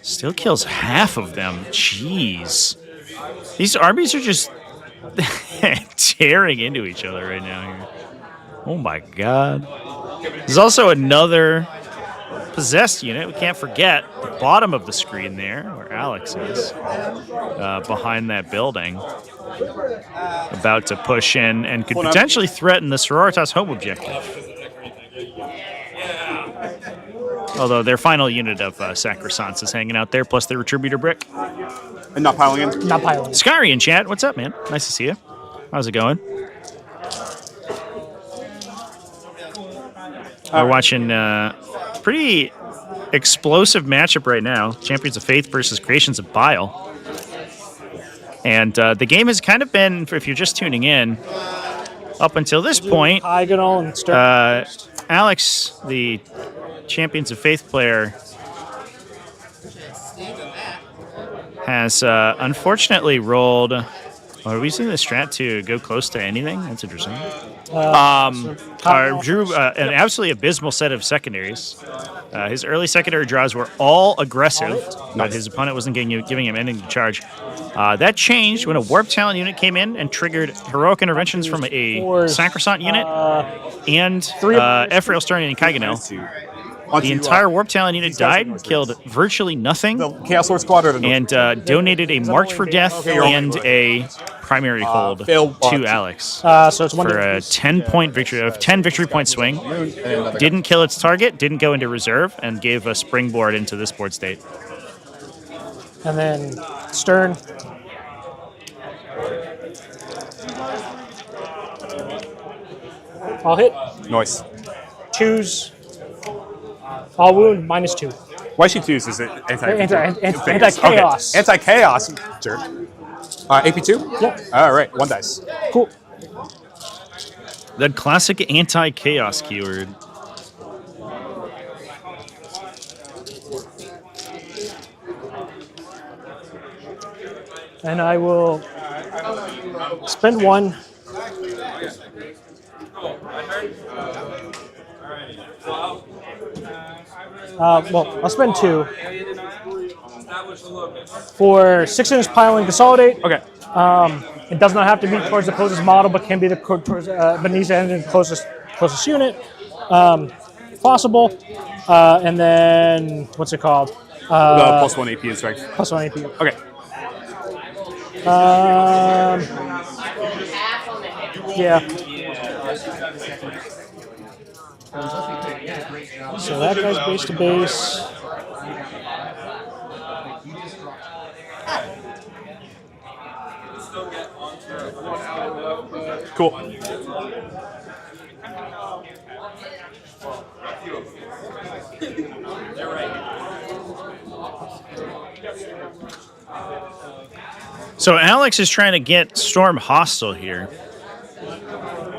Still kills half of them. Jeez, these armies are just tearing into each other right now here. Oh my god. There's also another possessed unit. We can't forget the bottom of the screen there, where Alex is, behind that building. About to push in and could potentially threaten the Sororitas home objective. Although their final unit of Sacrosancts is hanging out there, plus their Retributor Brick. And not piling in? Not piling. Scary in chat, what's up, man? Nice to see you. How's it going? We're watching pretty explosive matchup right now. Champions of Faith versus Creations of Bile. And the game has kind of been, if you're just tuning in, up until this point, Alex, the Champions of Faith player, has unfortunately rolled. Are we seeing the strat to go close to anything? That's interesting. Drew an absolutely abysmal set of secondaries. His early secondary draws were all aggressive, but his opponent wasn't giving him anything to charge. That changed when a Warp Talent unit came in and triggered heroic interventions from a Sacrosanct unit and Ephrael Stern and Kaiganel. The entire Warp Talent unit died, killed virtually nothing, the Chaos Lord Squadron, and donated a March for Death and a primary hold to Alex so it's for a 10-point victory, of 10 victory point swing. Didn't kill its target, didn't go into reserve, and gave a springboard into this board state. And then Stern. I'll hit. Nice. 2s. All wound -2. Why she 2s? Is it anti-chaos? Okay. Anti-chaos. Jerk. AP2? Yep. All right. 1 dice. Cool. That classic anti-chaos keyword. And I will spend 1. Well, I'll spend 2 for 6-inch pile and consolidate. Okay. It does not have to be towards the closest model, but can be the towards beneath the engine closest unit, if possible. And then what's it called? The +1 AP and strength. +1 AP. Okay. Yeah. So that guy's base to base. Cool. So Alex is trying to get Storm hostile here.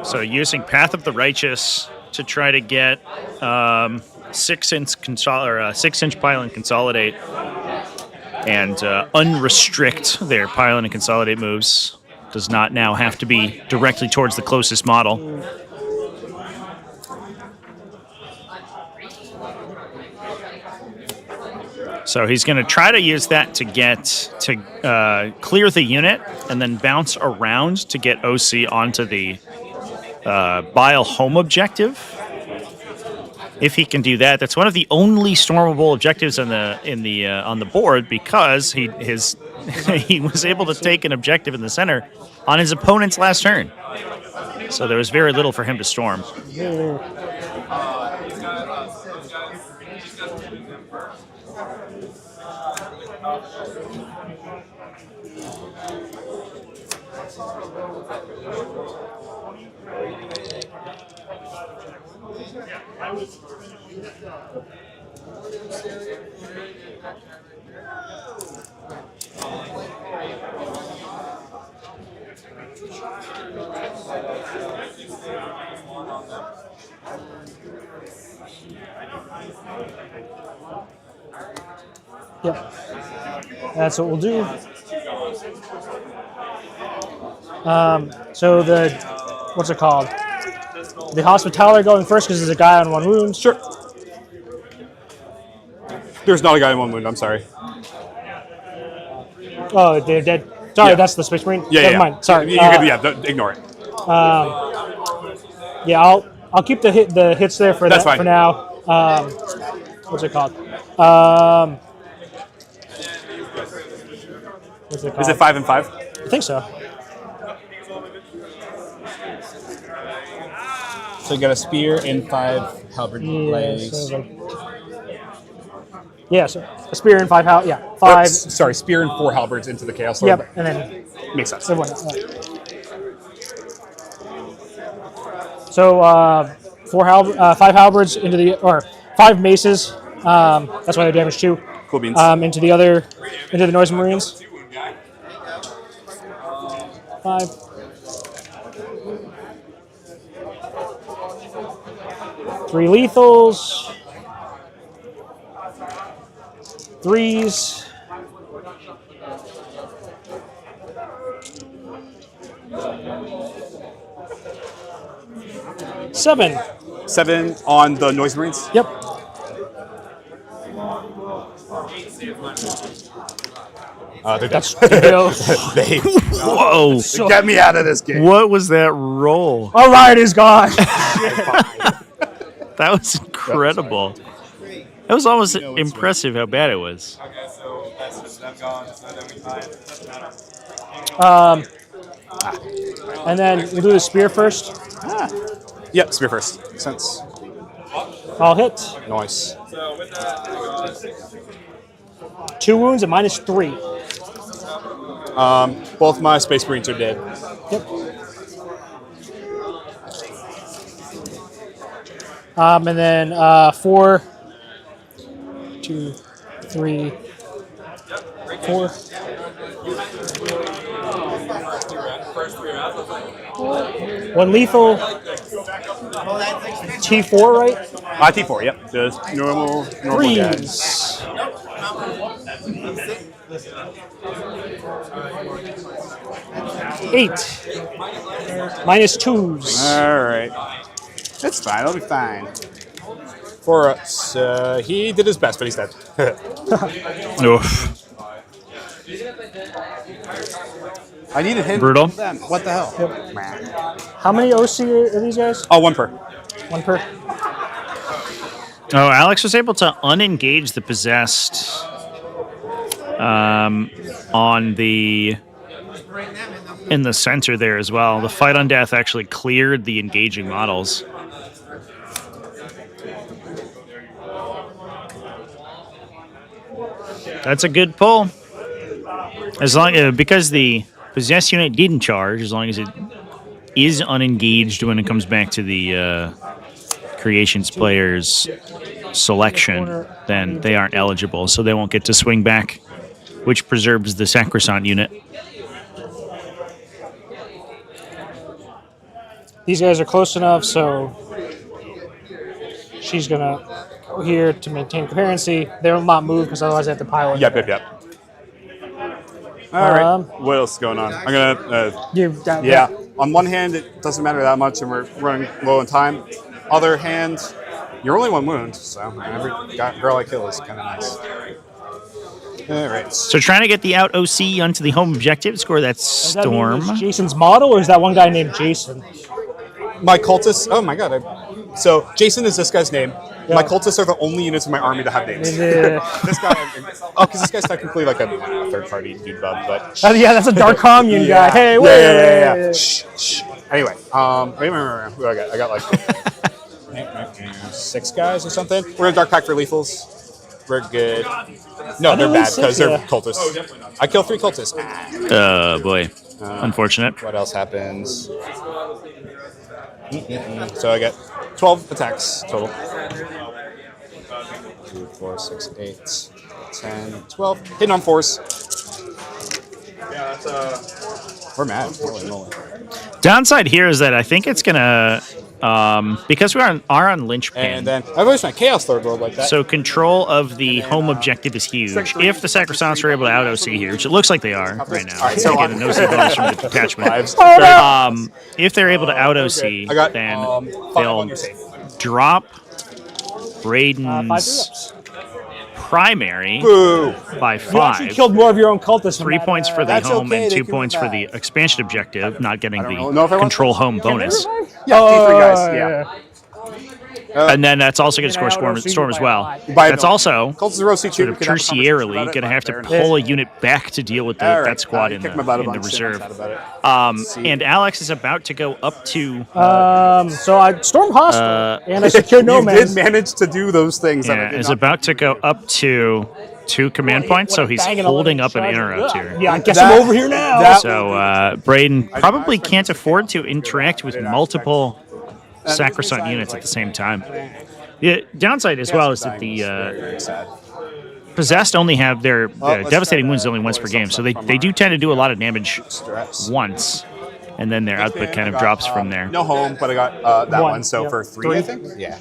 So using Path of the Righteous to try to get 6-inch pile and consolidate, and unrestrict their pile and consolidate moves. Does not now have to be directly towards the closest model. So he's going to try to use that to clear the unit and then bounce around to get OC onto the Bile home objective. If he can do that, that's one of the only stormable objectives on the board, because he was able to take an objective in the center on his opponent's last turn. So there was very little for him to storm. Yep. That's what we'll do. So what's it called? The Hospitaller going first because there's a guy on 1 wound. Sure. There's not a guy on 1 wound, I'm sorry. Oh, they're dead. Sorry, Yeah. That's the Space Marine. Yeah, Never mind. Sorry. Ignore it. Yeah, I'll keep the hits there for That's that fine. for now. What's it called? Is it 5 and 5? I think so. So you got a spear and 5 halberd blades. So a spear and 5 5. Sorry, spear and 4 halberds into the Chaos Lord. Yep, and then Makes sense. everyone else. So 5 halberds into the, or 5 maces. That's why they're damage 2. Cool beans. Into the Noise Marines. 5. Three lethals. 3s. Seven. 7 on the Noise Marines? Yep. They're dead. Whoa! Get me out of this game. What was that roll? All right, is gone. That was incredible. That was almost impressive how bad it was. Okay, so that's just them gone, so then we tie it. Doesn't matter. And then we'll do the spear first. Yep, spear first. Makes sense. I'll hit. Nice. So with that, I got 2 wounds and -3. Both my Space Marines are dead. Yep. And then 4, 2, 3, 4. first 3 rounds. 1 lethal. T4, right? T4, yep. Just normal guys. 3s. Eight. -2s. All right. That's fine. I'll be fine. 4 ups. He did his best, but he's dead. Oof. I needed him. Brutal. What the hell? How many OC are these guys? Oh, 1 per. 1 per. Oh, Alex was able to unengage the possessed on the in the center there as well. The fight on death actually cleared the engaging models. That's a good pull. As long because the possessed unit didn't charge, as long as it is unengaged when it comes back to the creations player's selection, then they aren't eligible, so they won't get to swing back, which preserves the Sacrosanct unit. These guys are close enough, so she's gonna go here to maintain coherency. They'll not move because otherwise they have to pile it. Yep. All right. What else is going on? I'm gonna. Yeah. On one hand, it doesn't matter that much, and we're running low on time. Other hand, you're only 1 wound, so every girl I kill is kind of nice. All right. So trying to get the out OC onto the home objective, score that Storm. Does that mean it's Jason's model, or is that one guy named Jason? My cultists. Oh my god. So Jason is this guy's name. Yeah. My cultists are the only units in my army that have names. This guy. Oh, because this guy's technically like a third-party dude bub, but. Yeah, that's a Dark Commune guy. Hey, wait. Yeah. Shh. Anyway, who do I got? I got like 6 guys or something. We're in Dark Pack for lethals. We're good. No, they're bad because they're cultists. I kill 3 cultists. Oh boy, unfortunate. What else happens? So I get 12 attacks total. 2, 4, 6, 8, 10, 12. Hitting on 4s. We're mad. Holy moly. Downside here is that I think it's gonna because we are on linchpin. And then I've always found Chaos Third World like that. So control of the home objective is huge. If the Sacrosancts are able to out OC here, which it looks like they are right now, right, so get an OC bonus from the detachment. If they're able to out OC, then they'll drop Brayden's primary by 5. You actually killed more of your own cultists. 3 points for the home and 2 points for the expansion objective, not getting the control home bonus. Yeah, D3 guys. Yeah. And then that's also going to score Storm as well. That's also sort of tertiarily going to have to pull a unit back to deal with that squad in the reserve. And Alex is about to go up to... so I stormed Hostile, and I secured Nomads. You did manage to do those things. Yeah, is about to go up to 2 command points, so he's holding up an interrupt here. Yeah, I guess I'm over here now. So Brayden probably can't afford to interact with multiple Sacrosanct units at the same time. The downside as well is that the possessed only have their devastating wounds only once per game, so they do tend to do a lot of damage once, and then their output kind of drops from there. No home, but I got that one, so for 3, I think? Yeah.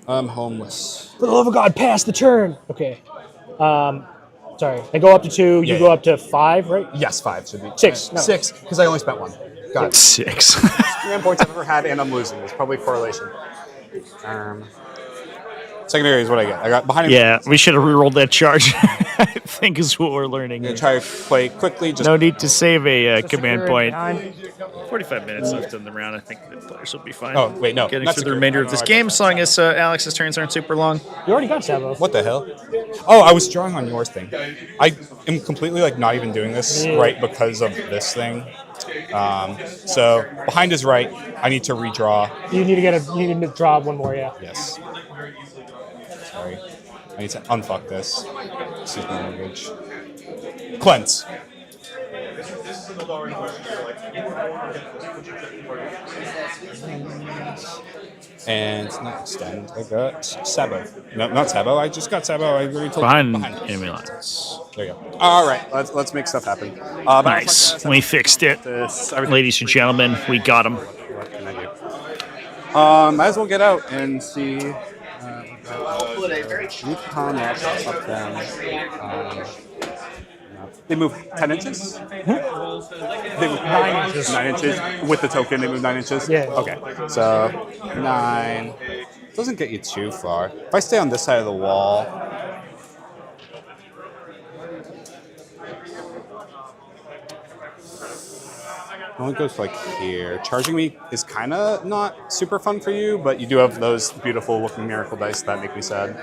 I'm homeless. For the love of God, pass the turn. Okay. Sorry, I go up to 2. You go up to 5, right? Yes, 5 should be. 6. No. 6, because I only spent 1. Got it. 6. Command points I've ever had, and I'm losing. There's probably a correlation. Secondary is what I get. I got behind him. Yeah, we should have rerolled that charge. I think is what we're learning. I'm gonna try to play quickly. Just no need to save a command point. 45 minutes left in the round. I think the players will be fine. Oh, wait, no. Getting through the remainder of this game, as long as Alex's turns aren't super long. You already got Sabo. What the hell? Oh, I was drawing on yours thing. I am completely not even doing this right because of this thing. So behind his right, I need to redraw. You need to draw 1 more, yeah. Yes. Sorry. I need to unfuck this. Excuse my language. Cleanse. And not extend. I got Sabo. No, not Sabo. I just got Sabo. I already told behind enemy lines. There you go. All right, let's make stuff happen. Nice. We fixed it, ladies and gentlemen. We got him. What can I do? Might as well get out and see. Up them. They move 10 inches? They move 9 inches. 9 inches. With the token, they move 9 inches? Yeah. Okay. So 9. Doesn't get you too far. If I stay on this side of the wall, it only goes like here. Charging me is kind of not super fun for you, but you do have those beautiful looking miracle dice that make me sad.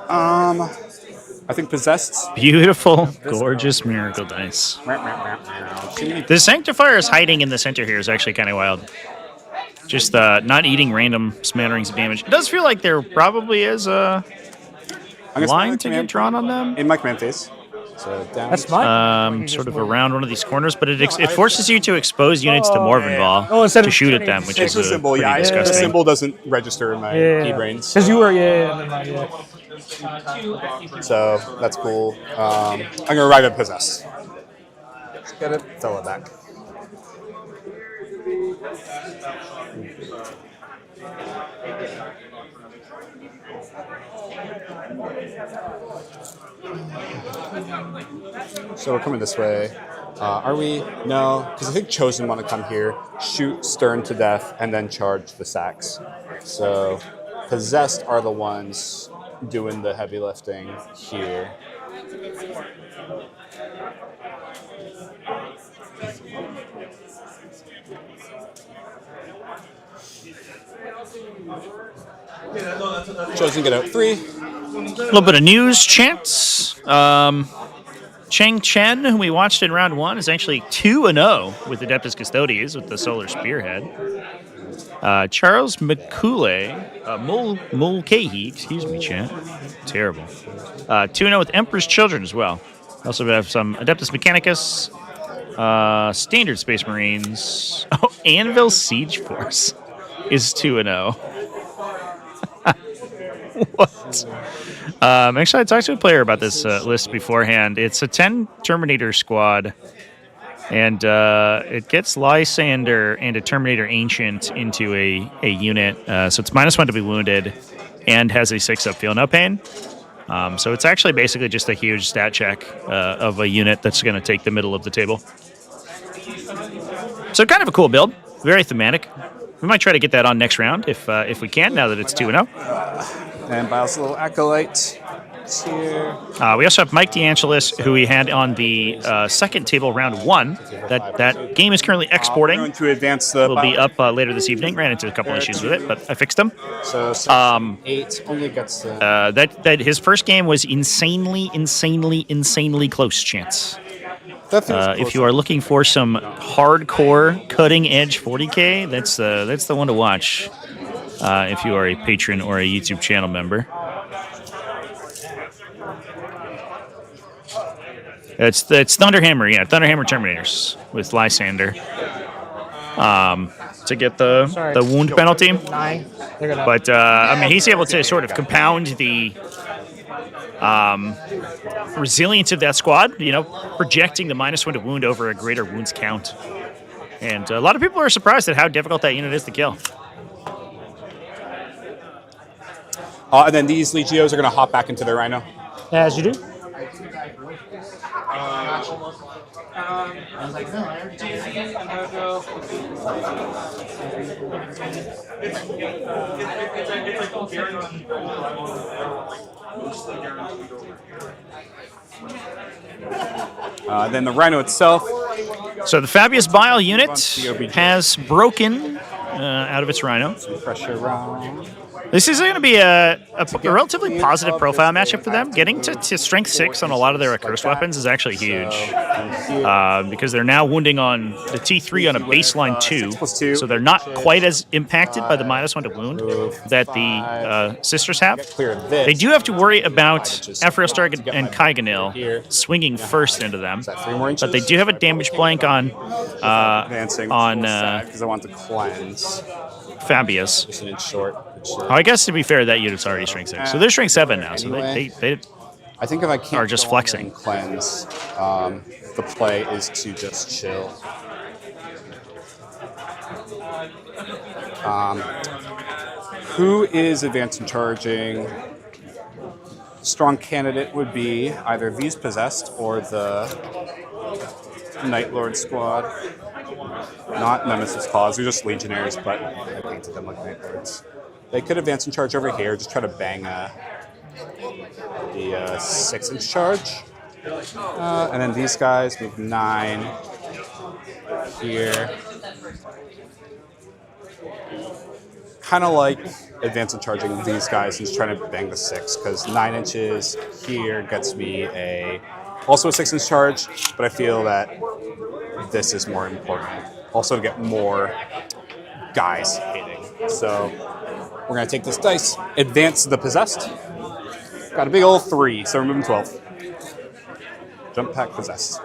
I think possessed. Beautiful, gorgeous miracle dice. The Sanctifier is hiding in the center here is actually kind of wild. Just not eating random smatterings of damage. It does feel like there probably is a line to get drawn on them. In my command phase. So down. That's mine. Sort of around one of these corners, but it forces you to expose units to Morven Ball instead to of shoot at them, which It's is a symbol, pretty yeah. The disgusting. symbol doesn't register in my key brains. Because you were, never mind, yeah. So that's cool. I'm going to arrive at possessed. Just get it, throw it back. So we're coming this way. Are we? No, because I think Chosen want to come here, shoot Stern to death, and then charge the sacks. So Possessed are the ones doing the heavy lifting here. Chosen get out 3. A little bit of news, chance. Cheng Chen, who we watched in round 1, is actually 2-0 with Adeptus Custodes with the Solar Spearhead. Charles McCooley, Mulcahy, excuse me, chat. Terrible. 2-0 with Emperor's Children as well. We also have some Adeptus Mechanicus, Standard Space Marines. Oh, Anvil Siege Force is 2-0. What? Actually, I talked to a player about this list beforehand. It's a 10 Terminator squad, and it gets Lysander and a Terminator Ancient into a unit. So it's -1 to be wounded, and has a 6-up feel no pain. So it's actually basically just a huge stat check of a unit that's going to take the middle of the table. So kind of a cool build, very thematic. We might try to get that on next round if we can, now that it's 2-0. And Biles' little acolyte here. We also have Mike DeAngelis, who we had on the second table, round 1. That game is currently exporting. We're going to advance the. Will be up later this evening. Ran into a couple issues with it, but I fixed them. So 8 only gets. That his first game was insanely close, chance. If you are looking for some hardcore, cutting-edge 40k, that's the one to watch. If you are a patron or a YouTube channel member. It's Thunderhammer, yeah, Thunderhammer Terminators with Lysander to get the wound penalty. But I mean, he's able to sort of compound the resilience of that squad. You know, projecting the -1 to wound over a greater wounds count, and a lot of people are surprised at how difficult that unit is to kill. And then these Legios are going to hop back into their Rhino. As you do. Then the Rhino itself. So the Fabius Bile unit has broken out of its Rhino. Pressure round. This is going to be a relatively positive profile matchup for them. Getting to strength 6 on a lot of their accursed weapons is actually huge, because they're now wounding on the T3 on a baseline 2, so they're not quite as impacted by the -1 to wound that the sisters have. They do have to worry about Aphriostar and Kaiganil swinging first into them, but they do have a damage blank on because I want to cleanse. Fabius. Just an inch short. I guess to be fair, that unit's already strength 6, so they're strength 7 now. So Anyway, they I think if I can't are just flexing. Cleanse, the play is to just chill. Who is advanced and charging? strong candidate would be either these possessed or the Night Lord squad. Not Nemesis Cause, they're just legionaries, but I painted them like Night Lords. They could advance and charge over here, just try to bang the 6-inch charge. And then these guys move 9 here. Kind of like advance and charging these guys and just trying to bang the 6, because 9 inches here gets me also a 6-inch charge, but I feel that this is more important. Also to get more guys hitting. So we're going to take this dice, advance the possessed. Got a big old 3, so we're moving 12. Jump pack possessed.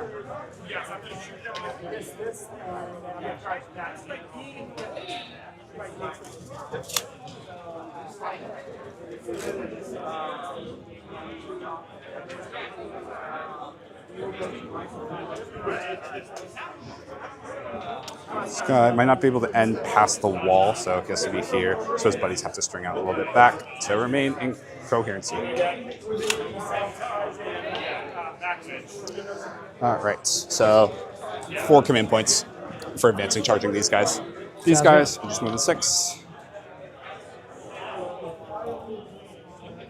This guy might not be able to end past the wall, so I guess he'll be here. So his buddies have to string out a little bit back to remain in coherency. All right, so 4 command points for advancing, charging these guys. These guys are just moving 6.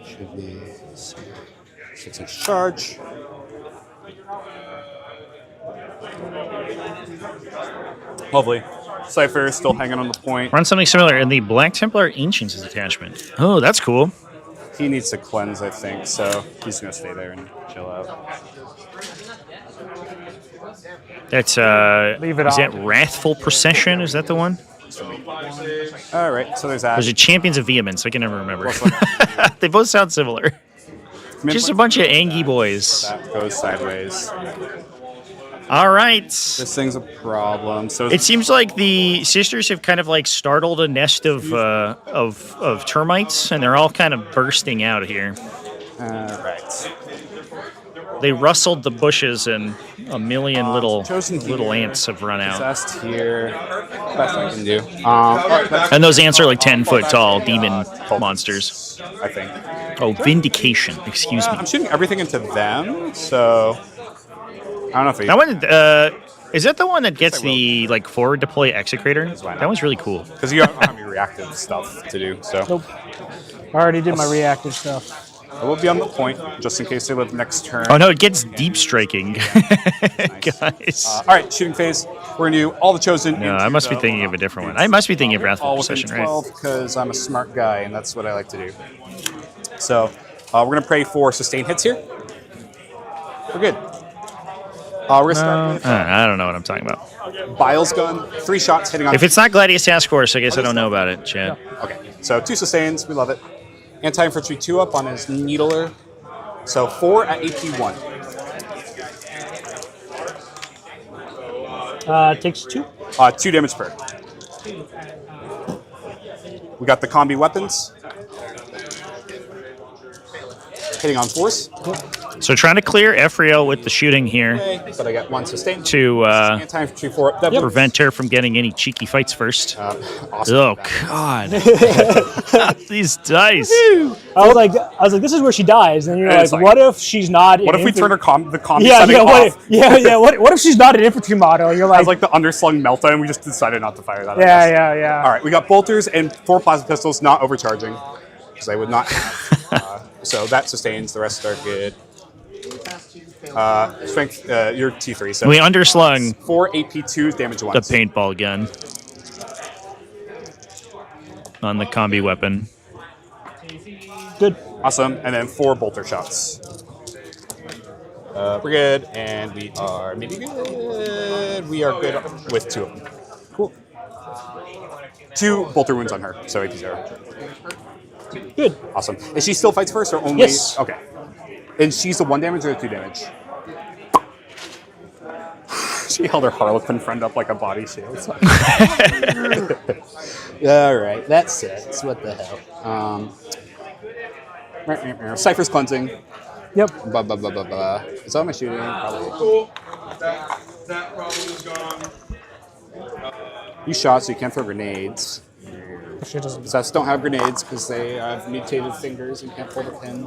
Should be 6-inch charge. Lovely. Cypher still hanging on the point. Run something similar in the Black Templar Ancients' attachment. Oh, that's cool. He needs to cleanse, I think, so he's going to stay there and chill out. That's, Leave it is off. that Wrathful Procession? Is that the one? All right, so there's that. There's a Champions of Vehemence. I can never remember. They both sound similar. Just a bunch of Angie boys. That goes sideways. All right. This thing's a problem. So It seems like the sisters have kind of like startled a nest of termites, and they're all kind of bursting out here. All right. They rustled the bushes, and a million little here, ants have run out. Possessed here. Best I can do. And those ants are like 10-foot tall demon monsters. I think. Oh, Vindication. Excuse me. I'm shooting everything into them, so I don't know if That one, is that the one that gets the like forward deploy execrator? That one's really cool. because you don't have any reactive stuff to do. So Nope. I already did my reactive stuff. I will be on the point just in case they live next turn. Oh no, it gets deep striking, guys. All right, shooting phase. We're gonna do all the chosen. No, I must be thinking of a different one. I must be thinking of Wrathful all within Procession, right? 12 because I'm a smart guy and that's what I like to do. So we're gonna pray for sustained hits here. We're good. We're gonna start with I don't know what I'm talking about. Bile's gun, 3 shots hitting on. If it's not Gladius Task Force, I guess I don't know about it, Chad. Okay, so 2 sustains, we love it. Anti-infantry 2 up on his Needler. So 4 at AP 1. Takes 2. 2 damage per. We got the combi weapons. Hitting on 4s. So trying to clear Ephrael with the shooting here But I got 1 sustain. to Anti-infantry 4 up. prevent her from getting any cheeky fights first. Awesome. Oh God, these dice. I was like, this is where she dies. And you're And like, it's like, what if she's not? What if we turn her the combi Yeah, setting yeah, off? What if she's not an infantry model? You're As like, like the underslung melta, and we just decided not to fire that. I yeah, guess. yeah. All right, we got bolters and 4 plasma pistols, not overcharging, because I would not have. So that sustains. The rest are good. Strength, you're T3. So We underslung 4 AP2 damage the once. paintball gun on the combi weapon. good. Awesome, and then 4 bolter shots. We're good, and we are maybe good. We are good with 2 of them. Cool. 2 bolter wounds on her, so AP0. Good. Awesome. And she still fights first, or only? Yes. Okay. And she's the 1 damage or the 2 damage? She held her Harlequin friend up like a body shield. All right, that sucks. What the hell? Cypher's cleansing. Yep. Blah, blah, blah, blah, blah. Is that my shooting? Probably. Cool. That problem is gone. You shot, so you can't throw grenades. She doesn't. Possessed don't have grenades because they have mutated fingers and can't pull the pin.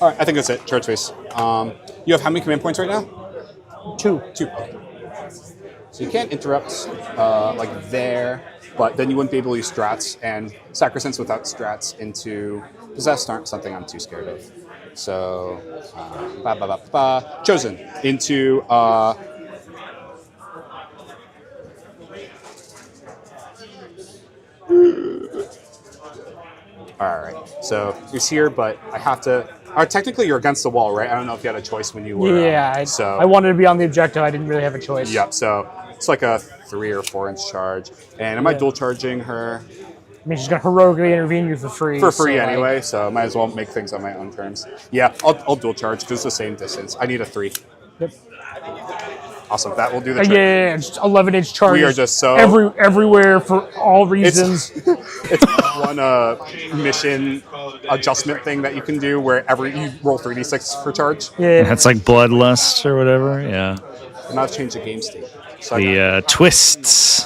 All right, I think that's it. Charge face. You have how many command points right now? 2. 2. So you can't interrupt like there, but then you wouldn't be able to use strats, and Sacrosanct without strats into Possessed aren't something I'm too scared of. So, chosen into Alright, so he's here, but I have to... technically, you're against the wall, right? I don't know if you had a choice when you were... Yeah, I wanted to be on the objective. I didn't really have a choice. Yep, so it's like a 3 or 4 inch charge. And am I dual charging her? I mean, she's going to heroically intervene you for free. For free anyway, so might as well make things on my own terms. Yeah, I'll dual charge because it's the same distance. I need a 3. Yep. Awesome, that will do the trick. Yeah, just 11-inch charges. We are just so... everywhere for all reasons. It's one mission adjustment thing that you can do where you roll 3d6 for charge. Yeah. That's like Bloodlust or whatever, yeah. And I'll change the game state. So the twists.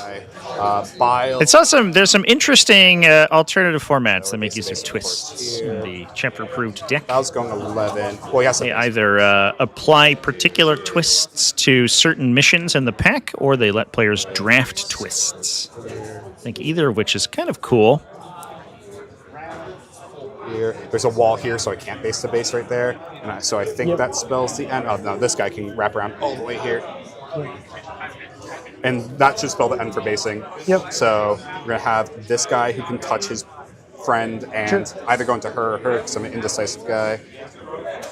Bile. It's awesome. There's some interesting alternative formats that make use of twists in the chapter-approved deck. I was going 11. Well, yes, they either apply particular twists to certain missions in the pack, or they let players draft twists. I think either of which is kind of cool. Here. There's a wall here, so I can't base to base right there. And so I think that spells the end. Oh, no, this guy can wrap around all the way here. And that should spell the end for basing. Yep. So we're going to have this guy who can touch his friend and either go into her or her, because I'm an indecisive guy.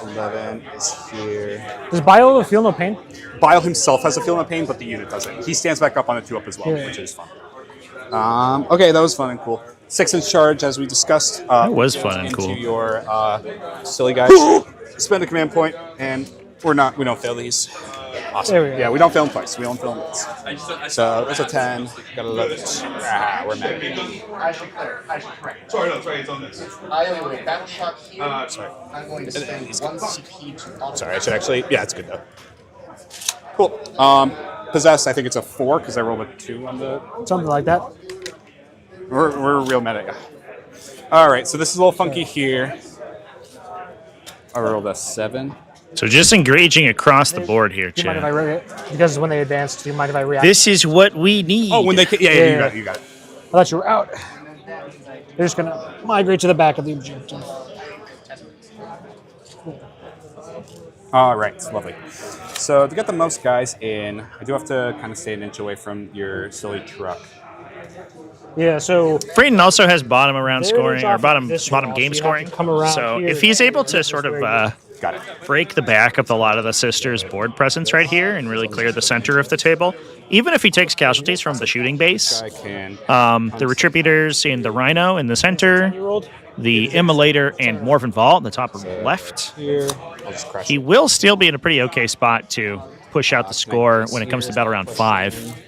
11 is here. Does Bile feel no pain? Bile himself has a feel no pain, but the unit doesn't. He stands back up on a 2-up as well, which is fun. Okay, that was fun and cool. 6-inch charge, as we discussed. That was fun and cool. Into your silly guys. Spend a command point, and we don't fail these. Awesome. Yeah, we don't fail them twice. We don't fail them once. So that's a 10. Got a 11. We're mad. I should correct. Sorry, it's on this. Wait, battle shock here. Sorry. I'm going to spend 1 CP to... Sorry, I should actually... Yeah, it's good, though. Cool. Possessed, I think it's a 4, because I rolled a 2 on the... Something like that. We're real meta. All right, so this is a little funky here. I rolled a 7. So just engaging across the board here, Do you mind if Chad. because when they advance, do you mind if I react? This is what we need. Oh, when they... Yeah, you got it. I thought you were out. They're just going to migrate to the back of the objective. All right, lovely. So to get the most guys in, I do have to kind of stay an inch away from your silly truck. Yeah, so Frayden also has bottom around scoring, or bottom this game wall, so you have scoring. to come around So here. if he's able to sort of Got it. break the back of a lot of the sisters' board presence right here and really clear the center of the table, even if he takes casualties from the shooting base, I can. the Retributors and the Rhino in the center, the Immolator and Morven Vault in the top left, Here, I'll just crash. he will still be in a pretty okay spot to push out the score when it comes to battle round 5.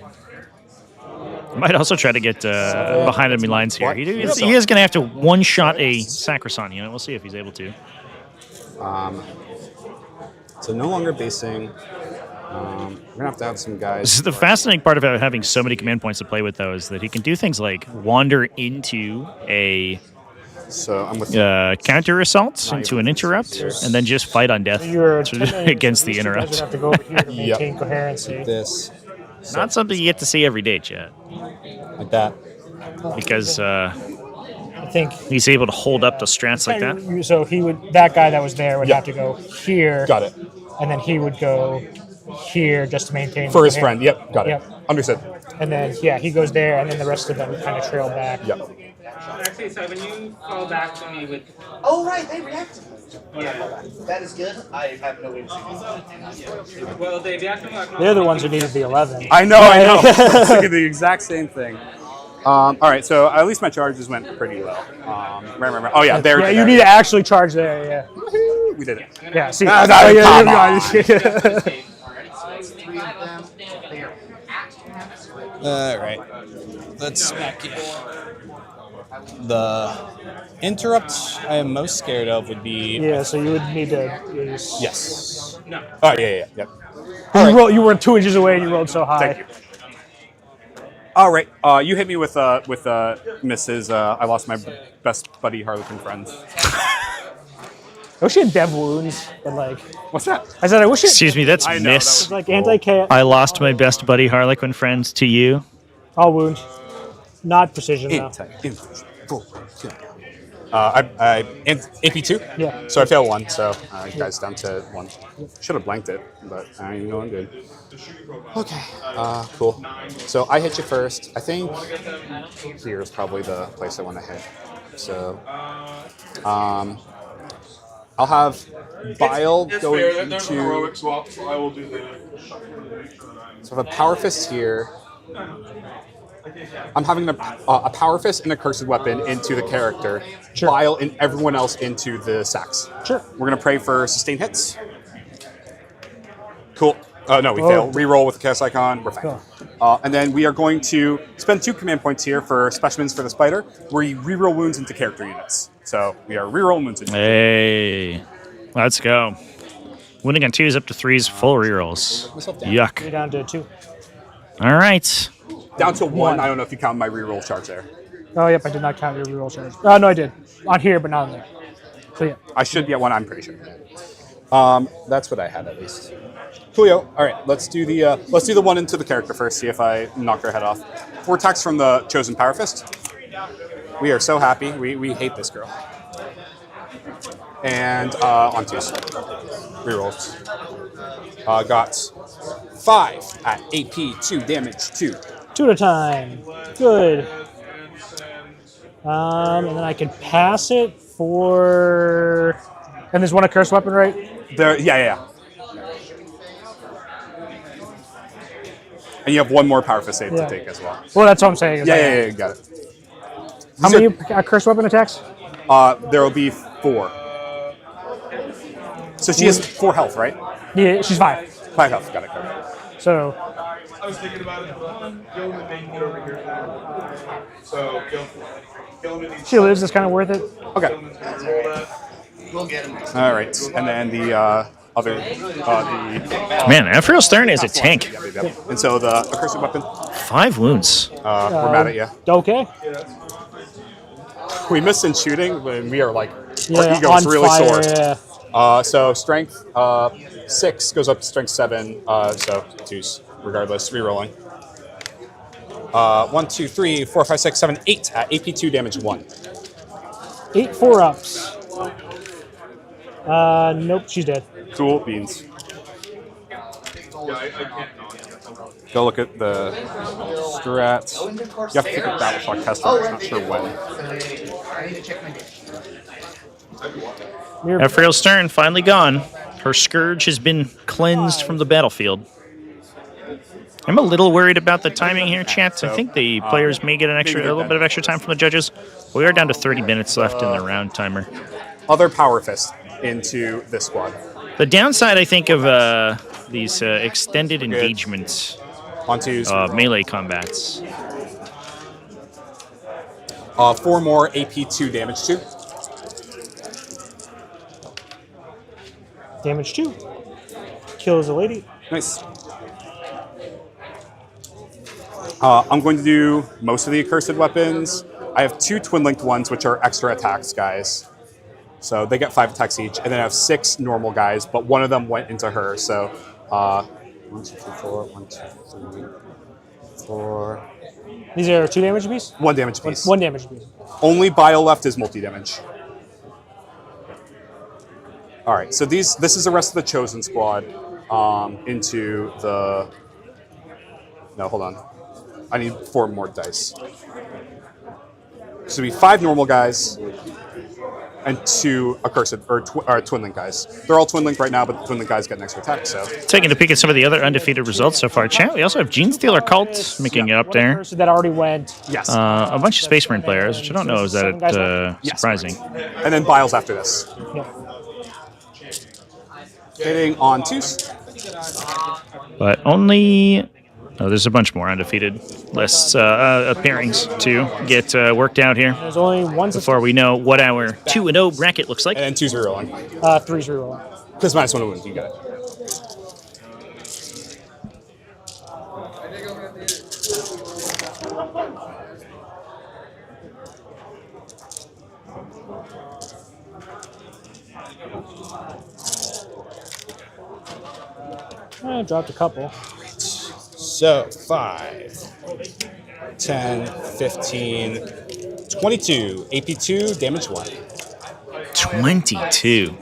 Might also try to get behind enemy lines here. He is going to have to one-shot a Sacrosanct unit. We'll see if he's able to. So no longer basing. We're going to have some guys. This is the fascinating part about having so many command points to play with, though, is that he can do things like wander into a I'm with counter assault into an interrupt, and then just fight on death against the interrupt. You have to go over here to maintain coherency. this. Not something you get to see every day, Chad, Like that. because I think he's able to hold up the strats like that. so that guy that was there would have to go here. Got it. And then he would go here just to maintain For his friend. Yep, got it. Yep. Understood. And then he goes there, and then the rest of them kind of trail back. Yep. Actually, so when you call back to me with... Oh, right, they reacted. That is good. I have no way to see this. Well, they reacted like... They're the ones who needed the 11. I know. I was thinking the exact same thing. All right, so at least my charges went pretty low. Right. Oh, yeah, there. Yeah, you need to actually charge there, yeah. We did it. Yeah, see. All right. Let's smack you. The interrupt I am most scared of would be... Yeah, so you would need to use... Yes. No. Oh, yeah. You were 2 inches away and you rolled so high. Thank you. All right, you hit me with Mrs. I lost my best buddy Harlequin friend. I wish he had dev wounds, but like. What's that? I said I wish. Excuse me, that's I know, miss. It's like anti-chaos. I lost my best buddy Harlequin friend to you. All wound. Not precision though. I AP2? Yeah. So I fail 1, so guys down to 1. Should have blanked it, but I don't even know I'm good. Okay, cool. So I hit you first. I think here's probably the place I want to hit. So, I'll have Bile going into... heroic swap, so I will do the... So I have a Power Fist here. I'm having a Power Fist and a Cursed Weapon into the character. Sure. Bile and everyone else into the sacks. Sure. We're going to pray for sustained hits. Cool. No, we fail. Reroll with the cast icon. We're fine. Cool. And then we are going to spend 2 command points here for Specimens for the Spider, where you reroll wounds into character units. So we are rerolling wounds into Hey, let's go. Winning on 2s up to 3s, full rerolls. You're Yuck. down to 2. All right. down to 1. I don't know if you count my reroll charge there. Oh, yep, I did not count your reroll charge. Oh, no, I did. On here, but not on there. So, yeah. I should be at 1, I'm pretty sure. That's what I had at least. Coolio. All right, let's do the one into the character first. See if I knock their head off. 4 attacks from the chosen Power Fist. We are so happy. We hate this girl. And on 2s. Rerolls. Got 5 at AP 2 damage 2. 2 at a time. Good. And then I can pass it for. And there's one a cursed weapon, right? There, yeah. And you have 1 more Power Fist save to take as well. Well, that's what I'm saying. Yeah, got it. How many cursed weapon attacks? There will be 4. So she has 4 health, right? Yeah, she's 5. 5 health, got it. So. I was thinking about it. Kill him and then get over here. So kill him and She lives is kind of worth it. Okay. We'll get him. All right, and then the other, Man, Ephraim Stern is a tank. Yep. And so the accursed weapon. 5 wounds. We're mad at you. Okay. We missed in shooting, but we are like Yeah, our ego's on really fire, sore. yeah. So strength 6 goes up to strength 7. So 2s regardless. Rerolling. 1, 2, 3, 4, 5, 6, 7, 8 at AP 2 damage 1. 8 4-ups. Nope, she's dead. Cool beans. Go look at the strats. You have to take a battle shock test. I'm not sure when. I need to check my dish. Ephraim Stern finally gone. Her scourge has been cleansed from the battlefield. I'm a little worried about the timing here, chat. I think the players may get a little bit of extra time from the judges. We are down to 30 minutes left in the round timer. Other Power Fist into this squad. The downside, I think, of these extended engagements, melee combats. 4 more AP 2 damage 2. Damage 2. Kills a lady. Nice. I'm going to do most of the accursed weapons. I have 2 twin-linked ones, which are extra attacks, guys. So they get 5 attacks each, and then I have 6 normal guys, but one of them went into her. So 1, 2, 3, 4, 1, 2, 3, 4. These are 2 damage apiece? 1 damage apiece. 1 damage apiece. Only Bile left is multi-damage. All right, so this is the rest of the Chosen Squad into the... No, hold on. I need 4 more dice. So it'll be 5 normal guys and 2 accursed or twin link guys. They're all twin linked right now, but the twin link guys get an extra attack. So taking a peek at some of the other undefeated results so far, chat. We also have Gene Stealer Cult making it up there. That already went. Yes. A bunch of Space Marine players, which I don't know is that surprising. And then Bile's after this. Yeah. Hitting on 2s. But only... Oh, there's a bunch more undefeated lists appearings to get worked out here. There's only one before we know what our 2-0 bracket looks like. And 2's rerolling. 3's rerolling. Because -1 to win, you got it. I dropped a couple. So 5, 10, 15, 22. AP2, damage 1. 22.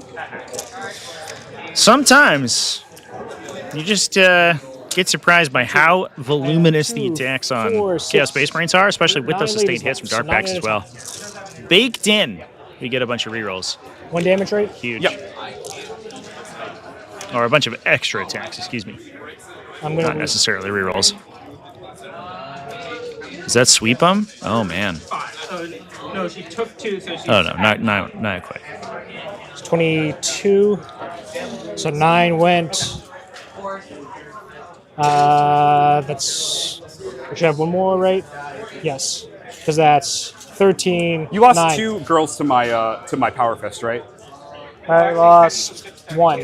Sometimes you just get surprised by how voluminous the attacks on Chaos Space Marines are, especially with those sustained hits from Dark Packs as well. Baked in, you get a bunch of rerolls. 1 damage rate? Huge. Yep. Or a bunch of extra attacks, excuse me. Not necessarily rerolls. Is that sweep 'em? Oh man. So, no, she took 2, so she... Oh no, not quite. It's 22. So 9 went. That's. We should have 1 more, right? Yes. Because that's 13. You lost 9. 2 girls to my Power Fist, right? I lost 1.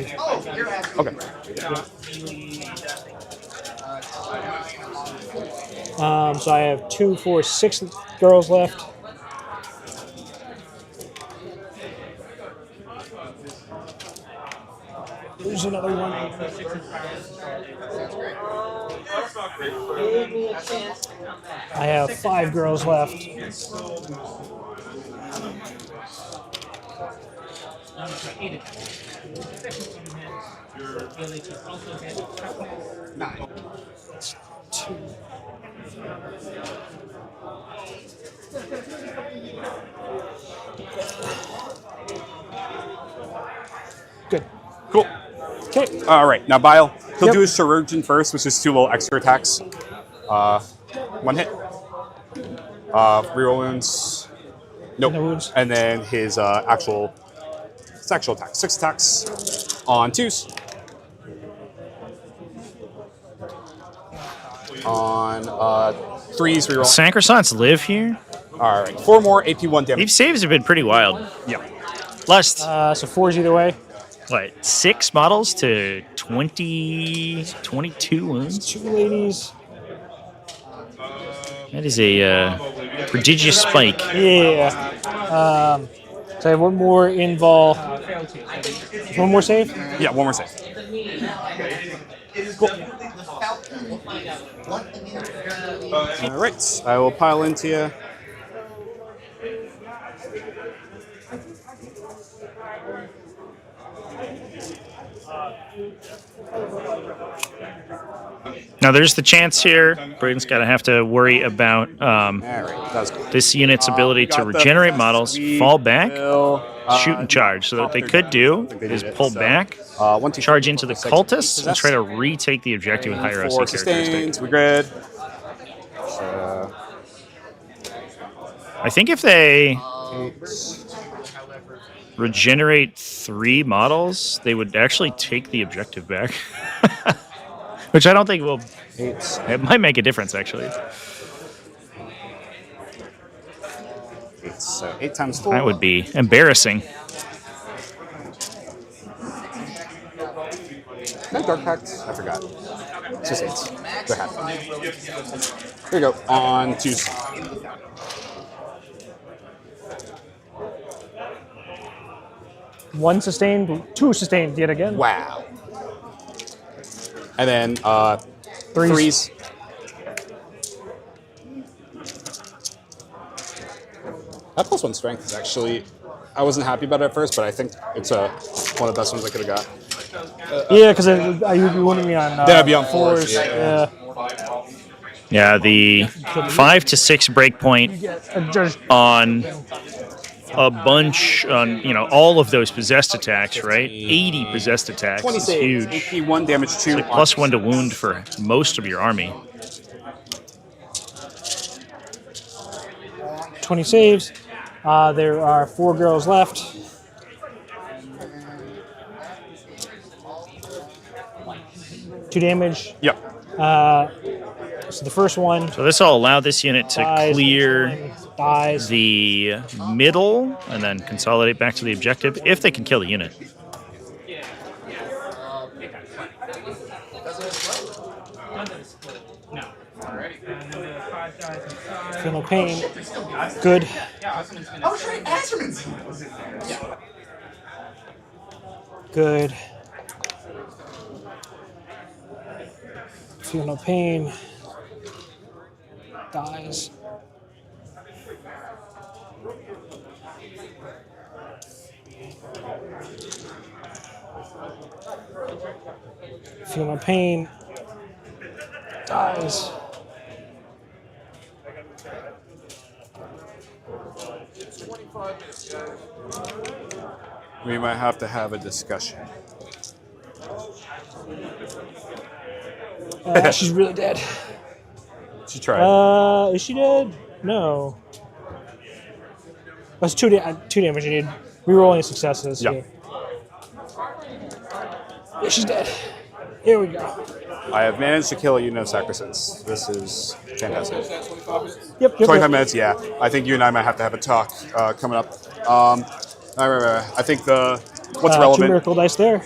Okay. So I have 2, 4, 6 girls left. There's another one. I have 5 girls left. That's 2. Good. Cool. Okay. All right. Now, Bile, he'll Yep. do his Chirurgeon first, which is 2 little extra attacks. 1 hit. Reroll wounds. Nope. No wounds. And then his actual attack. 6 attacks on 2s. On 3s, reroll. Sacrosancts live here? All right. 4 more AP1 damage. These saves have been pretty wild. Yeah. Lust. So 4's either way. What, 6 models to 20, 22 wounds? 2 ladies. That is a prodigious spike. Yeah. So I have 1 more invul. 1 more save? Yeah, 1 more save. All right. I will pile into you. Now there's the chance here. Braden's got to have to worry about All right. That was good. this unit's ability to regenerate models, fall back, shoot and charge. So what they could do is pull back, charge into the cultists, and try to retake the objective with higher OC 4 characteristic. sustained. We're good. I think if they regenerate 3 models, they would actually take the objective back. Which I don't think will. It might make a difference, actually. 8, so 8 times 4. That would be embarrassing. No Dark Pact? I forgot. It's just 8s. They're half. Here you go. On 2s. One sustained, 2 sustained yet again. Wow. And then 3s. That +1 strength is actually, I wasn't happy about it at first, but I think it's one of the best ones I could have got. Yeah, because you wanted me on. Then I'd be on 4s. 4s, yeah. Yeah, the 5 to 6 breakpoint Just on a bunch on all of those possessed attacks, right? 80 possessed attacks is huge. AP1 damage 2. It's like +1 to wound for most of your army. 20 saves. There are 4 girls left. Two damage. Yep. So the first one So this will allow this unit to dies, clear dies. the middle and then consolidate back to the objective if they can kill the unit. Feel no pain. Good. Oh, right, Azerman's. Good. Feel no pain. Dies. Feel no pain. Dies. We might have to have a discussion. She's really dead. She tried. Is she dead? No. That's two damage. You need reroll any successes. Yeah. Here. Yeah, she's dead. Here we go. I have managed to kill you, no sacrifices. This is fantastic. Yep. 25 minutes, yeah. I think you and I might have to have a talk coming up. I think what's 2 relevant. miracle dice there.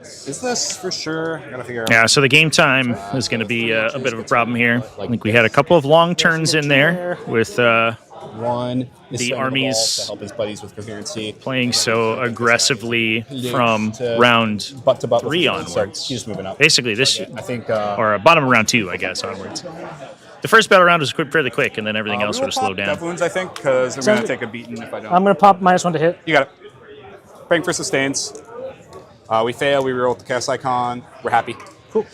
Is this for sure? I gotta figure out. Yeah, so the game time is going to be a bit of a problem here. I think we had a couple of long turns in there with One is the slamming armies the wall to help his buddies with coherency. playing so aggressively from round butt to butt 3 with so onwards. he's moving up. Basically, this I think or bottom of round 2, I guess, onwards. The first battle round was fairly quick, and then everything else sort of slowed down. Death wounds, I think, because I'm going to take a beating if I don't. I'm going to pop -1 to hit. You got it. Bang for sustains. We fail. We reroll with the cast icon. We're happy. Cool.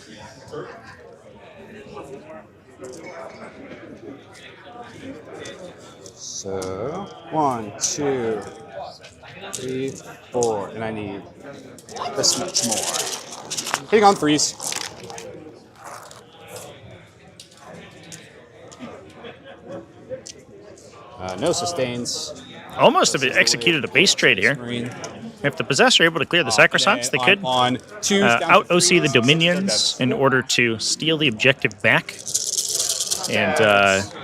So 1, 2, 3, 4, and I need this much more. Hitting on 3s. No sustains. Almost have executed a base trade here. If the Possessor are able to clear the Sacrosancts, they could out OC the Dominions in order to steal the objective back and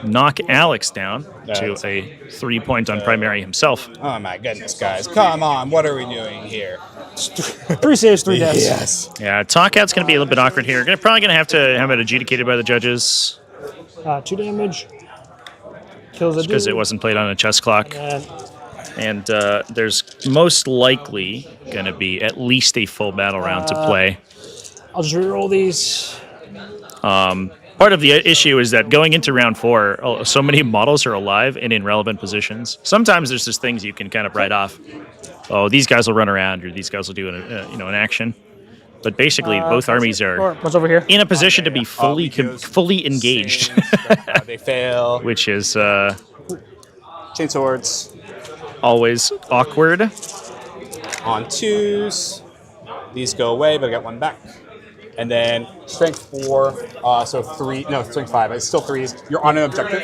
knock Alex down to a 3-point on primary himself. Oh my goodness, guys. Come on, what are we doing here? 3 saves, 3 deaths. Yes. Yeah, talk out's going to be a little bit awkward here. Probably going to have it adjudicated by the judges. 2 damage. Kills a dude. Because it wasn't played on a chess clock. And there's most likely going to be at least a full battle round to play. I'll just reroll these. Part of the issue is that going into round 4, so many models are alive and in relevant positions. Sometimes there's just things you can kind of write off. Oh, these guys will run around, or these guys will do an action. But basically, both armies are What's over here? in a position to be fully engaged. They fail. Which is Chain swords. always awkward. On 2s. These go away, but I got 1 back. And then strength 4, so 3, no, strength 5. It's still 3s. You're on an objective.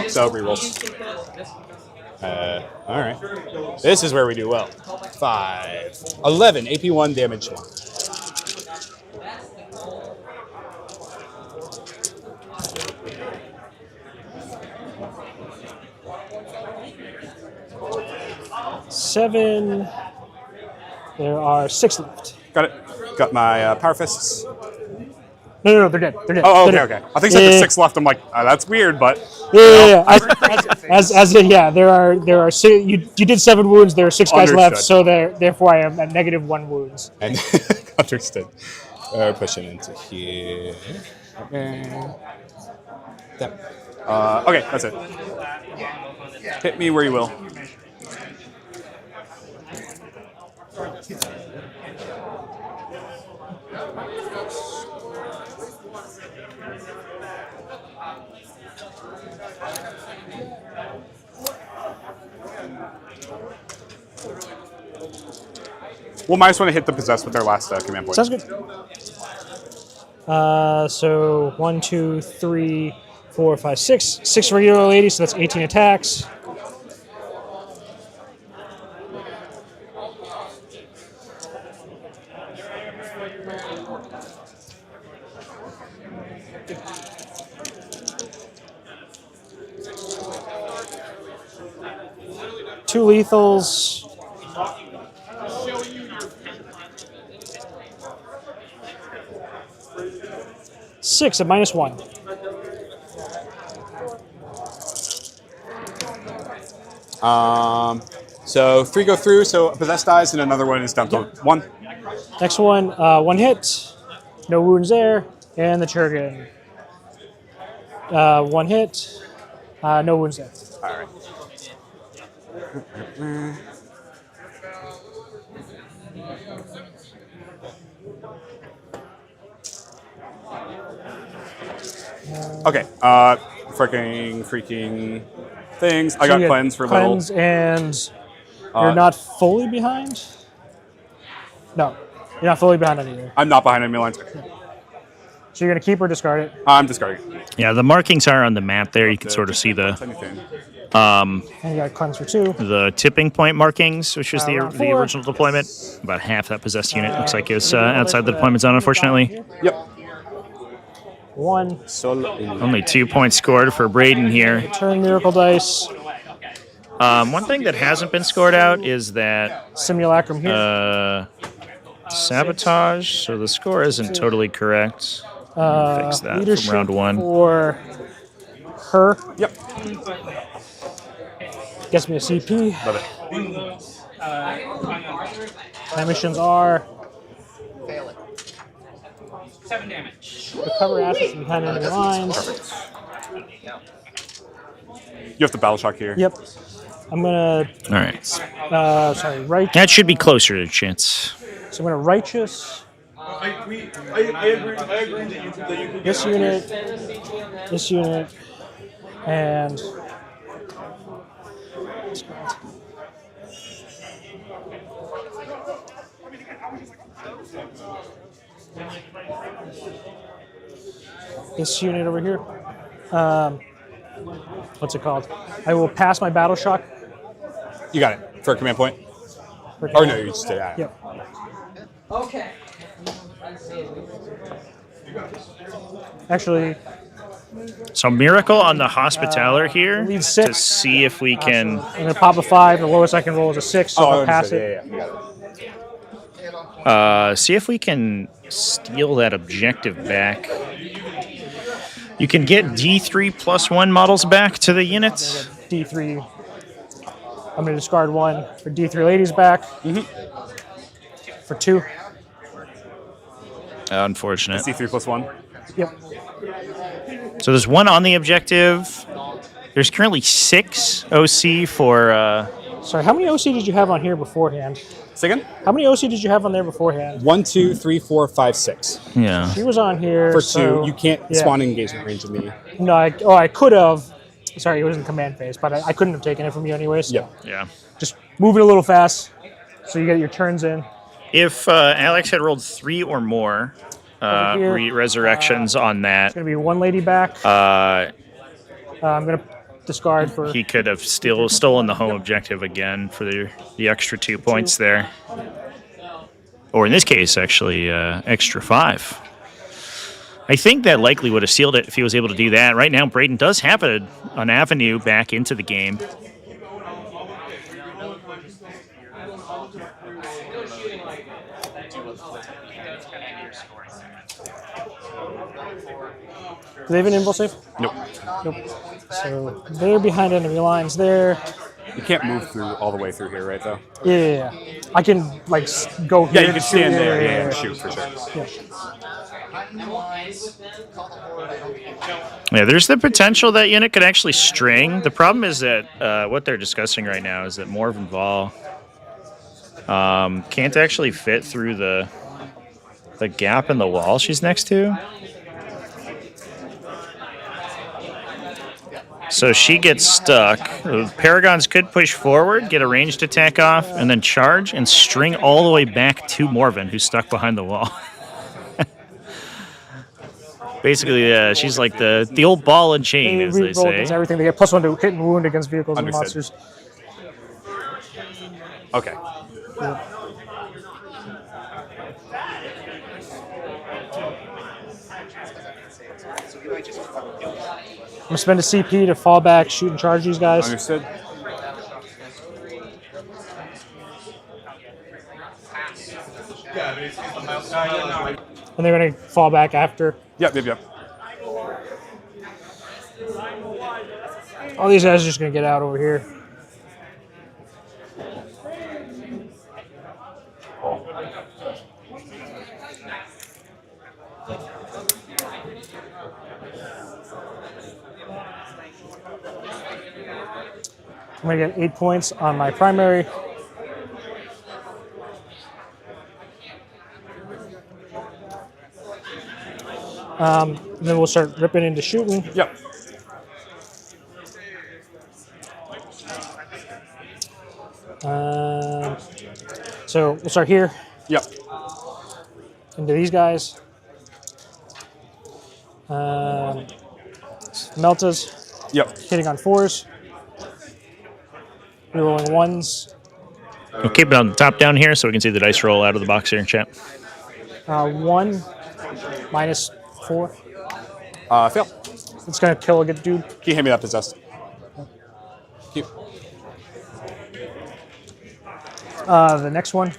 So rerolls. All right. This is where we do well. 5. 11, AP1 damage 1. Seven. There are 6 left. Got it. Got my Power Fists. No, they're dead. They're dead. Oh, They're okay. dead. I think you said there's 6 left. I'm like, that's weird, but... Yeah. There are 6, you did 7 wounds. There are 6 guys left, Understood. so therefore I am at -1 wounds. And understood. We're pushing into here. Okay, that's it. Hit me where you will. We'll might just want to hit the possessed with their last command point. Sounds good. So 1, 2, 3, 4, 5, 6. 6 regular ladies, so that's 18 attacks. Two lethals. Six at -1. So 3 go through, so a possessed dies, and another one is down to 1. Next one, 1 hit, no wounds there, and the Churgan. 1 hit, no wounds there. All right. Okay, freaking things. I got cleanse for little. Cleanse, and you're not fully behind? No, you're not fully behind on either. I'm not behind enemy lines. So you're going to keep or discard it? I'm discarding it. Yeah, the markings are on the map there. You can sort of see the And you got cleanse for 2. the tipping point markings, which was the round 4. original deployment. About half that possessed unit looks like it was outside the deployment zone, unfortunately. Yep. 1. Only 2 points scored for Braden here. Turn miracle dice. One thing that hasn't been scored out is that Simulacrum here. sabotage. So the score isn't totally correct. Fix that from round 1. For her. Yep. Gets me a CP. Love it. My missions are Fail it. 7 damage. recover assets behind enemy lines. Perfect. You have to battle shock here. Yep. I'm gonna. All right. Sorry, right. That should be closer to chance. So I'm gonna righteous. I agree that you could This unit, and this unit over here. What's it called? I will pass my battle shock. You got it for a command point. Or no, you just did that. Yep. Okay. Actually, So miracle on the hospitaller here lead to 6. see if we can. I'm gonna pop a 5. The lowest I can roll is a 6, so I'll pass it. Yeah, you got it. See if we can steal that objective back. You can get D3 +1 models back to the units. D3. I'm gonna discard 1 for D3 ladies back. For 2. Unfortunate. C3 +1. Yep. So there's 1 on the objective. There's currently 6 OC for. Sorry, how many OC did you have on here beforehand? Second? How many OC did you have on there beforehand? 1, 2, 3, 4, 5, 6. Yeah. She was on here For 2, so, you can't yeah. spawn in engagement range of me. No, I could have. Sorry, it was in command phase, but I couldn't have taken it from you anyways. So Yep. Yeah. just move it a little fast so you get your turns in. If Alex had rolled 3 or more Over here, resurrections on that, It's gonna be 1 lady back. I'm gonna discard for. he could have still stolen the home objective again for the extra 2 points there. Or in this case, actually, extra 5. I think that likely would have sealed it if he was able to do that. Right now, Braden does have an avenue back into the game. Do they have an invul save? Nope. Nope. So they're behind enemy lines there. You can't move through all the way through here, right, though? Yeah. I can, like, go here. Yeah, you can and stand shoot. there and shoot for sure. Yeah. Yeah, there's the potential that unit could actually string. The problem is that what they're discussing right now is that Morven Vol can't actually fit through the gap in the wall she's next to. So she gets stuck. The Paragons could push forward, get a ranged attack off, and then charge and string all the way back to Morven, who's stuck behind the wall. Basically, she's like the old ball and chain, as they Re-roll say. against everything. They get +1 to hit and wound against vehicles Understood. and monsters. Okay. I'm gonna spend a CP to fall back, shoot and charge these guys. Understood. And they're gonna fall back after. Yep. All these guys are just gonna get out over here. I'm going to get 8 points on my primary. Then we'll start ripping into shooting. Yep. So we'll start here. Yep. Into these guys. Meltas. Yep. Hitting on 4s. Rerolling 1s. We'll keep it on the top down here so we can see the dice roll out of the box here in chat. 1 minus 4. Fail. It's going to kill a good dude. Can you hand me that possessed? Thank you. The next one.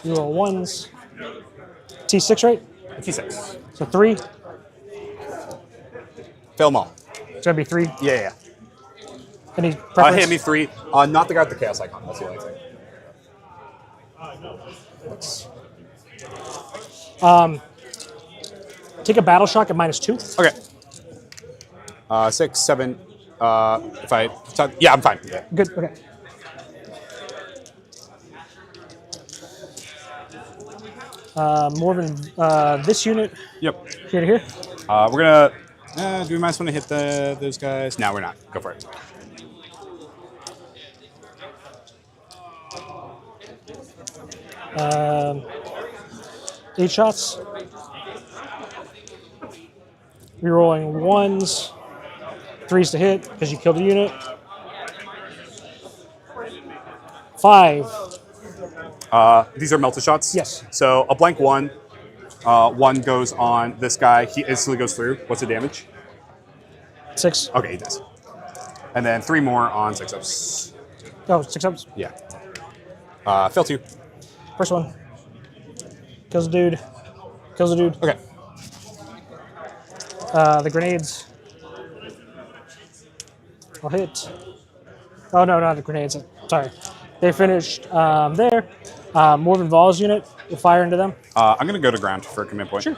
You roll 1s. T6, right? T6. So 3. Fail them all. It's going to be 3. Yeah. Any preference? Hand me 3. Not the guy with the chaos icon. That's the only thing. Take a battle shock at -2. Okay. 6, 7. Yeah, I'm fine. Yeah. Good. Okay. Morven, this unit. Yep. Here to here. We're gonna. Do we might want to hit those guys? No, we're not. Go for it. Eight shots. Rerolling 1s. 3s to hit because you killed a unit. 5. These are melted shots? Yes. So a blank 1. 1 goes on this guy. He instantly goes through. What's the damage? 6. Okay, he does. And then 3 more on 6-ups. Oh, 6-ups? Yeah. Fail 2. First one. Kills a dude. Kills a dude. Okay. The grenades. I'll hit. Oh, no, not the grenades. Sorry. They finished there. Morven Vols unit. We'll fire into them. I'm going to go to ground for a command point. Sure.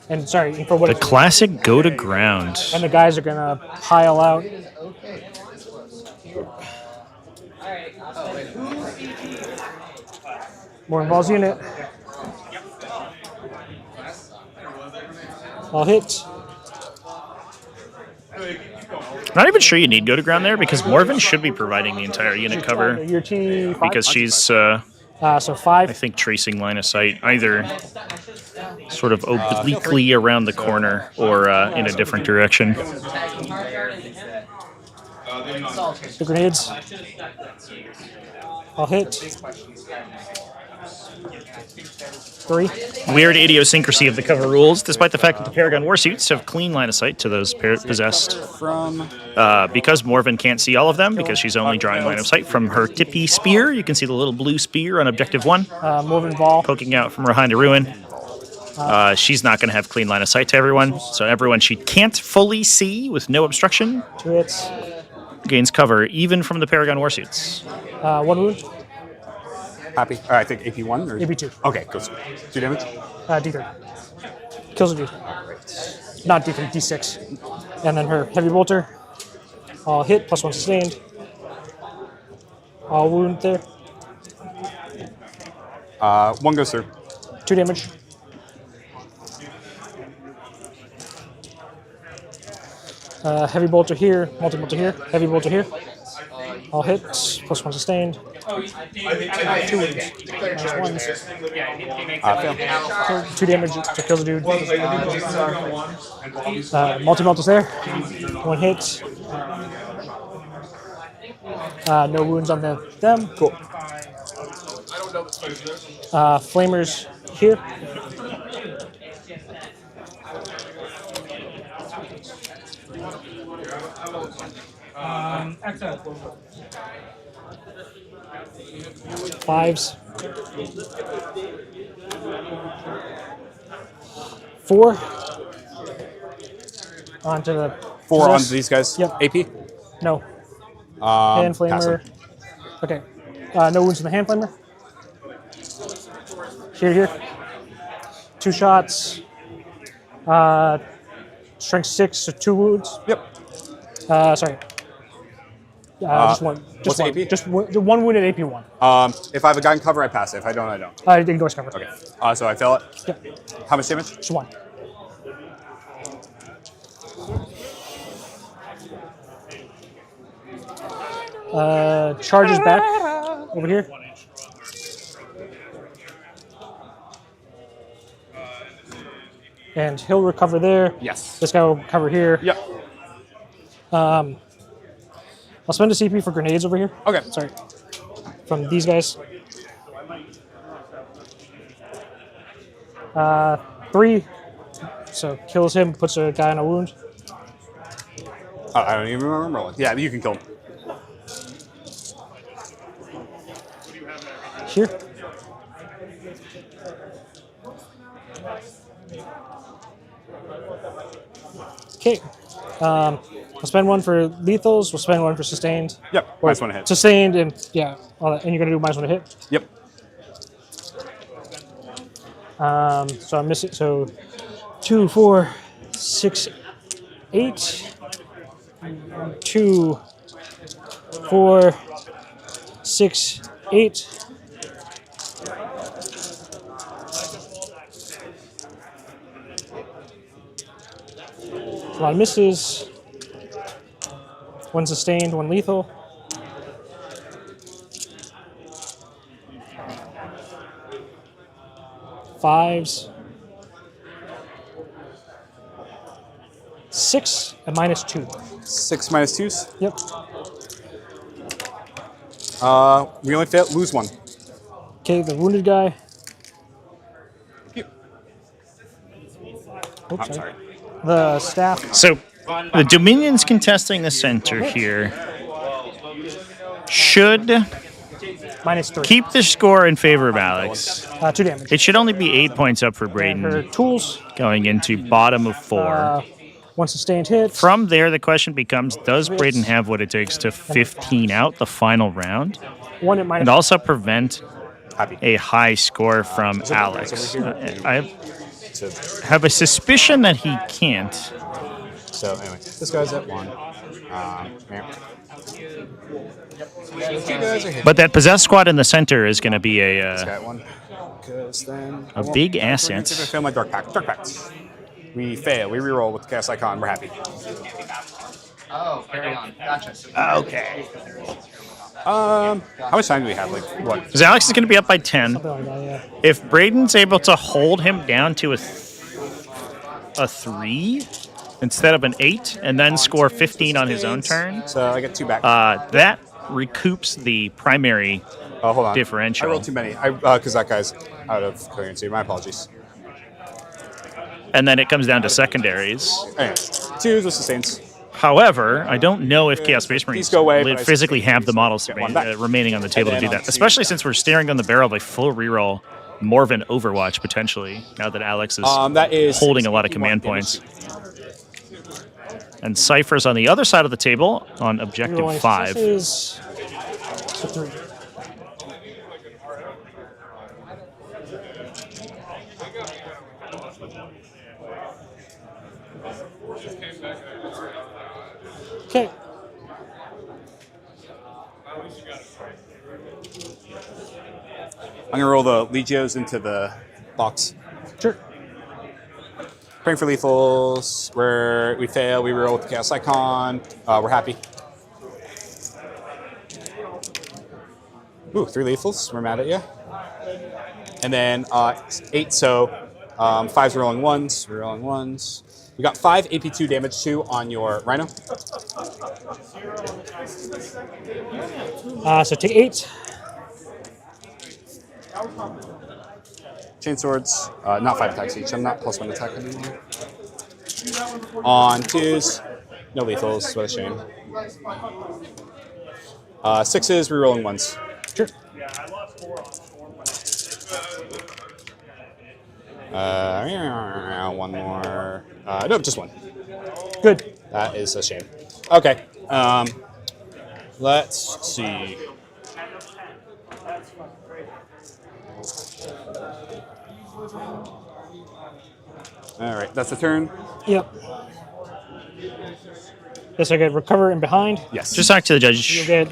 And sorry, for what The classic go to ground. And the guys are going to pile out. Morven Vols unit. I'll hit. Not even sure you need go to ground there because Morven should be providing the entire unit cover Your T5? because she's, so 5. I think, tracing line of sight either sort of obliquely around the corner or in a different direction. The grenades. I'll hit. 3. Weird idiosyncrasy of the cover rules, despite the fact that the Paragon Warsuits have clean line of sight to those possessed. Because Morven can't see all of them, because she's only drawing line of sight from her tippy spear. You can see the little blue spear on objective 1. Morven Vol. Poking out from behind a ruin. She's not going to have clean line of sight to everyone, so everyone she can't fully see with no obstruction 2 hits. gains cover, even from the Paragon Warsuits. 1 wound. Happy. I think AP1 or AP2. Okay, goes 2 damage. D3. Kills a dude. Not D3, D6. And then her heavy bolter. I'll hit, +1 sustained. I'll wound there. 1 goes through. 2 damage. Heavy bolter here, multi-bolter here, heavy bolter here. I'll hit, +1 sustained. 2 wounds. Fail. 2 damage to kill the dude. Multi-melt is there. 1 hit. No wounds on them. Cool. Flamers here. Fives. 4 onto the 4 possess. onto these guys. Yep. AP. No. Hand Pass flamer. him. Okay. No wounds in the hand flamer. Here. 2 shots. Strength 6, so 2 wounds. Yep. Sorry. Just one. What's one. AP? Just one wound at AP 1. If I have a gun cover, I pass it. If I don't, I don't. Ignores cover. Okay. So I fail it. Yep. How much damage? Just 1. Charges back over here. And he'll recover there. Yes. This guy will recover here. Yep. I'll spend a CP for grenades over here. Okay. Sorry. From these guys. 3. So kills him, puts a guy on a wound. Oh, I don't even remember rolling. Yeah, you can kill him. Here. Okay. We'll spend 1 for lethals. We'll spend 1 for sustained. Yep. Or -1 to hit. Sustained and yeah, all that. And you're gonna do -1 to hit. Yep. So I'm missing. So 2, 4, 6, 8. 2, 4, 6, 8. A lot of misses. 1 sustained, 1 lethal. Fives. 6 and -2. 6 minus 2s. Yep. We only fail, lose 1. Okay, the wounded guy. Yep. Oops, I'm sorry. The staff. So the Dominion's contesting the center here. Should -3. keep the score in favor of Alex. 2 damage. It should only be 8 points up for Her Braden tools. going into bottom of 4. 1 sustained hit. From there, the question becomes, does Braden have what it takes to 15 out the final round 1 at and also prevent a high score from Alex? I have a suspicion that he can't. So anyway, this guy's at 1. But that possessed squad in the center is going to be This guy at 1. Because then a big asset. I fail my dark pact. Dark pact. We fail. We reroll with the cast icon. We're happy. Oh, carry on. Gotcha. Okay. How much time do we have? Like what? Because Alex is going to be up by 10. Something like that, yeah. If Braden's able to hold him down to a 3 instead of an 8 and then score 15 on his own turn, So I get 2 back. that recoups the primary Hold on. differential. I rolled too many. Because that guy's out of coherency. My apologies. And then it comes down to secondaries. Anyway, 2s with sustains. However, I don't know if Chaos Space Marines go away, but I physically have the models get one back. remaining on the table to And do then that, on especially two. since we're staring down the barrel of a full reroll, more of an Overwatch potentially, now that Alex is That is holding a lot of command points. And Cypher's on the other side of the table on objective Rerolling 5. successes. So 3. Okay. I'm going to roll the Legios into the box. Sure. Praying for lethals. Where we fail, we reroll with the chaos icon. We're happy. Ooh, 3 lethals. We're mad at you. And then 8, so 5's rolling 1s. We're rolling 1s. We got 5 AP2 damage 2 on your Rhino. So take 8. Chainswords, not 5 attacks each. I'm not +1 attack anymore. On 2s, no lethals. What a shame. 6s, rerolling 1s. Sure. One more. Nope, just one. Good. That is a shame. Okay. Let's see. All right, that's the turn. Yep. Yes, I get recover in behind. Yes. Just talk to the judge. You get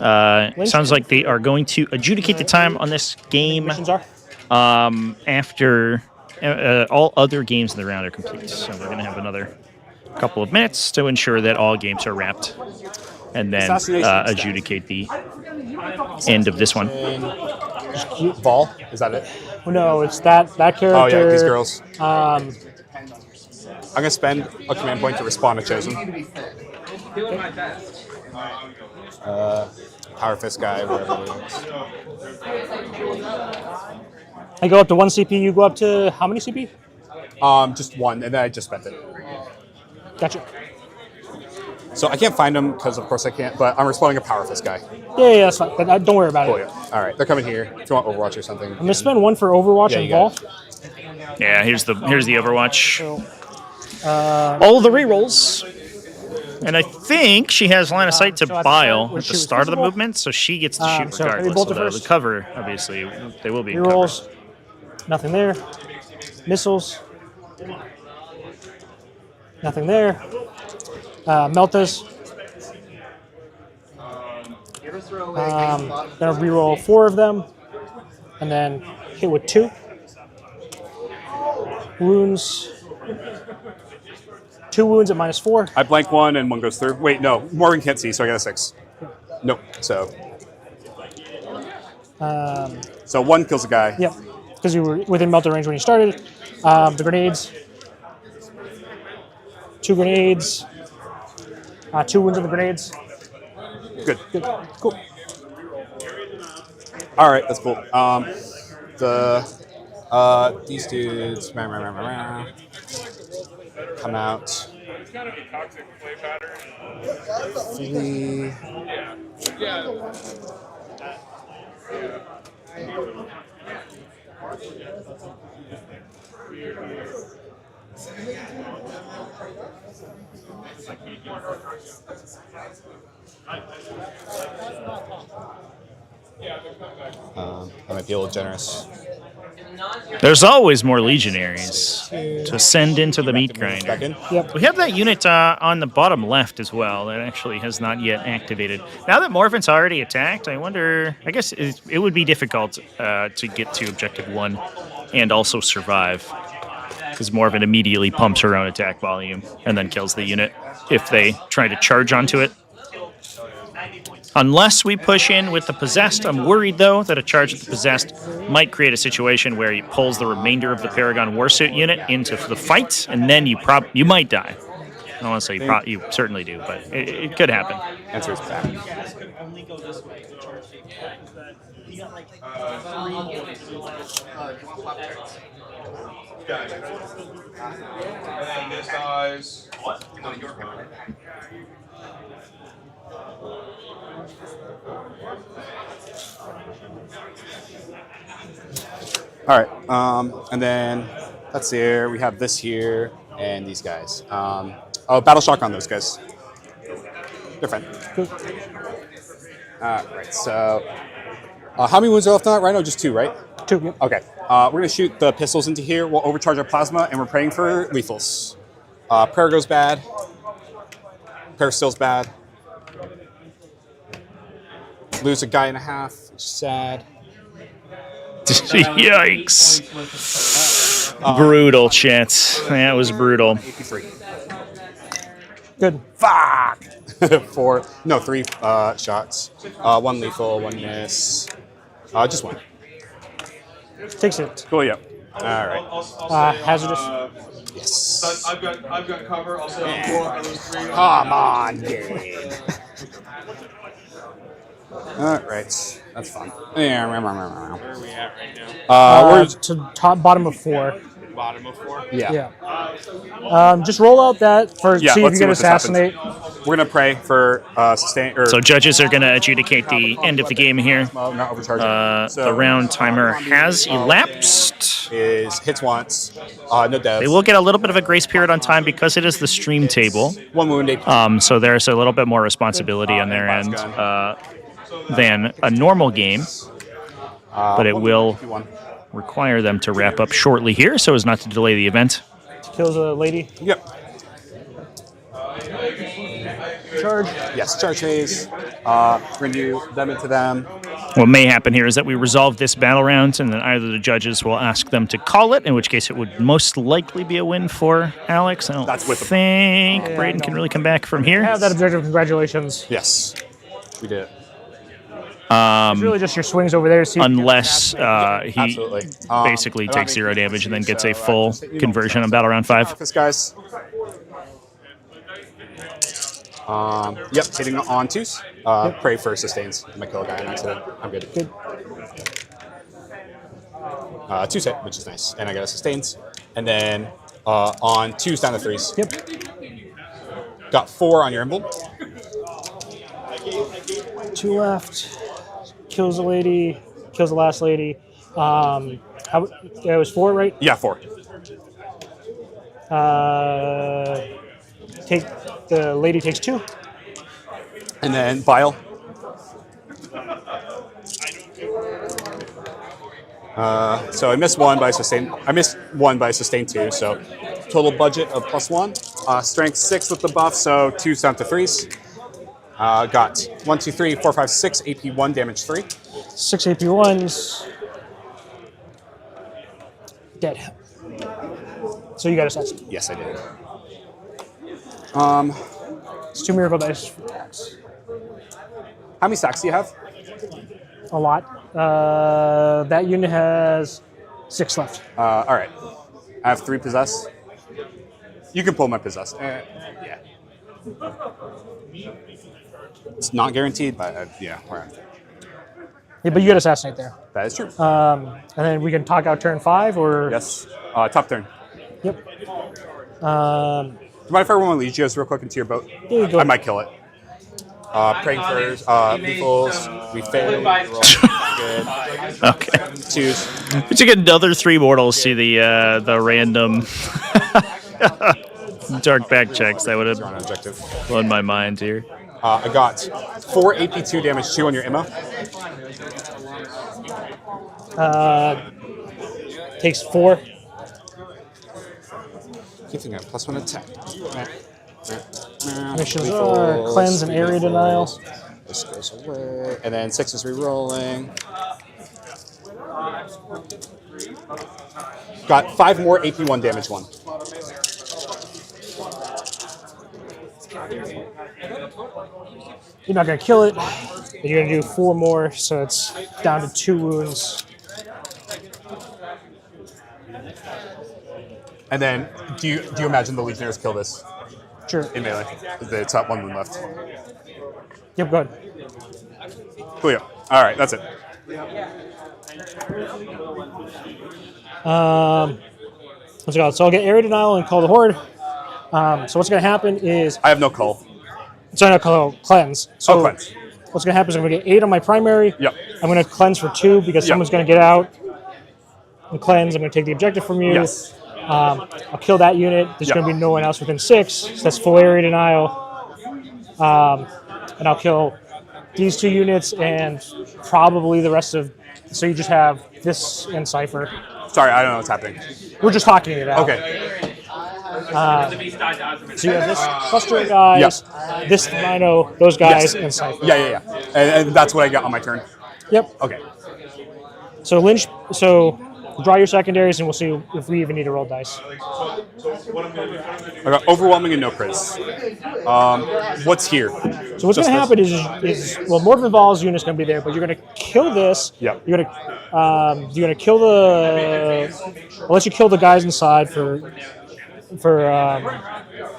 Sounds like they are going to adjudicate the time on this game missions are. after all other games in the round are complete. So we're going to have another couple of minutes to ensure that all games are wrapped, and then adjudicate the end of this one. Vol, is that it? No, it's that character. Oh yeah, these girls. Um, I'm gonna spend a command point to respond to Chosen. Power Fist guy, whatever it is. I go up to 1 CP. You go up to how many CP? Just one, and then I just spent it. Gotcha. So I can't find them because, of course, I can't. But I'm responding a Power Fist guy. Yeah, that's fine. But, don't worry about Oh it. yeah. All right, they're coming here. If you want Overwatch or something. I'm gonna spend one for Overwatch Yeah, and you got Vol. Yeah, here's the Overwatch. All of the rerolls. And I think she has line of sight to so at the Bile start, at the she was start of the visible. movement, so she gets to shoot So maybe regardless. bolt So it the first. cover, obviously, they will be in Rerolls. cover. Nothing there. Missiles. Nothing there. Meltas. Gonna reroll 4 of them, and then hit with 2 wounds. 2 wounds at -4. I blank one and one goes through. Wait, no, Morgan can't see, so I got a 6. Nope. So one kills a guy. Yep, because you were within melter range when you started. The grenades. 2 grenades. 2 wounds on the grenades. Good. Cool. All right, that's cool. These dudes come out. Flee. I might be a little generous. There's always more legionaries to send into the meat grinder. Back in? Yep. We have that unit on the bottom left as well that actually has not yet activated. Now that Morven's already attacked, I wonder, I guess it would be difficult to get to Objective 1 and also survive, because Morven immediately pumps her own attack volume and then kills the unit if they try to charge onto it. Unless we push in with the Possessed. I'm worried, though, that a charge with the Possessed might create a situation where he pulls the remainder of the Paragon Warsuit unit into the fight, and then you might die. I don't want to say you certainly do, but it could happen. Answer is back. And then this dies. All right, and then that's here. We have this here and these guys. Battle shock on those guys. They're fine. All right, so how many wounds are left on that Rhino? Just 2, right? 2. Yep. Okay. We're gonna shoot the pistols into here. We'll overcharge our plasma, and we're praying for lethals. Prayer goes bad. Prayer still's bad. Lose a guy and a half, which is sad. Yikes. Brutal, chat. That was brutal. 83. Good. Fuck! 3 shots. 1 lethal, 1 miss. Just 1. Takes it. Cool, yep. All right. Hazardous. Yes. I've got cover. I'll say 4 out of those 3. Come on, game. All right, that's fun. Where are we at right now? We're To top bottom of 4. Bottom of 4. Yeah. Just roll out that for Yeah, see if let's you see can what this happens. assassinate. We're gonna pray for sustain. Or So judges are going to adjudicate the end of the game here. well, not overcharging. The round timer has elapsed. Is hits once. No deaths. They will get a little bit of a grace period on time because it is the stream table. 1 wound. So there's a little bit more responsibility on their end than a normal game. But it will require them to wrap up shortly here so as not to delay the event. Kills a lady. Yep. Charge. Yes, charge phase. We're going to do them into them. What may happen here is that we resolve this battle round, and then either the judges will ask them to call it, in which case it would most likely be a win for Alex. I don't think Braden can really come back from here. Have that objective. Congratulations. Yes, we did it. It's really just your swings over there. To see if you can Unless he Absolutely. basically takes 0 damage and then gets a full conversion on battle round 5. Focus, guys. Yep, hitting on 2s. Pray for sustains. I might kill a guy on accident. I'm good. 2s hit, which is nice. And I got a sustains. And then on 2s down to 3s. Yep. Got 4 on your emblem. 2 left. Kills a lady. Kills the last lady. It was 4, right? Yeah, 4. The lady takes 2. And then Bile. So I missed 1 by sustain. I missed 1 by sustain 2. So total budget of +1. Strength 6 with the buff, so 2s down to 3s. Got 1, 2, 3, 4, 5, 6 AP 1, damage 3. 6 AP 1s. Dead. So you got assassin. Yes, I did. It's 2 miracle dice for attacks. How many stacks do you have? A lot. That unit has 6 left. All right. I have 3 possess. You can pull my possess. Yeah. It's not guaranteed, but yeah, we're on. Yeah, but you got assassinate there. That is true. And then we can talk out turn 5 or. Yes. Top turn. Yep. Do you mind if I roll my Legios real quick into your boat? Yeah, go. I might kill it. Praying for lethals. We fail. Roll. Good. Okay. 2s. We took another 3 mortals to the random dark back checks. That would have objective. blown my mind here. I got 4 AP2 damage, 2 on your Emma. Takes 4. Giving a +1 attack. Missions are cleanse and area denial. This goes away. And then 6 is re-rolling. Got 5 more AP1 damage 1. You're not going to kill it. You're going to do 4 more, so it's down to 2 wounds. And then, do you imagine the Legionnaires kill this? Sure. In melee. It's not 1 wound left. Yep, go ahead. Cool. All right, that's it. What's it called? So I'll get area denial and call the horde. So what's going to happen is I have no call. Sorry, not call, cleanse. So cleanse. What's going to happen is I'm going to get 8 on my primary. Yep. I'm going to cleanse for 2 because someone's going to get out and cleanse. I'm going to take the objective from you. Yes. I'll kill that unit. There's going to be no one else within 6. So that's full area denial. And I'll kill these 2 units and probably the rest of. So you just have this and Cypher. Sorry, I don't know what's happening. We're just talking it out. Okay. So you have this cluster of guys, this Rhino, those guys, and Cypher. Yeah. And that's what I got on my turn. Yep. Okay. So Lynch. So draw your secondaries, and we'll see if we even need to roll dice. I got overwhelming and no priz. What's here? So what's going to happen is Morphin Val's unit's going to be there, but you're going to kill this. Yep. You're going to kill the. I'll let you kill the guys inside for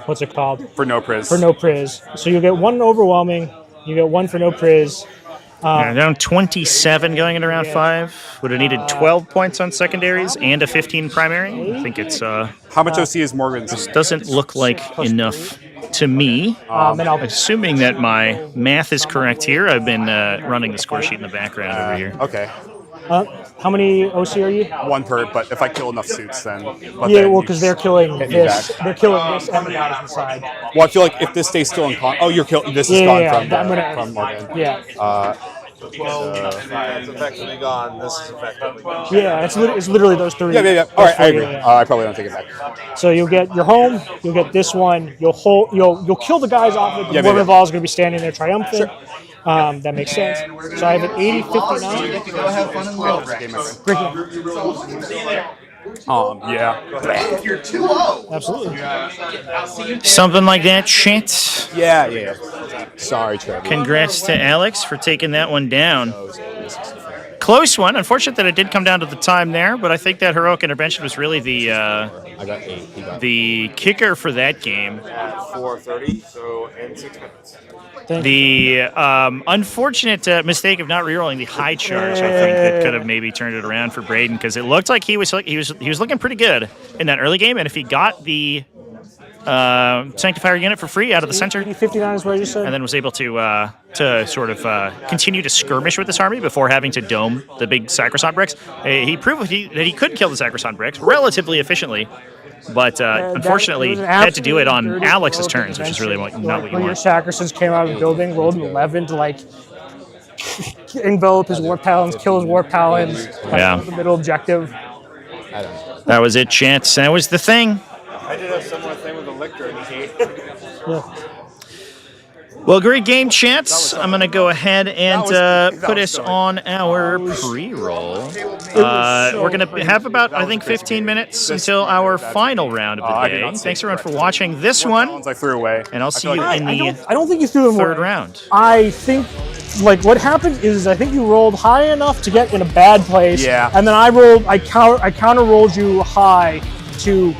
what's it called? For no priz. For no priz. So you'll get 1 overwhelming. You get 1 for no priz. Down 27 going into round 5. Would have needed 12 points on secondaries and a 15 primary. I think it's... How much OC is Morgan's? This doesn't look like enough to me. Assuming that my math is correct here, I've been running the score sheet in the background over here. Okay. How many OC are you? 1 per, but if I kill enough suits, then... Yeah, well, because they're killing this. They're killing this and the guys inside. Well, I feel like if this stays still in con... Oh, you're killing... This is gone from Morgan. Yeah. Well, that's effectively gone. This is effectively gone. Yeah, it's literally those 3. Yeah. All right, I agree. I probably don't take it back. So you'll get your home, you'll get this one, you'll kill the guys off it. The Warhammer Ball is going to be standing there triumphant. That makes sense. So I have an 80-59. Go have fun in the world. Yeah. You're too low. Absolutely. Something like that, chat. Yeah. Sorry, Trevor. Congrats to Alex for taking that one down. Close one. Unfortunate that it did come down to the time there, but I think that heroic intervention was really the I got 8. the kicker for that game. 4:30, so in 6 minutes. The unfortunate mistake of not rerolling the high charge, I think, that could have maybe turned it around for Braden, because it looked like he was looking pretty good in that early game, and if he got the Sanctifier unit for free out of the center, 80-59 is what you said, and then was able to sort of continue to skirmish with this army before having to dome the big Sacrosanct bricks. He proved that he could kill the Sacrosanct bricks relatively efficiently. But unfortunately, had to do it on Alex's turns, which is really not what you Your want. Sacrosanct came out of the building, rolled an 11 to like envelop his War Paladins, kill his War Paladins. Yeah. The middle objective. That was it, Chance. That was the thing. I did a similar thing with the Lictor in the game. Yeah. Well, great game, Chance. I'm going to go ahead and put us on our pre-roll. We're going to have about, I think, 15 minutes until our final round of the day. Thanks, everyone, for watching this one. I threw away. And I'll see you in the I don't think you threw them third away. round. I think, like, what happened is I think you rolled high enough to get in a bad place. Yeah. And then I counter rolled you high to...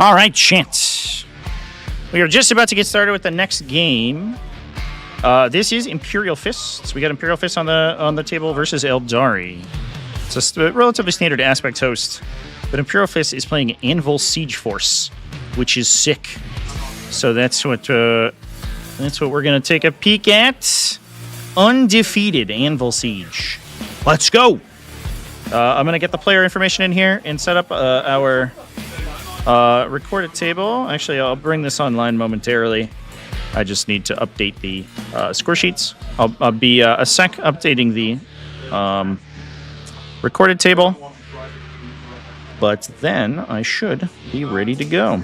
All right, chance. We are just about to get started with the next game. This is Imperial Fists. We got Imperial Fists on the table versus Aeldari. It's a relatively standard aspect host, but Imperial Fist is playing Anvil Siege Force, which is sick. So that's what we're gonna take a peek at. Undefeated Anvil Siege. Let's go. I'm gonna get the player information in here and set up our recorded table. Actually, I'll bring this online momentarily. I just need to update the score sheets. I'll be a sec updating the recorded table, but then I should be ready to go.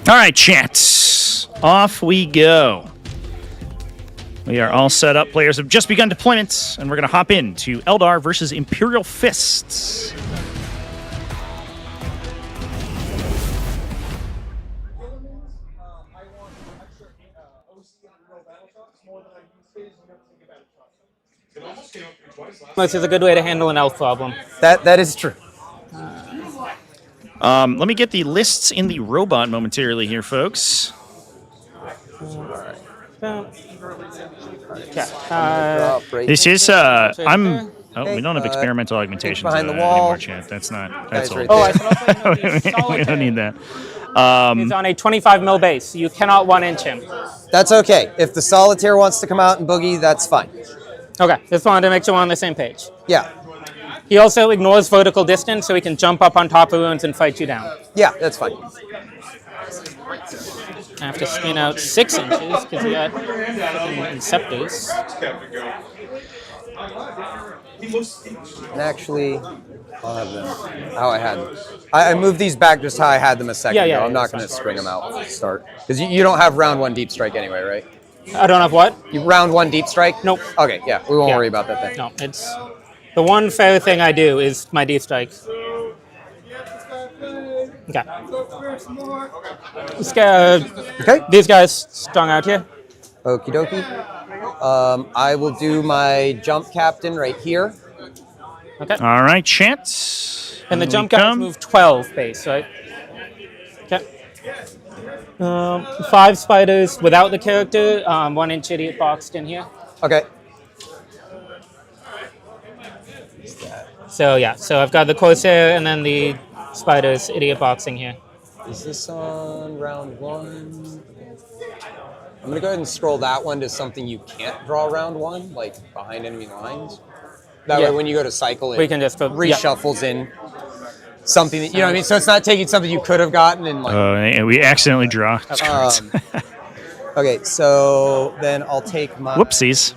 All right, chats. Off we go. We are all set up. Players have just begun deployments, and we're going to hop into Eldar versus Imperial Fists. Which is a good way to handle an elf problem. That is true. Let me get the lists in the robot momentarily here, folks. This is I'm. Oh, we don't have experimental augmentations behind the anymore, wall. chat. That's not. That's Guys old. right Oh, I should also note he's We don't need that. He's on a 25 mil base. You cannot 1-inch him. That's okay. If the solitaire wants to come out and boogie, that's fine. Okay, just wanted to make sure we're on the same page. Yeah. He also ignores vertical distance, so he can jump up on top of wounds and fight you down. Yeah, that's fine. I have to spin out 6 inches because we got Inceptors. And actually, I'll have them how I had them. I moved these back just how I had them a second ago. I'm not going to string them out to start. Because you don't have round 1 deep strike anyway, right? I don't have what? You round 1 deep strike? Nope. Okay, yeah, we won't worry about that then. No, it's the one fair thing I do is my deep strike. Okay. Let's get these guys strung out here. Okie dokie. I will do my jump captain right here. Okay. All right, Chance. And the jump guys move 12 base, right? Okay. 5 spiders without the character, 1 inch idiot boxed in here. Okay. So yeah, so I've got the Corsair and then the spiders idiot boxing here. Is this on round 1? I'm going to go ahead and scroll that one to something you can't draw round 1, like behind enemy lines. That way when you go to cycle, it reshuffles in something that, you know what I mean? So it's not taking something you could have gotten and like... and we accidentally draw cards. Okay, so then I'll take my... Whoopsies.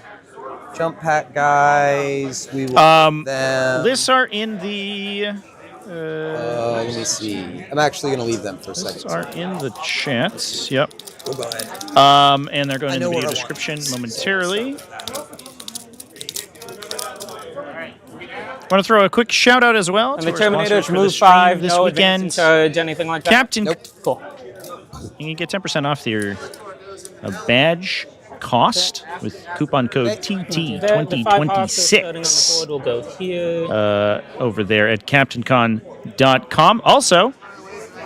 Jump pack guys. We will them. Lists are in the... let me see. I'm actually going to leave them for a second. Lists are in the chat. Yep. We'll go ahead. And they're going in the video description momentarily. I want to throw a quick shout out as well. And the Terminators move 5, this no weekend. advancing charge, anything like that? Captain. Nope. Cool. You can get 10% off your badge cost with coupon code TT2026 will go here. over there at CaptainCon.com. Also,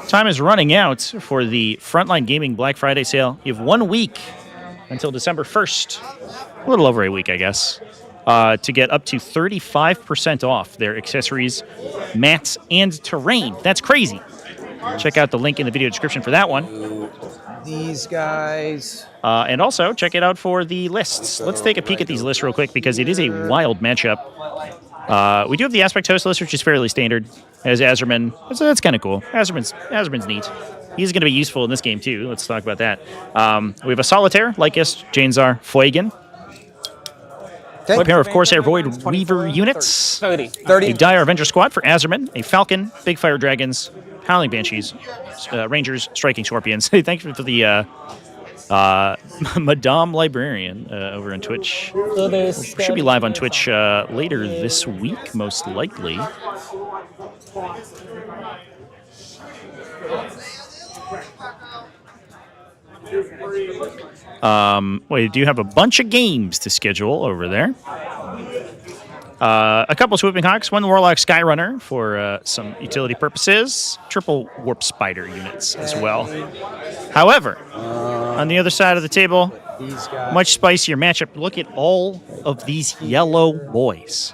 time is running out for the Frontline Gaming Black Friday sale. You have 1 week until December 1st, a little over a week, I guess, to get up to 35% off their accessories, mats, and terrain. That's crazy. Check out the link in the video description for that one. These guys. And also, check it out for the lists. Let's take a peek at these lists real quick because it is a wild matchup. We do have the Aspect Host list, which is fairly standard, as Azerman. So that's kind of cool. Azerman's neat. He's going to be useful in this game, too. Let's talk about that. We have a Solitaire, Lycus, Janzar, Fuegan. A pair of Corsair Void Weaver units. 30. A Dire Avenger Squad for Azerman. A Falcon, Big Fire Dragons, Howling Banshees, Rangers, Striking Scorpions. Thank you for the Madame Librarian over on Twitch. Should be live on Twitch later this week, most likely. We do have a bunch of games to schedule over there. A couple Swooping Hawks, 1 Warlock Skyrunner for some utility purposes, triple Warp Spider units as well. However, on the other side of the table, much spicier matchup. Look at all of these yellow boys.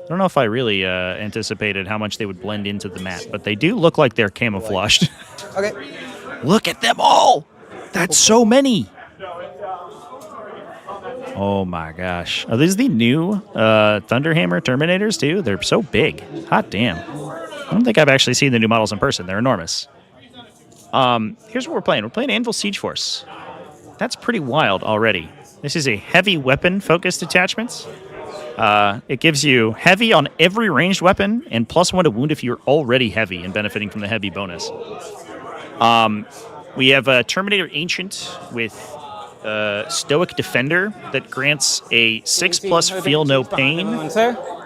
I don't know if I really anticipated how much they would blend into the map, but they do look like they're camouflaged. Okay. Look at them all! That's so many! Oh my gosh. Are these the new Thunderhammer Terminators too? They're so big. Hot damn. I don't think I've actually seen the new models in person. They're enormous. Here's what we're playing. We're playing Anvil Siege Force. That's pretty wild already. This is a heavy weapon focused attachment. It gives you heavy on every ranged weapon and +1 to wound if you're already heavy and benefiting from the heavy bonus. We have a Terminator Ancient with Stoic Defender that grants a 6+ Feel No Pain,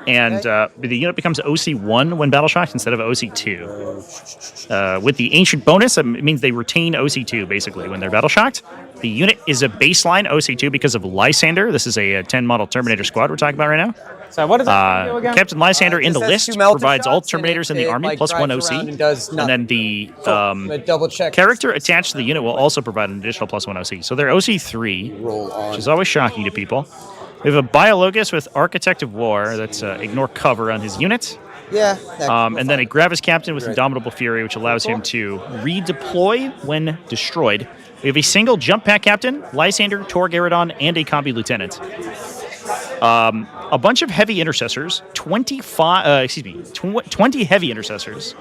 and the unit becomes OC1 when battle shocked instead of OC2. With the Ancient bonus, it means they retain OC2 basically when they're battle shocked. The unit is a baseline OC2 because of Lysander. This is a 10 model Terminator squad we're talking about right now. So what does that do again? Captain Lysander in the list provides all Terminators in the army +1 OC, and then the character attached to the unit will also provide an additional +1 OC. So they're OC3, which is always shocking to people. We have a Biologus with Architect of War. That's ignore cover on his unit. Yeah. And then a Gravis Captain with Indomitable Fury, which allows him to redeploy when destroyed. We have a single Jump Pack Captain, Lysander, Torgaradon, and a Combi Lieutenant. A bunch of heavy intercessors, 20 heavy intercessors,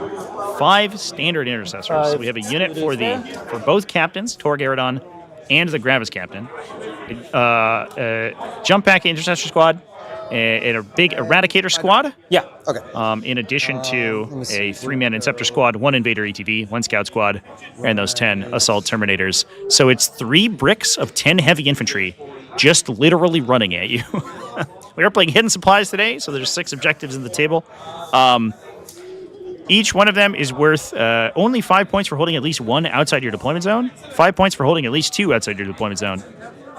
5 standard intercessors. So we have a unit for both captains, Torgaradon and the Gravis Captain. Jump Pack Intercessor Squad, a big Eradicator squad. Yeah. Okay. In addition to a 3-man Inceptor squad, 1 Invader ETV, 1 Scout squad, and those 10 Assault Terminators. So it's 3 bricks of 10 heavy infantry just literally running at you. We are playing Hidden Supplies today, so there's 6 objectives in the table. Each one of them is worth only 5 points for holding at least 1 outside your deployment zone, 5 points for holding at least 2 outside your deployment zone,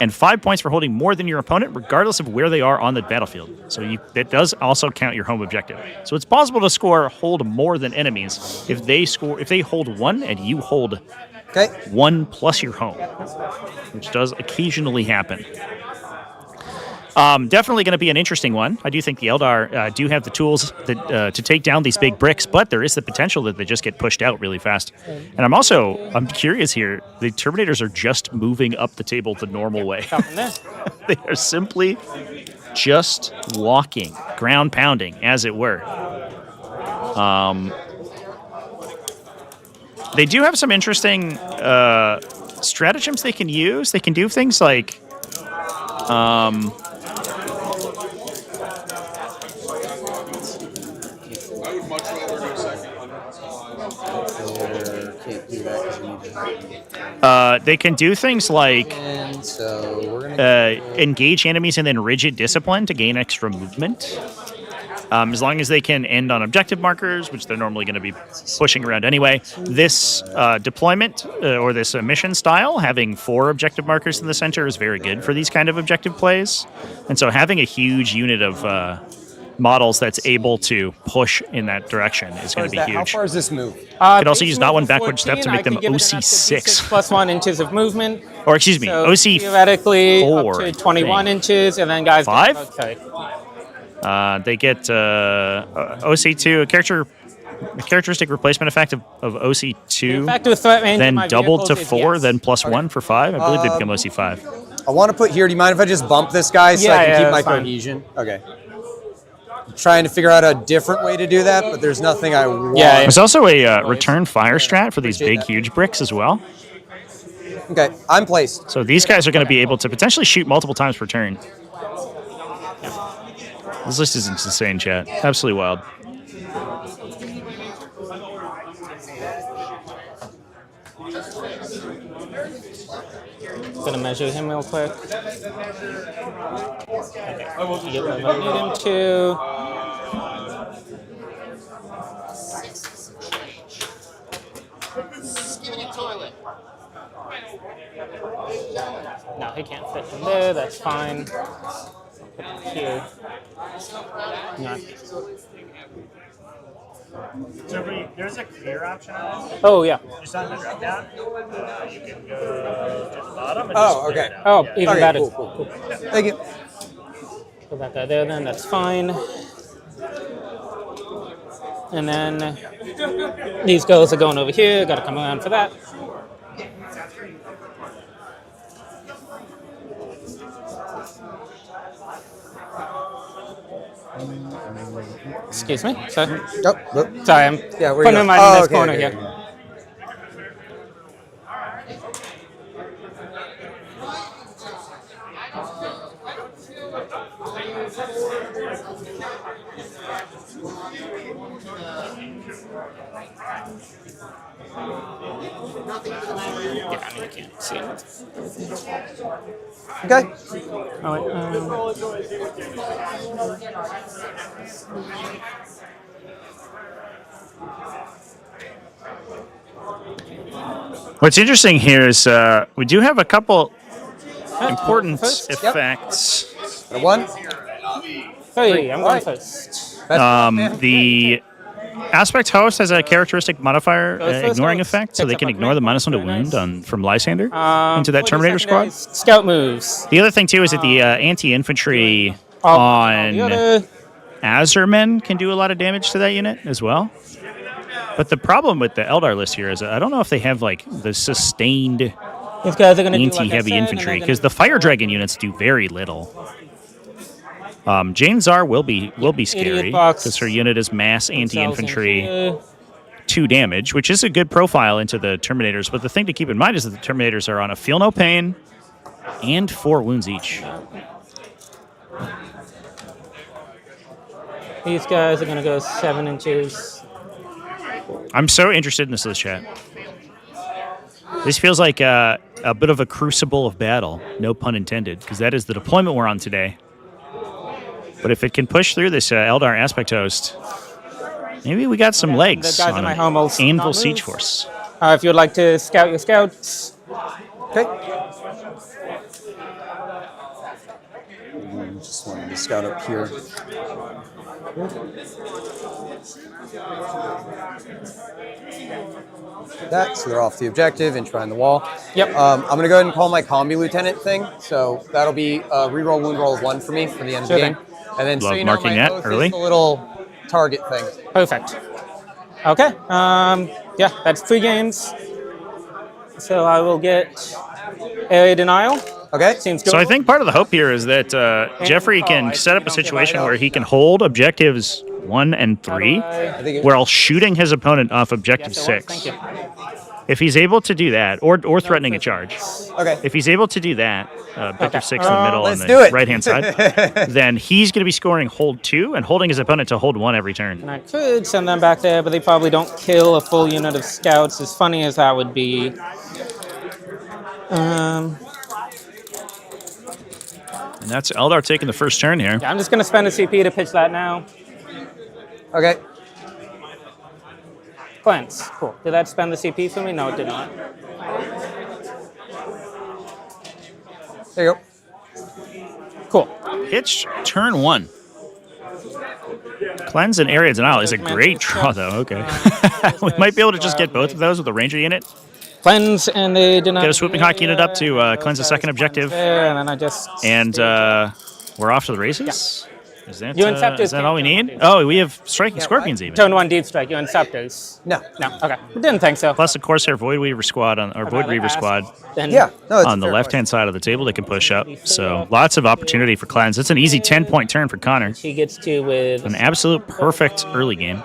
and 5 points for holding more than your opponent, regardless of where they are on the battlefield. So that does also count your home objective. So it's possible to hold more than enemies if they hold 1 and you hold 1 plus your home, which does occasionally happen. Definitely going to be an interesting one. I do think the Eldar do have the tools to take down these big bricks, but there is the potential that they just get pushed out really fast. And I'm curious here. The Terminators are just moving up the table the normal way. They are simply just walking, ground pounding, as it were. They do have some interesting stratagems they can use. They can do things like... they can do things like engage enemies and then rigid discipline to gain extra movement. As long as they can end on objective markers, which they're normally going to be pushing around anyway. This deployment or this mission style, having 4 objective markers in the center is very good for these kind of objective plays. And so having a huge unit of models that's able to push in that direction is going to be huge. How far does this move? You could also use not 1 backward step to make them OC6. Plus 1 inches of movement. Or excuse me, so OC4. Theoretically, up to 21 inches, and then guys... 5? Okay. They get OC2, a characteristic replacement effect of OC2, then doubled to 4, then plus 1 for 5. I believe they become OC5. I want to put here, do you mind if I just bump this guy so I can keep my cohesion? Okay. I'm trying to figure out a different way to do that, but there's nothing I want. Yeah, there's also a return fire strat for these big, huge bricks as well. Okay, I'm placed. So these guys are going to be able to potentially shoot multiple times per turn. This list is insane, chat. Absolutely wild. Gonna measure him real quick. Okay. Get what I need him to. No, he can't fit in there. That's fine. Put him here. No. So there's a clear option on this. Oh, yeah. Just on the drop down, you can go to the bottom. Oh, okay. Oh, even okay, better. Cool. Thank you. Put that guy there then, that's fine. And then these girls are going over here, gotta come around for that. Excuse me, sorry. Nope. Sorry, I'm putting him right in this corner here. Yeah, I mean, you can't see him. Okay. Oh, wait, What's interesting here is we do have a couple important effects. One? Hey, I'm going first. The Aspect Host has a characteristic modifier ignoring effect, so they can ignore the -1 to wound from Lysander into that Terminator squad. Scout moves. The other thing, too, is that the anti-infantry on Azermen can do a lot of damage to that unit as well. But the problem with the Eldar list here is I don't know if they have like the sustained anti-heavy infantry, because the Fire Dragon units do very little. Jane Czar will be scary because her unit is mass anti-infantry, 2 damage, which is a good profile into the Terminators. But the thing to keep in mind is that the Terminators are on a feel no pain and 4 wounds each. These guys are going to go 7 inches. I'm so interested in this list, chat. This feels like a bit of a crucible of battle, no pun intended, because that is the deployment we're on today. But if it can push through this Eldar aspect host, maybe we got some legs The guys on in my an home will Anvil not Siege move. Force. If you would like to scout your scouts. Okay. Just wanted to scout up here. That, so they're off the objective, inch behind the wall. Yep. I'm going to go ahead and call my Combi Lieutenant thing. So that'll be a reroll wound roll of 1 for me for the end of the game. And then Love so you know, marking my that oath early. is the little target thing. Perfect. Okay. Yeah, that's 3 games. So I will get area denial. Okay. Seems good. So I think part of the hope here is that Jeffrey can set up a situation where he can hold objectives 1 and 3 while shooting his opponent off objective 6. Thank you. If he's able to do that, or threatening a charge. Okay. If he's able to do that, objective 6 in the middle on let's do the it. right-hand side, then he's going to be scoring hold 2 and holding his opponent to hold 1 every turn. And I could send them back there, but they probably don't kill a full unit of scouts, as funny as that would be. And that's Eldar taking the first turn here. Yeah, I'm just going to spend a CP to pitch that now. Okay. Cleanse. Cool. Did that spend the CP for me? No, it did not. There you go. Cool. Pitched turn 1. Cleanse and Area Denial is a great draw, though. Okay. We might be able to just get both of those with a Ranger unit. Cleanse and they did not. Get a Swooping Hawk unit up to cleanse the second objective. There, and then I just. And we're off to the races? Yeah. Is that, You Inceptors is that all we can't need? Oh, we have Striking Scorpions even. Turn 1 Deep Strike. You Inceptors. No. No. Okay. Didn't think so. Plus, of course, our Void Weaver squad Void Reaver squad Then Yeah. No, on the left-hand side of the table they can push up. So lots of opportunity for Cleanse. It's an easy 10-point turn for Connor. He gets to with. An absolute perfect early game.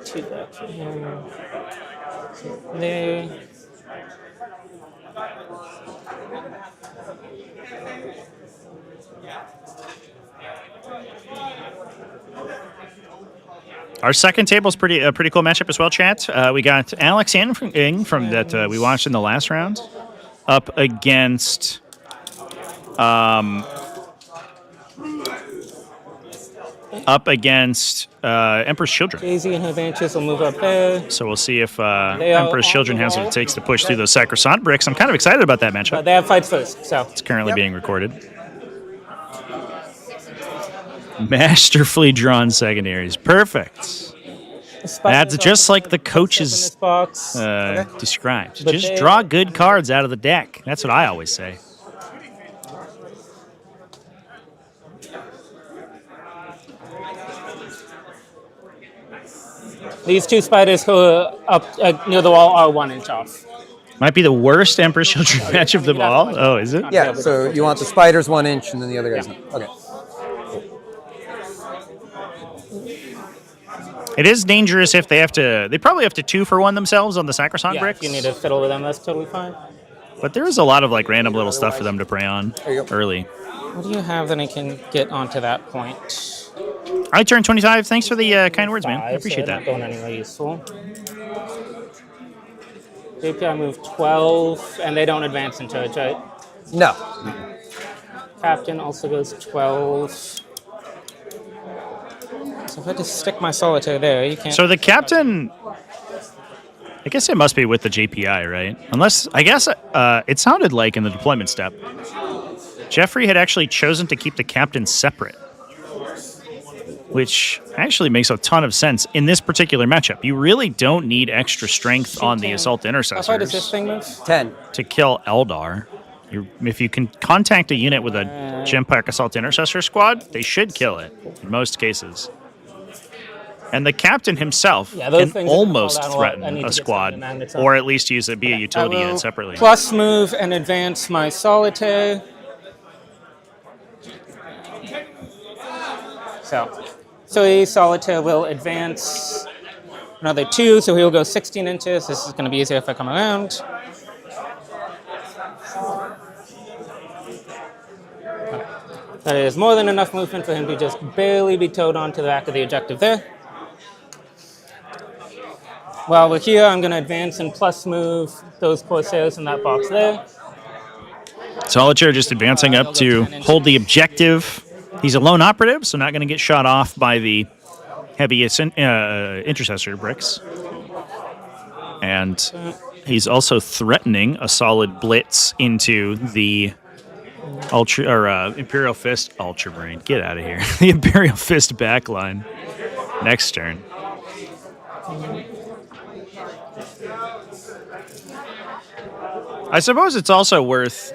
Two back from here. There. Our second table is a pretty cool matchup as well, chat. We got Alex Ng from that we watched in the last round up against Emperor's Children. Daisy and her Vanches will move up there. So we'll see if Emperor's Children has what it takes to push through those Sacrosanct bricks. I'm kind of excited about that matchup. They have fights first, so. It's currently being recorded. Masterfully drawn secondaries. Perfect. That's just like the coaches described. Just draw good cards out of the deck. That's what I always say. These two spiders who are up near the wall are 1 inch off. Might be the worst Emperor's Children match of them all. Oh, is it? Yeah, so you want the spiders 1 inch and then the other guys. Okay. It is dangerous if they have to. They probably have to 2-for-1 themselves on the Sacrosanct bricks. If you need to fiddle with them, that's totally fine. But there is a lot of like random little stuff for them to prey on early. What do you have that I can get onto that point? I turned 25. Thanks for the kind words, man. I appreciate so that. Not going anywhere useful. JPI move 12, and they don't advance into it, right? No. Captain also goes 12. So if I just stick my solitaire there, you can't. So the captain, I guess it must be with the JPI, right? Unless, I guess it sounded like in the deployment step, Jeffrey had actually chosen to keep the captain separate, which actually makes a ton of sense in this particular matchup. You really don't need extra strength on the Assault Intercessors. How far does this thing move? 10. To kill Eldar. If you can contact a unit with a Gempack Assault Intercessor squad, they should kill it in most cases. And the captain himself can almost threaten a squad, or at least be a utility unit separately. Plus move and advance my solitaire. So a solitaire will advance another 2, so he'll go 16 inches. This is going to be easier if I come around. That is more than enough movement for him to just barely be towed onto the back of the objective there. While we're here, I'm going to advance and plus move those Corsairs in that box there. Solitaire just advancing up to hold the objective. He's a lone operative, so not going to get shot off by the heavy intercessor bricks. And he's also threatening a solid blitz into the Imperial Fist Ultramarine. Get out of here. The Imperial Fist backline next turn. I suppose it's also worth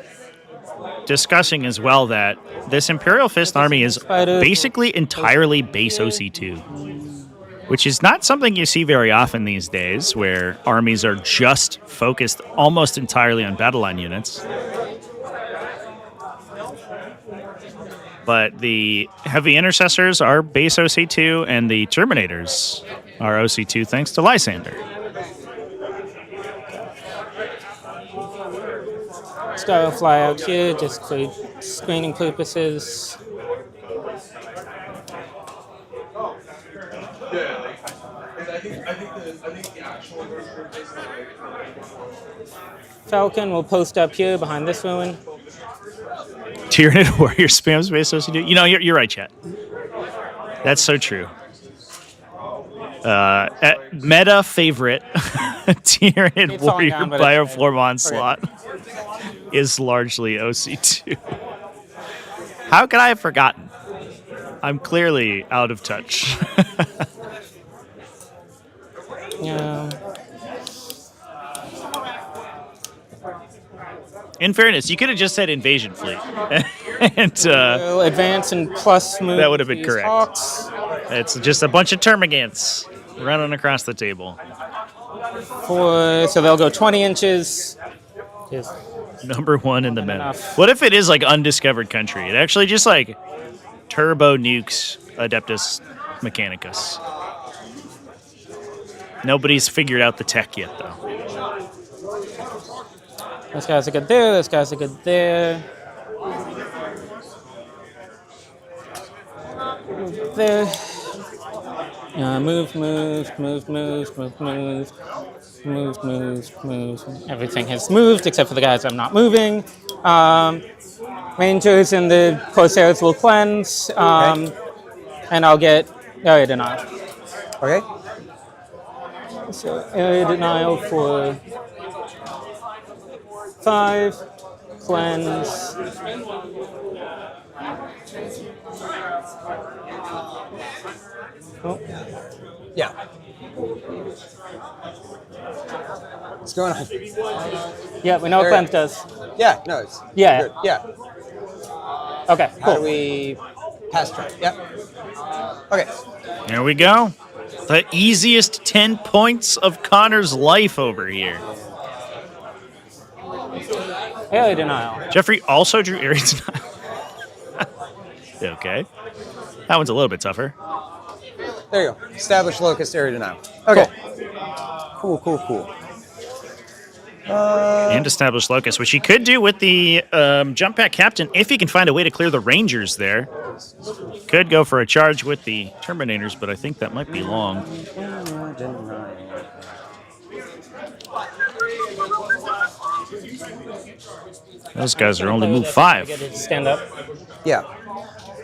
discussing as well that this Imperial Fist army is basically entirely base OC2, which is not something you see very often these days, where armies are just focused almost entirely on battle line units. But the heavy intercessors are base OC2, and the Terminators are OC2 thanks to Lysander. Star will fly out here just for screening purposes. Falcon will post up here behind this ruin. Tyranid Warrior spam space OC2. You know, you're right, chat. That's so true. Meta favorite Tyranid Warrior Bioflorm Onslaught is largely OC2. How could I have forgotten? I'm clearly out of touch. Yeah. In fairness, you could have just said invasion fleet. And we'll advance and plus move. That would have been correct. Hawks. It's just a bunch of Termagants running across the table. So they'll go 20 inches. Number one in the meta. What if it is like undiscovered country? It actually just like turbo nukes Adeptus Mechanicus. Nobody's figured out the tech yet, though. Those guys are good there. Those guys are good there. Move there. Move. Everything has moved except for the guys I'm not moving. Rangers and the Corsairs will cleanse, and I'll get area denial. Okay. So area denial for 5, cleanse. Oh. Yeah. What's going on? Yeah, we know what cleanse does. Yeah, no, it's yeah. good. Yeah. Okay, cool. How do we pass turn? Yep. Okay. There we go. The easiest 10 points of Connor's life over here. Area denial. Jeffrey also drew area denial. Okay. That one's a little bit tougher. There you go. Establish locus, area denial. Okay. Cool. And establish locus, which he could do with the jump pack captain if he can find a way to clear the Rangers there. Could go for a charge with the Terminators, but I think that might be long. Those guys are only move 5. Stand up. Yeah.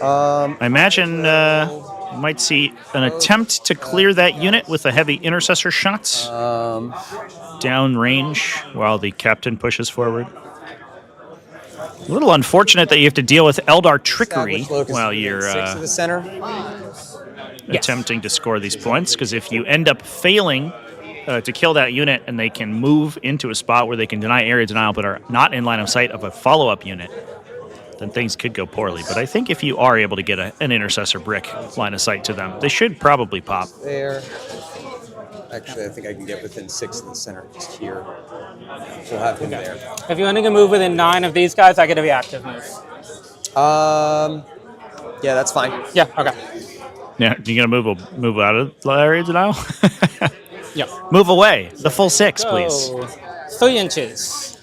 I imagine you might see an attempt to clear that unit with a heavy intercessor shots down range while the captain pushes forward. A little unfortunate that you have to deal with Eldar trickery while you're attempting to score these points, because if you end up failing to kill that unit and they can move into a spot where they can deny area denial but are not in line of sight of a follow-up unit, then things could go poorly. But I think if you are able to get an intercessor brick line of sight to them, they should probably pop. There. Actually, I think I can get within 6 of the center, just here. We'll have him there. If you want to move within 9 of these guys, I get a reactive move. Yeah, that's fine. Yeah, okay. Yeah, you gonna move out of the area denial? Yep. Move away. The full 6, please. 3 inches.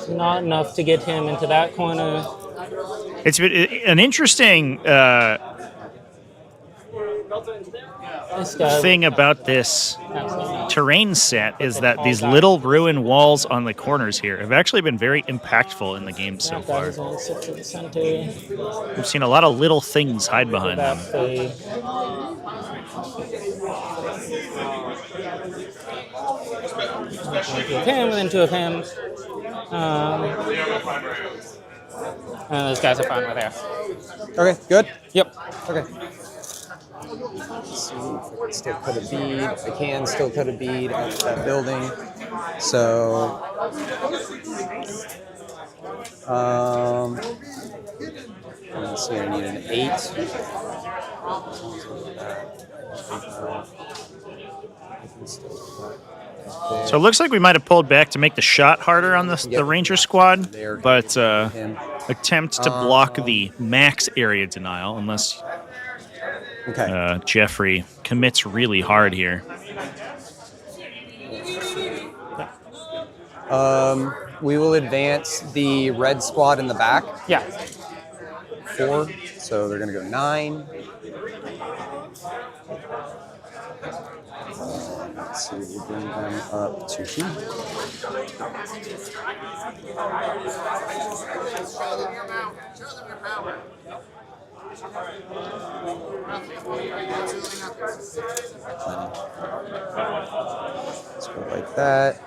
Not enough to get him into that corner. It's been an interesting thing about this terrain set is that these little ruin walls on the corners here have actually been very impactful in the game so far. We've seen a lot of little things hide behind them. Two of him, and then two of him. And those guys are fine with there. Okay, good? Yep. Okay. Let's see if I can still cut a bead. I can still cut a bead at that building. So, let's see, I need an 8. So it looks like we might have pulled back to make the shot harder on the Ranger squad, but attempt to block the max area denial unless Jeffrey commits really hard here. We will advance the red squad in the back. Yeah. 4, so they're going to go 9. Let's see, we'll bring them up to 2. Let's go like that.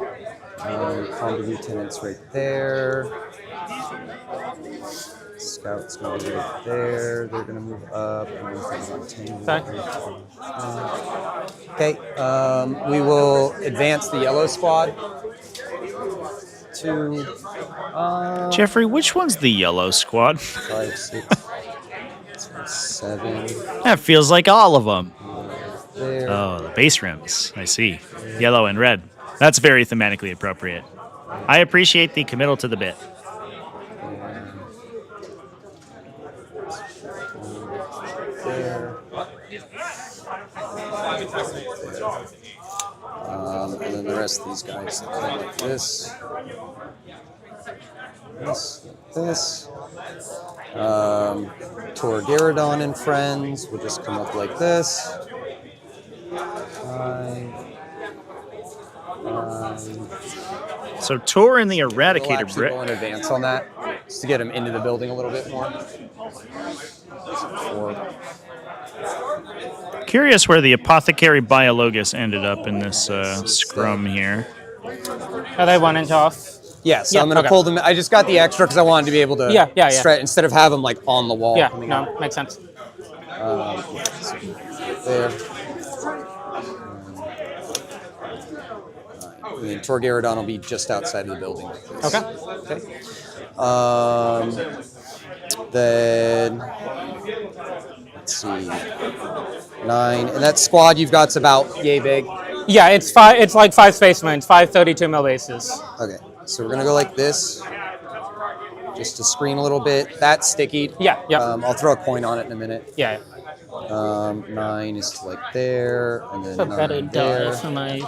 Combat lieutenants right there. Scouts going to be right there. They're going to move up. Okay. We will advance the yellow squad to. Jeffrey, which one's the yellow squad? 5, 6, 7. That feels like all of them. There. Oh, the base rims. I see. Yellow and red. That's very thematically appropriate. I appreciate the committal to the bit. There. And then the rest of these guys look like this. This. Torgaradon and friends will just come up like this. 5. So Tor and the Eradicator we'll actually go in advance on that, just to get him into the building a little bit more. 4. Curious where the Apothecary Biologus ended up in this scrum here. Are they 1 inch off? Yeah, so I'm going to pull them. I just got the extra because I wanted to be able to stretch instead of have them like on the wall. Yeah, no, makes sense. There. And then Torgaradon will be just outside of the building. Okay. Then let's see, 9, and that squad you've got's about yay big. Yeah, it's 5. It's like 5 space marines, 5 32 mil bases. Okay, so we're gonna go like this, just to screen a little bit. That's sticky. Yeah. I'll throw a coin on it in a minute. Yeah. 9 is to like there, and then So 9 better there. die for my.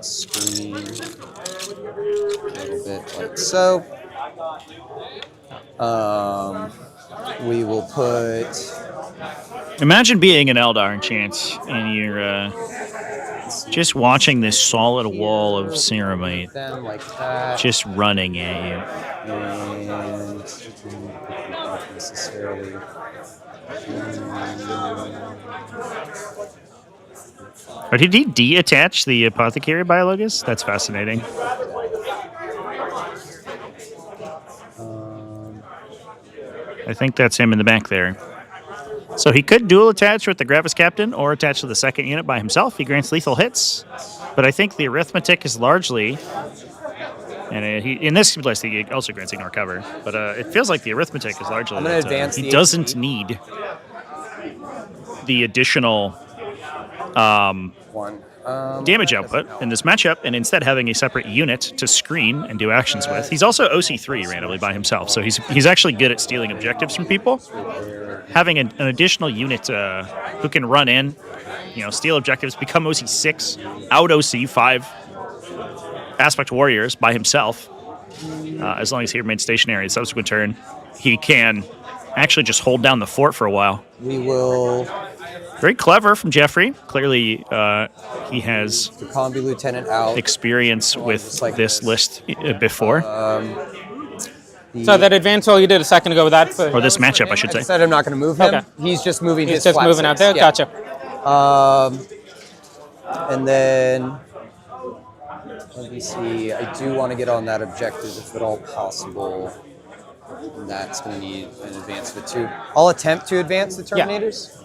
Screen a little bit like so. We will put. Imagine being an Eldar Enchant and you're just watching this solid wall of Ceramite Them like that. just running at you. And not necessarily. Or did he de-attach the Apothecary Biologus? That's fascinating. I think that's him in the back there. So he could dual attach with the Gravis Captain or attach to the second unit by himself. He grants lethal hits. But I think the Arithmetic is largely... And in this list, he also grants ignore cover. But it feels like the Arithmetic is largely... I'm going to advance he doesn't need the additional... damage output in this matchup, and instead having a separate unit to screen and do actions with. He's also OC3 randomly by himself, so he's actually good at stealing objectives from people. Having an additional unit who can run in, steal objectives, become OC6, out OC5. Aspect Warriors by himself, as long as he remains stationary. Subsequent turn, he can actually just hold down the fort for a while. We will. Very clever from Jeffrey. Clearly, he has the Combi Lieutenant out. Experience with this list before. So that advance roll you did a second ago with that, or this matchup, I should say. I said I'm not going to move him. Okay. He's just moving. He's his just flat moving out there. Yeah. Gotcha. And then let me see. I do want to get on that objective if at all possible. And that's going to need an advance of a 2. I'll attempt to advance the Terminators.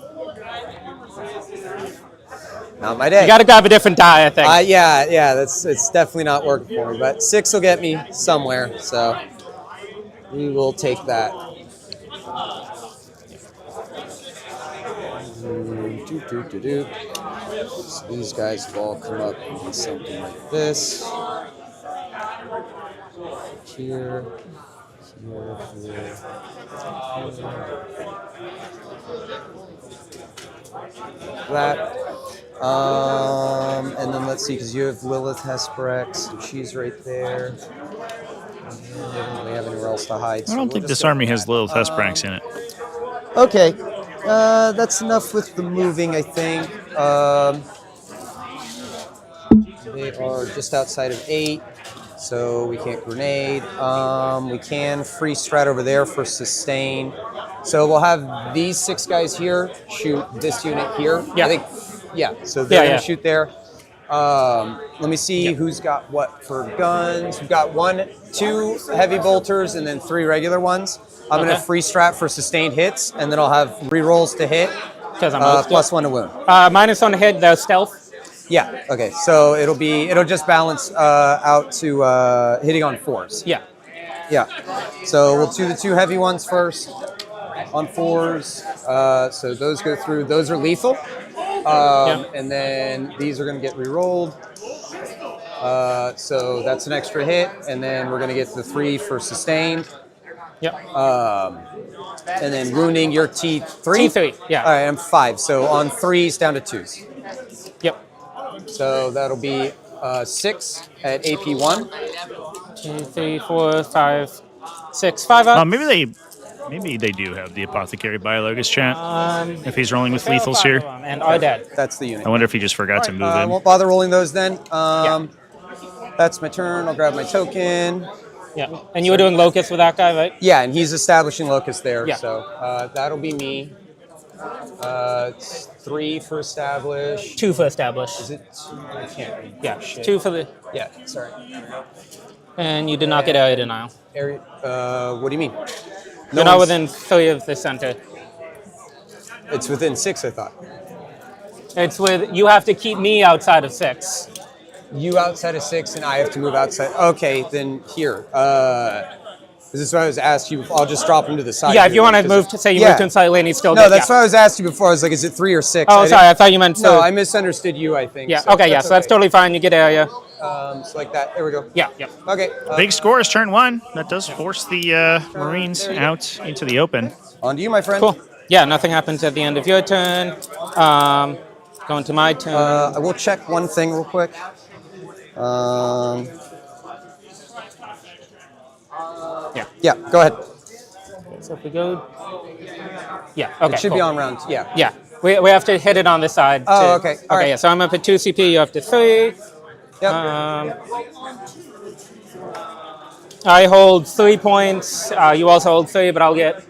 Not my day. You got to grab a different die, I think. Yeah. It's definitely not working for me. But 6 will get me somewhere. So we will take that. So these guys have all come up with something like this. Here. That. And then let's see, because you have Lilith Hesperex, and she's right there. And they don't really have anywhere else to hide. I don't think this army has Lilith Hesperex in it. Okay. That's enough with the moving, I think. They are just outside of 8, so we can't grenade. We can free strat over there for sustain. So we'll have these 6 guys here shoot this unit here. Yeah. I think, so they're going to shoot there. Let me see who's got what for guns. We've got 2 heavy bolters and then 3 regular ones. I'm going to free strat for sustained hits, and then I'll have rerolls to hit, +1 to wound. Minus on hit, the stealth. Yeah. Okay. So it'll just balance out to hitting on 4s. Yeah. Yeah. So we'll do the 2 heavy ones first on 4s. So those go through. Those are lethal. And then these are going to get re-rolled. So that's an extra hit, and then we're going to get the 3 for sustained. Yep. And then wounding your T3. T3, yeah. All right, I'm 5. So on 3s down to 2s. Yep. So that'll be 6 at AP1. 2, 3, 4, 5, 6. 5 up. Maybe they do have the Apothecary Biologus chat. If he's rolling with lethals here. And are dead. That's the unit. I wonder if he just forgot to move I in. won't bother rolling those then. That's my turn. I'll grab my token. Yeah. And you were doing Locust with that guy, right? Yeah, and he's establishing Locust there. Yeah. So that'll be me. It's 3 for establish. 2 for establish. Is it 2? I can't read. Yeah. Shit. 2 for the. Yeah, sorry. And you did not get area denial. Area. What do you mean? You're not within 3 of the center. It's within 6, I thought. It's with you have to keep me outside of 6. You outside of 6, and I have to move outside. Okay, then here. This is what I was asking you. I'll just drop him to the side. Yeah, if you want to move to say you move to inside lane, he's still. No, that's what I was asking you before. I was like, is it 3 or 6? Oh, sorry, I thought you meant. No, I misunderstood you. I think. Yeah. So okay. Yeah. So that's totally fine. You get area. So like that. There we go. Yeah. Yeah. Okay. Big score is turn 1. That does force the Marines out into the open. On to you, my friend. Cool. Yeah. Nothing happens at the end of your turn. Going to my turn. I will check one thing real quick. Yeah, go ahead. So if we go... Yeah, okay, It should be on round, yeah. Yeah, we have to hit it on this side. Oh, too. okay, all right. Yeah, so I'm up at 2 CP, you're up to 3. Yep. I hold 3 points, you also hold 3, but I'll get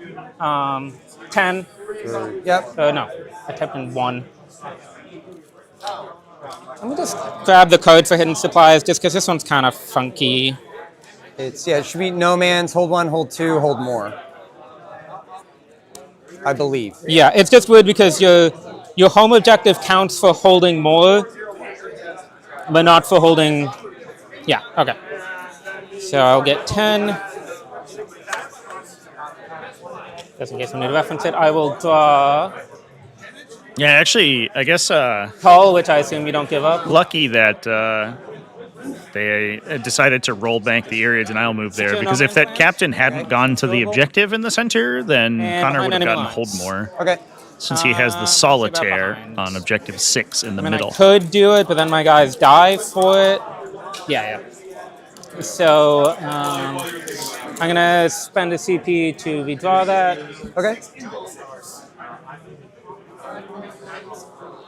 10. Yep. No, I tapped in 1. Let me just grab the code for hidden supplies, just because this one's kind of funky. It should be no man's, hold 1, hold 2, hold more. I believe. Yeah, it's just weird because your home objective counts for holding more, but not for holding... Yeah, okay. So I'll get 10. Just in case I need to reference it, I will draw... Yeah, actually, I guess... Call, which I assume you don't give up. Lucky that they decided to roll back the area denial move there, because if that captain hadn't gone to the objective in the center, then Connor would have gotten hold more. Okay. Since he has the solitaire on objective 6 in the middle. I could do it, but then my guys die for it. Yeah. So I'm gonna spend a CP to redraw that. Okay.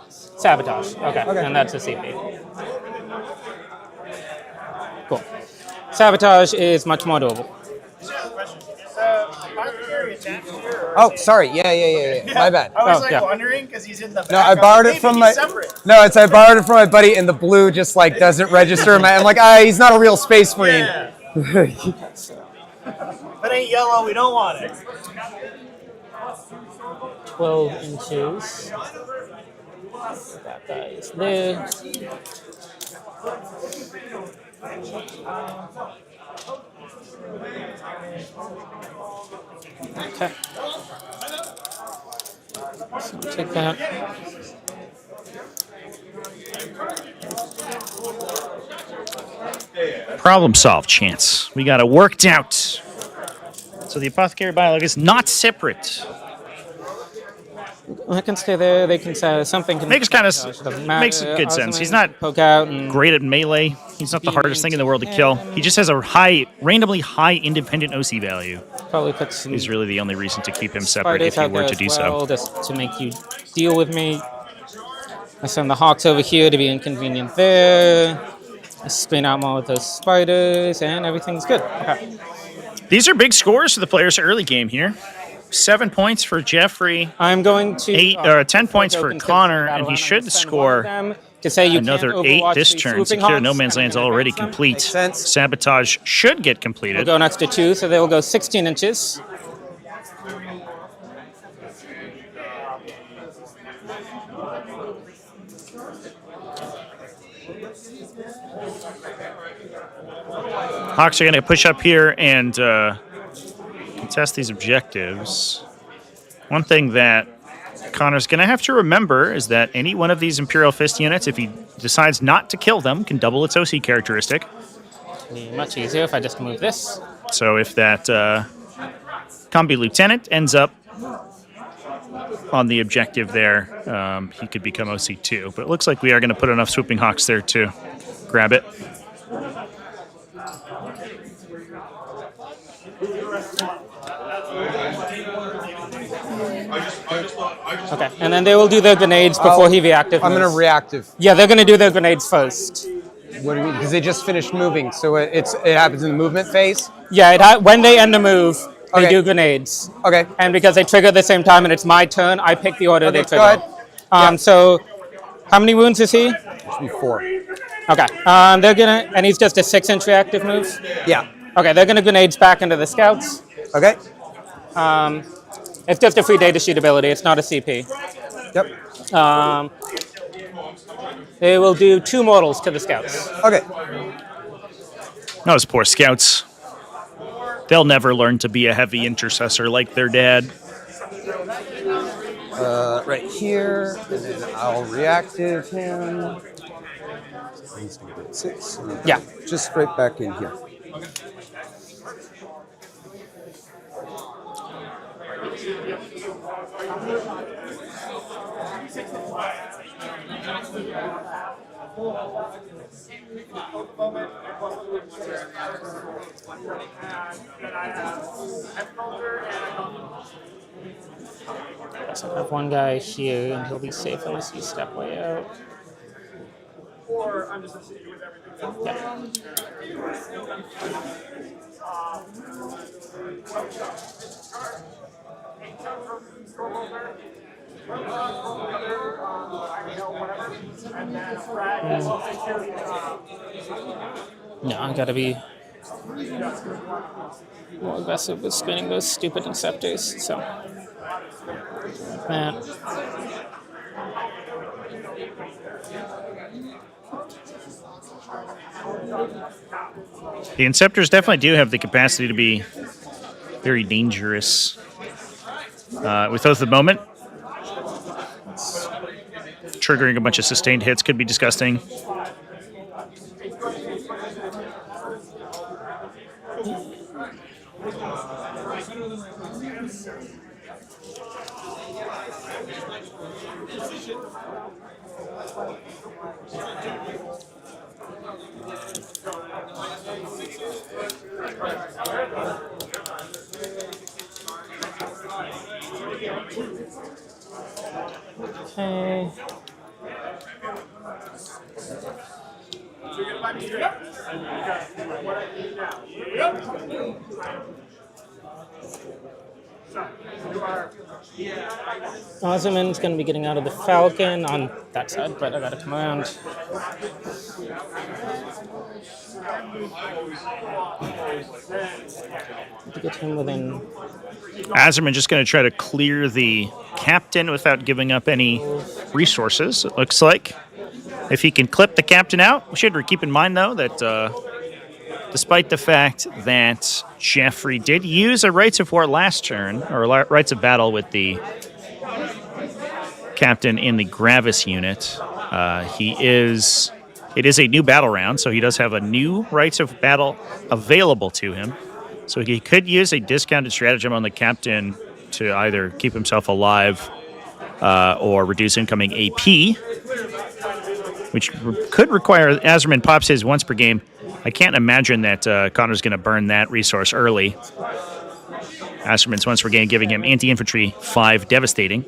Sabotage. Okay. And that's a CP. Cool. Sabotage is much more doable. Oh, sorry. Yeah. My bad. I was wondering because he's in the background. No, I borrowed it from my. No, I borrowed it from my buddy, and the blue just like doesn't register. I'm like, he's not a real space marine. Yeah. If it ain't yellow, we don't want it. 12 inches. That guy is there. Okay. So take that. Problem solved, Chance. We got it worked out. So the apothecary biolog is not separate. I can stay there. They can say something. Makes good sense. He's not poke out and great at melee. He's not the hardest thing in the world to kill. He just has a randomly high independent OC value. Probably put some. He's really the only reason to keep him separate if he were to do so. Just to make you deal with me. I send the hawks over here to be inconvenient there. I spin out more with those spiders, and everything's good. Okay. These are big scores for the players early game here. 7 points for Jeffrey. I'm going to 10 points for Connor, and he should score to say you another 8 this turn. Secure No Man's Land's already complete. Sabotage should get completed. We'll go next to 2, so they will go 16 inches. Hawks are going to push up here and contest these objectives. One thing that Connor's going to have to remember is that any one of these Imperial Fist units, if he decides not to kill them, can double its OC characteristic. Be much easier if I just move this. So if that Combi Lieutenant ends up on the objective there, he could become OC too. But it looks like we are going to put enough Swooping Hawks there to grab it. Okay, and then they will do their grenades before he reactive. I'm going to reactive. Yeah, they're going to do their grenades first. What do you mean? Because they just finished moving, so it happens in the movement phase? Yeah, when they end the move, they Okay. do grenades. Okay. And because they trigger at the same time and it's my turn, I pick the order they trigger. Go ahead. So, how many wounds is he? Should be 4. Okay. They're gonna, and he's just a 6-inch reactive move? Yeah. Okay, they're gonna grenades back into the scouts. Okay. It's just a free data sheet ability, it's not a CP. Yep. They will do 2 mortals to the scouts. Okay. Those poor scouts. They'll never learn to be a heavy intercessor like their dad. Right here, and then I'll reactive him. He's going to get 6. Yeah. Just right back in here. So I have one guy here, and he'll be safe unless you step way out. Or I'm just associated with everything. Yeah. No, I gotta be more aggressive with spinning those stupid inceptors, so. That. The Inceptors definitely do have the capacity to be very dangerous. With Oath of the Moment, triggering a bunch of sustained hits could be disgusting. Ozyman's going to be getting out of the Falcon on that side, but I got to come around. To get him within. Azerman just going to try to clear the captain without giving up any resources, it looks like. If he can clip the captain out, we should keep in mind, though, that despite the fact that Jeffrey did use a Rites of War last turn, or Rites of Battle with the captain in the Gravis unit, it is a new battle round, so he does have a new Rites of Battle available to him. So he could use a discounted stratagem on the captain to either keep himself alive or reduce incoming AP, which could require Azerman pops his once per game. I can't imagine that Connor's going to burn that resource early. Azerman's once per game giving him anti-infantry 5 devastating.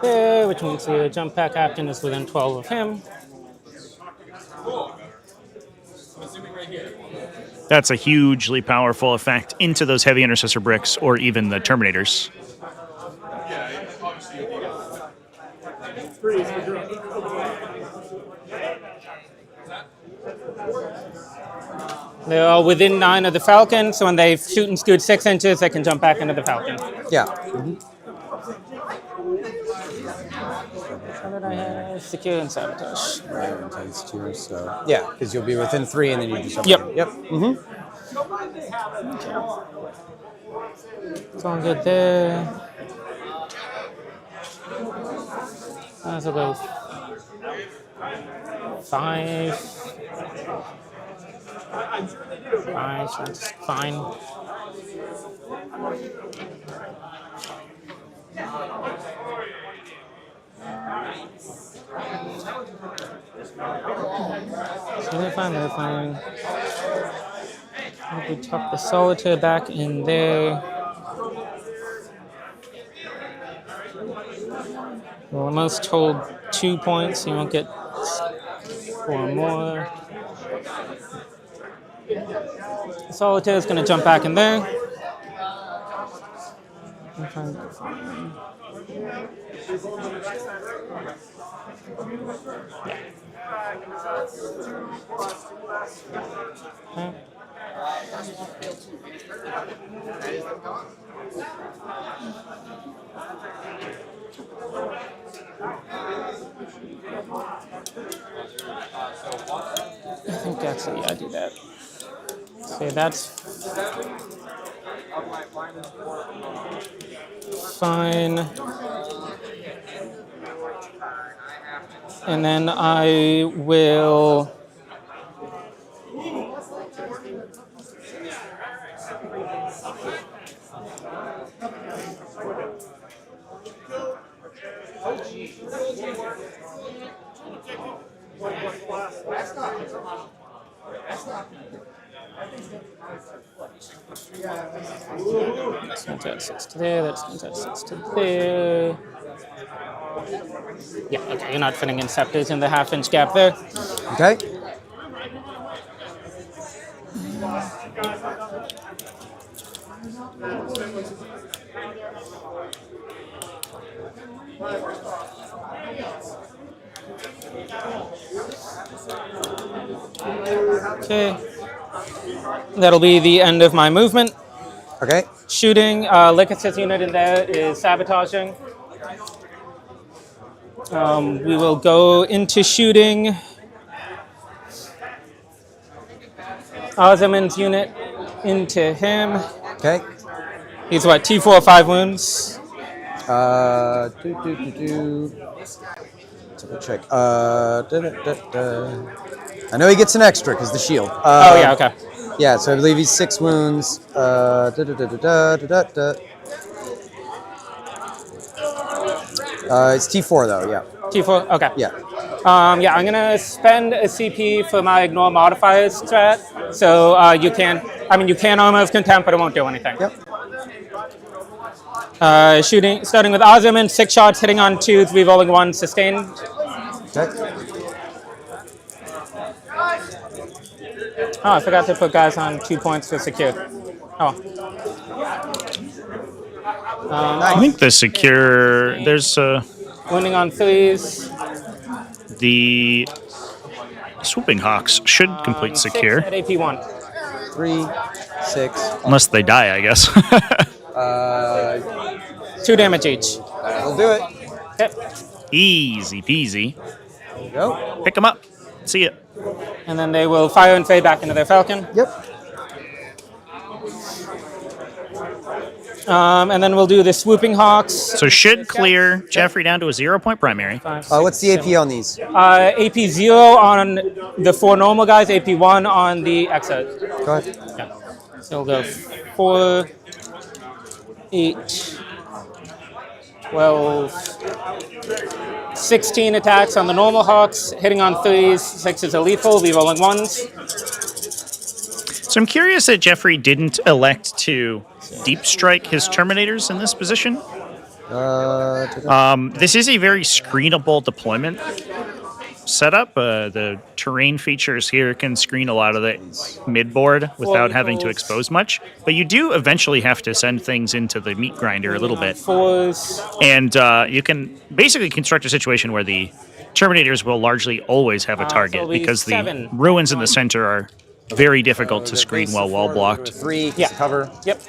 Which means the jump pack captain is within 12 of him. That's a hugely powerful effect into those heavy intercessor bricks or even the Terminators. They're all within 9 of the Falcon, so when they shoot and scoot 6 inches, they can jump back into the Falcon. Yeah. What did I have? Secure and sabotage. Right, intense too, so. Yeah, because you'll be within 3 and then you just jump Yep. in. Yep. Mm-hmm. It's all good there. Might as well go 5. 5, so that's fine. So they're fine. We tuck the Solitaire back in there. Well, the most hold 2 points, you won't get 4 more. The Solitaire is going to jump back in there. Okay. I think that's it. Yeah, I do that. Okay, that's fine. And then I will that's going to add 6 to there, that's going to add 6 to there. Yeah, okay, you're not fitting in scepters in the half-inch gap there. Okay. Okay. That'll be the end of my movement. Okay. Shooting, Lycus's unit in there is sabotaging. We will go into shooting. Ozyman's unit into him. Okay. He's what, T4, 5 wounds? Double check. I know he gets an extra because the shield. Oh, yeah, okay. Yeah, so I believe he's 6 wounds. It's T4 though, yeah. T4, okay. Yeah. Yeah, I'm gonna spend a CP for my ignore modifiers strat. So you can armor of contempt, but it won't do anything. Yep. Shooting, starting with Ozyman, 6 shots, hitting on 2s, rerolling 1, sustained. Okay. Oh, I forgot to put guys on 2 points for secure. Oh. I think the secure. There's winning on 3s. The Swooping Hawks should complete secure. 6 at AP1. 3, 6. Unless they die, I guess. 2 damage each. That'll do it. Okay. Easy peasy. There you go. Pick them up. See ya. And then they will fire and fade back into their Falcon. Yep. And then we'll do the Swooping Hawks. So should clear Jeffrey down to a 0-point primary. What's the AP on these? AP 0 on the 4 normal guys, AP 1 on the Exos. Go ahead. Yeah. So we'll go 4, 8, 12, 16 attacks on the normal Hawks, hitting on 3s, 6s are lethal, be rolling 1s. So I'm curious that Jeffrey didn't elect to deep strike his Terminators in this position. This is a very screenable deployment setup. The terrain features here can screen a lot of the midboard without having to expose much. But you do eventually have to send things into the meat grinder a little bit. And you can basically construct a situation where the Terminators will largely always have a target because the ruins in the center are very difficult to screen while wall blocked. 3 cover. Yep.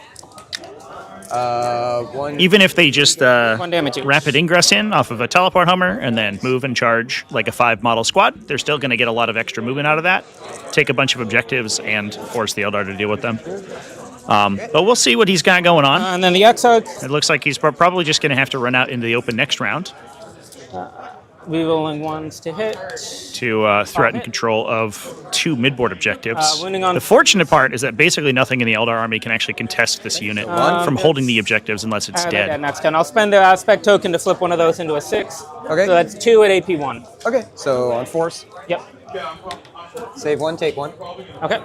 1. Even if they just 1 damage each. rapid ingress in off of a teleport Hummer and then move and charge like a 5-model squad, they're still going to get a lot of extra movement out of that, take a bunch of objectives, and force the Aeldari to deal with them. But we'll see what he's got going on. And then the Exarch. It looks like he's probably just going to have to run out into the open next round. Rerolling 1s to hit. To threaten control of 2 midboard objectives. Winning on The fortunate part is that basically nothing in the Eldar army can actually contest this unit from holding the objectives unless it's dead. And that's 10. I'll spend their aspect token to flip one of those into a 6. Okay. So that's 2 at AP1. Okay, so on force. Yep. Save 1, take 1. Okay.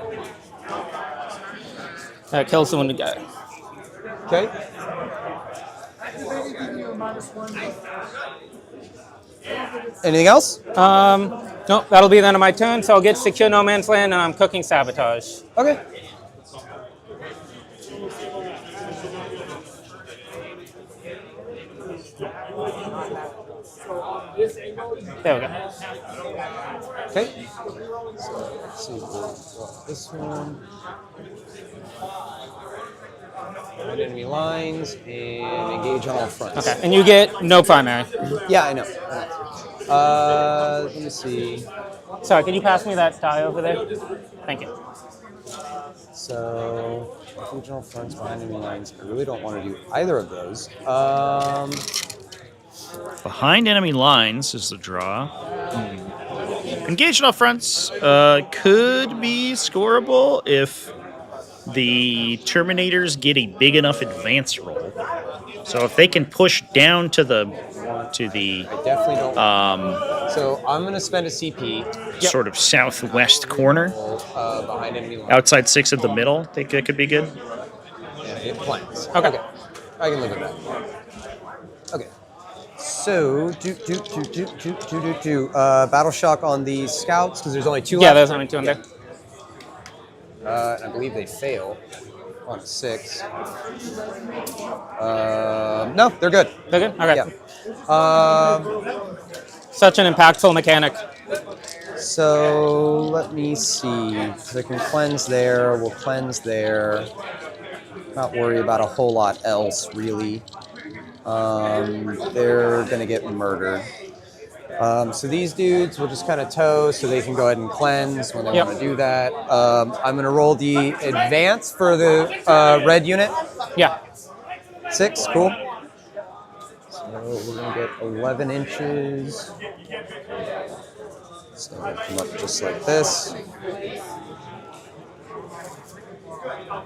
Kills the wounded guy. Okay. Anything else? No, that'll be the end of my turn, so I'll get Secure No Man's Land, and I'm cooking Sabotage. Okay. There we go. Okay. So let's see, we'll drop this one. Enemy lines and engage on all fronts. Okay, and you get no primary. Yeah, I know. Let me see. Sorry, can you pass me that die over there? Thank you. So, regional fronts behind enemy lines. I really don't want to do either of those. Behind enemy lines is the draw. Engaged on all fronts could be scoreable if the Terminators get a big enough advance roll. So if they can push down to the I definitely don't. So I'm going to spend a CP. Sort of southwest corner. Behind enemy lines. Outside 6 of the middle. Think that could be good. Yeah, it plans. Okay. I can live with that. Okay. So, battle shock on the scouts because there's only 2 left. Yeah, there's only 2 in there. And I believe they fail on a 6. No, they're good. They're good? Okay. Yeah. Such an impactful mechanic. So let me see. So I can cleanse there. We'll cleanse there. Not worry about a whole lot else, really. They're going to get murdered. So these dudes will just kind of tow so they can go ahead and cleanse when they want to do that. I'm going to roll the advance for the red unit. Yeah. 6, cool. So we're going to get 11 inches. So come up just like this.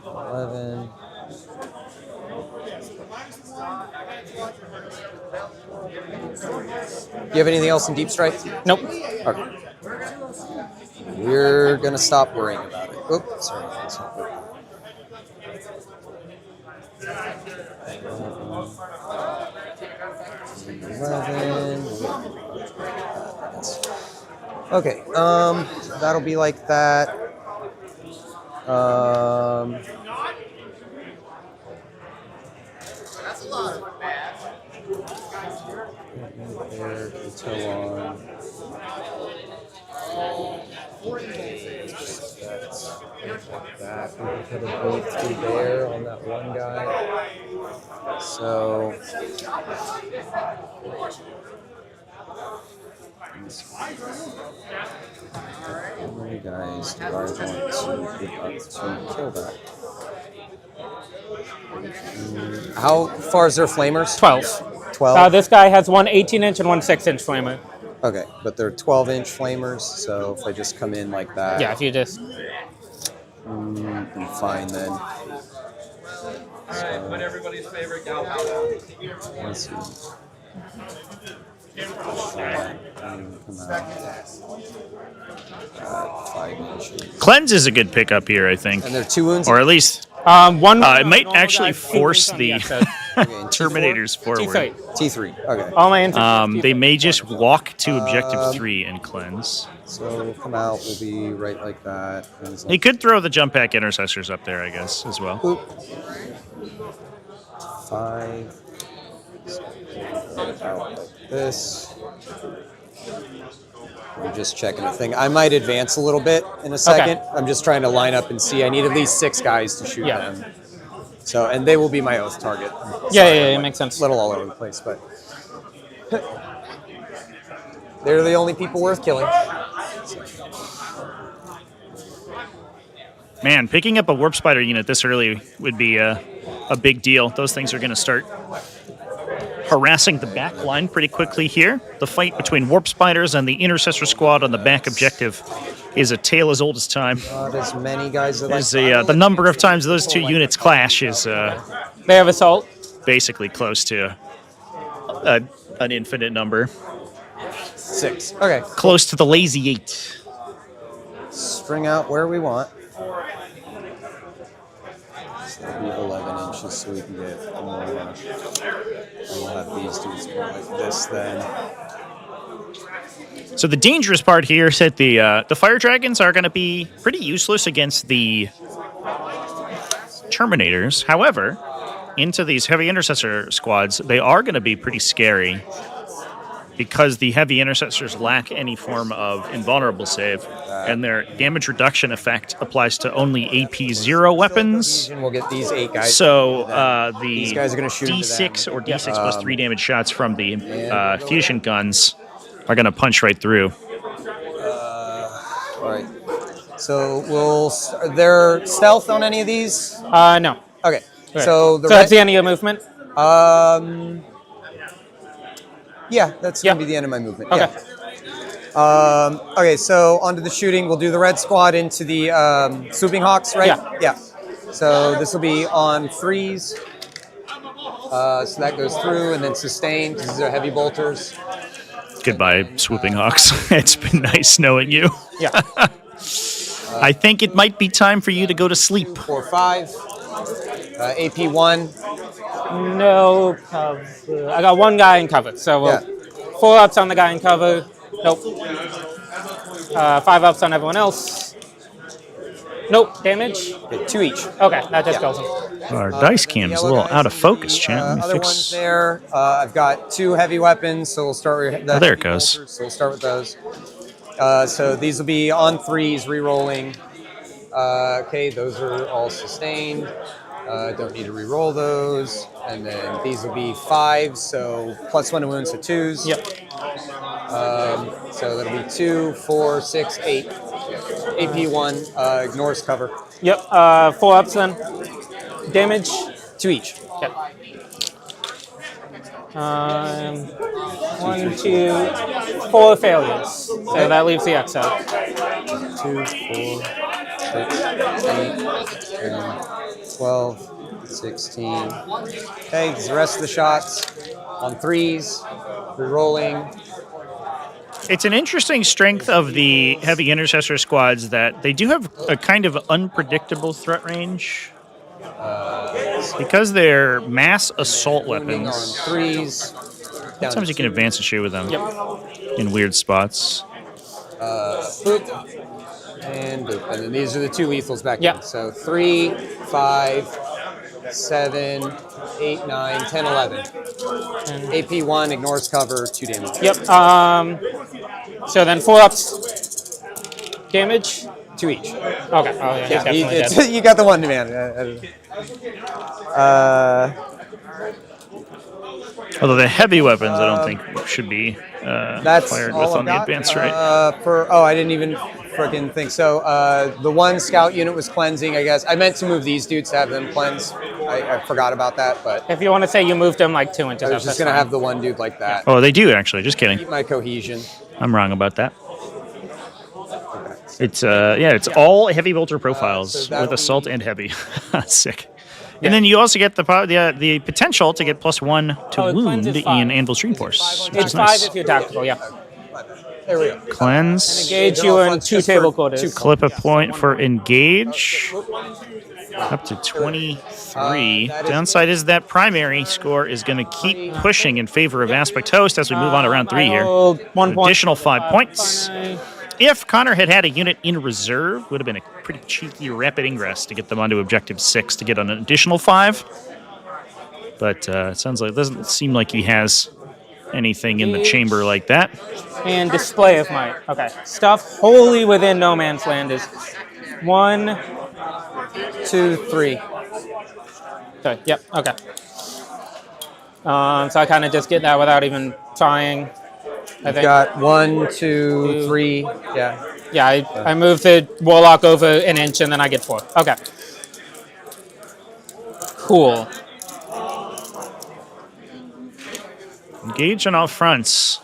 11. You have anything else in Deep Strike? Nope. Okay. We're going to stop worrying about it. Oops, sorry. That's not good. Okay, that'll be like that. That's a lot of bad. There, until on. That we can put a blade through there on that one guy. So how many guys do I want to get up to kill that? How far is their flamers? 12. 12? This guy has one 18-inch and one 6-inch flamer. Okay, but they're 12-inch flamers, so if I just come in like that... Yeah, if you just... I'm fine then. Alright, put everybody's favorite gal. Let's see. Come out. 5 inches. Cleanse is a good pickup here, I think. And they're 2 wounds? Or at least... one. it might actually force the Terminators forward. T3. Okay. All my infantry. They may just walk to objective 3 and cleanse. So we'll come out. We'll be right like that. He could throw the jump pack intercessors up there, I guess, as well. Oop. 5. Out like this. I'm just checking the thing. I might advance a little bit in a second. Okay. I'm just trying to line up and see. I need at least 6 guys to shoot them. So, and they will be my oath target. Yeah, it makes sense. A little all over the place, but they're the only people worth killing. Man, picking up a Warp Spider unit this early would be a big deal. Those things are going to start harassing the back line pretty quickly here. The fight between Warp Spiders and the Intercessor Squad on the back objective is a tale as old as time. Not as many guys as the number of times those two units clash is they have assault, basically close to an infinite number. 6. Okay. Close to the lazy 8. String out where we want. So it'll be 11 inches so we can get more. And we'll have these dudes go like this then. So the dangerous part here is that the Fire Dragons are going to be pretty useless against the Terminators. However, into these Heavy Intercessor squads, they are going to be pretty scary because the Heavy Intercessors lack any form of invulnerable save, and their damage reduction effect applies to only AP0 weapons. We'll get these 8 guys. So the these guys are going to shoot D6 or D6 plus 3 damage shots from the fusion guns are going to punch right through. All right. So are there stealth on any of these? No. Okay. Right. So that's the end of your movement? Yeah, that's going to be the end of my movement. Okay. Yeah. Okay, so onto the shooting. We'll do the red squad into the swooping hawks, right? Yeah. So this will be on freeze. So that goes through and then sustain because these are heavy bolters. Goodbye, swooping hawks. It's been nice knowing you. Yeah. I think it might be time for you to go to sleep. 2, 4, 5. AP1. No cover. I got 1 guy in cover, so we'll 4 ups on the guy in cover. Nope. 5 ups on everyone else. Nope. Damage? Okay, 2 each. Okay, that just kills him. Our dice cam is a little out of focus, chat. Let me Other fix. ones there. I've got 2 heavy weapons, so we'll start with there it goes. Bolters, so we'll start with those. So these will be on 3s, re-rolling. Okay, those are all sustained. Don't need to re-roll those. And then these will be 5s, so +1 to wounds, so 2s. Yep. So that'll be 2, 4, 6, 8. AP1 ignores cover. Yep. 4 ups then. Damage? 2 each. Okay. 1, 2, 4 failures. So that leaves the X out. 2, 4, 6, 8, 10, 12, 16. Okay, the rest of the shots on 3s, re-rolling. It's an interesting strength of the Heavy Intercessor squads that they do have a kind of unpredictable threat range. Because they're mass assault weapons. On 3s. Sometimes you can advance and shoot with them Yep. in weird spots. Boop. And boop. And then these are the 2 lethals back in. So 3, 5, 7, 8, 9, 10, 11. AP 1 ignores cover, 2 damage. Yep. So then 4 ups damage? 2 each. Okay. Oh, yeah, he's definitely dead. You got the one demand. Although the heavy weapons, I don't think should be fired with on the advanced, right? I didn't even freaking think so. The one scout unit was cleansing, I guess. I meant to move these dudes to have them cleanse. I forgot about that, but if you want to say you moved them like 2 inches, I was just gonna have the one dude like that. Oh, they do actually. Just kidding. Keep my cohesion. I'm wrong about that. It's it's all heavy bolter profiles with assault and heavy. Sick. And then you also get the potential to get +1 to wound in Anvil Stream Force. It's 5 if you're tactical, yeah. There we go. Cleanse. Engage you in 2 table quarters. Clip a point for engage. Up to 23. Downside is that primary score is going to keep pushing in favor of Aspect Host as we move on to round 3 here. Additional 5 points. If Connor had had a unit in reserve, would have been a pretty cheeky rapid ingress to get them onto objective 6 to get an additional 5. But it sounds like it doesn't seem like he has anything in the chamber like that. And display of might. Okay. Stuff wholly within no man's land is 1, 2, 3. Okay. Yep. Okay. So I kind of just get that without even trying. I think. Got 1, 2, 3. Yeah. Yeah. I move the warlock over an inch and then I get 4. Okay. Cool. Engage on all fronts.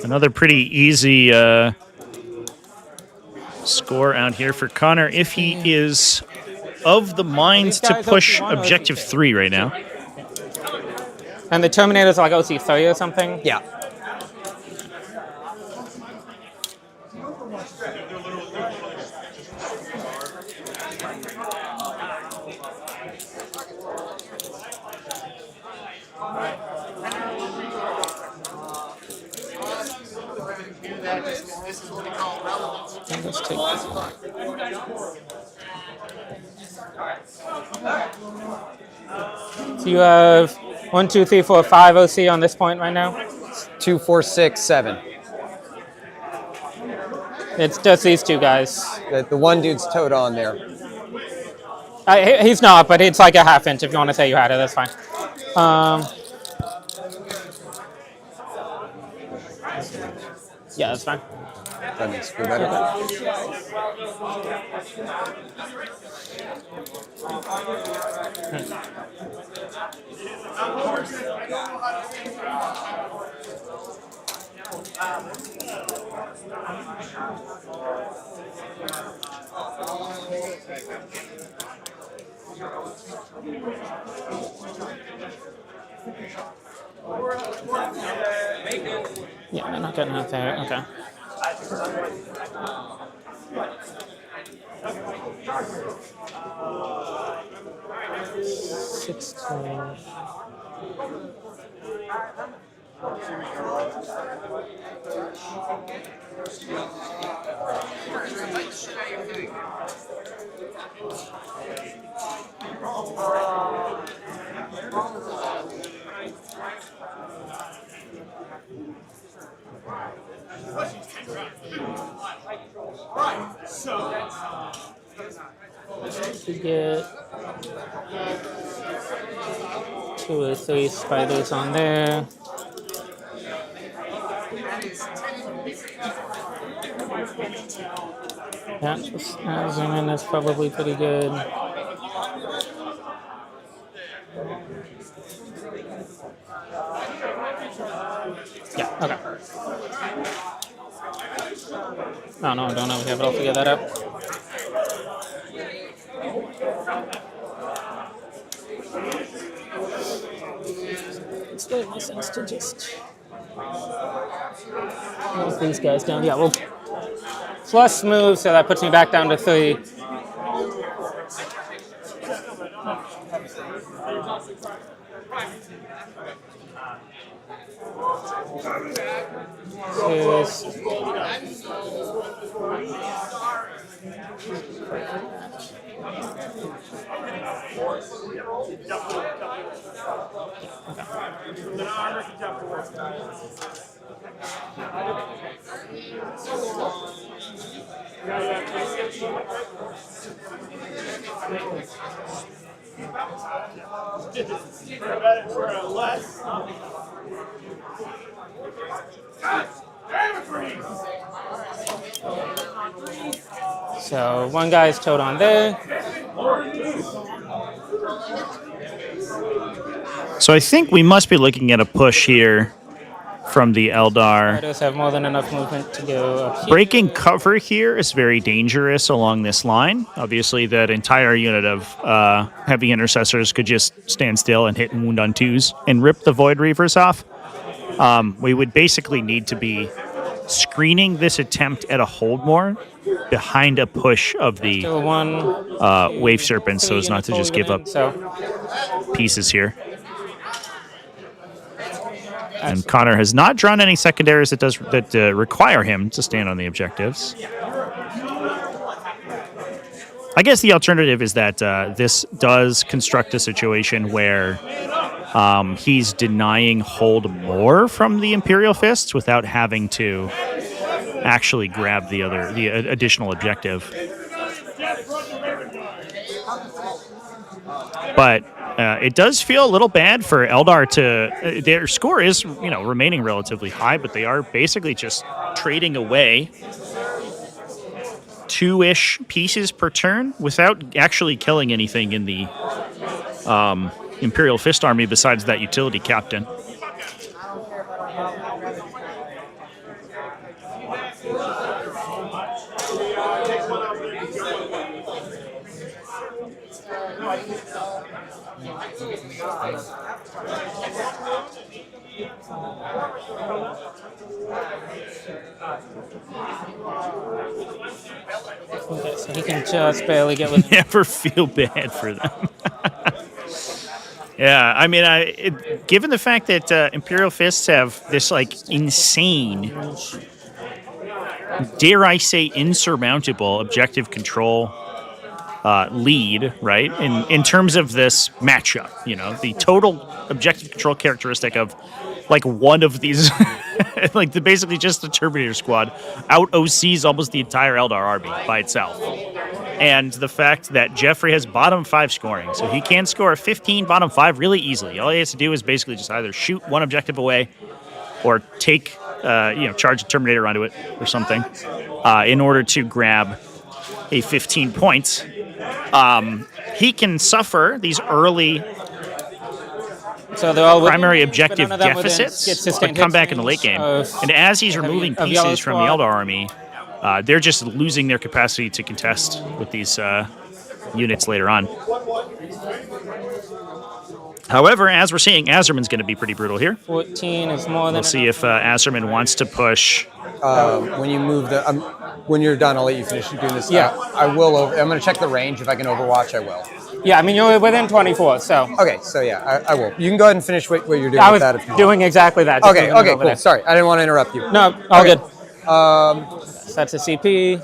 Another pretty easy score out here for Connor if he is of the mind to push objective 3 right now. And the Terminator's like OC3 or something? Yeah. Let's take this one. So you have 1, 2, 3, 4, 5 OC on this point right now? 2, 4, 6, 7. It's just these 2 guys. The one dude's toed on there. He's not, but it's like a half inch if you want to say you had it. That's fine. Yeah, that's fine. That makes me better. Yeah, they're not getting out there. Okay. To get 2 or 3 spiders on there. Yeah, just zoom in is probably pretty good. Yeah, okay. Oh no, I don't know if we have it all figured that out. It still makes sense to just move these guys down. Yeah, we'll plus move, so that puts me back down to 3. So one guy's towed on there. So I think we must be looking at a push here from the Eldar. Does have more than enough movement to go up here. Breaking cover here is very dangerous along this line. Obviously, that entire unit of heavy intercessors could just stand still and hit and wound on 2s and rip the Void Reavers off. We would basically need to be screening this attempt at a hold more behind a push of the Wave Serpents so as not to just give up pieces here. And Connor has not drawn any secondaries that require him to stand on the objectives. I guess the alternative is that this does construct a situation where he's denying hold more from the Imperial Fists without having to actually grab the additional objective. But it does feel a little bad for Eldar to. Their score is, remaining relatively high, but they are basically just trading away 2-ish pieces per turn without actually killing anything in the Imperial Fist army besides that utility captain. So he can just barely get with. Never feel bad for them. Yeah, I mean, given the fact that Imperial Fists have this insane, dare I say, insurmountable objective control lead, right? In terms of this matchup, the total objective control characteristic of one of these, basically just the Terminator squad out OCs almost the entire Eldar army by itself. And the fact that Jeffrey has bottom 5 scoring, so he can score a 15 bottom 5 really easily. All he has to do is basically just either shoot one objective away or take, charge a Terminator onto it or something in order to grab a 15 points. He can suffer these early primary objective deficits, but come back in the late game. And as he's removing pieces from the Eldar army, they're just losing their capacity to contest with these units later on. However, as we're seeing, Azerman's going to be pretty brutal here. 14 is more than. We'll see if Azerman wants to push. When you move when you're done, I'll let you finish doing this. Yeah. I will. I'm going to check the range. If I can Overwatch, I will. Yeah, I mean, you're within 24, so. Okay, so yeah, I will. You can go ahead and finish what you're doing I with was that. If you doing exactly that. Okay, cool. There. Sorry, I didn't want to interrupt you. No, all good. That's a CP.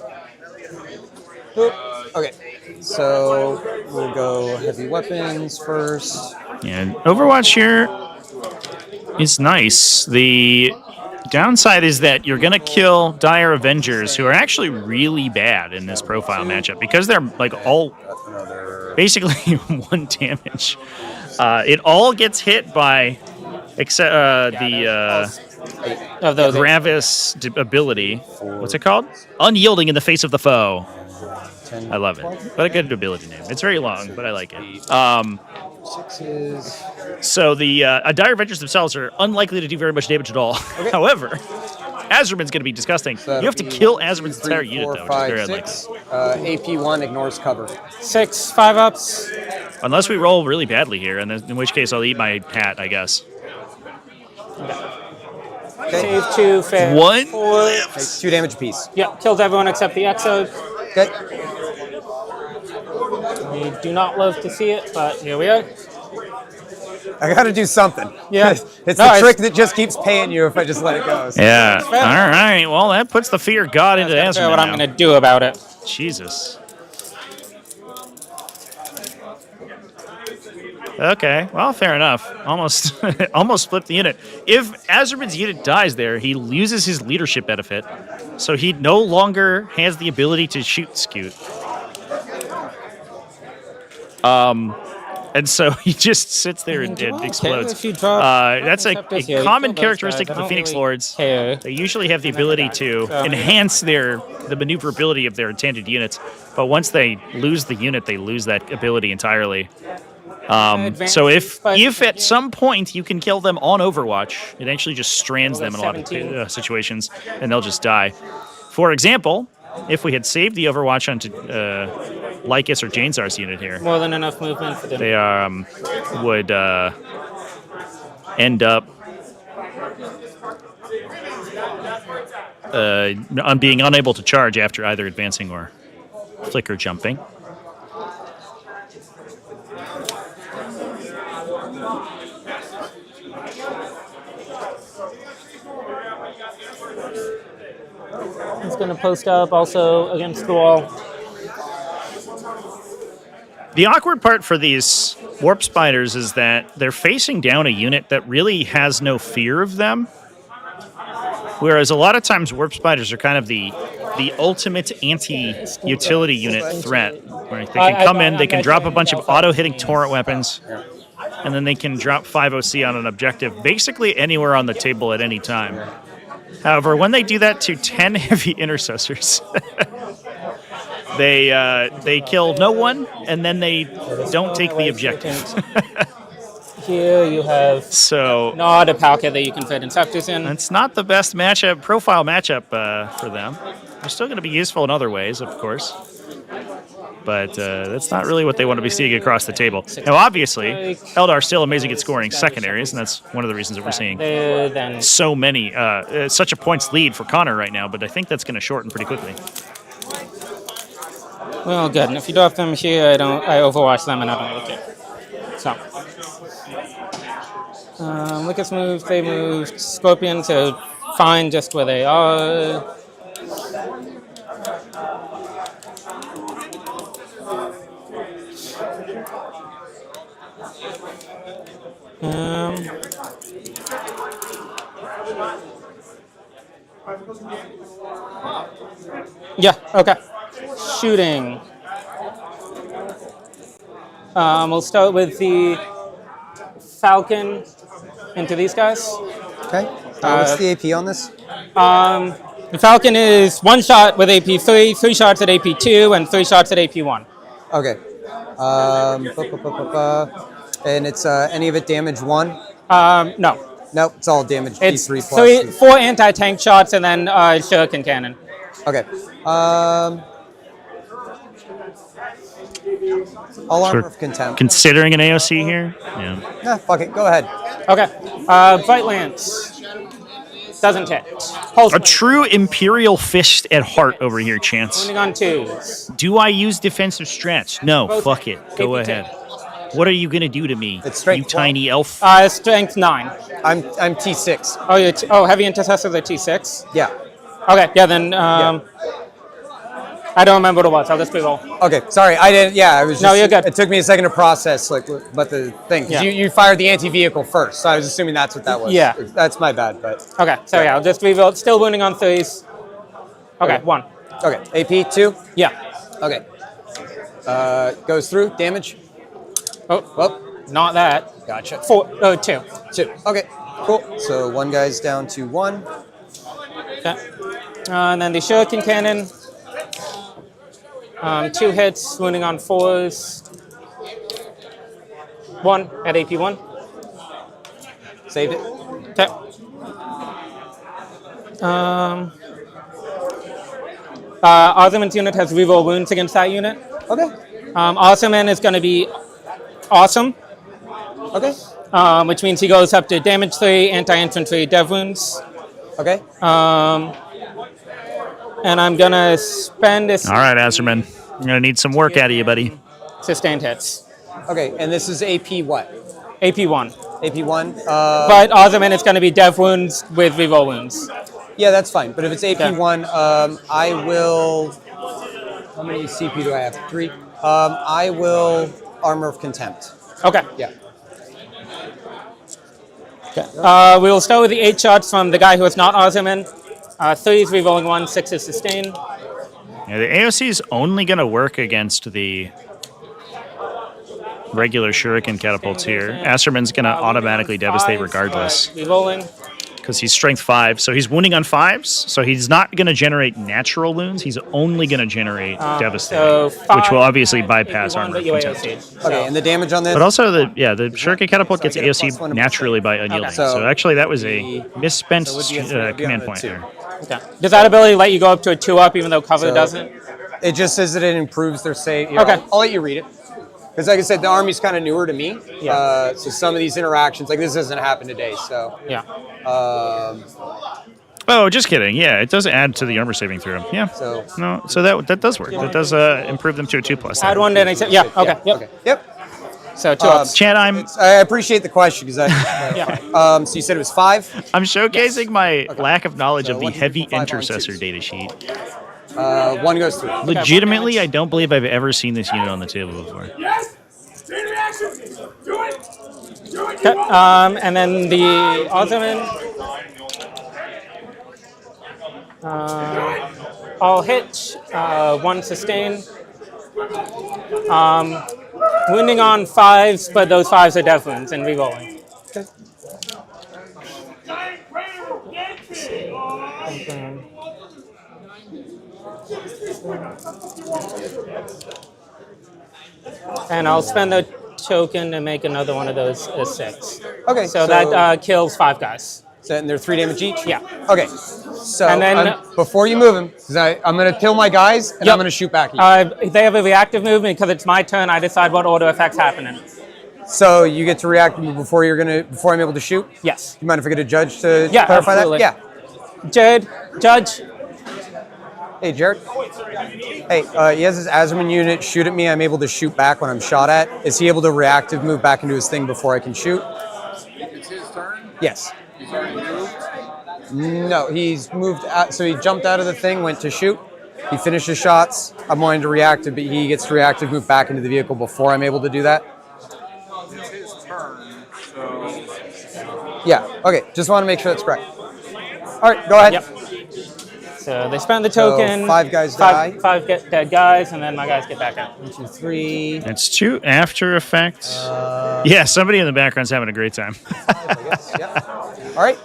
Boop. Okay, so we'll go heavy weapons first. And Overwatch here is nice. The downside is that you're going to kill Dire Avengers, who are actually really bad in this profile matchup because they're all basically 1 damage. It all gets hit by except the Gravis ability. What's it called? Unyielding in the face of the foe. I love it. What a good ability name. It's very long, but I like it. So the Dire Avengers themselves are unlikely to do very much damage at all. Okay. However, Azerman's going to be disgusting. You have to kill Azerman's entire unit, though, which is very unlikely. AP1 ignores cover. 6 5-ups. Unless we roll really badly here, and in which case I'll eat my hat, I guess. Okay. Save 2, fail. 1 lives. 2 damage apiece. Yep, kills everyone except the Exo. Okay. We do not love to see it, but here we are. I got to do something. Yeah. It's the trick that just keeps paying you if I just let it go. So. Yeah. All right. Well, that puts the fear of God into Azerman. What I'm going to do about it. Jesus. Okay, well, fair enough. Almost, almost flipped the unit. If Azerman's unit dies there, he loses his leadership benefit, so he no longer has the ability to shoot Scoot. And so he just sits there and explodes. That's a common characteristic of the Phoenix Lords. They usually have the ability to enhance the maneuverability of their intended units, but once they lose the unit, they lose that ability entirely. So if at some point you can kill them on Overwatch, it actually just strands them in a lot of situations, and they'll just die. For example, if we had saved the Overwatch onto Lycus or Janezar's unit here, more than enough movement for them. They would end up being unable to charge after either advancing or flicker jumping. He's going to post up also against the wall. The awkward part for these Warp Spiders is that they're facing down a unit that really has no fear of them. Whereas a lot of times Warp Spiders are kind of the ultimate anti-utility unit threat. Where they can come in, they can drop a bunch of auto-hitting torrent weapons, and then they can drop 5 OC on an objective basically anywhere on the table at any time. However, when they do that to 10 heavy intercessors, they kill no one, and then they don't take the objective. Here you have not a Palkia that you can fit Inceptus in. It's not the best profile matchup for them. They're still going to be useful in other ways, of course. But that's not really what they want to be seeing across the table. Now, obviously, Aeldar still amazing at scoring secondaries, and that's one of the reasons that we're seeing so many, such a points lead for Connor right now, but I think that's going to shorten pretty quickly. Well, good. And if you drop them here, I overwatch them and I don't look it. So, Lucas moved, they moved. Scorpion to find just where they are. Yeah, okay. Shooting. We'll start with the Falcon into these guys. Okay. What's the AP on this? The Falcon is 1 shot with AP 3, 3 shots at AP 2, and 3 shots at AP 1. Okay. And it's any of it damage 1? No. Nope, it's all damage it's D3 plus 4 anti-tank shots and then shuriken cannon. Okay. All armor of contempt. Considering an AOC here? Yeah. Nah, fuck it. Go ahead. Okay. Bite Lance. Doesn't hit. A true Imperial fist at heart over here, Chance. Wounding on 2s. Do I use defensive strats? No, fuck it. Go ahead. What are you going to do to me, you tiny elf? Strength 9. I'm T6. Oh, you're heavy intercessor, the T6? Yeah. Okay, yeah, then I don't remember what it was. I'll just re-roll. Okay, sorry, I didn't. Yeah, I was. Just, no, you're good. It took me a second to process, but the thing, because you fired the anti-vehicle first, so I was assuming that's what that was. Yeah, that's my bad. But okay, so yeah, I'll just re-roll. Still wounding on 3s. Okay, 1. Okay, AP 2. Yeah. Okay. Goes through damage. Oh, well, not that. Gotcha. 2. 2. Okay, cool. So 1 guy's down to 1. Okay. And then the shuriken cannon. 2 hits, wounding on 4s. 1 at AP 1. Saved it. Okay. Arzaman's unit has reroll wounds against that unit. Okay. Arzaman is going to be awesome. Okay. Which means he goes up to damage 3, anti-infantry, dev wounds. Okay. And I'm going to spend this... All right, Azerman. I'm going to need some work out of you, buddy. Sustained hits. Okay, and this is AP what? AP 1. AP 1? But Arzaman is going to be dev wounds with reroll wounds. Yeah, that's fine. But if it's AP 1, I will... How many CP do I have? 3. I will Armor of Contempt. Okay. Yeah. Okay. We will start with the 8 shots from the guy who is not Ozyman. 3 is rerolling 1, 6 is sustain. Yeah, the AOC is only going to work against the regular shuriken catapults here. Asterman's going to automatically devastate regardless. Rerolling. Because he's strength 5, so he's wounding on 5s, so he's not going to generate natural wounds, he's only going to generate devastating, which will obviously bypass armor contempt. Okay, and the damage on this? But also, the shuriken catapult gets AOC naturally by unyielding, so actually that was a misspent command point there. Okay. Does that ability let you go up to a 2-up even though cover doesn't? It just says that it improves their save. Okay. I'll let you read it. Because like I said, the army's kind of newer to me. Yeah. So some of these interactions, like this doesn't happen today, so. Yeah. Oh, just kidding. Yeah, it does add to the armor saving throw. Yeah. So that does work. That does improve them to a 2+. Add 1 to any. Yeah. Okay. Yep. Yep. So 2-ups. Chad, I appreciate the question because I. So you said it was 5. I'm showcasing my lack of knowledge of the heavy intercessor data sheet. 1 goes through. Legitimately, I don't believe I've ever seen this unit on the table before. Yes! Chain reaction! Do it! Do it! Okay. And then the Ozyman. I'll hit 1 sustain. Wounding on 5s, but those 5s are death wounds and rerolling. Okay. And I'll spend the token to make another one of those a 6. Okay. So that kills 5 guys. So, and they're 3 damage each? Yeah. Okay. So and then, before you move them, because I'm going to kill my guys and I'm going to shoot back at you. They have a reactive movement because it's my turn. I decide what order effects happen in. So you get to react before I'm able to shoot? Yes. You mind if I get a judge to clarify absolutely. that? Yeah. Judge. Hey, Jared. Hey, he has his Azerman unit shoot at me. I'm able to shoot back when I'm shot at. Is he able to reactive move back into his thing before I can shoot? It's his turn? Yes. He's already moved? No, he's moved out. So he jumped out of the thing, went to shoot. He finished his shots. I'm wanting to reactive, but he gets to reactive move back into the vehicle before I'm able to do that. It's his turn, so... Yeah, okay. Just want to make sure that's correct. All right, go ahead. Yep. So they spend the token. So 5 guys die. 5 get dead guys, and then my guys get back out. 1, 2, 3. It's 2 after effects. Yeah, somebody in the background's having a great time. All right.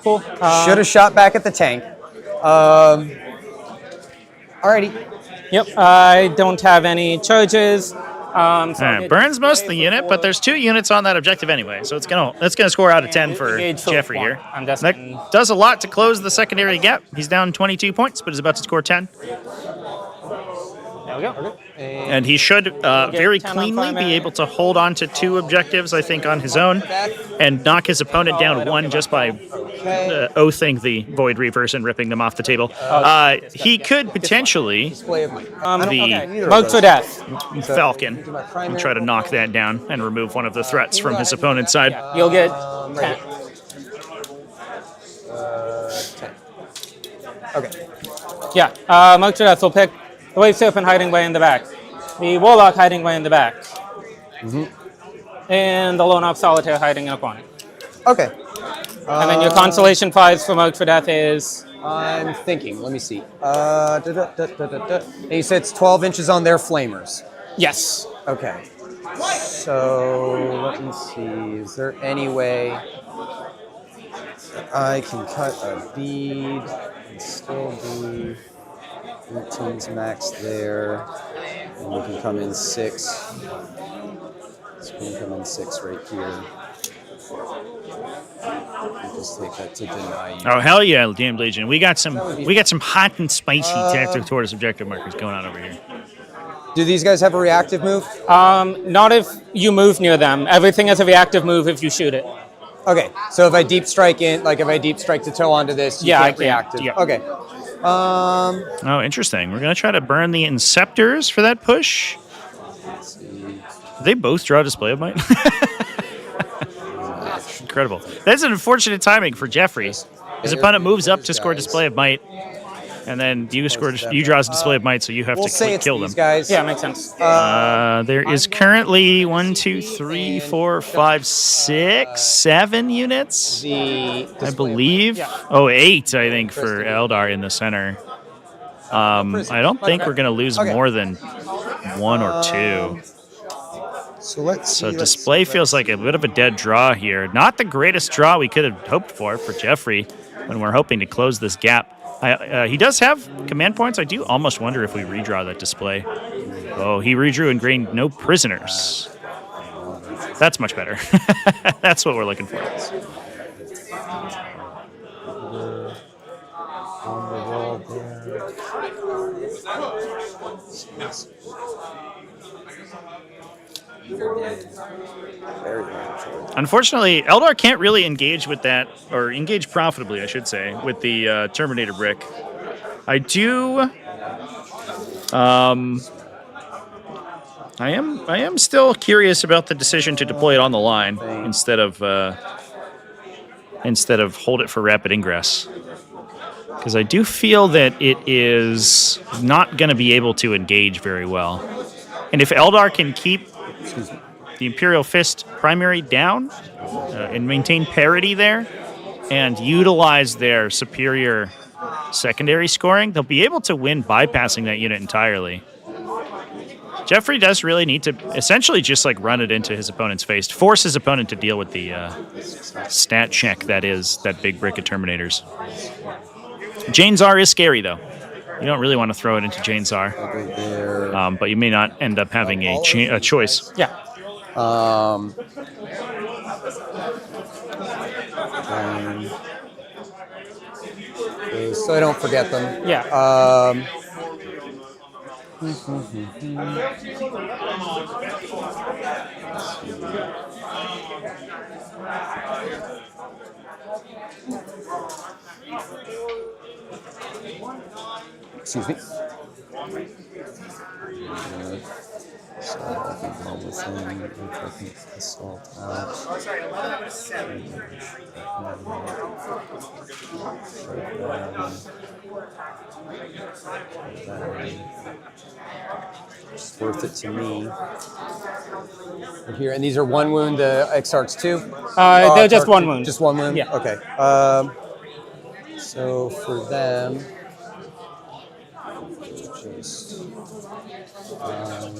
Cool. Should have shot back at the tank. Alrighty. Yep. I don't have any charges. So burns most of the unit, but there's 2 units on that objective anyway, so that's gonna score out of 10 for Jeffrey here. That does a lot to close the secondary gap. He's down 22 points, but is about to score 10. There we go. And he should very cleanly be able to hold on to 2 objectives, I think, on his own, and knock his opponent down 1 just by oathing the Void Reavers and ripping them off the table. He could potentially the Vote for death. Falcon and try to knock that down and remove one of the threats from his opponent's side. You'll get 10. 10. Okay. Yeah. Vote for death will pick the Wave Serpent hiding way in the back, the Warlock hiding way in the back, and the Lone Off Solitaire hiding in a corner. Okay. And then your consolation prize for Vote for Death is? I'm thinking. Let me see. And you said it's 12 inches on their flamers. Yes. Okay. So let me see. Is there any way I can cut a bead and still be 18's max there, and we can come in 6. So we can come in 6 right here. Just take that to deny you. Oh hell yeah, Damned Legion! We got some hot and spicy TacticalTortoise objective markers going on over here. Do these guys have a reactive move? Not if you move near them. Everything has a reactive move if you shoot it. Okay, so if I deep strike in, like if I deep strike to toe onto this, you can't reactive. Yeah. Okay. Oh, interesting. We're gonna try to burn the Inceptors for that push. Let's see. They both draw Display of Might. Incredible. That's an unfortunate timing for Jeffrey. His opponent moves up to score Display of Might. And then you draws a display of might, so you have to kill them. Guys. Yeah, makes sense. There is currently 1, 2, 3, 4, 5, 6, 7 units. I believe. Oh, 8, I think, for Aeldari in the center. I don't think we're going to lose more than 1 or 2. So let's see. So display feels like a bit of a dead draw here. Not the greatest draw we could have hoped for Jeffrey when we're hoping to close this gap. He does have command points. I do almost wonder if we redraw that display. Oh, he redrew and gained no prisoners. That's much better. That's what we're looking for. Unfortunately, Eldar can't really engage with that, or engage profitably, I should say, with the Terminator brick. I do. I am still curious about the decision to deploy it on the line instead of hold it for rapid ingress, because I do feel that it is not going to be able to engage very well. And if Eldar can keep the Imperial Fist primary down and maintain parity there and utilize their superior secondary scoring, they'll be able to win bypassing that unit entirely. Jeffrey does really need to essentially just like run it into his opponent's face, force his opponent to deal with the stat check that is that big brick of Terminators. Jane Czar is scary, though. You don't really want to throw it into Jane Czar, but you may not end up having a choice. Yeah. So I don't forget them. Yeah. Excuse me. So I think all with him, which I think is assault out. It's worth it to me. Here, and these are 1 wound, Exarchs 2? They're just 1 wound. Just 1 wound? Yeah. Okay. So for them, just I'm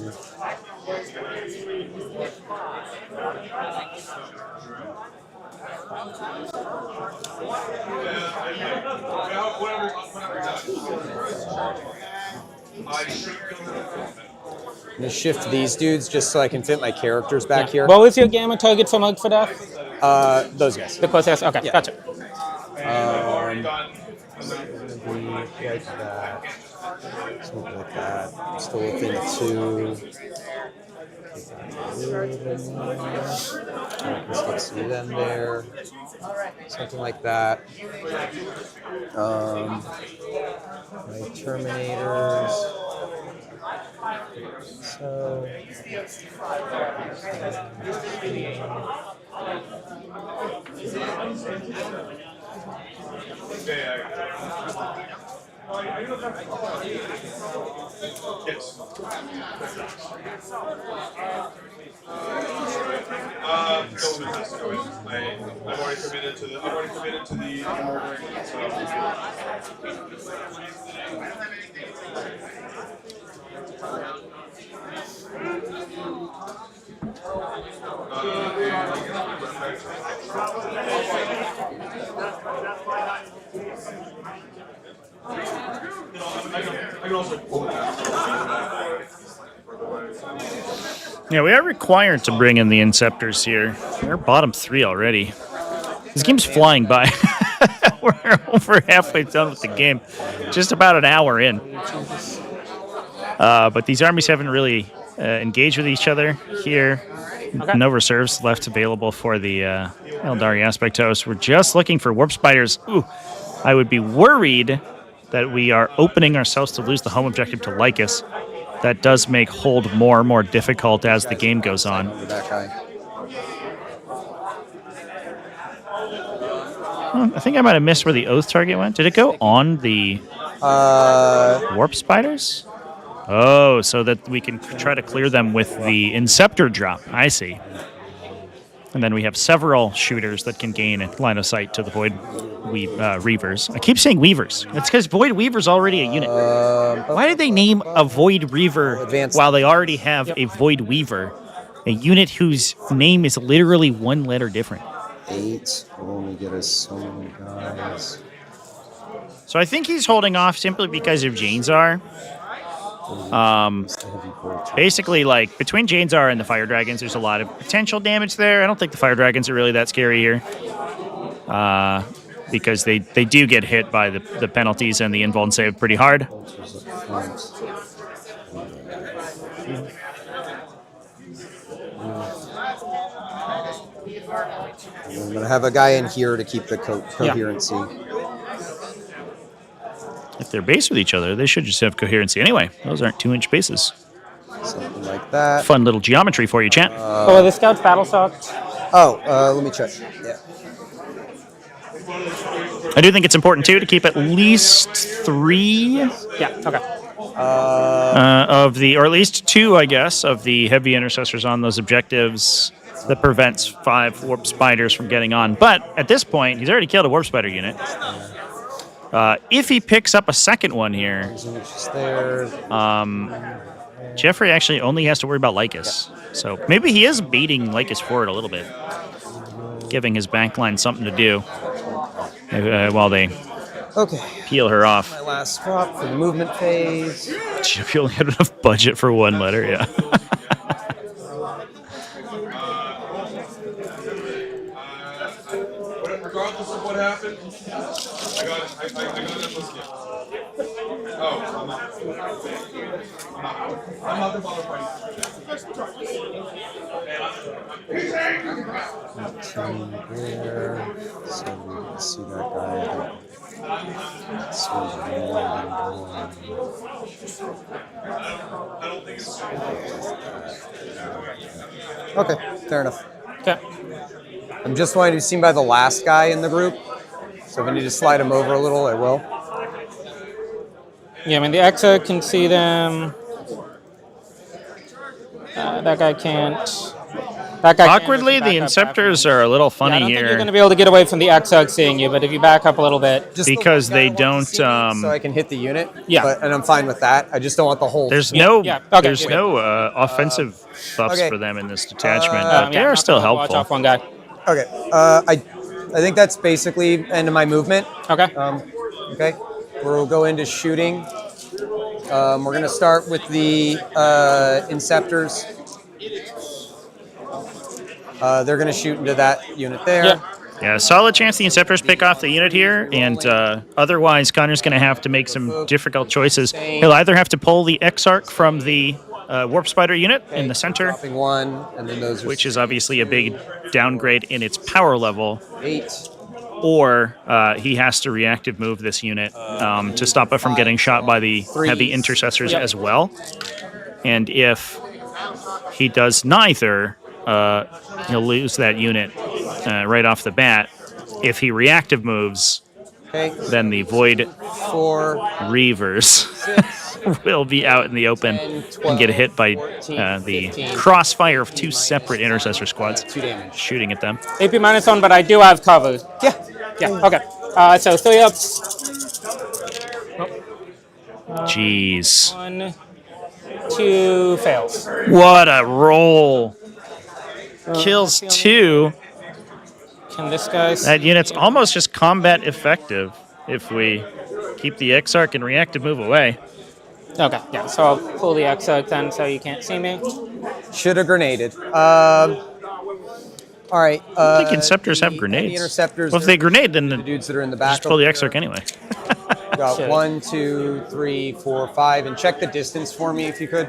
gonna shift these dudes just so I can fit my characters back here. What was your gamma target for Mug for Death? Those guys. The Corsair. Okay, Yeah. gotcha. Like that. Something like that. I'm still within 2. Let's see them there. Something like that. My Terminators. So. Yes. I've already committed to the ordering, so. Yeah, we are required to bring in the Inceptors here. We're bottom 3 already. This game's flying by. We're over halfway done with the game. Just about an hour in. But these armies haven't really engaged with each other here. Okay. No reserves left available for the Aeldari Aspectos. We're just looking for Warp Spiders. Ooh, I would be worried that we are opening ourselves to lose the home objective to Lycus. That does make hold more and more difficult as the game goes on. That guy. I think I might have missed where the Oath target went. Did it go on the Warp spiders? Oh, so that we can try to clear them with the Inceptor drop. I see. And then we have several shooters that can gain a line of sight to the Void Reavers. I keep saying Weavers. It's because Void Weaver's already a unit. Why did they name a Void Reaver while they already have a Void Weaver? A unit whose name is literally one letter different. 8 will only get us so many guys. So I think he's holding off simply because of Janezar. Basically, like, between Janezar and the Fire Dragons, there's a lot of potential damage there. I don't think the Fire Dragons are really that scary here. Because they do get hit by the penalties and the invuln save pretty hard. I'm going to have a guy in here to keep the coherency. If they're based with each other, they should just have coherency anyway. Those aren't 2-inch bases. Something like that. Fun little geometry for you, chat. Oh, are the scouts battle socked? Let me check. Yeah. I do think it's important, too, to keep at least 3... Yeah, okay. or at least 2, I guess, of the heavy intercessors on those objectives that prevents 5 warp spiders from getting on. But at this point, he's already killed a warp spider unit. If he picks up a second one here, Jeffrey actually only has to worry about Lycus. So maybe he is baiting Lycus forward a little bit, giving his backline something to do while they peel her off. My last swap for the movement phase. Jeffrey only had enough budget for 1 letter, yeah. Regardless of what happened, I got enough of Oh, I'm not the bother party. There, so we can see that guy. Okay, fair enough. Okay. I'm just wanting to be seen by the last guy in the group, so if I need to slide him over a little, I will. Yeah, I mean, the Exa can see them. That guy can't. That guy Awkwardly, the Inceptors are a little funny I don't here. think you're going to be able to get away from the Exug seeing you, but if you back up a little bit. Because they don't... so I can hit the unit, yeah. and I'm fine with that. I just don't want the whole... There's no offensive buffs for them in this detachment, but they are still helpful. Watch off one guy. Okay, I think that's basically end of my movement. Okay. Okay, we'll go into shooting. We're going to start with the Inceptors. They're going to shoot into that unit there. Yeah, solid chance the Inceptors pick off the unit here, and otherwise Connor's going to have to make some difficult choices. He'll either have to pull the Exarch from the Warp Spider unit in the center, one, and then those which is obviously a big downgrade in its power level. 8. Or he has to reactive move this unit to stop it from getting shot by the heavy intercessors as well. And if he does neither, he'll lose that unit right off the bat. If he reactive moves, then the Void 4 Reavers will be out in the open and get hit by the crossfire of 2 separate intercessor squads shooting at them. AP minus 1, but I do have cover. Yeah, okay. So 3 up. Jeez. 1, 2 fails. What a roll. Kills 2. Can this guy... That unit's almost just combat effective if we keep the Exarch and reactive move away. Okay, yeah, so I'll pull the Exarch then so you can't see me. Should have grenaded. All right. I think Inceptors have grenades. The Interceptors. Well, if they grenade, then the dudes that are in the back. Just pull the Exarch anyway. Got 1, 2, 3, 4, 5, and check the distance for me if you could.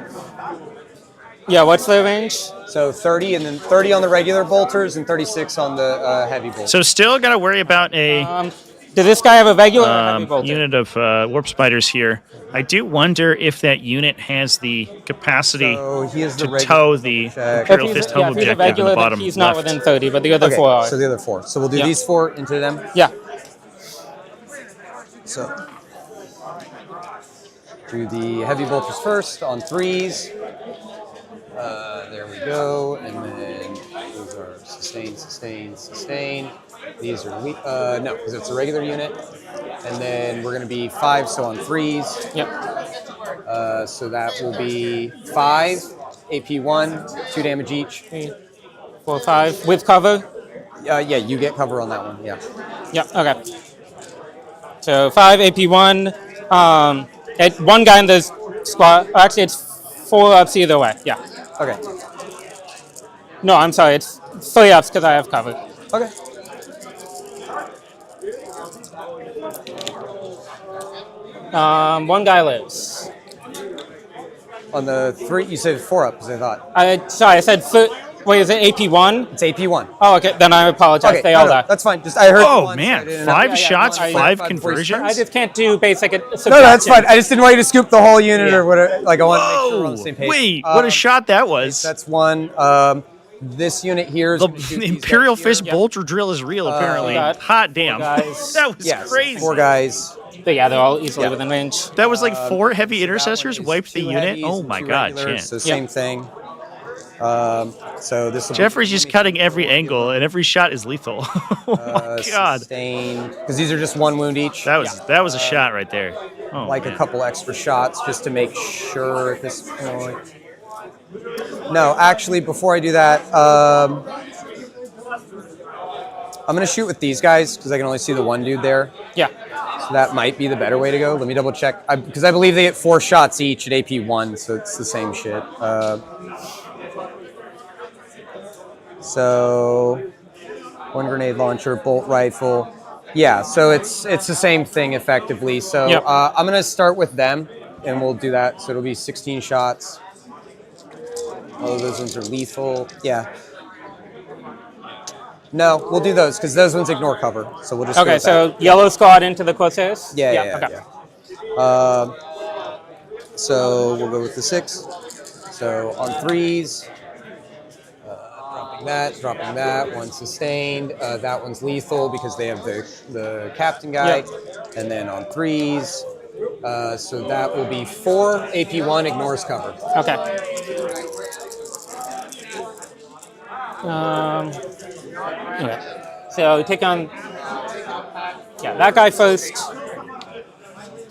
Yeah, what's the range? So 30, and then 30 on the regular bolters, and 36 on the heavy bolters. So still got to worry about a... does this guy have a regular or heavy bolter? Unit of Warp Spiders here. I do wonder if that unit has the capacity to tow the Imperial Fist home objective in the bottom he's left. not within 30, but the other 4 are. So the other 4. So we'll do these 4 into them? Yeah. So Do the heavy bolters first on 3s. There we go. And then those are sustain, sustain, sustain. These are no, because it's a regular unit. And then we're going to be 5, so on 3s. Yep. So that will be 5, AP1, 2 damage each. 3, 4, 5 with cover. Yeah, you get cover on that one. Yeah. Yep. Okay. So 5 AP1. One guy in the squad. Actually, it's 4 ups either way. Yeah. Okay. No, I'm sorry. It's 3 ups because I have cover. Okay. One guy lives. On the 3, you said 4 ups, I thought. Sorry, I said wait, is it AP1? It's AP1. Oh, okay. Then I apologize. Okay, they all die. that's fine. Just I heard. Oh once, man, I didn't 5 know. shots, no, 5 I conversions. I just can't do basic. No, that's fine. I just didn't want you to scoop the whole unit or whatever. Like I want to make sure we're on the same page. Wait, what a shot that was! That's one. This unit here is The Imperial Fist Bolter Drill is real, apparently. Hot damn. Guys. That was crazy. 4 guys. But yeah, they're all easily within range. That was like 4 heavy intercessors wiped the unit. Oh my god, Chan. So same thing. So this. Jeffrey's just cutting every angle, and every shot is lethal. Oh my god. Because these are just 1 wound each. That was a shot right there. Oh, like man. a couple extra shots just to make sure at this point. No, actually, before I do that, I'm going to shoot with these guys because I can only see the one dude there. Yeah. So that might be the better way to go. Let me double check. Because I believe they get 4 shots each at AP1, so it's the same shit. So, 1 grenade launcher, bolt rifle. Yeah, so it's the same thing effectively. So I'm going to start with them, and we'll do that. So it'll be 16 shots. Oh, those ones are lethal. Yeah. No, we'll do those because those ones ignore cover. So we'll just. Okay, so yellow squad into the Corsairs? Yeah. Okay. So we'll go with the 6. So on 3s, dropping that. 1 sustained. That one's lethal because they have the captain guy. And then on 3s, so that will be 4. AP1 ignores cover. Okay. Okay. So take on, that guy first.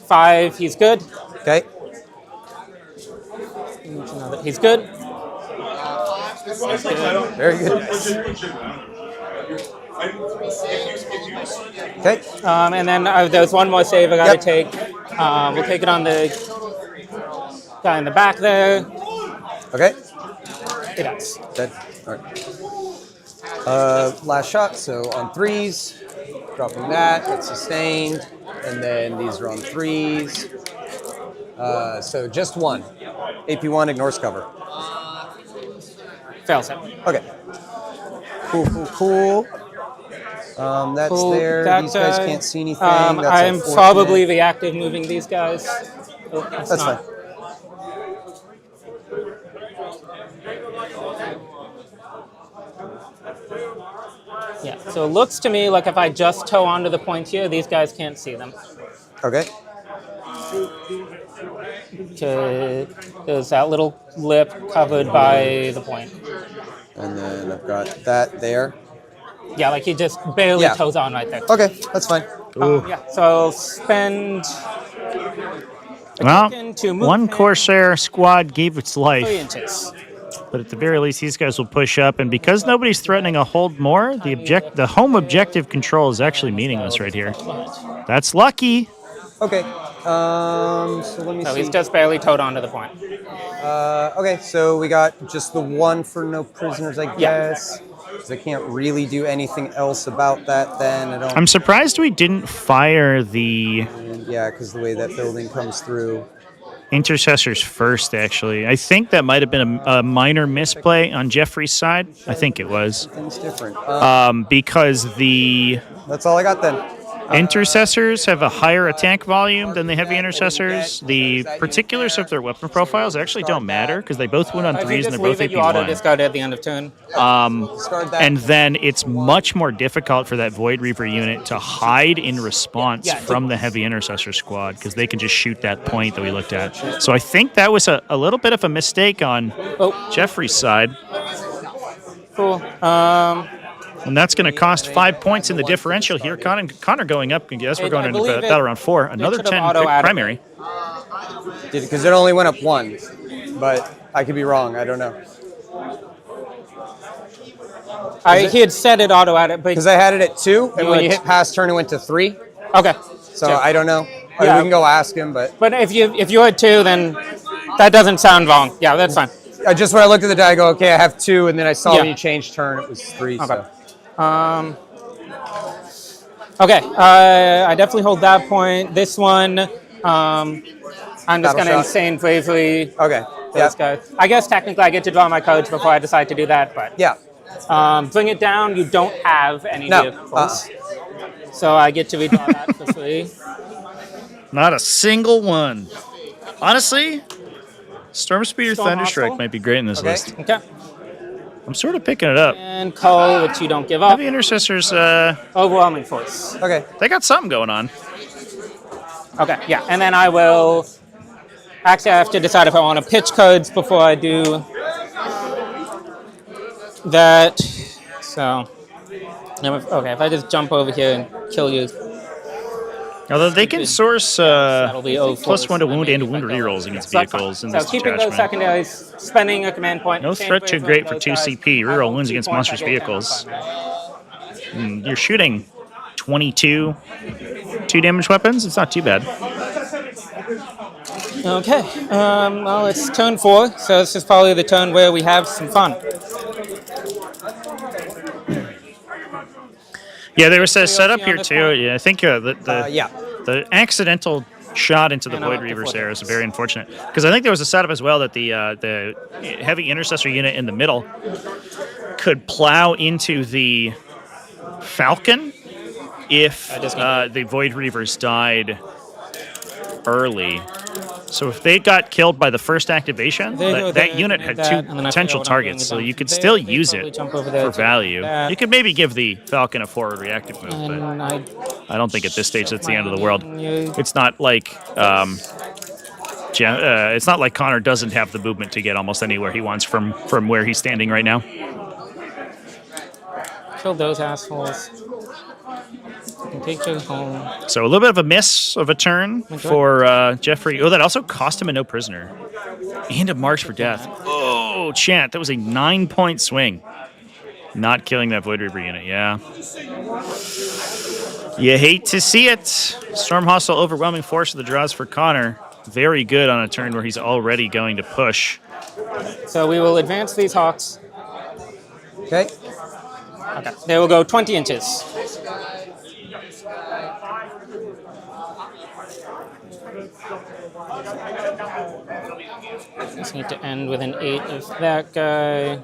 5, he's good. Okay. He's good. Very good. Okay. And then there's one more save I gotta take. We'll take it on the guy in the back there. Okay. It does. Dead. All right. Last shot, so on 3s, dropping that, it's sustained, and then these are on 3s. So just 1. AP1 ignores cover. Fails it. Okay. Cool. That's Cool. there. These guys can't see anything. That's I'm probably the active moving these guys. Oh, that's fine. Yeah, so it looks to me like if I just toe onto the point here, these guys can't see them. Okay. Okay, there's that little lip covered by the point. And then I've got that there. Yeah, like he just barely toes on right there. Okay, that's fine. Yeah, so I'll spend. Well, one Corsair squad gave its 3 life. inches. But at the very least, these guys will push up, and because nobody's threatening a hold more, the home objective control is actually meaningless right here. That's lucky. Okay. So let me see. He's just barely towed onto the point. Okay, so we got just the 1 for no prisoners, I guess. Because I can't really do anything else about that then. I'm surprised we didn't fire the... Yeah, because the way that building comes through. Intercessors first, actually. I think that might have been a minor misplay on Jeffrey's side. I think it was. Things different. Because the... That's all I got then. Intercessors have a higher attack volume than the heavy intercessors. The particulars of their weapon profiles actually don't matter because they both win on If you threes and just they're both leave it, you AP1. auto discard it at the end of turn. And then it's much more difficult for that Void Reaver unit to hide in response from the heavy intercessor squad because they can just shoot that point that we looked at. So I think that was a little bit of a mistake on Jeffrey's side. Cool. And that's going to cost 5 points in the differential here. Connor going up, I guess we're going into battle round 4. Another 10 primary. Because it only went up 1, but I could be wrong. I don't know. He had said it auto at it, but because I had it at 2, and when you hit pass turn, it went to 3. Okay. So I don't know. We can go ask him, but if you had 2, then that doesn't sound wrong. Yeah, that's fine. Just when I looked at the die, I go, okay, I have 2, and then I saw when you changed turn, it was 3. Okay. So. Okay, I definitely hold that point. This one, I'm just going to insane bravely. Okay. Those guys. I guess technically I get to draw my cards before I decide to do that, but bring it down. You don't have any vehicles, so I get to redraw that for free. Not a single one. Honestly, Storm Speed or Thunderstrike might be great in this list. Okay. I'm sort of picking it up. And Cull, which you don't give up. Heavy Intercessors, overwhelming force. Okay. They got something going on. Okay, yeah. And then I will... Actually, I have to decide if I want to pitch cards before I do that. So... Okay, if I just jump over here and kill you... Although they can source +1 to wound and wound rerolls against vehicles in this keeping detachment. those secondaries, spending a command point. No threat too great for 2 CP. Reroll wounds against monstrous vehicles. You're shooting 22 2-damage weapons. It's not too bad. Okay. Well, it's turn 4, so this is probably the turn where we have some fun. Yeah, there was a setup here too. Yeah, I think the accidental shot into the Void Reaver's there is very unfortunate because I think there was a setup as well that the heavy intercessor unit in the middle could plow into the Falcon if the Void Reavers died early. So if they got killed by the first activation, that unit had 2 potential targets, so you could still use it for value. You could maybe give the Falcon a forward reactive move, but I don't think at this stage that's the end of the world. It's not like Connor doesn't have the movement to get almost anywhere he wants from where he's standing right now. Kill those assholes. Take you home. So a little bit of a miss of a turn for Jeffrey. Oh, that also cost him a no prisoner. And a march for death. Oh, chat, that was a 9-point swing. Not killing that Void Reaver unit, yeah. You hate to see it. Storm Hostile, overwhelming force of the draws for Connor. Very good on a turn where he's already going to push. So we will advance these Hawks. Okay. Okay. They will go 20 inches. Just need to end with an 8 of that guy.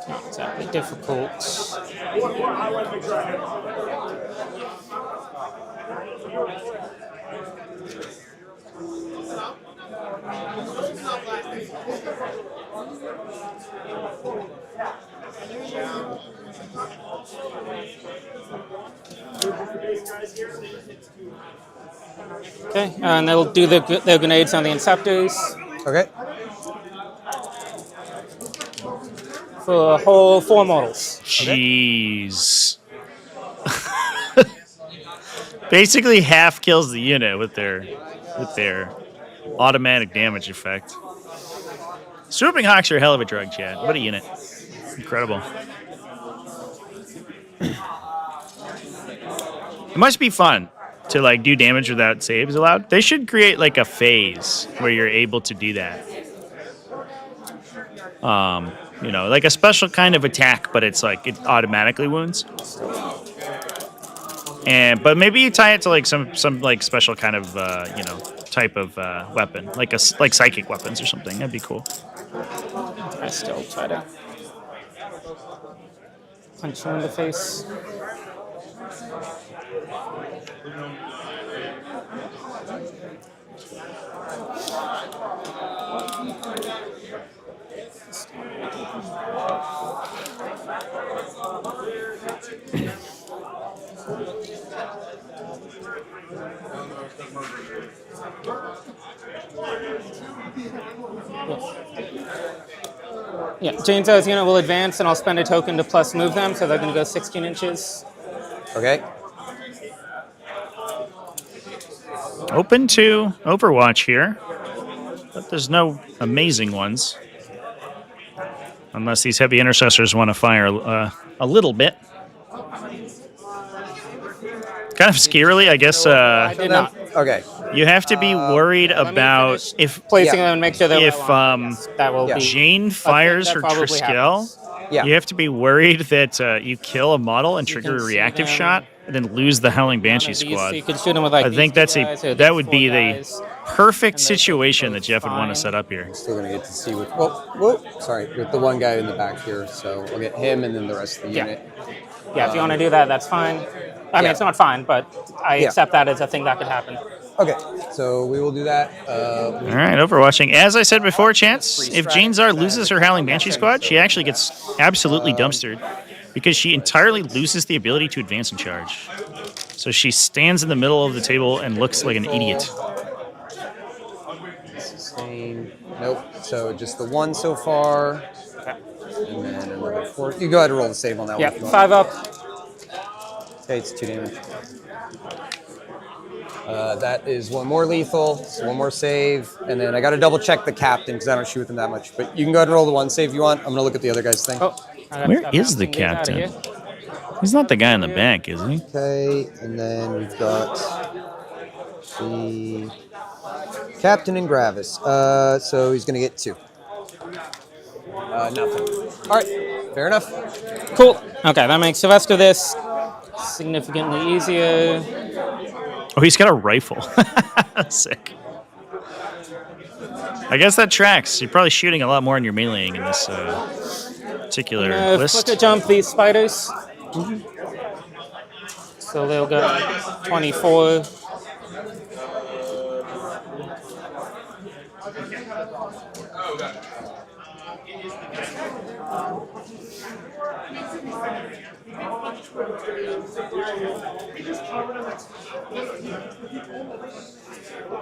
Not exactly difficult. Okay, and they'll do their grenades on the Inceptors. Okay. For a whole 4 models. Jeez. Basically half kills the unit with their automatic damage effect. Swooping Hawks are a hell of a drug, chat. What a unit. Incredible. It must be fun to like do damage without saves allowed. They should create like a phase where you're able to do that. You know, like a special kind of attack, but it's like it automatically wounds. But maybe you tie it to like some like special kind of type of weapon, like psychic weapons or something. That'd be cool. I still try to. Punch him in the face. Yeah, Chainzow's unit will advance, and I'll spend a token to plus move them, so they're going to go 16 inches. Okay. Open to Overwatch here, but there's no amazing ones. Unless these heavy intercessors want to fire a little bit. Kind of scarily, I guess. I did not. Okay. You have to be worried about if Placing them and make sure they're if that will be. Jane fires her probably Triskill. Yeah. You have to be worried that you kill a model and trigger a reactive shot, and then lose the Howling Banshee squad. You can shoot them with like I think that would be the perfect situation that Jeff would want to set up here. Still gonna get to see with with the one guy in the back here. So I'll get him and then the rest of the unit. Yeah, if you want to do that, that's fine. I mean, it's not fine, but I accept that as a thing that could happen. Okay, so we will do that. All right, Overwatching. As I said before, Chance, if Jane Czar loses her Howling Banshee squad, she actually gets absolutely dumpstered because she entirely loses the ability to advance and charge. So she stands in the middle of the table and looks like an idiot. Sustain. Nope. So just the one so far. And then another 4. You go ahead and roll the save on that one. Yeah, 5 up. Okay, it's 2 damage. That is 1 more lethal, so 1 more save, and then I got to double check the captain because I don't shoot with him that much. But you can go ahead and roll the 1 save you want. I'm gonna look at the other guy's thing. Where is the captain? He's not the guy in the back, is he? Okay, and then we've got the captain and Gravis. So he's gonna get 2. Nothing. All right, fair enough. Cool. Okay, that makes the rest of this significantly easier. Oh, he's got a rifle. Sick. I guess that tracks. You're probably shooting a lot more in your meleeing in this particular list. Flicker jump these spiders. So they'll go 24.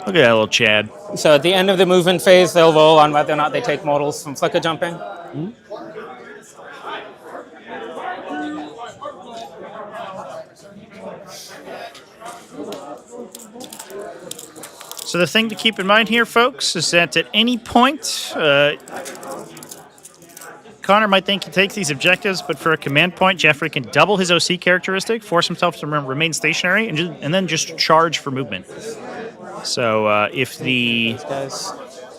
Look at that little Chad. So at the end of the movement phase, they'll roll on whether or not they take models from flicker jumping. So the thing to keep in mind here, folks, is that at any point, Connor might think he takes these objectives, but for a command point, Jeffrey can double his OC characteristic, force himself to remain stationary, and then just charge for movement. So if the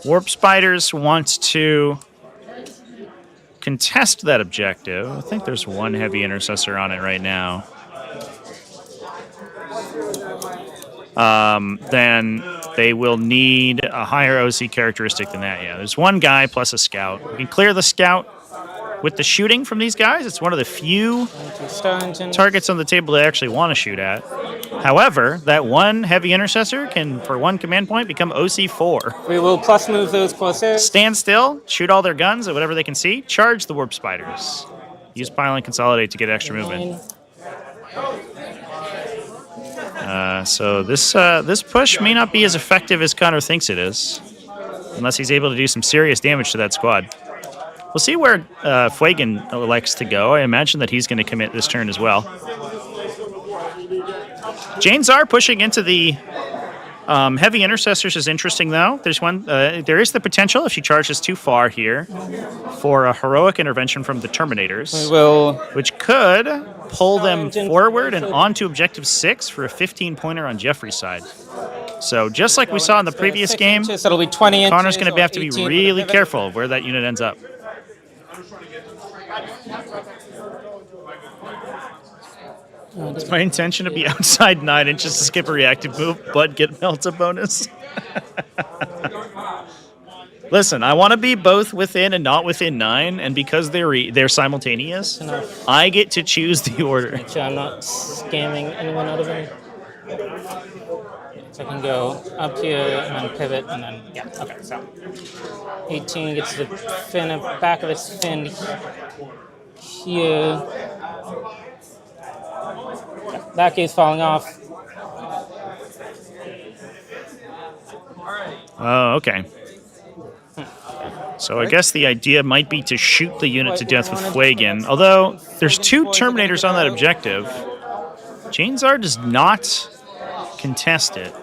Warp Spiders want to contest that objective, I think there's 1 heavy intercessor on it right now. Then they will need a higher OC characteristic than that. Yeah, there's 1 guy plus a scout. We can clear the scout with the shooting from these guys. It's one of the few targets on the table they actually want to shoot at. However, that 1 heavy intercessor can, for 1 command point, become OC4. We will plus move those Corsairs. Stand still, shoot all their guns at whatever they can see, charge the Warp Spiders. Use Pile and Consolidate to get extra movement. So this push may not be as effective as Connor thinks it is, unless he's able to do some serious damage to that squad. We'll see where Fuegan elects to go. I imagine that he's going to commit this turn as well. Janes are pushing into the heavy intercessors is interesting, though. There's one. There is the potential, if she charges too far here, for a heroic intervention from the Terminators, which could pull them forward and onto Objective 6 for a 15-pointer on Jeffrey's side. So just like we saw in the previous game, it'll be 20 Connor's going to have to be really careful of where that unit ends up. It's my intention to be outside 9 inches to skip a reactive move, but get Melta bonus. Listen, I want to be both within and not within 9, and because they're simultaneous, I get to choose the order. Make sure I'm not scamming anyone out of any. So I can go up here and then pivot and then, yeah, okay, so 18 gets the fin, back of its fin here. That gate's falling off. Oh, okay. So I guess the idea might be to shoot the unit to death with Fuegan, although there's 2 Terminators on that objective. Janezar does not contest it.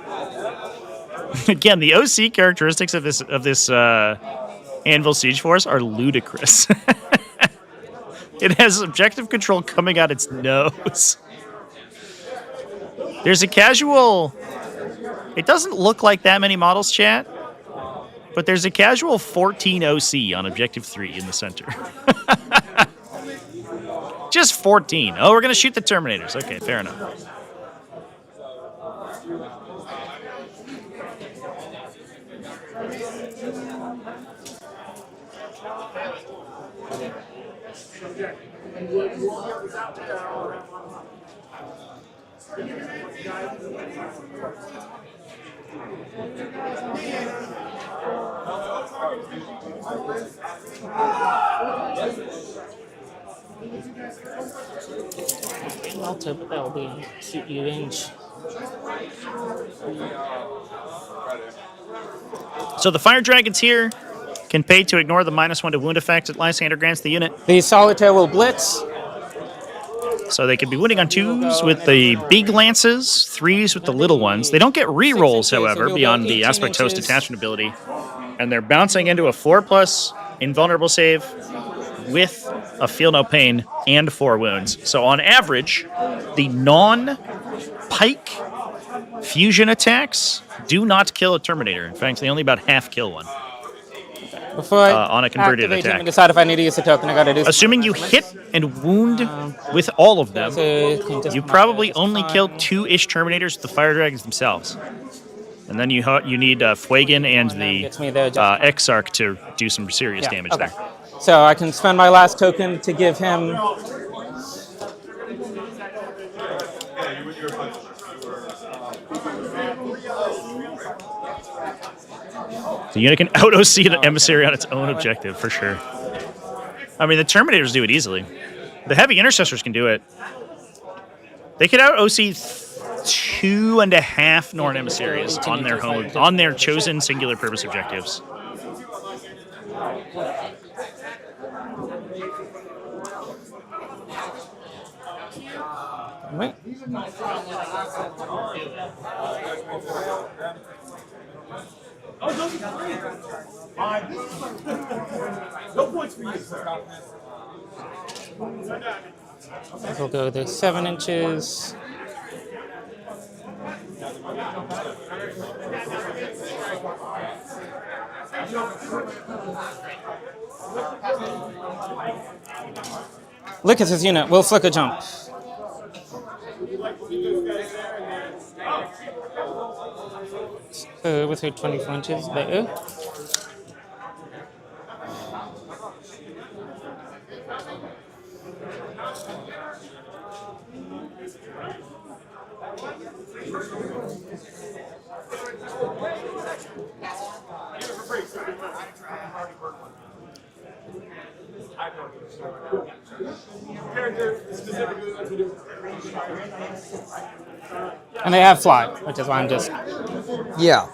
Again, the OC characteristics of this Anvil Siege Force are ludicrous. It has objective control coming out its nose. There's a casual... It doesn't look like that many models, chat, but there's a casual 14 OC on Objective 3 in the center. Just 14. Oh, we're going to shoot the Terminators. Okay, fair enough. Alter, but that will be cute range. So the Fire Dragons here can pay to ignore the -1 to wound effect that Lysander grants the unit. The Solitaire will blitz. So they could be winning on 2s with the big lances, 3s with the little ones. They don't get re-rolls, however, beyond the Aspect Host attachment ability. And they're bouncing into a 4+ invulnerable save with a Feel No Pain and 4 wounds. So on average, the non-pike fusion attacks do not kill a Terminator. In fact, they only about half kill one. Before I on a converted attack. And decide if I need to use the token, I gotta do. Assuming you hit and wound with all of them, you probably only kill 2-ish Terminators with the Fire Dragons themselves. And then you need Fuegan and the Exarch to do some serious damage there. So I can spend my last token to give him... The unit can out-OC an emissary on its own objective, for sure. I mean, the Terminators do it easily. The Heavy Intercessors can do it. They could out-OC 2.5 Norn emissaries on their home, on their chosen singular purpose objectives. Wait. No points for you, sir. We'll go the 7 inches. Look at this unit. We'll flicker jump. With her 24 inches there. And they have fly, which is why I'm just... Yeah.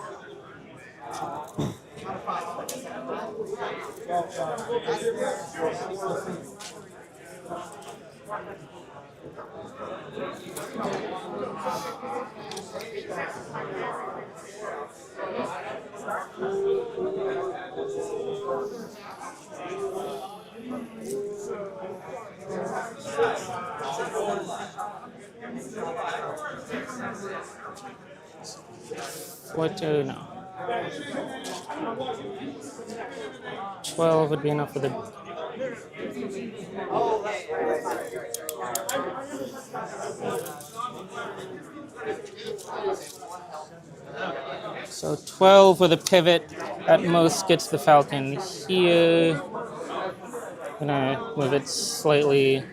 What? No. 12 would be enough for the... So 12 with a pivot at most gets the Falcon here. Gonna move it slightly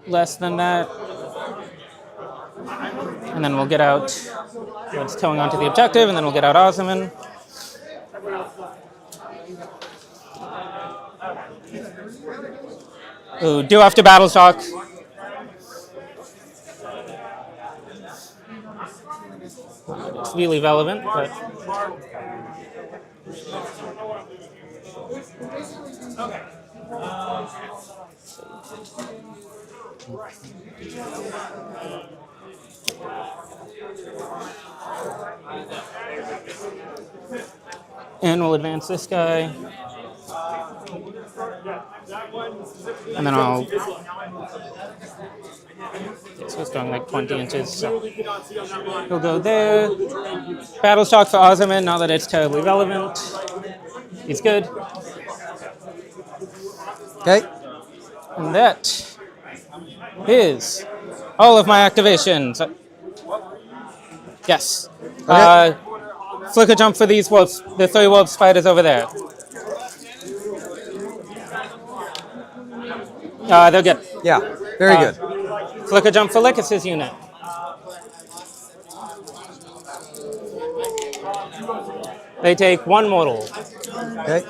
less than that. And then we'll get out what's towing onto the objective, and then we'll get out Osman. Ooh, do after battle shock. It's really relevant, but and we'll advance this guy. And then I'll... So it's going like 20 inches, so he'll go there. Battle shock for Osman, not that it's terribly relevant. He's good. Okay. And that is all of my activations. Yes. Okay. Flicker jump for these wolves, the 3 wolf spiders over there. They're good. Yeah, very good. Flicker jump for Lycus's unit. They take 1 mortal. Okay.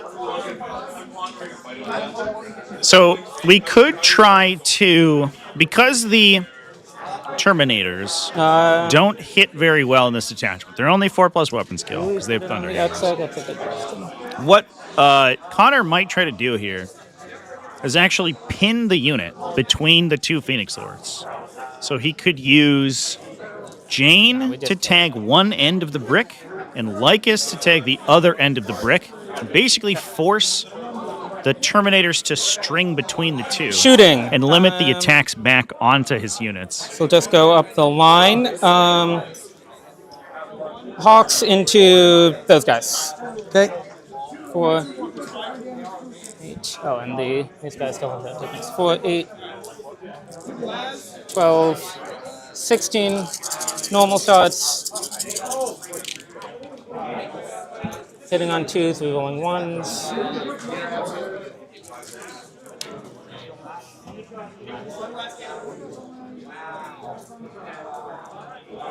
So we could try to, because the Terminators don't hit very well in this detachment. They're only 4+ weapon skill because they have Thunder Hammers. That's a good question. What Connor might try to do here is actually pin the unit between the 2 Phoenix Lords. So he could use Jane to tag one end of the brick and Lycus to tag the other end of the brick and basically force the Terminators to string between the 2. Shooting. And limit the attacks back onto his units. So just go up the line. Hawks into those guys. Okay. 4, 8. Oh, and these guys still have that difference. 4, 8, 12, 16. Normal shots. Hitting on 2s, rerolling 1s.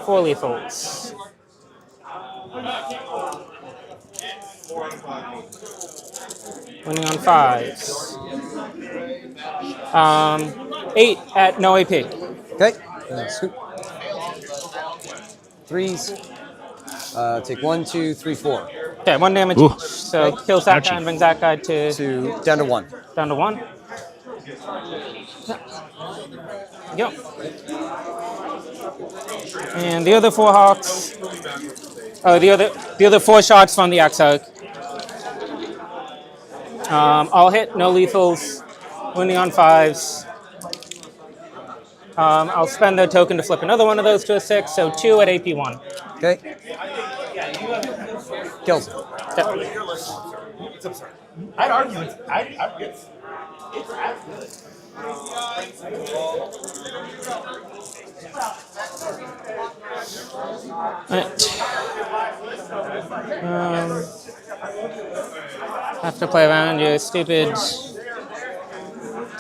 Four lethals. Winning on 5s. 8 at no AP. Okay. Scoop. 3s. Take 1, 2, 3, 4. Okay, 1 damage each. So kills that guy and brings that guy to down to 1. Down to 1. Yep. And the other 4 hawks. Oh, the other 4 shots from the X-Hawk. I'll hit, no lethals. Winning on 5s. I'll spend the token to flip another one of those to a 6, so 2 at AP1. Okay. Kills. Yep. I'd argue it's as good. Alright. Have to play around your stupid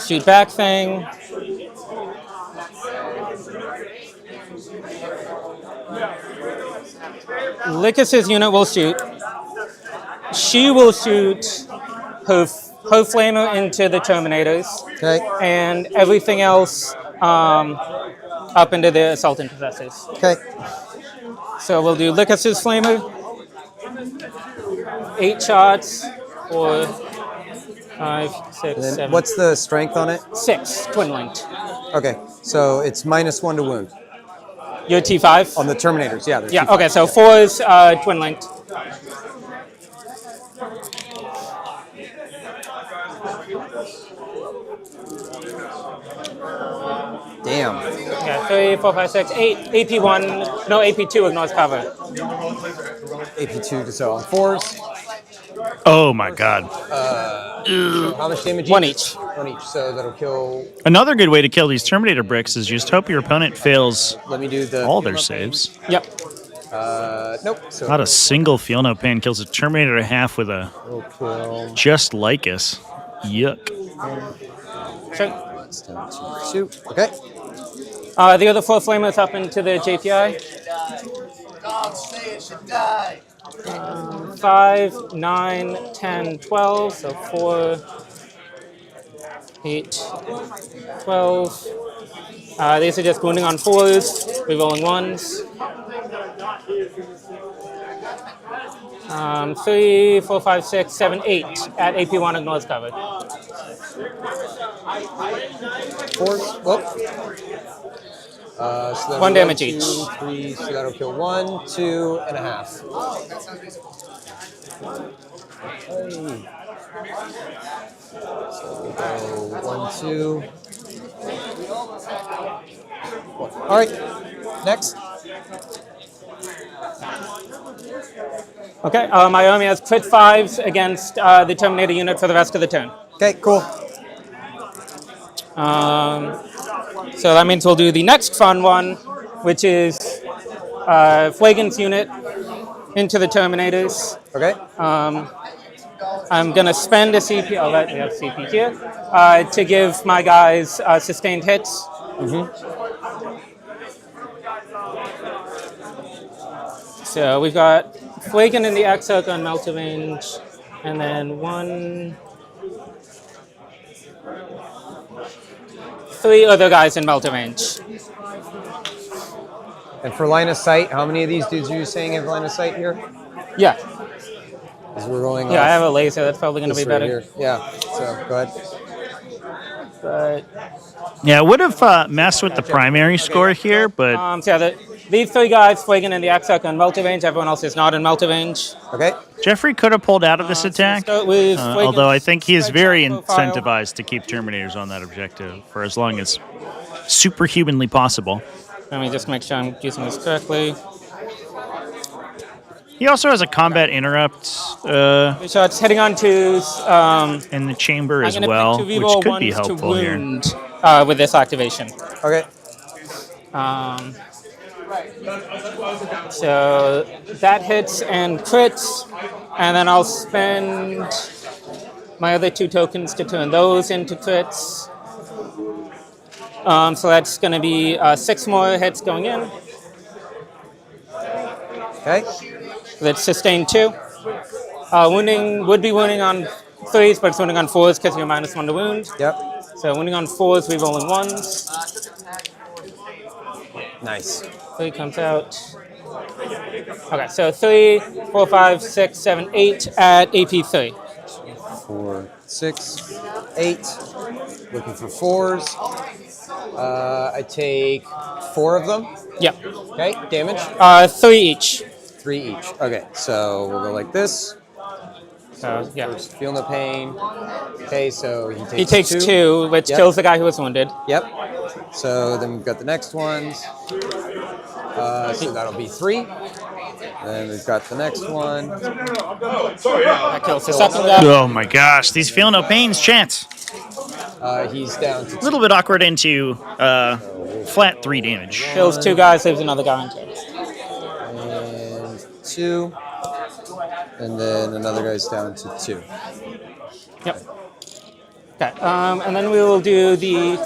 shoot back thing. Lycus's unit will shoot. She will shoot her flamer into the Terminators. Okay. And everything else up into the Assault Intercessors. Okay. So we'll do Lycus's flamer. 8 shots for 5, 6, 7. What's the strength on it? 6, twin linked. Okay, so it's -1 to wound. Your T5? On the Terminators, yeah. Yeah, T5. okay, so 4 is twin linked. Damn. Yeah, 3, 4, 5, 6, 8. AP1, no, AP2 ignores cover. AP2 to so on 4s. Oh my god. How much damage? 1 each. 1 each, so that'll kill. Another good way to kill these Terminator bricks is just hope your opponent fails Let me do the all their saves. Yep. Nope. So Not a single Feel No Pain kills a Terminator at half with a just like us. Yuck. That's down to 2. Okay. The other 4 flamers up into the JPI. Dogs say it should die. 5, 9, 10, 12. So 4, 8, 12. These are just wounding on 4s, rerolling 1s. 3, 4, 5, 6, 7, 8 at AP1 ignores cover. 4. Whoop. So 1 damage each. 2, 3, so that'll kill 1, 2.5. So we go 1, 2. All right, next. Okay, my army has crit 5s against the Terminator unit for the rest of the turn. Okay, cool. So that means we'll do the next fun one, which is Flagon's unit into the Terminators. Okay. I'm going to spend a CP, we have CP here, to give my guys sustained hits. So we've got Flagon in the Exarch on Melter range, and then 3 other guys in Melter range. And for line of sight, how many of these dudes are you saying have line of sight here? Yeah. As we're rolling Yeah, off I have a laser. That's probably going to be this right better. here. Yeah, so go ahead. But Yeah, it would have messed with the primary score here, but so yeah, these 3 guys, Flagon in the Exarch on Melter range. Everyone else is not in Melter range. Okay. Jeffrey could have pulled out of this attack, although I think he is very incentivized to keep Terminators on that objective for as long as superhumanly possible. Let me just make sure I'm using this correctly. He also has a combat interrupt So it's heading on twos. In the chamber as I'm gonna well, pick 2 which reroll could be ones to helpful here. wound, with this activation. Okay. So that hits and crits, and then I'll spend my other 2 tokens to turn those into crits. So that's going to be 6 more hits going in. Okay. That's sustained 2. Wounding would be wounding on 3s, but it's wounding on 4s because you're -1 to wound. Yep. So wounding on 4s, re-rolling 1s. Nice. 3 comes out. Okay, so 3, 4, 5, 6, 7, 8 at AP3. 4, 6, 8. Looking for 4s. I take 4 of them. Yep. Okay, damage? 3 each. 3 each. Okay, so we'll go like this. So, yeah. First, feel no pain. Okay, so He takes 2, which Yep. kills the guy who was wounded. Yep. So then we've got the next ones. So that'll be 3. Then we've got the next one. That kills the second guy. Oh my gosh, these Feel No Pains chance. He's down to A little bit awkward into flat 3 damage. Kills 2 guys, leaves another guy on turn. And 2. And then another guy's down to 2. Yep. Okay, and then we will do the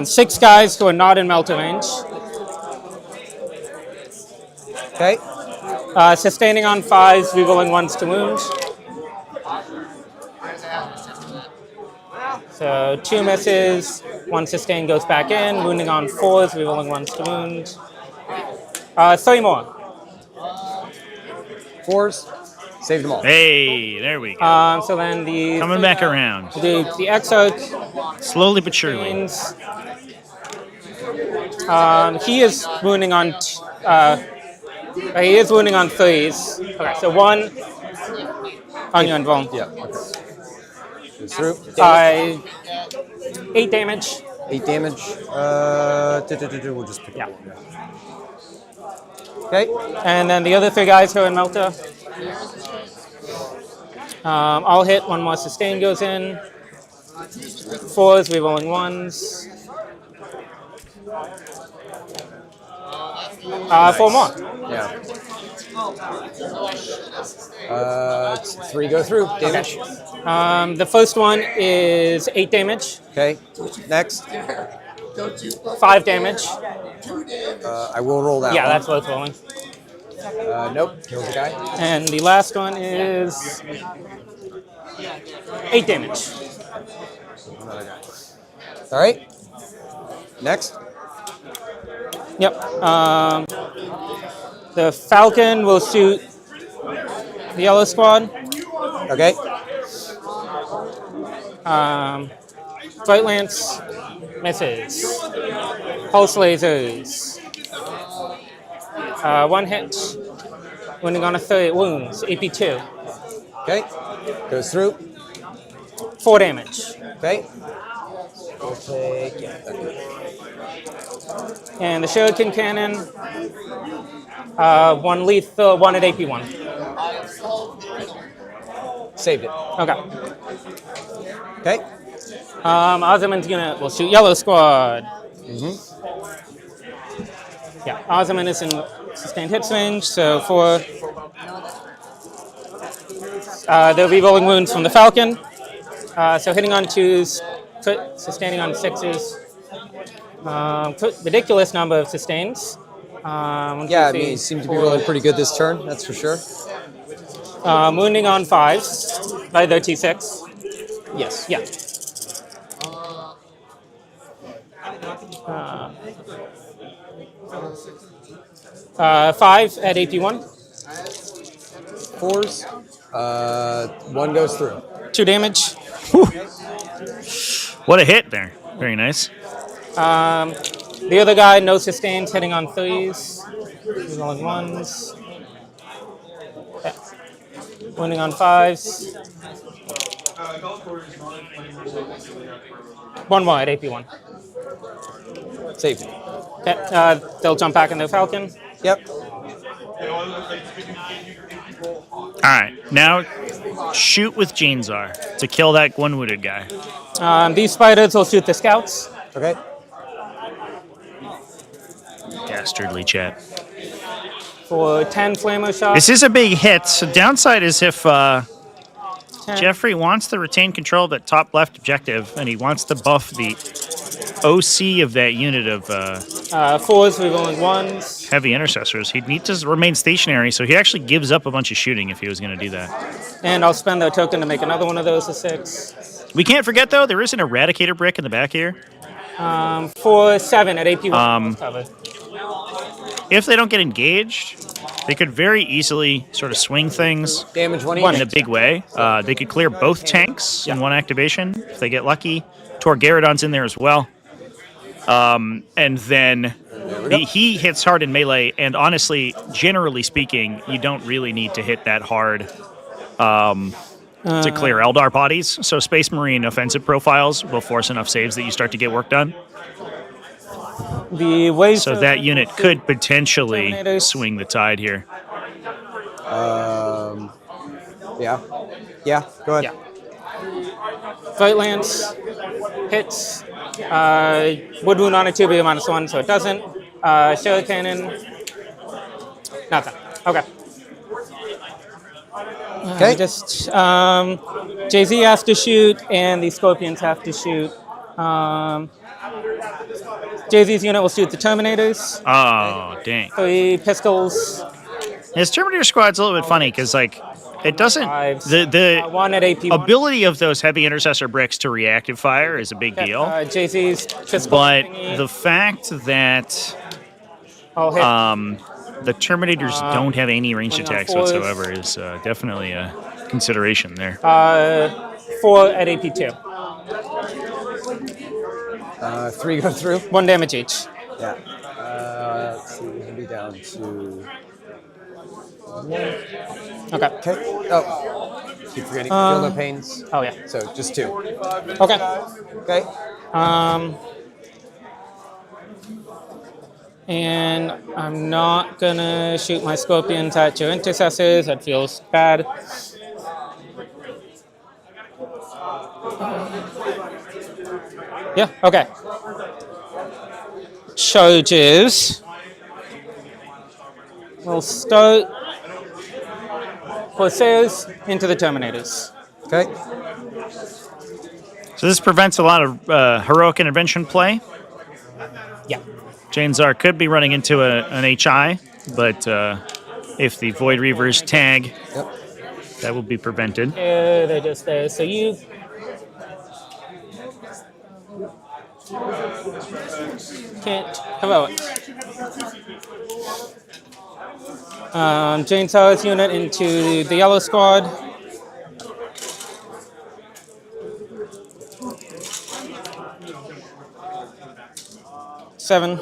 6 guys who are not in Melter range. Okay. Sustaining on 5s, re-rolling 1s to wound. So 2 misses, 1 sustain goes back in, wounding on 4s, re-rolling 1s to wound. 3 more. 4s. Saved them all. Hey, there we go. So then the Coming back around. The Exarch Slowly but surely. He is wounding on. He is wounding on 3s. Okay, so 1 on your invuln. Yeah. Okay. Goes through. 8 damage. 8 damage. We'll just pick it up. Okay. And then the other 3 guys who are in Melter. I'll hit, 1 more sustain goes in. 4s, re-rolling 1s. 4 more. Yeah. 3 go through. Damage. The first one is 8 damage. Okay. Next. 5 damage. I will roll that Yeah, one. that's both rolling. Nope. Kills the guy. And the last one is 8 damage. Another guy. All right. Next. Yep. The Falcon will shoot the yellow squad. Okay. Bright Lance misses. Pulse lasers. 1 hit. Wounding on a 3 wounds. AP2. Okay. Goes through. 4 damage. Okay. We'll take And the Shuriken Cannon. 1 lethal, 1 at AP1. Saved it. Okay. Okay. Ozaman's gonna will shoot yellow squad. Mm-hmm. Yeah, Ozaman is in sustained hit range, so for they'll be rolling wounds from the Falcon. So hitting on 2s, sustaining on 6s. Ridiculous number of sustains. Yeah, I mean, he seemed to be rolling pretty good this turn, that's for sure. Wounding on 5s by their T6. Yes. Yeah. 5 at AP1. 4s. 1 goes through. 2 damage. What a hit there. Very nice. The other guy, no sustains, hitting on 3s. He's rolling 1s. Yeah. Wounding on 5s. 1 more at AP1. Saved. Okay, they'll jump back into Falcon. Yep. All right, now shoot with Janezar to kill that one wounded guy. These spiders will shoot the scouts. Okay. Dastardly chat. For 10 flamer shots. This is a big hit. So downside is if Jeffrey wants to retain control of that top left objective, and he wants to buff the OC of that unit of 4s, we're rolling 1s. heavy intercessors, he'd need to remain stationary, so he actually gives up a bunch of shooting if he was going to do that. And I'll spend the token to make another one of those a 6. We can't forget, though, there is an Eradicator brick in the back here. For 7 at AP1. Cover. If they don't get engaged, they could very easily sort of swing things Damage 1 in a big way. They could clear both tanks in one activation if they get lucky. Torgarodon's in there as well. And then he hits hard in melee, and honestly, generally speaking, you don't really need to hit that hard to clear Eldar bodies. So Space Marine offensive profiles will force enough saves that you start to get work done. So that unit could potentially swing the tide here. Yeah. Yeah, go ahead. Yeah. Fight Lance hits. Would wound on a 2, be a -1, so it doesn't. Shell Cannon. Nothing. Okay. Okay. Just JZ has to shoot, and the Scorpions have to shoot. JZ's unit will shoot the Terminators. Oh, dang. 3 pistols. His Terminator squad's a little bit funny because, like, it doesn't. The 1 at AP1. ability of those heavy intercessor bricks to reactive fire is a big deal. JZ's pistol. But the fact that the Terminators don't have any ranged attacks whatsoever is definitely a consideration there. 4 at AP2. 3 go through. 1 damage each. Yeah. Let's see, we'll be down to 1. Okay. Okay. Oh. Keep forgetting. Feel no pains. Oh, yeah. So just 2. Okay. Okay. And I'm not gonna shoot my Scorpions at your intercessors. That feels bad. Yeah, okay. Charges. We'll start Corsairs into the Terminators. Okay. So this prevents a lot of heroic intervention play. Yeah. Jane Czar could be running into an HI, but if the Void Reavers tag, that will be prevented. Yeah, they're just there. So you... can't heroic. Jane Czar's unit into the Yellow Squad. Seven.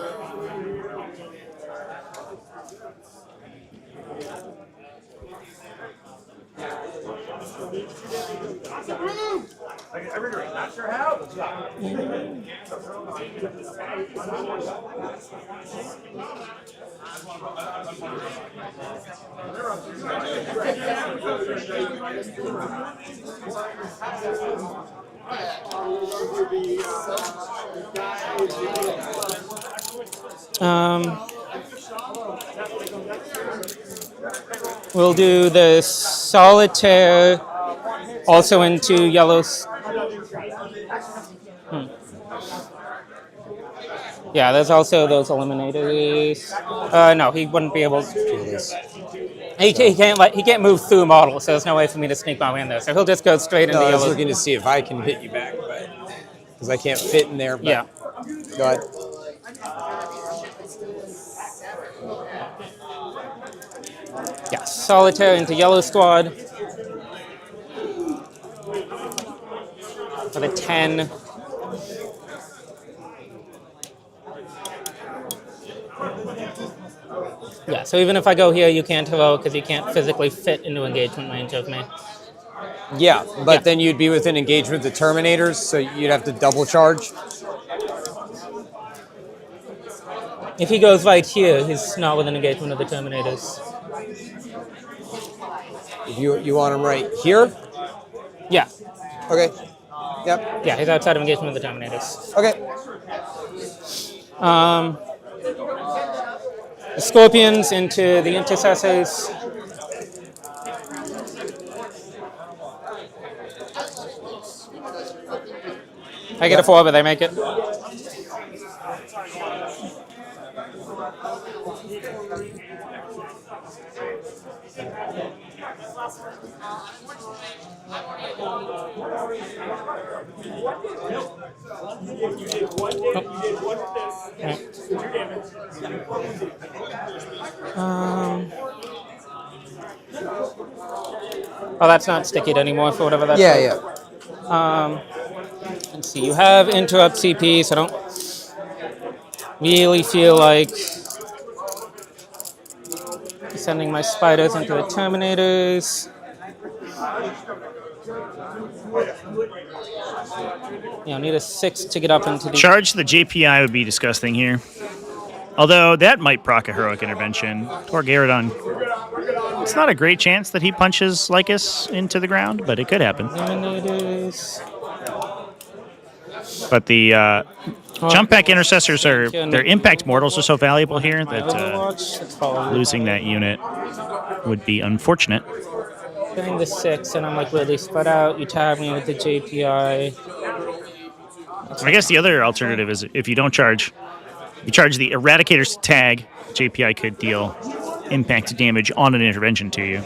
Not sure how. We'll do the Solitaire also into Yellows. Yeah, there's also those eliminators. No, he wouldn't be able to do this. He can't move through a model, so there's no way for me to sneak my way in there. So he'll just go straight into I Yellow. was looking to see if I can hit you back, but because I can't fit in there. But yeah. Go ahead. Yeah, Solitaire into Yellow Squad. For the 10. Yeah, so even if I go here, you can't heroic because you can't physically fit into engagement range of me. Yeah, but then you'd be within engagement with the Terminators, so you'd have to double charge. If he goes right here, he's not within engagement of the Terminators. If you want him right here? Yeah. Okay. Yep. Yeah, he's outside of engagement with the Terminators. Okay. The Scorpions into the Intercessors. I get a 4, but they make it. Oh, that's not sticky anymore for whatever that's. Yeah. Let's see. You have interrupt CP, so I don't really feel like sending my spiders into the Terminators. You know, need a 6 to get up into the... Charge the JPI would be disgusting here. Although that might proc a heroic intervention. Torgaradon. It's not a great chance that he punches Lycus into the ground, but it could happen. But the jump pack intercessors their impact mortals are so valuable here that losing that unit would be unfortunate. Getting the 6, and I'm like really spread out. You tab me with the JPI. I guess the other alternative is if you don't charge, you charge the Eradicators to tag, JPI could deal impact damage on an intervention to you.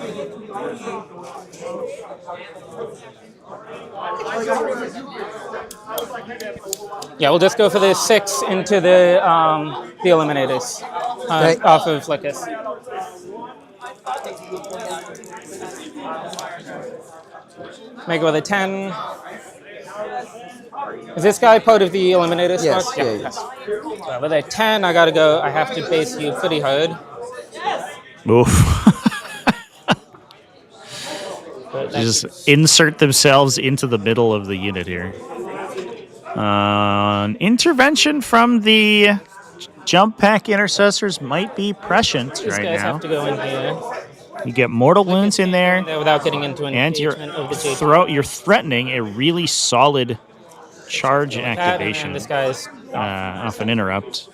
Yeah, we'll just go for the 6 into the Eliminators off of Lycus. Make it with a 10. Is this guy part of the Eliminator squad? Yes. So with a 10, I gotta go. I have to base you pretty hard. Oof. Just insert themselves into the middle of the unit here. Intervention from the jump pack intercessors might be prescient These right guys now. have to go in here. You get mortal wounds in there, Without getting into an and engagement of the JP. you're threatening a really solid charge activation This guy's off an interrupt.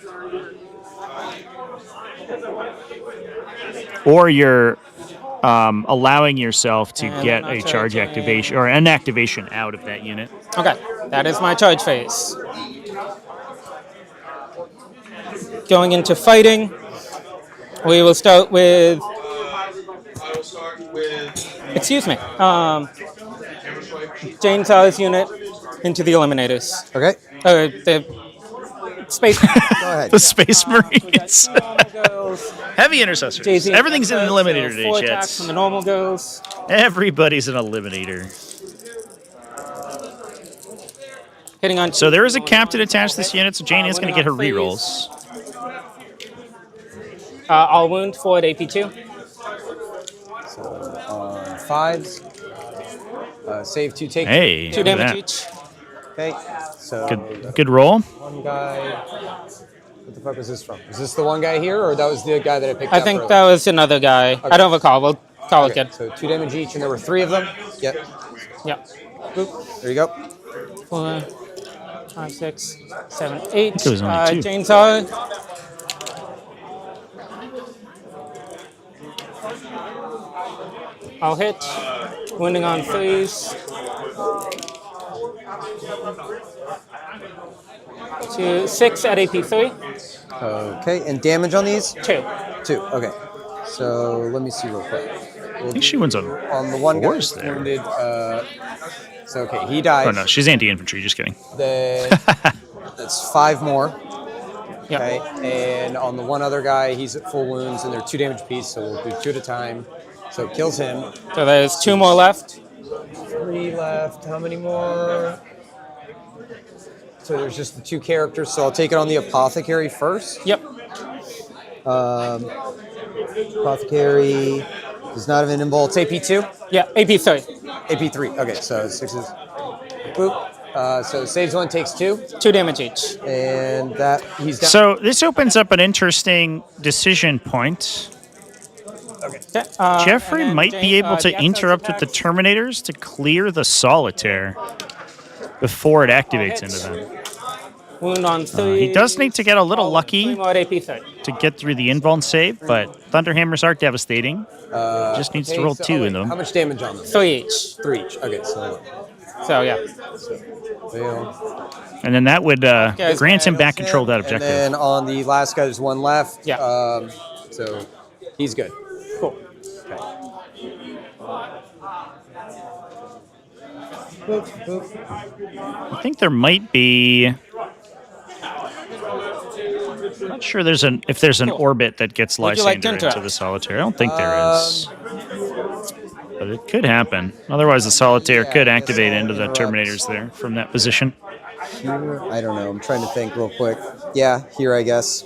or you're allowing yourself to And get I'm a not charge charging. activation or an activation out of that unit. Okay, that is my charge phase. Going into fighting, we will start with. Excuse me. Jane Towers unit into the Eliminators. Okay. The Space. Go ahead. The Space Marines. Heavy intercessors. Jay-Z Everything's an Adepta, eliminator so today, 4 attacks Jets. from the normal girls. Everybody's an eliminator. Hitting on. So there is a captain attached to this unit, so Jane is going to get her rerolls. All wound for at AP2. So on 5s. Save 2, take Hey, 2 look at damage that. each. Okay. So Good roll. one guy. What the fuck was this from? Is this the one guy here, or that was the guy that I picked up? I think that was another guy. Okay. I don't recall. We'll call it good. So 2 damage each, and there were 3 of them. Yep. Yep. Boop. There you go. 4, 5, 6, 7, 8. it was only 2. Chainsaw. I'll hit. Wounding on 3s. 6 at AP3. Okay, and damage on these? 2. 2. Okay. So let me see real quick. I think she wins on the one guy fours that's there. wounded. So okay, he dies. Oh no, she's anti-infantry. Just kidding. Then that's 5 more. Yep. Okay, and on the one other guy, he's at full wounds, and they're 2 damage apiece, so we'll do 2 at a time. So it kills him. So there's 2 more left. 3 left. How many more? So there's just the 2 characters. So I'll take it on the apothecary first. Yep. Apothecary does not have an invul. It's AP2. Yeah, AP3. AP3. Okay, so 6s. Boop. So saves 1, takes 2. 2 damage each. And that he's down. So this opens up an interesting decision point. Okay. Jeffrey might be able to interrupt with the Terminators to clear the Solitaire before it activates into them. Wound on 3. He does need to get a little lucky 3 more at AP3. to get through the invuln save, but Thunderhammers are devastating. Just needs to okay, roll so- 2 in How them. much damage on them? 3 each. 3 each. Okay, so So yeah. fail. And then that would grant him back control of that And objective. then on the last guy, there's 1 left. Yeah. So he's good. Cool. Boop, boop. I think there might be. I'm not sure if there's an orbit that gets Would you like to Lysander into interact? the Solitaire. I don't think there is. But it could happen. Otherwise, the Solitaire could activate into the Terminators there from that position. Here, I don't know. I'm trying to think real quick. Yeah, here I guess.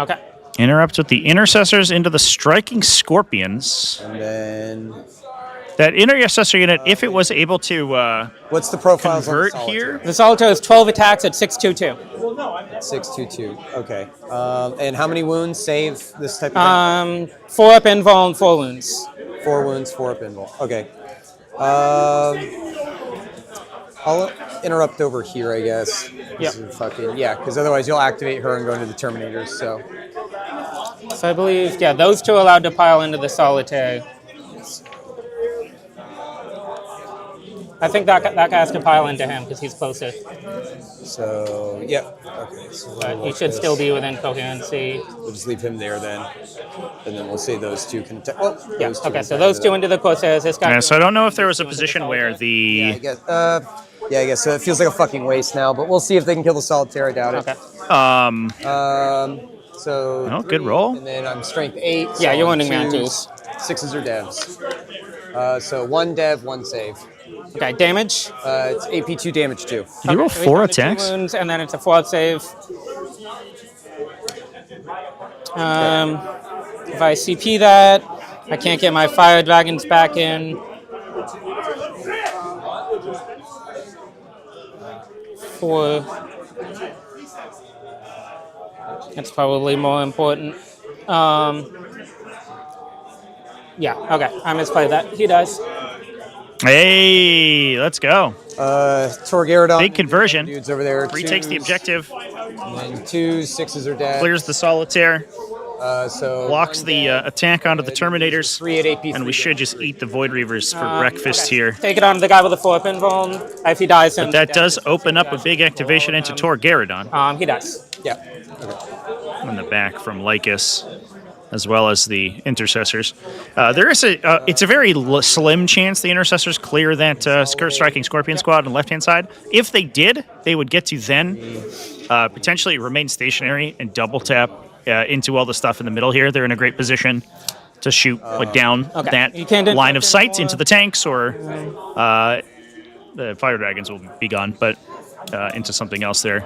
Okay. Interrupt with the Intercessors into the Striking Scorpions. And then That Intercessor unit, if it was able to what's the profiles convert on the here? The Solitaire has 12 attacks at 622. 622. Okay. And how many wounds save this type of thing? 4 up invul and 4 wounds. 4 wounds, 4 up invul. Okay. I'll interrupt over here, I guess. Yep. Because otherwise you'll activate her and go into the Terminators. So So I believe, yeah, those 2 are allowed to pile into the Solitaire. I think that guy has to pile into him because he's closer. So yep. Okay. So But he should still be within coherency. We'll just leave him there then, and then we'll say those 2 can. Yeah. Okay. So those 2 into the Corsairs. This guy. Yeah, so I don't know if there was a position where I the guess. I guess so. It feels like a fucking waste now, but we'll see if they can kill the Solitaire. I doubt it. Okay. So. No, good roll. And then I'm strength 8. Yeah, you're wounding 2 Mantus. 6s are devs. So 1 dev, 1 save. Okay. Damage. It's AP2 damage 2. Did you roll So 4 he's down to 2 attacks? wounds, and then it's a 4 save. If I CP that, I can't get my Fire Dragons back in. 4. That's probably more important. Yeah, okay. I misplayed that. He does. Hey, let's go. Torgaradon. Big conversion. Dudes over there. Retakes the objective. And then 2 6s are dead. Clears the Solitaire. So blocks the attack onto the Terminators, 3 at AP. and we should just eat the Void Reavers for breakfast here. Take it on the guy with the 4 pinball. If he dies, But that does open up a big activation into Tor Garadon. He dies. Yeah. Okay. In the back from Lycus, as well as the Intercessors. There is it's a very slim chance the Intercessors clear that striking Scorpion Squad on the left-hand side. If they did, they would get to then potentially remain stationary and double tap into all the stuff in the middle here. They're in a great position to shoot down that line of sight into the tanks, or the Fire Dragons will be gone, but into something else there.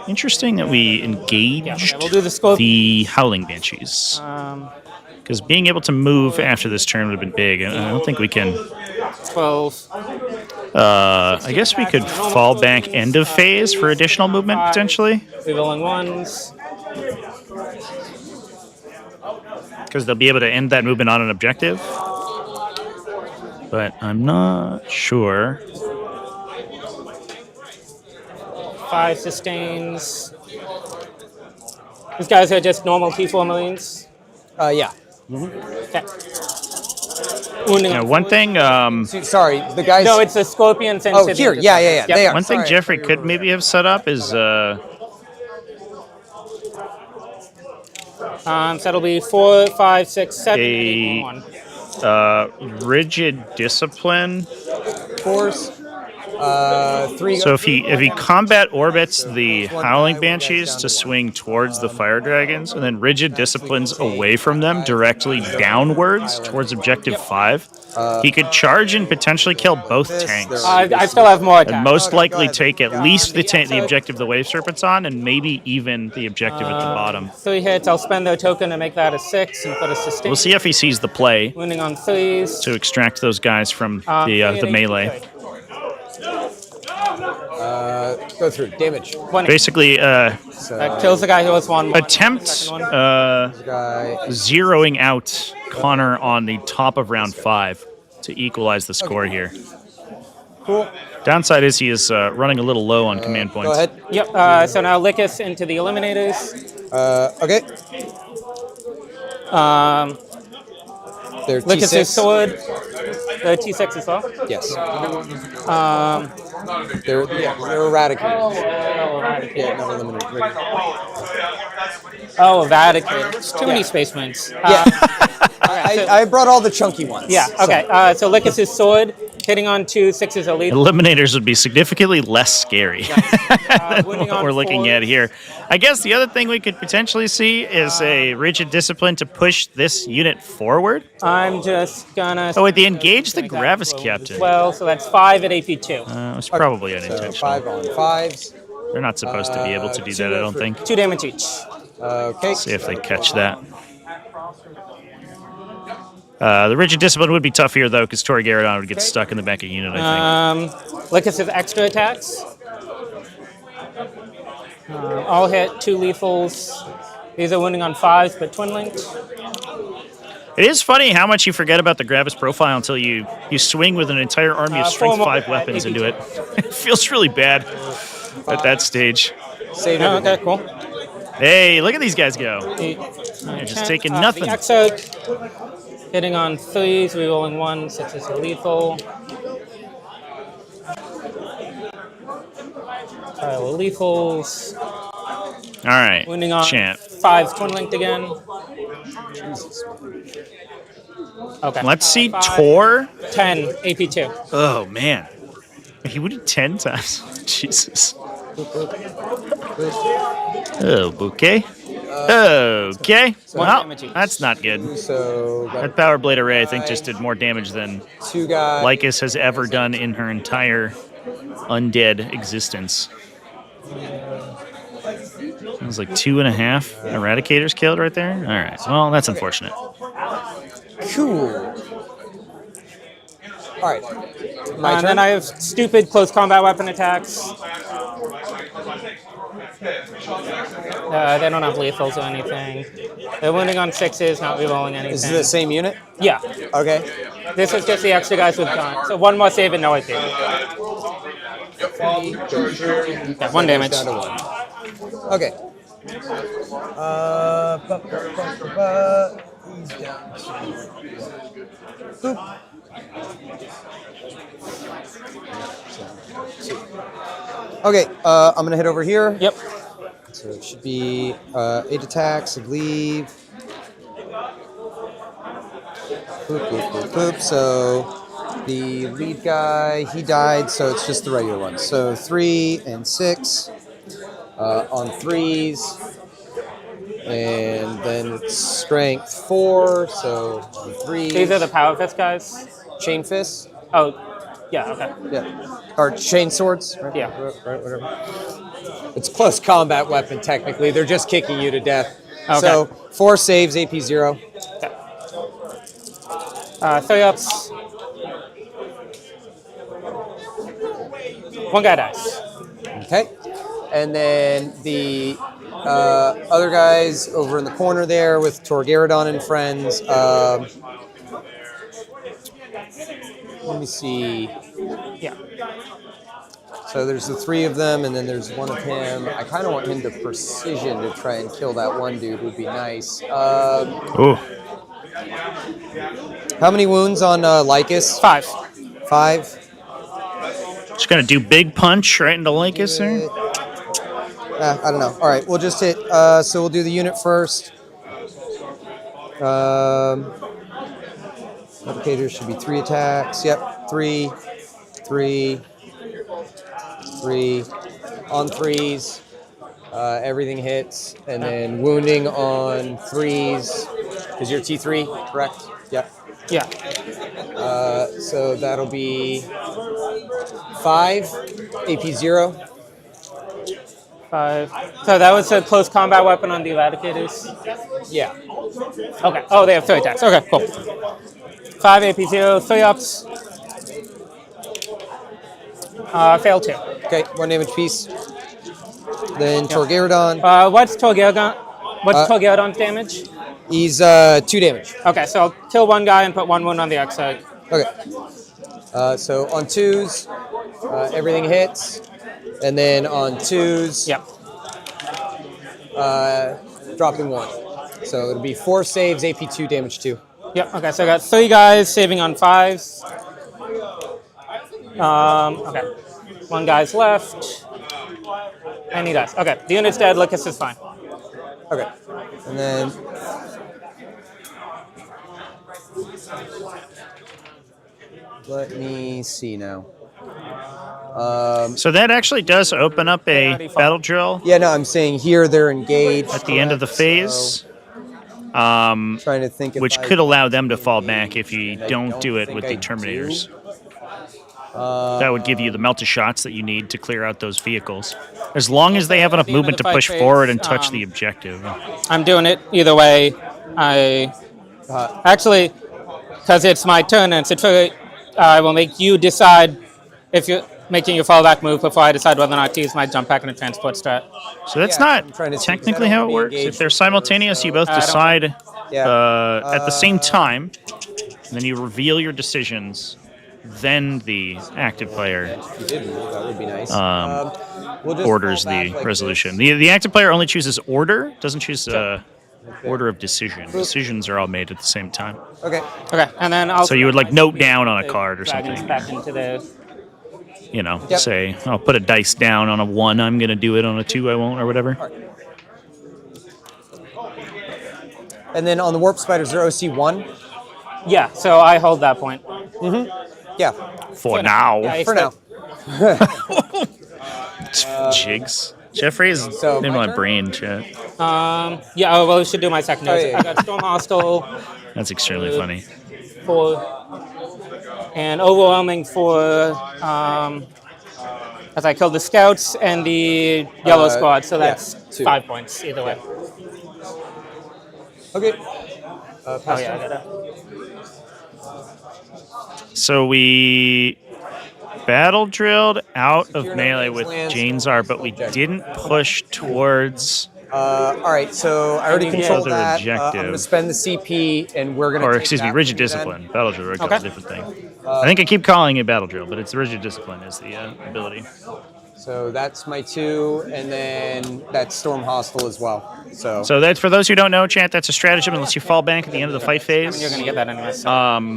Interesting that we engaged the Howling Banshees. Because being able to move after this turn would have been big. I don't think we can... 12. I guess we could fall back end of phase for additional movement, potentially. Rerolling ones. Because they'll be able to end that movement on an objective. But I'm not sure. 5 sustains. These guys are just normal T4 Marines? Yeah. Okay. One thing... sorry, the guys... No, it's the Scorpions and... Oh, here. Yeah. Yep. They are. One thing Jeffrey could maybe have set up is... so that'll be 4, 5, 6, 7, 8, 1. Rigid Discipline. Force. 3. So if he combat orbits the Howling Banshees to swing towards the Fire Dragons, and then Rigid Disciplines away from them directly downwards towards Objective 5, he could charge and potentially kill both tanks. I still have more attacks. And most likely take at least the objective the Wave Serpent's on, and maybe even the objective at the bottom. 3 hits. I'll spend their token to make that a 6 and put a sustain. We'll see if he sees the play. Wounding on 3s. To extract those guys from the melee. Go through. Damage. Basically, that kills the guy who was 1. Attempt zeroing out Connor on the top of round 5 to equalize the score here. Cool. Downside is he is running a little low on command points. Go ahead. Yep. So now Lycus into the Eliminators. Okay. Lycus' sword. The T6 as well? Yes. They're eradicated. Yeah, not eliminated. Oh, eradicated. There's too many space marines. I brought all the chunky ones. Yeah, okay. So Lycus' sword, hitting on 2 6s elite. Eliminators would be significantly less scary than what we're looking at here. I guess the other thing we could potentially see is a Rigid Discipline to push this unit forward. I'm just gonna... Oh, wait, they engaged the Gravis Captain. Well, so that's 5 at AP2. It was probably unintentional. So 5 on 5s. They're not supposed to be able to do that, I don't think. 2 damage each. Okay. See if they catch that. The Rigid Discipline would be tough here, though, because Tor Garadon would get stuck in the back of the unit, I think. Lycus has extra attacks. All hit, 2 lethals. These are wounding on 5s, but twin linked. It is funny how much you forget about the Gravis profile until you swing with an entire army of Strength 5 weapons into it. It feels really bad at that stage. Okay, cool. Hey, look at these guys go. They're just taking nothing. The Exo, hitting on 3s, rerolling 1, 6s are lethal. Pile of lethals. All right, Wounding on Chant. 5s, twin linked again. Okay. Let's see Tor. 10, AP2. Oh, man. He would have 10 times. Jesus. Oh, bouquet. Okay. Well, that's not good. That Power Blade Array, I think, just did more damage than Lycus has ever done in her entire undead existence. It was like 2.5 Eradicators killed right there. All right. Well, that's unfortunate. Cool. All right. And then I have stupid close combat weapon attacks. They don't have lethals or anything. They're wounding on 6s, not rerolling anything. Is it the same unit? Yeah. Okay. This is just the extra guys with guns. So 1 more save and no IP. Yeah, 1 damage. Okay. He's down. Boop. Okay, I'm gonna head over here. Yep. So it should be 8 attacks, I believe. Boop, boop, boop, boop. So the lead guy, he died, so it's just the regular one. So 3 and 6 on 3s. And then it's strength 4, so 3. These are the power fist guys? Chain fists? Oh, yeah, okay. Yeah. Or chain swords? Right? Yeah. Right, whatever. It's a close combat weapon, technically. They're just kicking you to death. Okay. So 4 saves, AP 0. Okay. 3 ups. 1 guy dies. Okay. And then the other guys over in the corner there with Torgaradon and friends. Let me see. Yeah. So there's the 3 of them, and then there's 1 of him. I kind of want him to precision to try and kill that one dude. Would be nice. Ooh. How many wounds on Lycus? 5. 5. Just gonna do big punch right into Lycus there. I don't know. All right, we'll just hit. So we'll do the unit first. Applicator should be 3 attacks. Yep, 3, 3, 3 on 3s. Everything hits, and then wounding on 3s. Is your T3 correct? Yep. Yeah. So that'll be 5 AP 0. 5. So that was a close combat weapon on the Eradicators? Yeah. Okay. Oh, they have 3 attacks. Okay, cool. 5 AP 0, 3 ups. Fail 2. Okay, 1 damage piece. Then Torgaradon. What's Torgaradon's damage? He's 2 damage. Okay, so I'll kill 1 guy and put 1 wound on the outside. Okay. So on 2s, everything hits. And then on 2s, yep. Dropping 1. So it'll be 4 saves, AP 2, damage 2. Yep, okay, so I got 3 guys saving on 5s. Okay. 1 guy's left. And he dies. Okay, the unit's dead, Lycus is fine. Okay. And then let me see now. So that actually does open up a battle drill. Yeah, no, I'm saying here they're engaged at the end of the phase. Trying to think, which could allow them to fall back if you don't do it with the Terminators. That would give you the melta shots that you need to clear out those vehicles. As long as they have enough movement to push forward and touch the objective. I'm doing it either way. Actually, because it's my turn and I will make you decide if you're making your fallback move before I decide whether or not to use my jump back in a transport strat. So that's not technically how it works. If they're simultaneous, you both decide at the same time, and then you reveal your decisions. Then the active player that would be nice. Orders the resolution. The active player only chooses order, doesn't choose order of decision. Decisions are all made at the same time. Okay. Okay, and then I'll. So you would like note down on a card or dragons something. Back into the. You know, say I'll put a dice down on a 1. I'm going to do it on a 2. I won't, or whatever. And then on the warp spiders, they're OC 1. Yeah, so I hold that point. Mm-hmm. Yeah. For now. Yeah, for now. Jigs. Jeffrey is in my brain, chat. Yeah, well, we should do my secondary. I got Storm Hostile. That's extremely funny. And overwhelming for as I killed the scouts and the yellow squad, so that's 5 points either way. Okay. I got it. So we battle drilled out of melee with Janezar, but we didn't push towards. All right, so I already controlled that. I'm going to spend the CP, and we're going to. Or excuse me, rigid discipline. Battle drill, is a different thing. I think I keep calling it battle drill, but it's rigid discipline is the ability. So that's my 2, and then that's Storm Hostile as well. So that's, for those who don't know, chat, that's a stratagem unless you fall back at the end of the fight phase. You're going to get that anyway.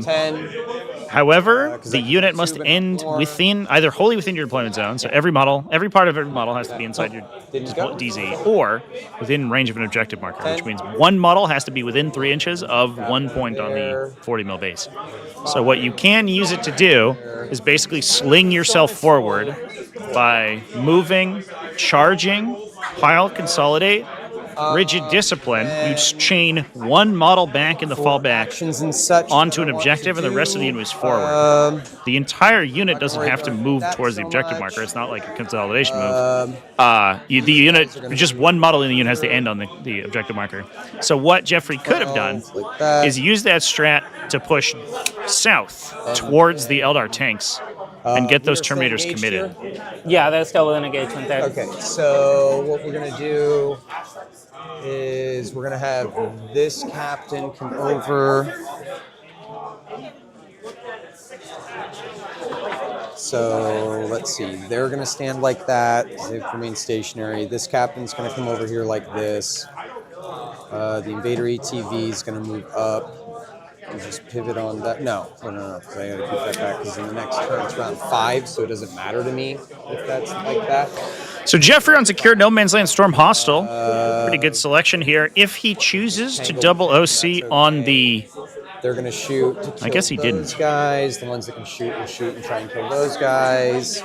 10. However, the unit must end within, either wholly within your deployment zone, so every part of every model has to be inside your DZ, or within range of an objective marker, which means one model has to be within 3 inches of 1 point on the 40 mil base. So what you can use it to do is basically sling yourself forward by moving, charging, pile, consolidate, rigid discipline. You chain one model back in the fallback onto an objective, and the rest of the unit moves forward. The entire unit doesn't have to move towards the objective marker. It's not like a consolidation move. The unit, just one model in the unit has to end on the objective marker. So what Jeffrey could have done is use that strat to push south towards the Eldar tanks and get those Terminators committed. Yeah, they're still within engagement there. Okay, so what we're going to do is we're going to have this captain come over. So let's see, they're going to stand like that. They remain stationary. This captain's going to come over here like this. The Invader ATV is going to move up. And just pivot on that. No, because I got to keep that back because in the next turn it's round 5, so it doesn't matter to me if that's like that. So Jeffrey on secure No Man's Land Storm Hostile. Pretty good selection here. If he chooses to double OC on the... They're going to shoot to kill I guess he those guys. The ones that can shoot will shoot and try and kill those guys.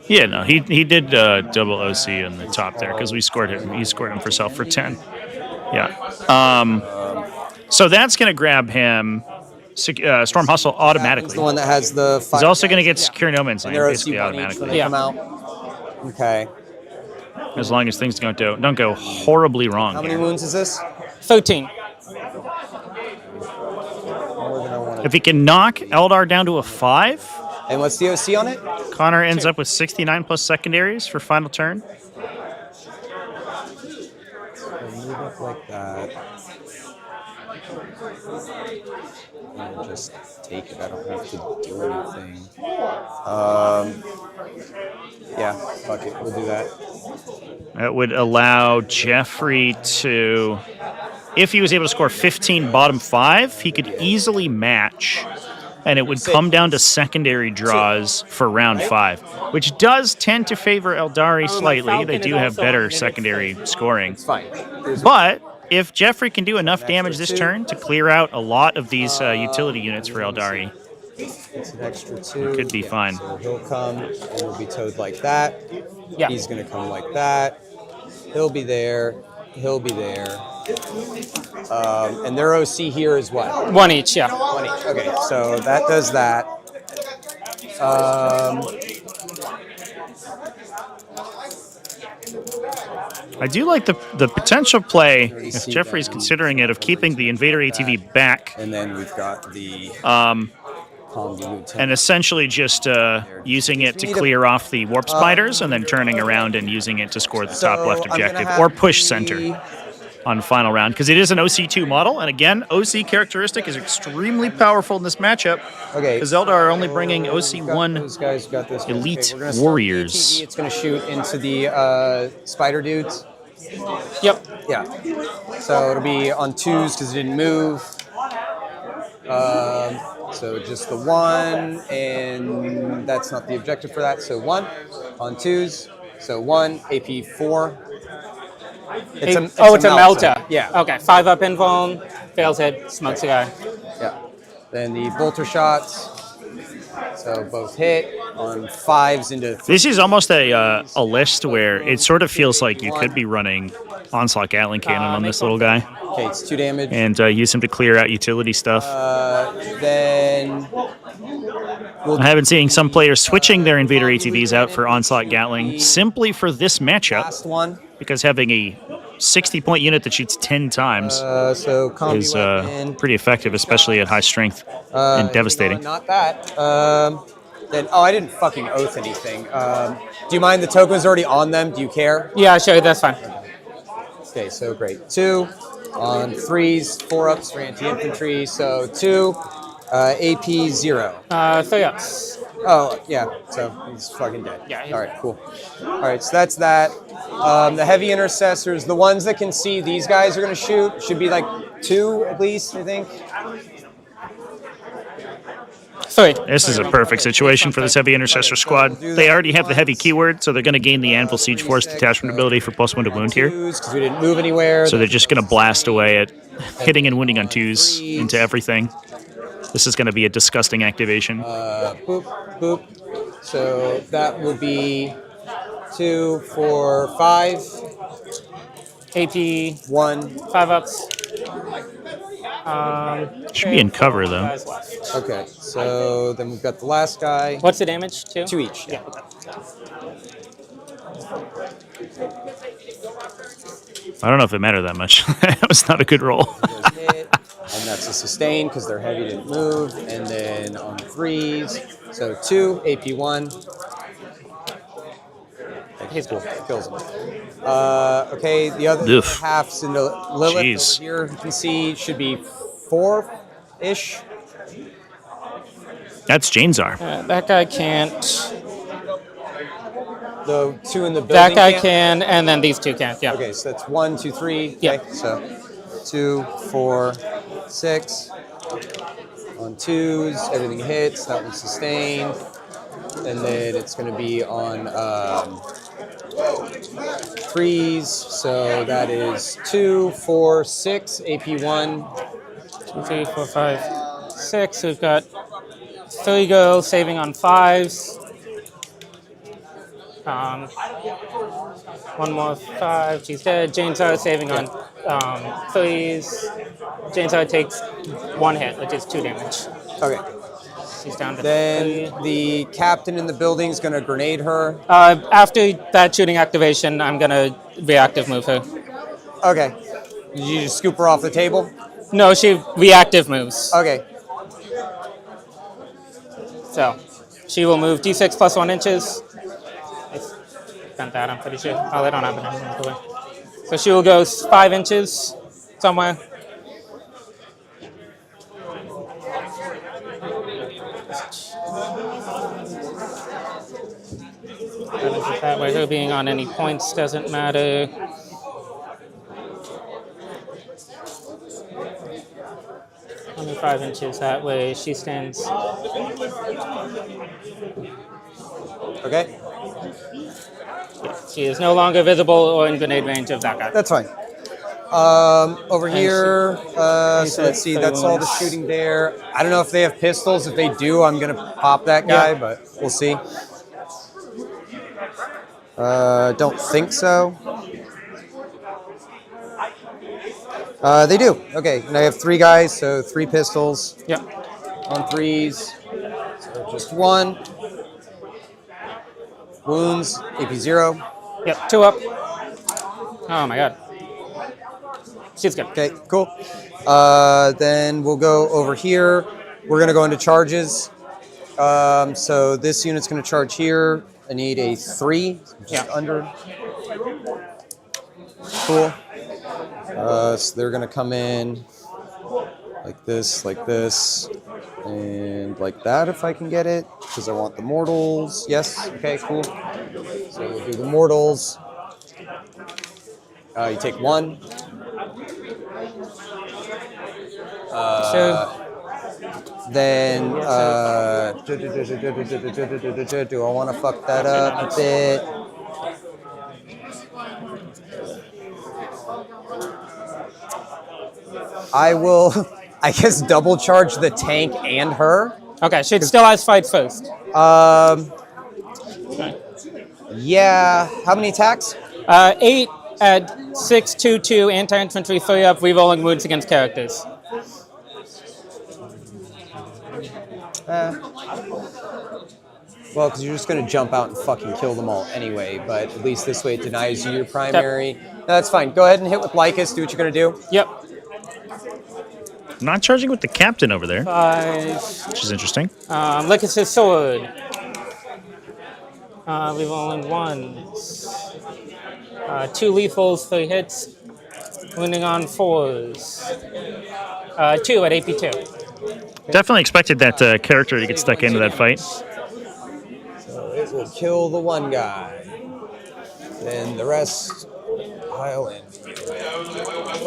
Yeah, no, he did double OC in the top there because we scored him. He scored him for self for 10. Yeah. So that's going to grab him Storm Hustle automatically. He's the one that has the 5. He's also going to get secure No Man's Land basically automatically. Come out. Okay. As long as things don't go horribly wrong. How many wounds is this? 13. If he can knock Eldar down to a 5. And what's the OC on it? Connor ends up with 69 plus secondaries for final turn. Move up like that. And just take it. I don't have to do anything. Yeah, fuck it. We'll do that. That would allow Jeffrey to, if he was able to score 15 bottom 5, he could easily match. And it would come down to secondary draws for round 5, which does tend to favor Aeldari slightly. They do have better secondary scoring. But if Jeffrey can do enough damage this turn to clear out a lot of these utility units for Aeldari, it's an extra 2. It could be fine. So he'll come and he'll be towed like that. Yeah. He's going to come like that. He'll be there. He'll be there. And their OC here is what? 1 each, yeah. 1 each. Okay, so that does that. I do like the potential play, if Jeffrey's considering it, of keeping the Invader ATV back. And then we've got the... and essentially just using it to clear off the Warp Spiders and then turning around and using it to score the top left objective or push center on final round, because it is an OC2 model, and again, OC characteristic is extremely powerful in this matchup. Okay, because Eldar are only bringing OC1 those guys got this. elite Okay, warriors. ATV, it's going to shoot into the spider dudes. Yep. Yeah. So it'll be on 2s because it didn't move. So just the 1, and that's not the objective for that. So 1 on 2s. So 1 AP 4. It's a melter. Yeah. Okay, 5 up invuln, fails hit, smokes the guy. Yeah. Then the bolter shots. So both hit on 5s into 3. This is almost a list where it sort of feels like you could be running Onslaught Gatling Cannon on this little guy. Okay, it's 2 damage. And use him to clear out utility stuff. Then I have been seeing some players switching their Invader ATVs out for Onslaught Gatling simply for this matchup. Last one. Because having a 60-point unit that shoots 10 times is pretty effective, especially at high strength and devastating. Not that. Then I didn't fucking oath anything. Do you mind the token was already on them? Do you care? Yeah, sure, that's fine. Okay, so great. 2 on 3s, 4 ups for anti-infantry. So 2, AP 0. 3 ups. Oh, yeah, so he's fucking dead. Yeah. All right, cool. All right, so that's that. The heavy intercessors, the ones that can see these guys are going to shoot, should be like 2 at least, I think. 3. This is a perfect situation for this heavy intercessor squad. They already have the heavy keyword, so they're going to gain the Anvil Siege Force detachment ability for +1 to wound here. Because we didn't move anywhere. So they're just going to blast away at hitting and wounding on 2s into everything. This is going to be a disgusting activation. Boop, boop. So that will be 2, 4, 5. AP 1. 5 ups. Should be in cover, though. Okay, so then we've got the last guy. What's the damage? 2? 2 each. Yeah. I don't know if it mattered that much. That was not a good roll. And that's a sustain because their heavy didn't move. And then on 3s, so 2, AP 1. He's cool. Kills him. Okay, the other half's into Lilith Jeez. over here. You can see should be 4-ish. That's Janezar. That guy can't. The 2 in the building. That guy can, and then these 2 can't. Yeah. Okay, so that's 1, 2, 3. Okay, Yeah. so 2, 4, 6. On 2s, everything hits. That one's sustained. And then it's going to be on 3s. So that is 2, 4, 6. AP 1. 2, 3, 4, 5, 6. We've got 3 girls saving on 5s. 1 more 5. She's dead. Janezar saving on 3s. Janezar takes 1 hit, which is 2 damage. Okay. She's down to Then 3. the captain in the building is going to grenade her. After that shooting activation, I'm going to reactive move her. Okay. Did you just scoop her off the table? No, she reactive moves. Okay. So she will move d6 plus 1 inches. I spent that, I'm pretty sure. Oh, they don't have it anymore. So she will go 5 inches somewhere. That way, her being on any points doesn't matter. Only 5 inches that way. She stands. Okay. She is no longer visible or in grenade range of that guy. That's fine. Over here, so let's see, that's all the shooting there. I don't know if they have pistols. If they do, I'm going to pop that guy, but we'll see. Don't think so. They do. Okay, and I have 3 guys, so 3 pistols. Yep. On 3s. So just 1. Wounds, AP 0. Yep, 2 up. Oh my god. She's good. Okay, cool. Then we'll go over here. We're going to go into charges. So this unit's going to charge here. I need a 3, just under. Cool. So they're going to come in like this, and like that if I can get it, because I want the mortals. Yes, okay, cool. So we'll do the mortals. You take 1. Then, do I want to fuck that up a bit? I will, I guess, double charge the tank and her. Okay, she still has fights first. Yeah. How many attacks? 8 at 6/2/2 anti-infantry 3 up, rerolling wounds against characters. Well, because you're just going to jump out and fucking kill them all anyway, but at least this way it denies you your primary. No, that's fine. Go ahead and hit with Lycus. Do what you're going to do. Yep. Not charging with the captain over there. 5. Which is interesting. Lycus' sword. Rerolling 1s. 2 lethals, 3 hits. Wounding on 4s. 2 at AP 2. Definitely expected that character to get stuck into that fight. So it will kill the one guy. Then the rest pile in.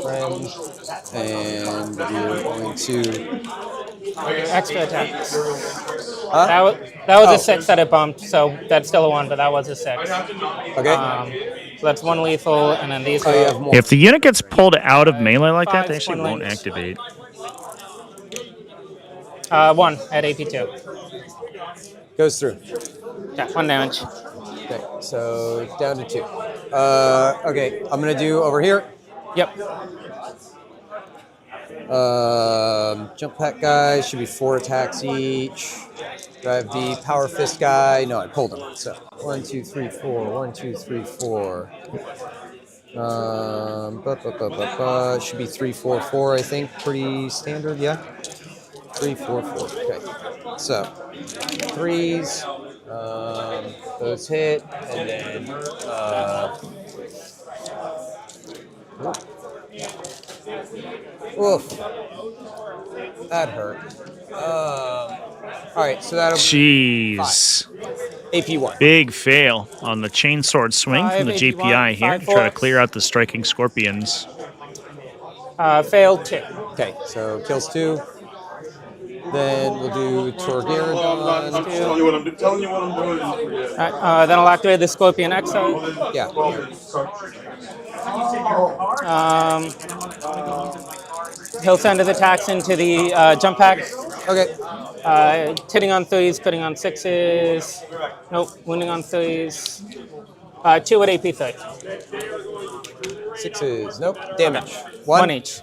Friend. And we're going to... Extra attacks. That was a 6 that it bumped, so that's still a 1, but that was a 6. Okay. So that's 1 lethal, and then these If the unit gets pulled out of melee like that, they actually won't activate. 1 at AP2. Goes through. Yeah, 1 damage. Okay, so down to 2. Okay, I'm gonna do over here. Yep. Jump pack guy should be 4 attacks each. Do I have the power fist guy? No, I pulled him. So 1, 2, 3, 4. 1, 2, 3, 4. It should be 3, 4, 4. I think pretty standard. Yeah. 3, 4, 4. Okay. So 3s. Those hit, and then. Oof. That hurt. All right, so that'll be 5. AP1. Big fail on the chainsword swing from the GPI here to try to clear out the striking scorpions. Failed 2. Okay, so kills 2. Then we'll do Torgirodon. I'm telling you what I'm doing. Then I'll activate the Scorpion Exile. Yeah. He'll send his attacks into the jump pack. Okay. Hitting on 3s, critting on 6s. Nope, wounding on 3s. 2 at AP 3. 6s. Nope. Damage. 1 each.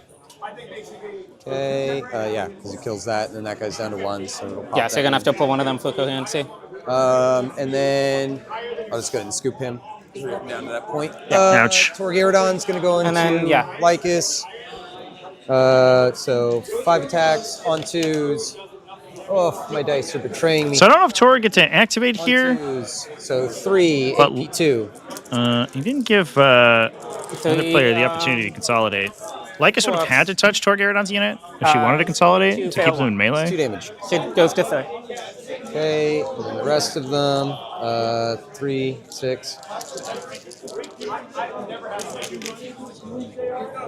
Okay. Yeah, because it kills that, and then that guy's down to 1. So it'll pop yeah, so you're gonna have to pull one of them for coherency. And then I'll just go ahead and scoop him. We're down to that point. Ouch. Torgirodon's gonna go into And then, yeah. Lycus. So 5 attacks on 2s. Oh, my dice are betraying me. So I don't know if Tor get to activate here. 2s. So 3, But, AP2. He didn't give another player the opportunity to consolidate. Lycus would have had to touch Torgirodon's unit if she wanted to consolidate to keep them in melee. 2 damage. So it goes to 3. Okay, and then the rest of them, 3, 6.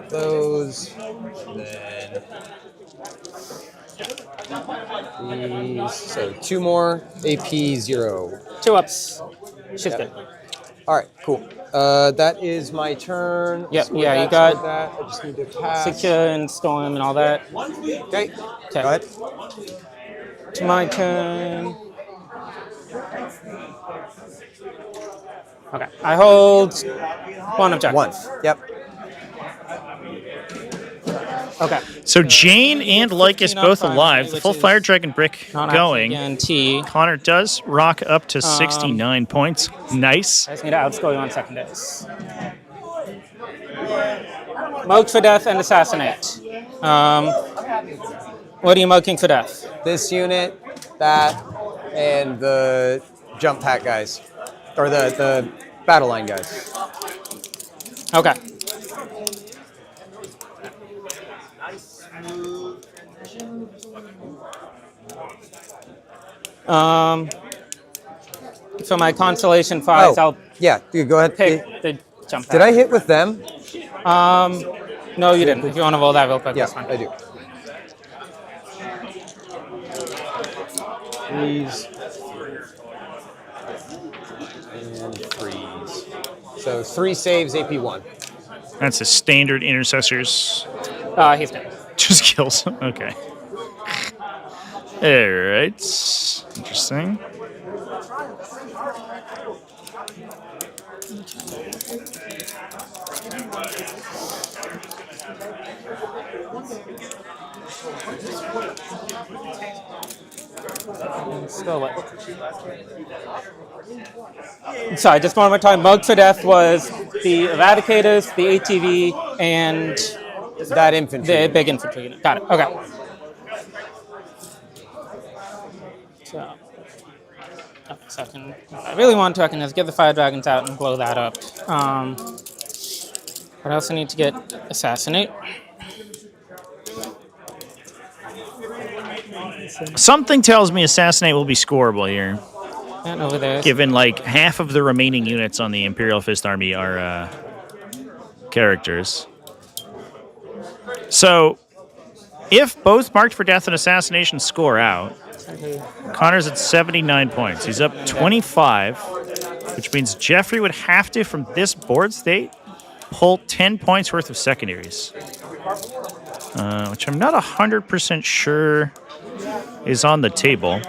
Those, and then these. So 2 more, AP 0. 2 ups. She's good. All right, cool. That is my turn. Yep, So yeah, you that's got that. I just need to pass. Secure and Storm and all that. Okay, go ahead. To my turn. Okay, I hold 1 objective. 1, yep. Okay. So Jane and Lycus both alive. The full Fire Dragon brick going. Guarantee. Connor does rock up to 69 points. Nice. I just need to outscore you on secondaries. Moke for death and assassinate. What are you moking for death? This unit, that, and the jump pack guys. Or the battle line guys. Okay. For my constellation fives, I'll yeah, dude, go ahead. pick the jump pack. Did I hit with them? No, you didn't. If you want to roll that real quick, Yeah, that's fine. I do. Freeze. And freeze. So 3 saves, AP1. That's a standard intercessors. He's dead. Just kills him. Okay. Alright. Interesting. Still what? Sorry, just one more time. Mug for Death was the Eradicators, the ATV, and that infantry. The big infantry unit. Got it. Okay. So, if I really want to, I can just get the Fire Dragons out and blow that up. But I also need to get Assassinate. Something tells me Assassinate will be scoreable here. And over there. Given like half of the remaining units on the Imperial Fist army are characters. So, if both Marked for Death and Assassination score out, Connor's at 79 points. He's up 25, which means Jeffrey would have to, from this board state, pull 10 points worth of secondaries. Which I'm not 100% sure is on the table.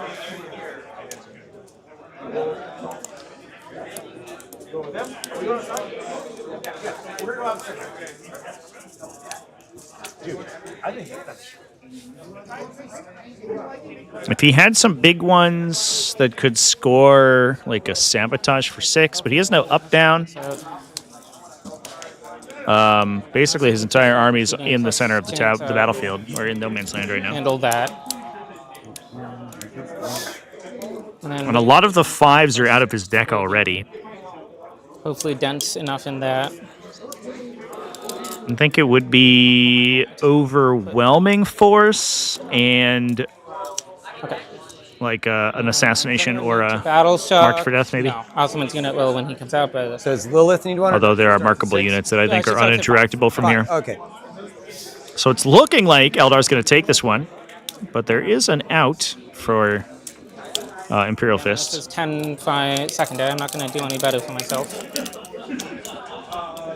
If he had some big ones that could score like a sabotage for 6, but he has no up-down. Basically, his entire army is in the center of the battlefield, or in no man's land right now. Handle that. And a lot of the 5s are out of his deck already. Hopefully dense enough in that. I think it would be overwhelming force and like an assassination or a Battle shock. Marked for Death, maybe. No, Osman's gonna when he comes out. But So does Lilith need one? Although there are markable units that I think are uninteractable from here. Okay. So it's looking like Eldar's going to take this one, but there is an out for Imperial Fist. This is 10-5 secondary. I'm not gonna do any better for myself.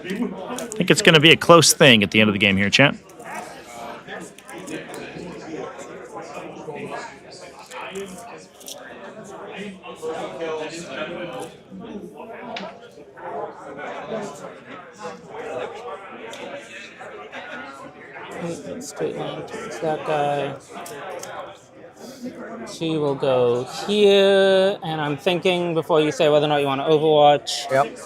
I think it's going to be a close thing at the end of the game here, chat. Straight line towards that guy. She will go here, and I'm thinking before you say whether or not you want to Overwatch. Yep.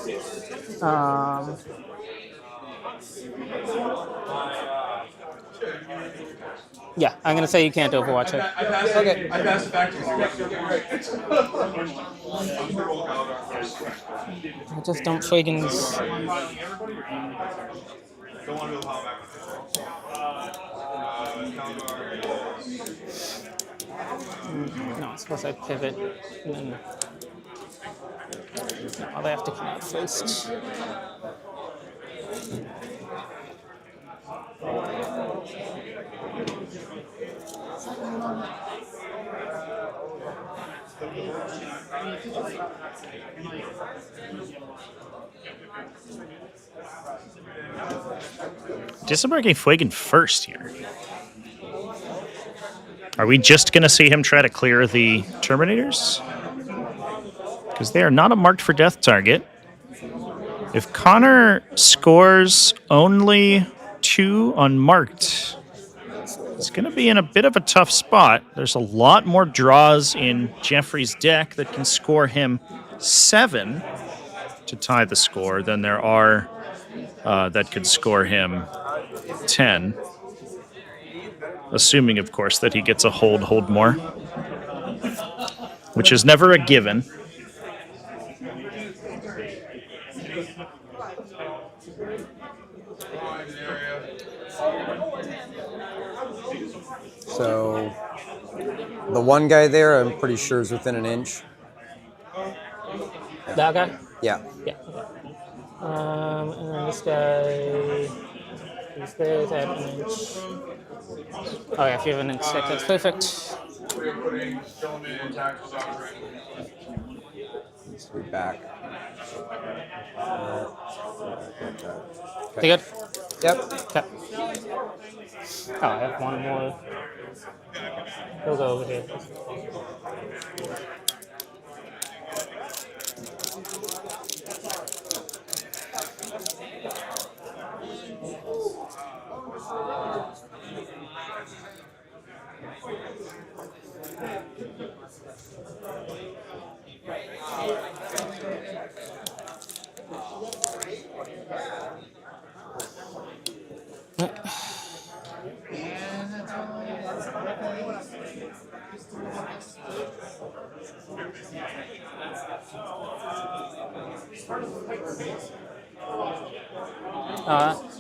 Yeah, I'm gonna say you can't Overwatch it. Okay. I passed back to you. I just don't friggin'. No, I suppose I'd pivot. And then... No, they have to come out first. Disembarking Fuegan first here. Are we just going to see him try to clear the Terminators? Because they are not a Marked for Death target. If Connor scores only 2 unmarked, it's going to be in a bit of a tough spot. There's a lot more draws in Jeffrey's deck that can score him 7 to tie the score than there are that could score him 10. Assuming, of course, that he gets a hold more, which is never a given. So the one guy there, I'm pretty sure is within an inch. That guy? Yeah. Yeah. And then this guy. He's there at an inch. Oh yeah, if you have an inch stick, that's perfect. Let's be back. You good? Yep. Okay. Oh, I have one more. He'll go over here.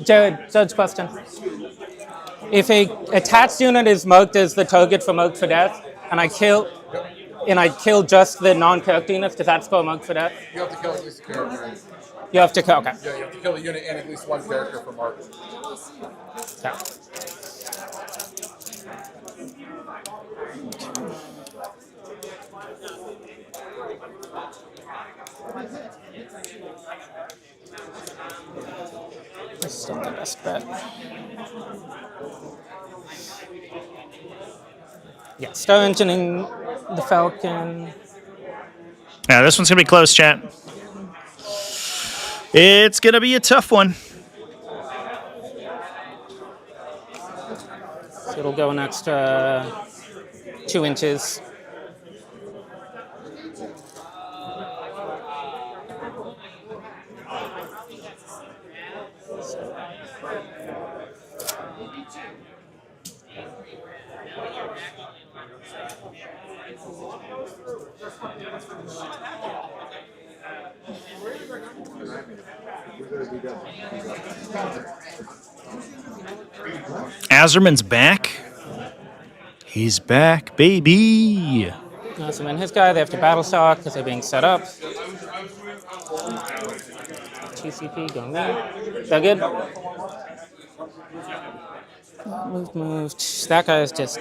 Jared's question. If a attached unit is marked as the target for Marked for Death, and I kill just the non-character units, does that spell Marked for Death? You have to kill at least a character. You have to kill, okay. Yeah, you have to kill a unit and at least one character for mark. Okay. That's still the best bet. Yeah, start engineering the Falcon. Yeah, this one's going to be close, chat. It's going to be a tough one. So it'll go an extra 2 inches. Azerman's back. He's back, baby. Awesome, and his guy, they have to battle shock because they're being set up. TCP going there. Is that good? Moved. That guy is just.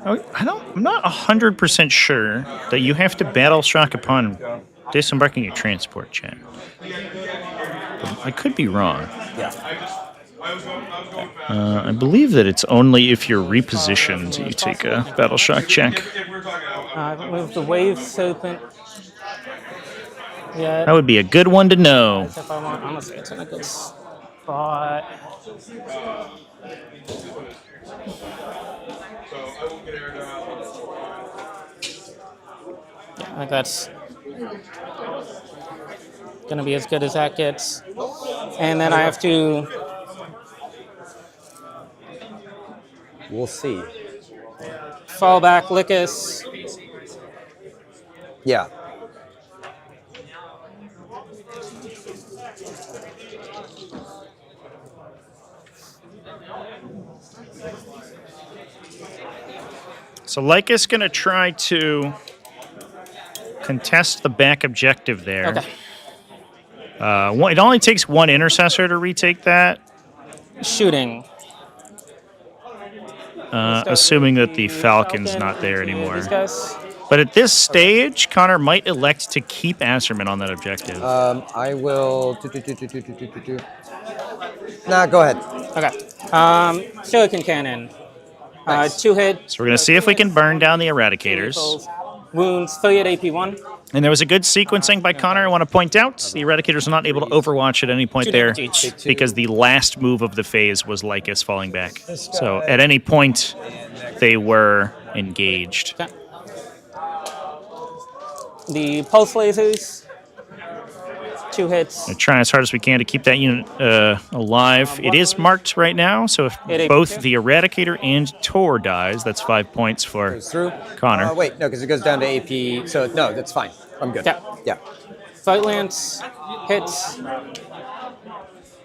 I'm not 100% sure that you have to battle shock upon disembarking your transport, chat. I could be wrong. Yeah. I believe that it's only if you're repositioned you take a battle shock check. I haven't moved the wave serpent yet. That would be a good one to know. If I want, honestly, it's in a good spot. Yeah, I think that's gonna be as good as that gets. And then I have to. We'll see. Fall back, Lickus. Yeah. So Lycus going to try to contest the back objective there. Okay. It only takes one intercessor to retake that. Shooting. Assuming that the Falcon's not there anymore. These guys. But at this stage, Connor might elect to keep Asserman on that objective. I will. Nah, go ahead. Okay. Shuriken Cannon. Nice. 2 hit. So we're going to see if we can burn down the Eradicators. Wounds, 3 at AP1. And there was a good sequencing by Connor, I want to point out. The Eradicators are not able to overwatch at any point there because the last move of the phase was Lycus falling back. So at any point, they were engaged. Okay. The pulse lasers, 2 hits. We're trying as hard as we can to keep that unit alive. It is marked right now, so if both the Eradicator and Tor dies, that's 5 points for Connor. Wait, no, because it goes down to AP. So no, that's fine. I'm good. Yeah. Fight Lance hits. They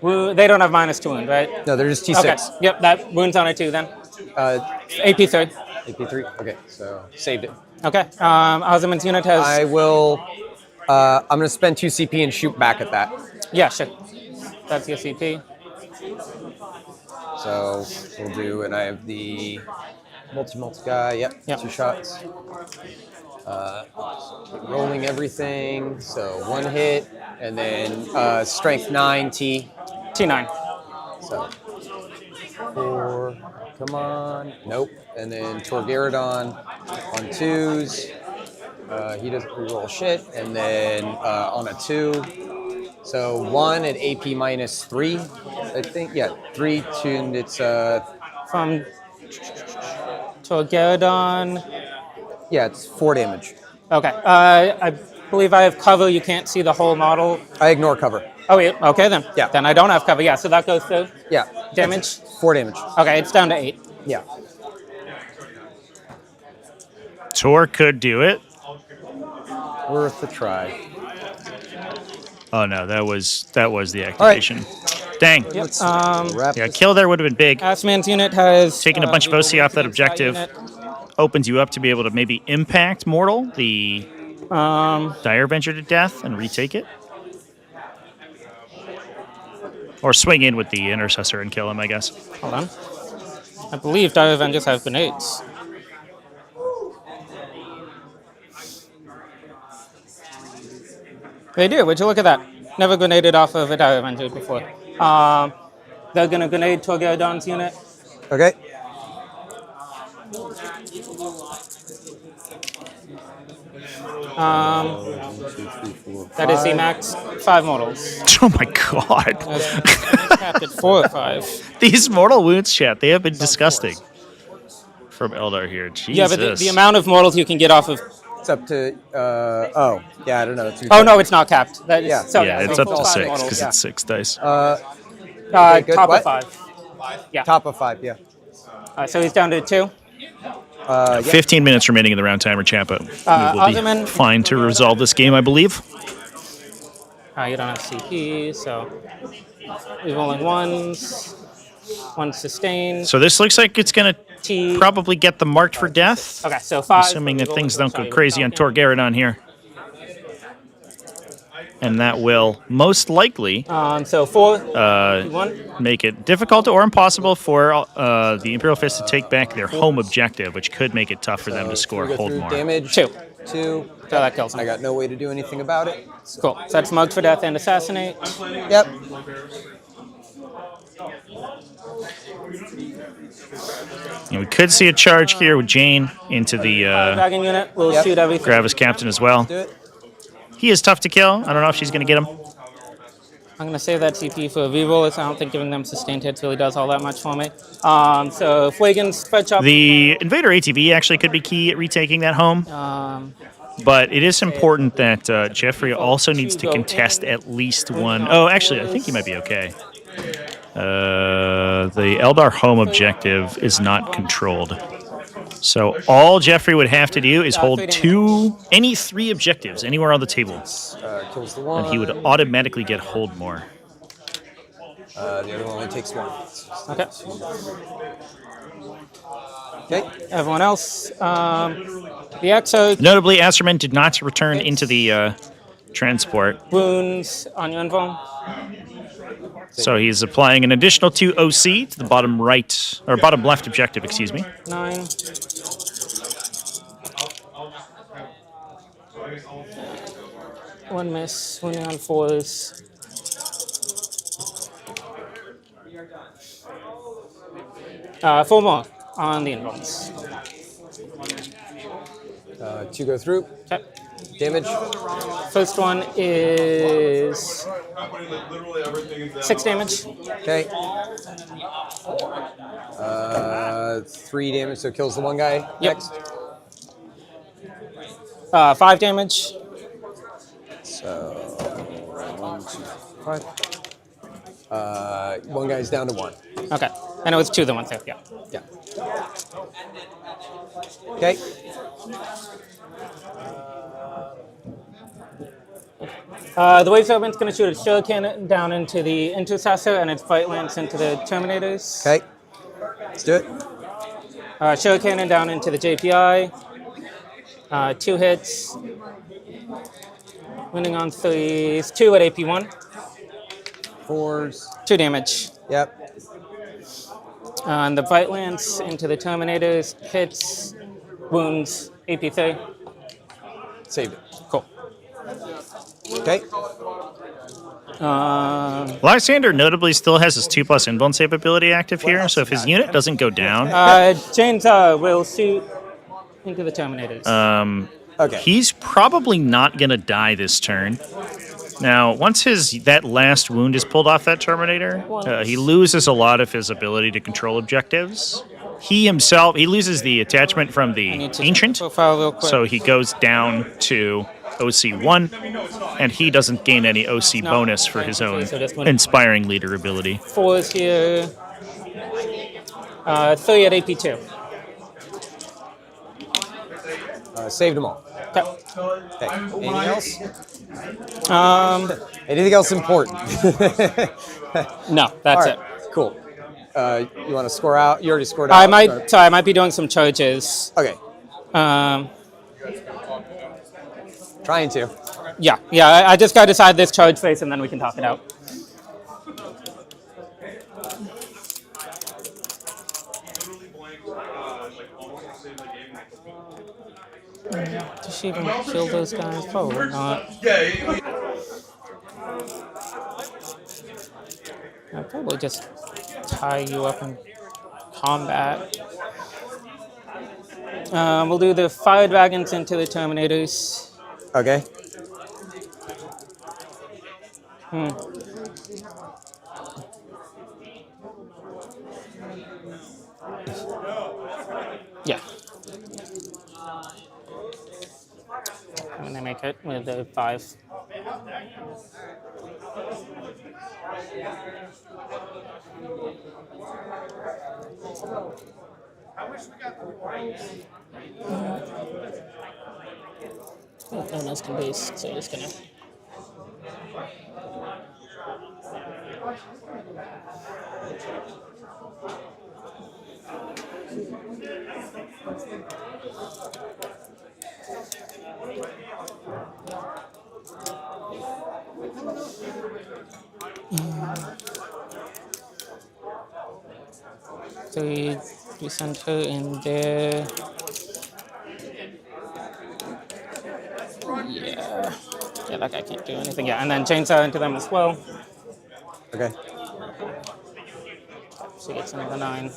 don't have -2 wound, right? No, they're just T6. Okay. Yep, that wound's on a 2 then. AP3. AP3. Okay, so saved it. Okay. Osman's unit has. I will. I'm going to spend 2 CP and shoot back at that. Yeah, sure. That's your CP. So we'll do, and I have the multi guy. Yep. 2 shots. Rolling everything. So 1 hit, and then strength 9 T. T9. So 4. Come on. Nope. And then Torgaradon on 2s. He doesn't reroll shit. And then on a 2. So 1 at AP -3, I think. Yeah, 3, 2, and it's from Torgaradon. Yeah, it's 4 damage. Okay. I believe I have cover. You can't see the whole model. I ignore cover. Oh, yeah. Okay, then. Yeah. Then I don't have cover. Yeah, so that goes to damage? 4 damage. Okay, it's down to 8. Yeah. Tor could do it. Worth a try. Oh no, that was the activation. All right. Dang. Yep. Yeah, kill there would have been big. Assman's unit has taking a bunch of OC off that objective opens you up to be able to maybe impact Mortal, the Dire Avenger to death, and retake it. Or swing in with the Intercessor and kill him, I guess. Hold on. I believe Dire Avengers have grenades. They do. Would you look at that? Never grenaded off of a Dire Avenger before. They're going to grenade Torgeldon's unit. Okay. That is the max 5 mortals. Oh my god. Capped at 4 or 5. These mortal wounds, chat, they have been disgusting. From Eldar here. Jesus. Yeah, but the amount of mortals you can get off of... It's up to, yeah, I don't know. Oh, no, it's not capped. That is, yeah, so, yeah, it's up to 6 models, because it's 6 dice. Okay, top what? of 5. Yeah. Top of 5, yeah. So he's down to 2. 15 minutes remaining in the round timer, chat, but we will Ottoman. be fine to resolve this game, I believe. You don't have CP, so we're rolling 1s. 1 sustained. So this looks like it's going to probably get them marked for death. Okay, so 5. Assuming that things don't go crazy on Torgeldon here. And that will most likely so 4, 1. Make it difficult or impossible for the Imperial Fist to take back their home objective, which could make it tough for them to score hold more. Damage. 2. 2. So that kills him. I got no way to do anything about it. Cool. So that's mugged for death and assassinate. Yep. And we could see a charge here with Jane into the Dragon unit will shoot everything. Gravis Captain as well. He is tough to kill. I don't know if she's going to get him. I'm going to save that CP for a reroll. I don't think giving them sustained hits really does all that much for me. So Fuegan's spread chop. The Invader ATV actually could be key at retaking that home. But it is important that Jeffrey also needs to contest at least one. Oh, actually, I think he might be okay. The Eldar home objective is not controlled. So all Jeffrey would have to do is hold any 3 objectives anywhere on the table. Kills the one. And he would automatically get hold more. The other one only takes 1. Okay. Okay. Everyone else. The Exo. Notably, Asterman did not return into the transport. Wounds on your invuln. So he's applying an additional 2 OC to the bottom right, or bottom left objective, excuse me. 9. One miss, wounding on 4s. Four more on the invulns. 2 go through. Okay. Damage. First one is 6 damage. Okay. 3 damage, so kills the one guy. Yep. Next. 5 damage. So 1, 2, 5. One guy's down to 1. Okay. And it was 2 that went through. Yeah. Yeah. Okay. The Wave Serpent's going to shoot a shuriken down into the Intercessor and its Fight Lance into the Terminators. Okay. Let's do it. Shuriken down into the JPI. 2 hits. Winning on 3s. 2 at AP1. 4s. 2 damage. Yep. And the Fight Lance into the Terminators. Hits. Wounds. AP3. Saved it. Cool. Okay. Lysander notably still has his 2+ invuln save ability active here, so if his unit doesn't go down... James will shoot into the Terminators. Okay. He's probably not going to die this turn. Now, once that last wound is pulled off that Terminator, he loses a lot of his ability to control objectives. He loses the attachment from the Ancient, so he goes down to OC1, and he doesn't gain any OC bonus for his own Inspiring Leader ability. 4s here. 3 at AP2. Saved them all. Okay. Anything else? Um, Anything else important? No, that's it. Cool. You want to score out? You already scored out. I might be doing some charges. Okay. Um, Trying to. Yeah. I just got to decide this charge phase, and then we can talk it out. Does she even kill those guys? Probably not. I'll probably just tie you up in combat. We'll do the fire dragons into the Terminators. Okay. Yeah. I'm gonna make it with the 5. No one else can base, so I'm just gonna. So we send her in there. Yeah, that guy can't do anything. Yeah, and then chainsaw into them as well. Okay. She gets another 9.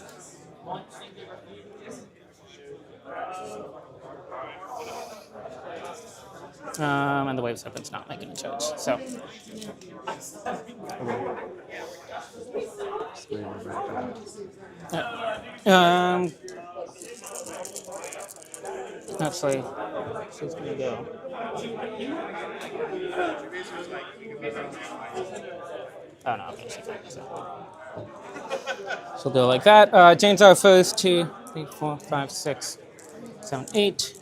And the wave serpent's not making a charge, so. Actually, she's gonna go. Oh no, okay, she can't. So. She'll go like that. Chainsaw first, 2, 3, 4, 5, 6, 7, 8.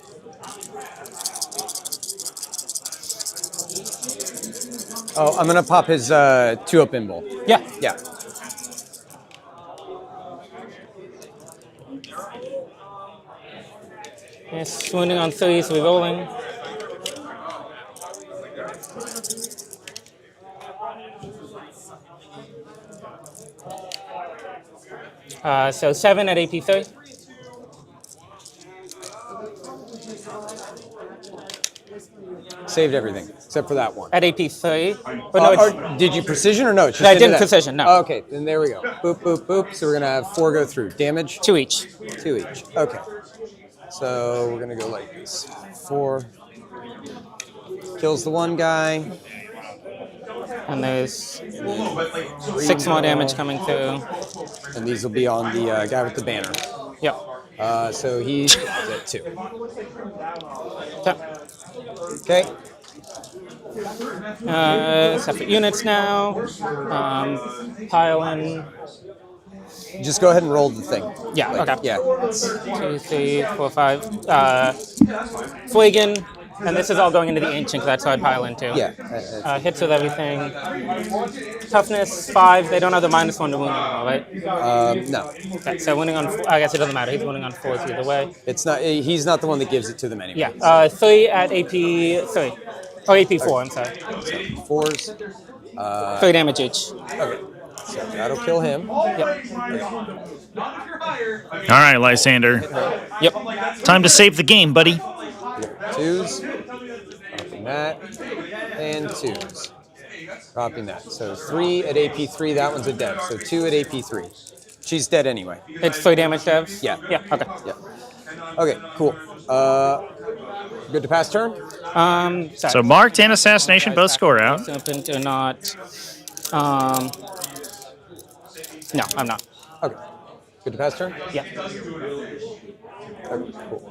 Oh, I'm gonna pop his 2-up Imble. Yeah. Yeah. Yes, wounding on 3, so we're rolling. So 7 at AP 3. Saved everything except for that one. At AP 3. But no, did you precision or no? I didn't precision, no. Oh, okay, then there we go. Boop, boop, boop. So we're going to have 4 go through. Damage? 2 each. 2 each. Okay. So we're going to go like this. 4. Kills the one guy. And there's 6 more damage coming through. And these will be on the guy with the banner. Yep. So he's at 2. Okay. Separate units now. Pile in. Just go ahead and roll the thing. Yeah, okay. Yeah. 2, 3, 4, 5. Flagon. And this is all going into the Ancient, because that's how I'd pile into. Yeah. Hits with everything. Toughness, 5. They don't have the -1 to wound anymore, right? No. Okay, so winning on, I guess it doesn't matter. He's winning on 4 either way. It's not. He's not the one that gives it to them anyway. Yeah. 3 at AP 3. Oh, AP 4. I'm sorry. So 4s. 3 damage each. Okay. So that'll kill him. Yep. All right, Lysander. Yep. Time to save the game, buddy. 2s. Dropping that. And 2s. Dropping that. So 3 at AP 3. That one's a dev. So 2 at AP 3. She's dead anyway. It's 3 damage devs? Yeah. Yeah, okay. Yeah. Okay, cool. Good to pass turn? Sorry. So Marked and Assassination both score out. Open to not. No, I'm not. Okay. Good to pass turn? Yeah. Okay, cool.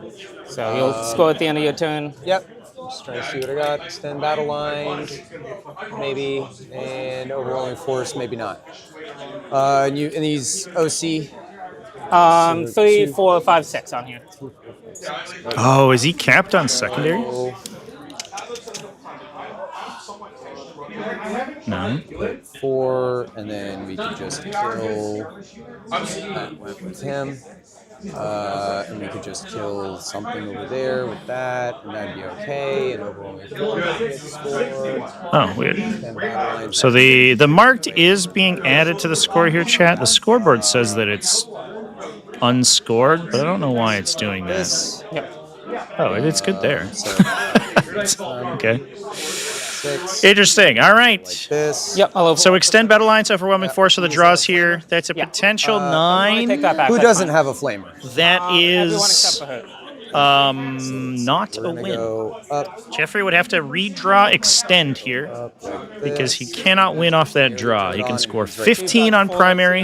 So you'll score at the end of your turn. Yep. Just trying to see what I got. Extend battle lines, maybe, and overwhelming force, maybe not. And these OC. 3, 4, 5, 6 on here. Oh, is he capped on secondary? No. 4, and then we could just kill. That went with him. And we could just kill something over there with that, and that'd be okay. And overwhelming 4 gets scored. Oh, weird. So the marked is being added to the score here, chat. The scoreboard says that it's unscored, but I don't know why it's doing that. Yep. Oh, it's good there. Okay. 6. Interesting. All right. Like this. Yep. So extend battle lines, overwhelming force of the draws here. That's a potential 9. Take that back. Who That's doesn't fine. have a flamer? That Everyone is except for her. not a win. Go up, Jeffrey would have to redraw extend here like because he this. cannot win off that draw. He can score 15 on primary,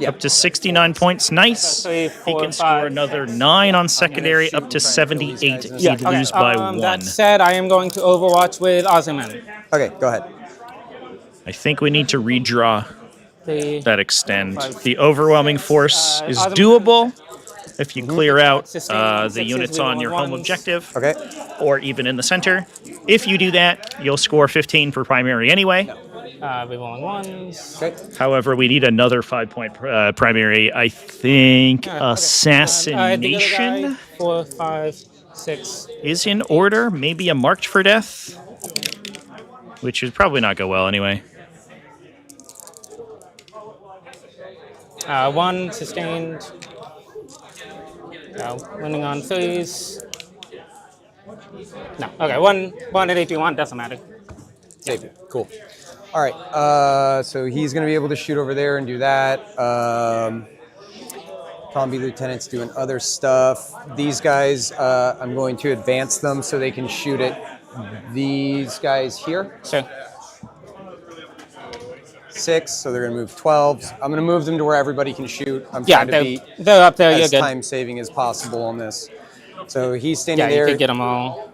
up to 69 points. Nice. He can score another 9 on secondary, up to 78. He'd lose by 1. That said, I am going to Overwatch with Ozyman. Okay, go ahead. I think we need to redraw The that extend. The overwhelming force is doable if you clear out the units on your home objective, or even in the center. If you do that, you'll score 15 for primary anyway. Rerolling 1s. Okay. However, we need another 5-point primary. I think assassination The other guy, 4, 5, 6. is in order. Maybe a marked for death, which would probably not go well anyway. 1 sustained. Winning on 3s. No. Okay, 1 at 81 doesn't matter. Save it. Cool. All right. So he's going to be able to shoot over there and do that. Combi lieutenants doing other stuff. These guys, I'm going to advance them so they can shoot at these guys here. Sure. 6, so they're going to move 12. I'm going to move them to where everybody can shoot. I'm Yeah, trying to be they're up there. You're as good. time saving as possible on this. So he's standing Yeah, there. you could get them all.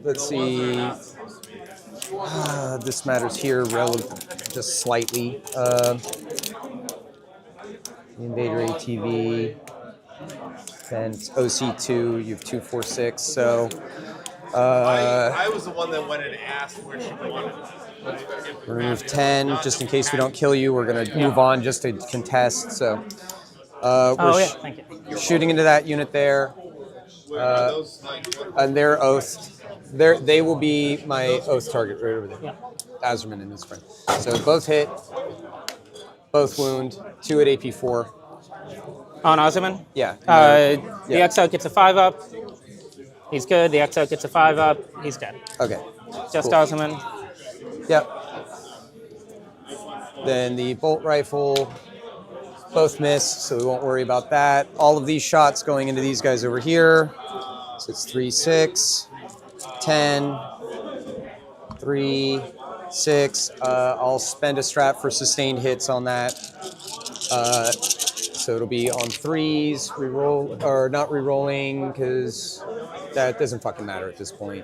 Let's see. This matters here just slightly. Invader ATV. Then it's OC2. You have 2, 4, 6. So. I was the one that went and asked where she wanted. We're going to move 10 just in case we don't kill you. We're going to move on just to contest. So we're Thank you. shooting into that unit there. And they're oathed. They will be my oath target right over there. Azerman and his friend. So both hit, both wound, 2 at AP4. On Ozyman? Yeah. The XO gets a 5-up. He's good. The XO gets a 5-up. He's dead. Okay. Just Cool. Ozyman. Yep. Then the bolt rifle, both miss, so we won't worry about that. All of these shots going into these guys over here. So it's 3, 6, 10, 3, 6. I'll spend a strap for sustained hits on that. So it'll be on 3s, reroll, or not rerolling, because that doesn't fucking matter at this point.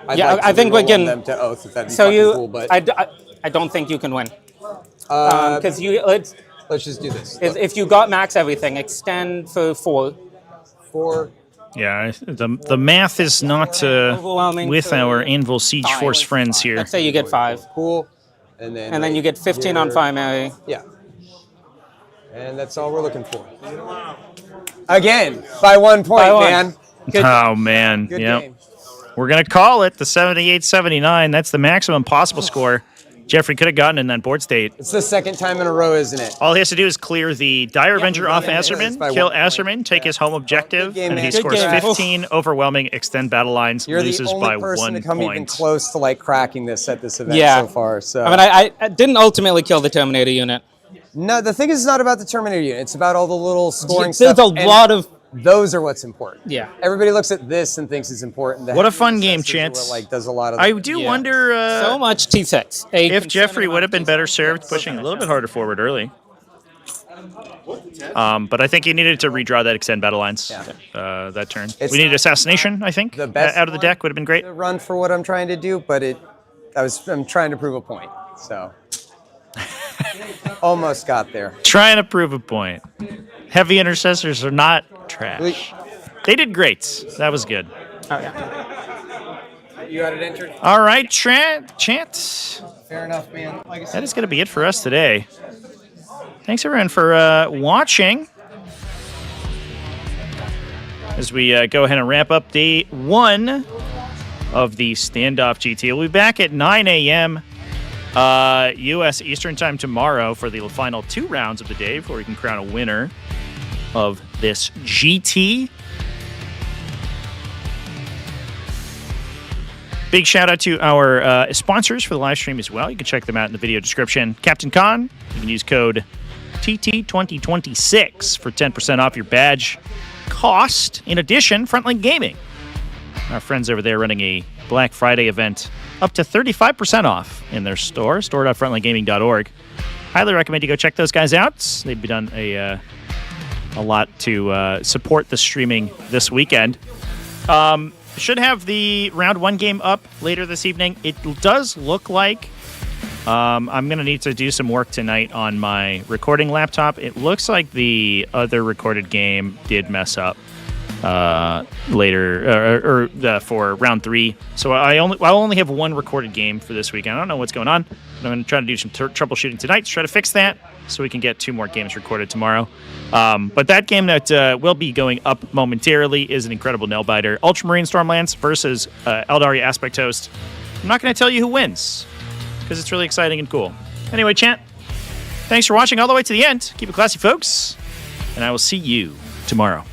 I think we're getting them to oath if that'd be so fucking you. cool, but I don't think you can win. Because let's just do this. If you got max everything, extend for 4. 4. Yeah, the math is not with our Anvil Siege Force friends here. Let's say you get 5. Cool. And then you get 15 on primary. Yeah. And that's all we're looking for. Again, by 1 point, By 1. man. Good, Oh, man. good Yep. game. We're going to call it the 78-79. That's the maximum possible score Jeffrey could have gotten in that board state. It's the second time in a row, isn't it? All he has to do is clear the Dire Avenger off It's by Asserman, kill 1 point. Asserman, take his home objective, game, and he man. scores Good game. 15, overwhelming, extend battle lines, You're loses the only by person 1 to come even point. close to like cracking this at this event Yeah. so far. So I mean, I didn't ultimately kill the Terminator unit. no, the thing is, it's not about the Terminator unit. It's about all the little scoring There's stuff. a and lot of. those are what's important. Yeah. Everybody looks at this and thinks it's important. The What a heavy fun game, assessors are what, Chance. like does a lot of. I do wonder So much T6. if Jeffrey would have been better served pushing a little bit harder forward early. But I think he needed to redraw that extend battle lines that turn. It's We needed assassination, I think. the best out of the deck would have been great. to run for what I'm trying to do, but I'm trying to prove a point. So almost got there. Trying to prove a point. Heavy intercessors are not trash. They did great. That was good. Oh, yeah. You got it entered? All right, Chant. Fair enough, man. Like I said, That is going to be it for us today. Thanks, everyone, for watching. As we go ahead and wrap up day 1 of the Standoff GT. We'll be back at 9 a.m. U.S. Eastern Time tomorrow for the final 2 rounds of the day before we can crown a winner of this GT. Big shout out to our sponsors for the live stream as well. You can check them out in the video description. Captain Con, you can use code TT2026 for 10% off your badge cost. In addition, Frontline Gaming, our friends over there running a Black Friday event up to 35% off in their store, store.frontlinegaming.org. Highly recommend you go check those guys out. They've done a lot to support the streaming this weekend. Should have the round 1 game up later this evening. It does look like I'm going to need to do some work tonight on my recording laptop. It looks like the other recorded game did mess up later for round 3. So I'll only have 1 recorded game for this weekend. I don't know what's going on, but I'm going to try to do some troubleshooting tonight to try to fix that so we can get 2 more games recorded tomorrow. But that game that will be going up momentarily is an incredible nail-biter. Ultramarine Stormlands versus Aeldari Aspect Host. I'm not going to tell you who wins, because it's really exciting and cool. Anyway, Chant, thanks for watching all the way to the end. Keep it classy, folks, and I will see you tomorrow.